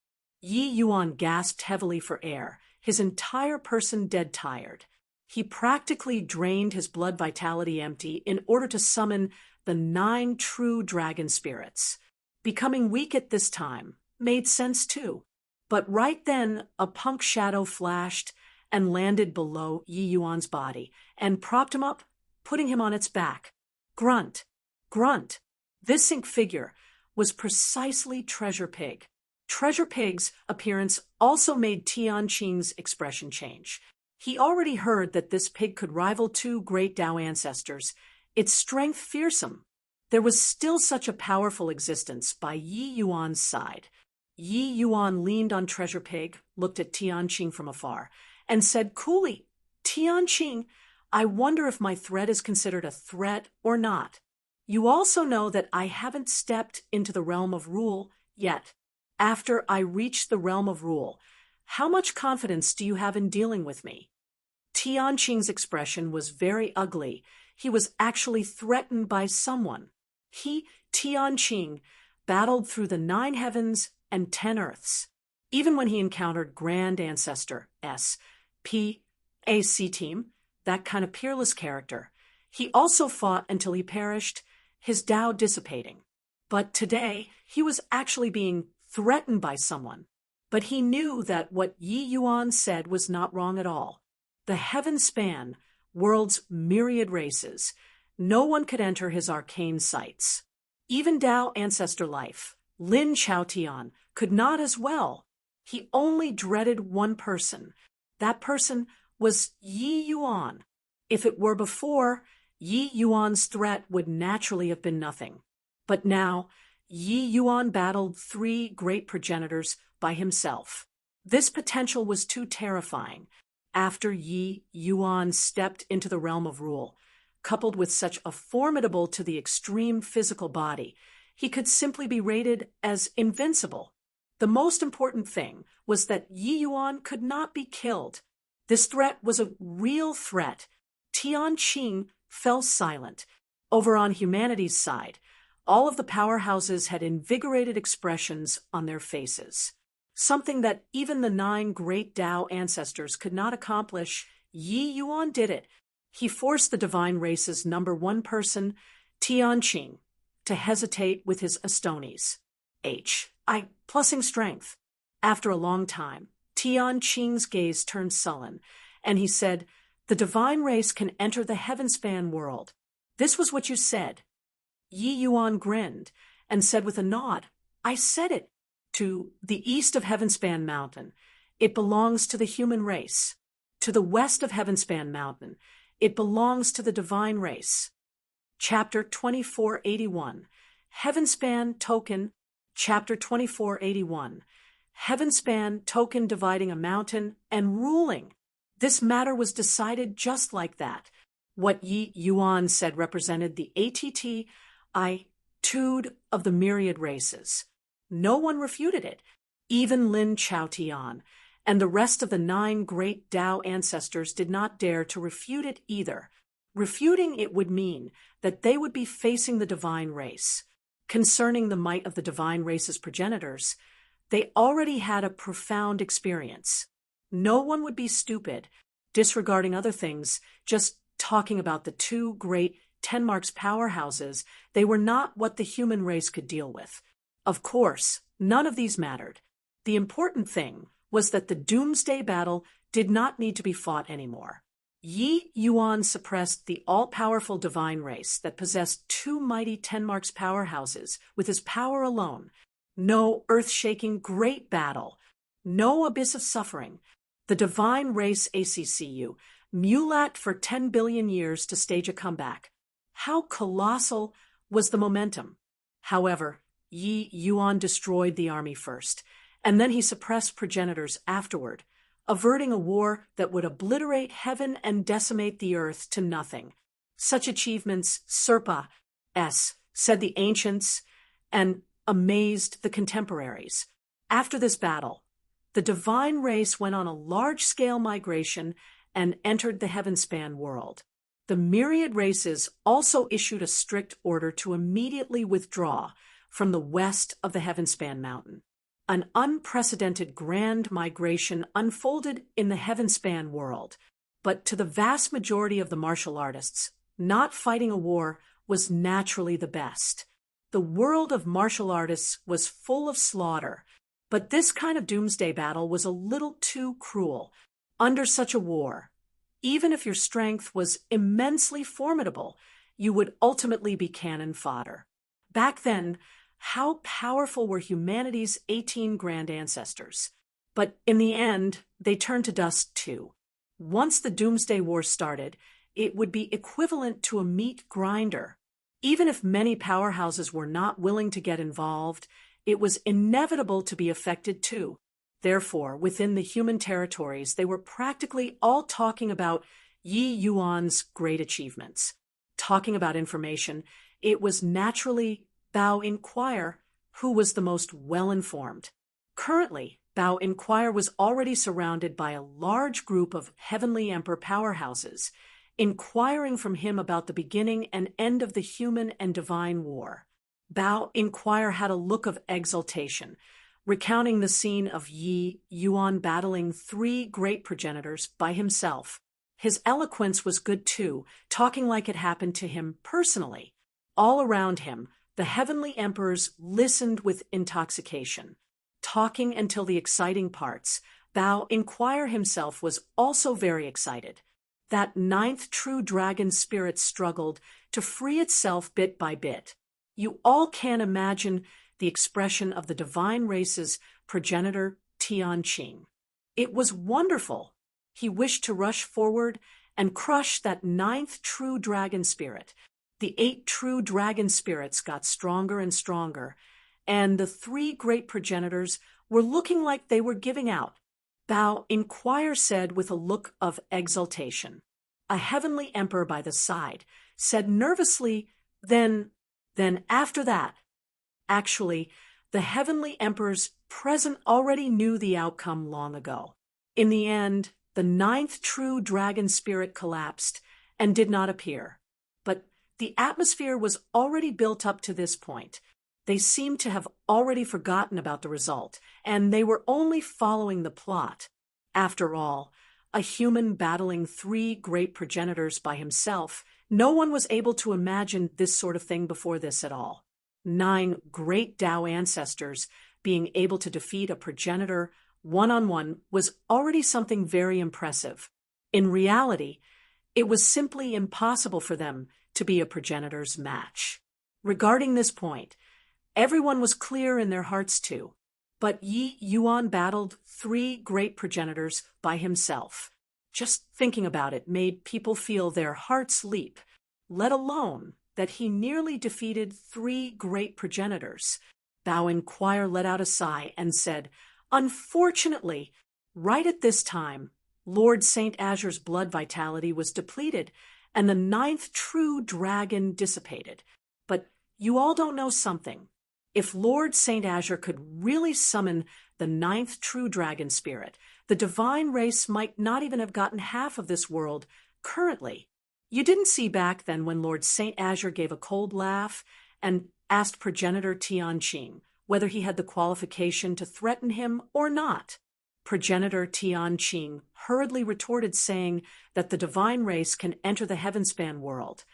Yi Yuan gasped heavily for air, his entire person dead tired. He practically drained his blood vitality empty in order to summon the 9 true dragon spirits. Becoming weak at this time made sense too. But right then, a punk shadow flashed and landed below Yi Yuan's body and propped him up, putting him on its back. Grunt, grunt. This ink figure was precisely Treasure Pig. Treasure Pig's appearance also made Tianqing's expression change. He already heard that this pig could rival 2 great Tao ancestors, its strength fearsome. There was still such a powerful existence by Yi Yuan's side. Yi Yuan leaned on Treasure Pig, looked at Tianqing from afar, and said coolly, "Tianqing, I wonder if my threat is considered a threat or not. You also know that I haven't stepped into the realm of rule yet. After I reach the realm of rule, how much confidence do you have in dealing with me?" Tianqing's expression was very ugly. He was actually threatened by someone. He, Tianqing, battled through the 9 heavens and 10 earths. Even when he encountered Grand Ancestor S, P, A, C team, that kind of Peerless character, he also fought until he perished, his Tao dissipating. But today, he was actually being threatened by someone. But he knew that what Yi Yuan said was not wrong at all. The heavens span, world's myriad races. No one could enter his arcane sights. Even Tao ancestor life, Lin Chaotian, could not as well. He only dreaded one person. That person was Yi Yuan. If it were before, Yi Yuan's threat would naturally have been nothing. But now, Yi Yuan battled 3 great progenitors by himself. This potential was too terrifying. after Yi Yuan stepped into the realm of rule. Coupled with such a formidable to the extreme physical body, he could simply be rated as invincible. The most important thing was that Yi Yuan could not be killed. This threat was a real threat. Tian Qing fell silent. Over on humanity's side, all of the powerhouses had invigorated expressions on their faces. Something that even the 9 great Tao ancestors could not accomplish, Yi Yuan did it. He forced the divine race's #1 person, Tian Qing, to hesitate with his Astonies. Plussing strength. After a long time, Tian Qing's gaze turned sullen, and he said, "The divine race can enter the heaven-span world. This was what you said." Yi Yuan grinned and said with a nod, "I said it. To the east of Heavenspan Mountain, it belongs to the human race. To the west of Heavenspan Mountain, it belongs to the divine race." Chapter 2481, Heavenspan Token. Chapter 2481, Heavenspan Token dividing a mountain and ruling. This matter was decided just like that. What Yi Yuan said represented the attitude of the myriad races. No one refuted it, even Lin Chaotian, and the rest of the 9 great Tao ancestors did not dare to refute it either. Refuting it would mean that they would be facing the divine race. Concerning the might of the divine race's progenitors, they already had a profound experience. No one would be stupid, disregarding other things, just talking about the 2 great Tenmark's powerhouses. They were not what the human race could deal with. Of course, none of these mattered. The important thing was that the doomsday battle did not need to be fought anymore. Yi Yuan suppressed the all-powerful divine race that possessed 2 mighty Tenmark's powerhouses with his power alone. No earth-shaking great battle, no abyss of suffering. The divine race ACCU mulat for 10 billion years to stage a comeback. How colossal was the momentum? However, Yi Yuan destroyed the army first, and then he suppressed progenitors afterward, averting a war that would obliterate heaven and decimate the earth to nothing. Such achievements said the ancients, and amazed the contemporaries. After this battle, the divine race went on a large-scale migration and entered the heavenspan world. The myriad races also issued a strict order to immediately withdraw from the west of the Heavenspan Mountain. An unprecedented grand migration unfolded in the Heavenspan world, but to the vast majority of the martial artists, not fighting a war was naturally the best. The world of martial artists was full of slaughter, but this kind of doomsday battle was a little too cruel. Under such a war, even if your strength was immensely formidable, you would ultimately be cannon fodder. Back then, how powerful were humanity's 18 grand ancestors? But in the end, they turned to dust too. Once the Doomsday War started, it would be equivalent to a meat grinder. Even if many powerhouses were not willing to get involved, it was inevitable to be affected too. Therefore, within the human territories, they were practically all talking about Yi Yuan's great achievements. Talking about information, it was naturally Bao inquire who was the most well-informed. Currently, Bao inquire was already surrounded by a large group of Heavenly Emperor powerhouses, inquiring from him about the beginning and end of the human and divine war. Bao inquire had a look of exultation, recounting the scene of Yi Yuan battling 3 great progenitors by himself. His eloquence was good too, talking like it happened to him personally. All around him, the heavenly emperors listened with intoxication, talking until the exciting parts. Bao inquire himself was also very excited. That 9th true dragon spirit struggled to free itself bit by bit. You all can imagine the expression of the divine race's progenitor, Tian Qing. It was wonderful. He wished to rush forward and crush that 9th true dragon spirit. The 8 true dragon spirits got stronger and stronger, and the 3 great progenitors were looking like they were giving out. Bao Inquire said with a look of exultation. A heavenly emperor by the side said nervously, then after that. Actually, the heavenly emperors present already knew the outcome long ago. In the end, the ninth true dragon spirit collapsed and did not appear. But the atmosphere was already built up to this point. They seemed to have already forgotten about the result, and they were only following the plot. After all, a human battling 3 great progenitors by himself, no one was able to imagine this sort of thing before this at all. 9 great Tao ancestors being able to defeat a progenitor one-on-one was already something very impressive. In reality, it was simply impossible for them to be a progenitor's match. Regarding this point, everyone was clear in their hearts too. But Yi Yuan battled 3 great progenitors by himself. Just thinking about it made people feel their hearts leap, let alone that he nearly defeated 3 great progenitors. Bao Inquire let out a sigh and said, unfortunately, right at this time, Lord Saint Azure's blood vitality was depleted, and the 9th true dragon dissipated. But you all don't know something. If Lord Saint Azure could really summon the 9th true dragon spirit, the divine race might not even have gotten half of this world currently. You didn't see back then when Lord Saint Azure gave a cold laugh and asked progenitor Tianqing whether he had the qualification to threaten him or not. Progenitor Tianqing hurriedly retorted, saying that the divine race can enter the heavenspan world,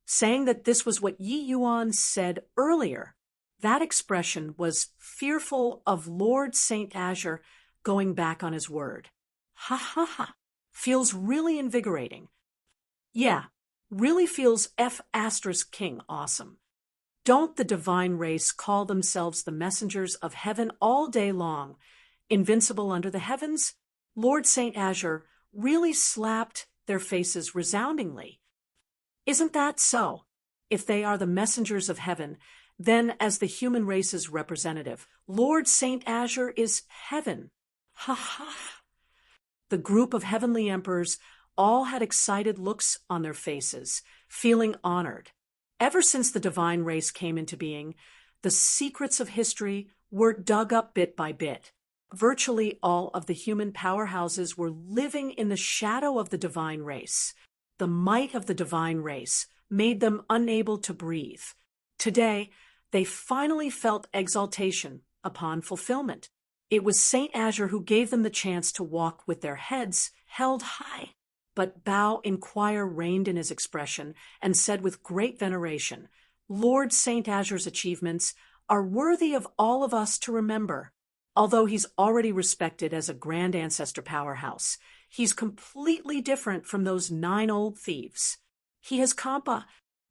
saying that this was what Yi Yuan said earlier. That expression was fearful of Lord Saint Azure going back on his word. Ha ha ha. Feels really invigorating. Yeah, really feels F***king awesome. Don't the divine race call themselves the messengers of heaven all day long, invincible under the heavens? Lord Saint Azure really slapped their faces resoundingly. Isn't that so? If they are the messengers of heaven, then as the human race's representative, Lord Saint Azure is heaven. Ha ha. The group of heavenly emperors all had excited looks on their faces, feeling honored. Ever since the divine race came into being, the secrets of history were dug up bit by bit. Virtually all of the human powerhouses were living in the shadow of the divine race. The might of the divine race made them unable to breathe. Today, they finally felt exaltation upon fulfillment. It was Saint Azure who gave them the chance to walk with their heads held high. But Bao Inquire reigned in his expression and said with great veneration, Lord Saint Azure's achievements are worthy of all of us to remember. Although he's already respected as a grand ancestor powerhouse, he's completely different from those 9 old thieves. He has Kampa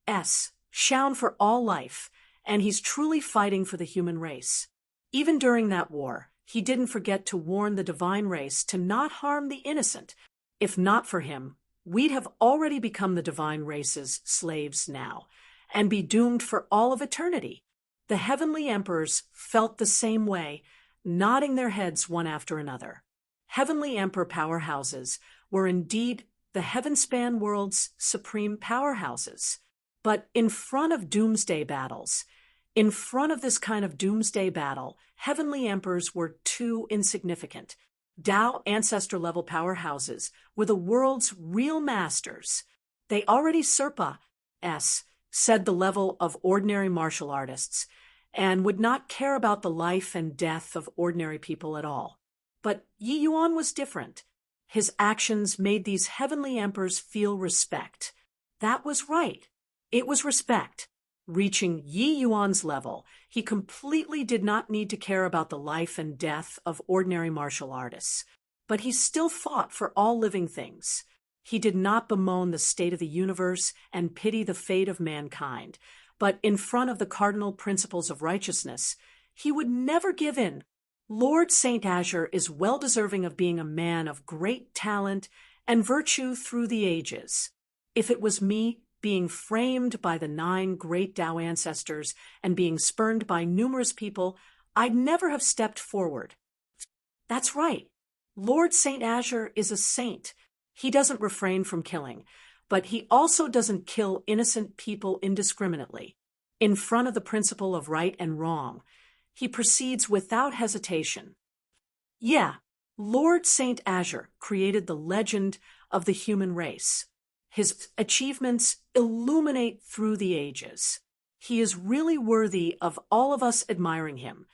S. shone for all life, and he's truly fighting for the human race. Even during that war, he didn't forget to warn the divine race to not harm the innocent. If not for him, we'd have already become the divine race's slaves now, and be doomed for all of eternity. The heavenly emperors felt the same way, nodding their heads one after another. Heavenly emperor powerhouses were indeed the heavenspan world's supreme powerhouses. But in front of doomsday battles, in front of this kind of doomsday battle, heavenly emperors were too insignificant. Tao ancestor-level powerhouses were the world's real masters. They already said the level of ordinary martial artists, and would not care about the life and death of ordinary people at all. But Yi Yuan was different. His actions made these heavenly emperors feel respect. That was right. It was respect. Reaching Yi Yuan's level, he completely did not need to care about the life and death of ordinary martial artists. But he still fought for all living things. He did not bemoan the state of the universe and pity the fate of mankind. But in front of the cardinal principles of righteousness, he would never give in. Lord Saint Azure is well deserving of being a man of great talent and virtue through the ages. If it was me, being framed by the 9 great Tao ancestors and being spurned by numerous people, I'd never have stepped forward. That's right. Lord Saint Azure is a saint. He doesn't refrain from killing, but he also doesn't kill innocent people indiscriminately. In front of the principle of right and wrong, he proceeds without hesitation. Yeah, Lord Saint Azure created the legend of the human race. His achievements illuminate through the ages. He is really worthy of all of us admiring him.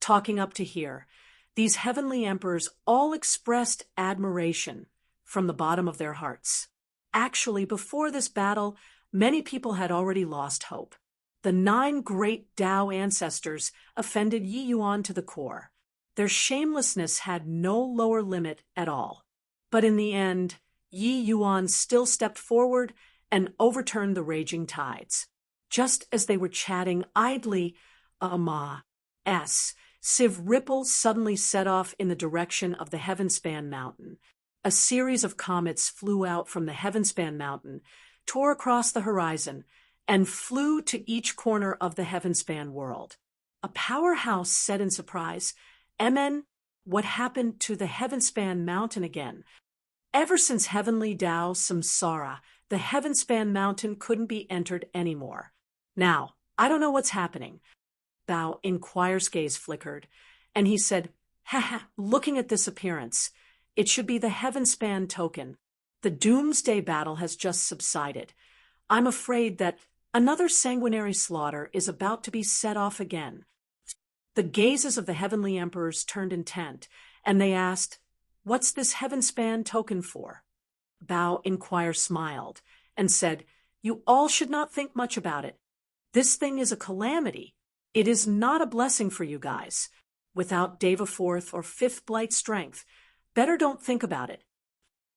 Talking up to here, these heavenly emperors all expressed admiration from the bottom of their hearts. Actually, before this battle, many people had already lost hope. The 9 great Tao ancestors offended Yi Yuan to the core. Their shamelessness had no lower limit at all. But in the end, Yi Yuan still stepped forward and overturned the raging tides. Just as they were chatting idly, Civ Ripple suddenly set off in the direction of the Heavenspan Mountain. A series of comets flew out from the Heavenspan Mountain, tore across the horizon, and flew to each corner of the Heavenspan world. A powerhouse said in surprise, "Emen, what happened to the Heavenspan Mountain again?" Ever since Heavenly Tao Samsara, the Heavenspan Mountain couldn't be entered anymore. Now, I don't know what's happening. Bao Inquire's gaze flickered, and he said, looking at this appearance, it should be the Heavenspan token. The Doomsday battle has just subsided. I'm afraid that another sanguinary slaughter is about to be set off again. The gazes of the heavenly emperors turned intent, and they asked, "What's this Heavenspan token for?" Bao Inquire smiled and said, "You all should not think much about it. This thing is a calamity. It is not a blessing for you guys. Without Deva 4th or 5th Blight strength, better don't think about it.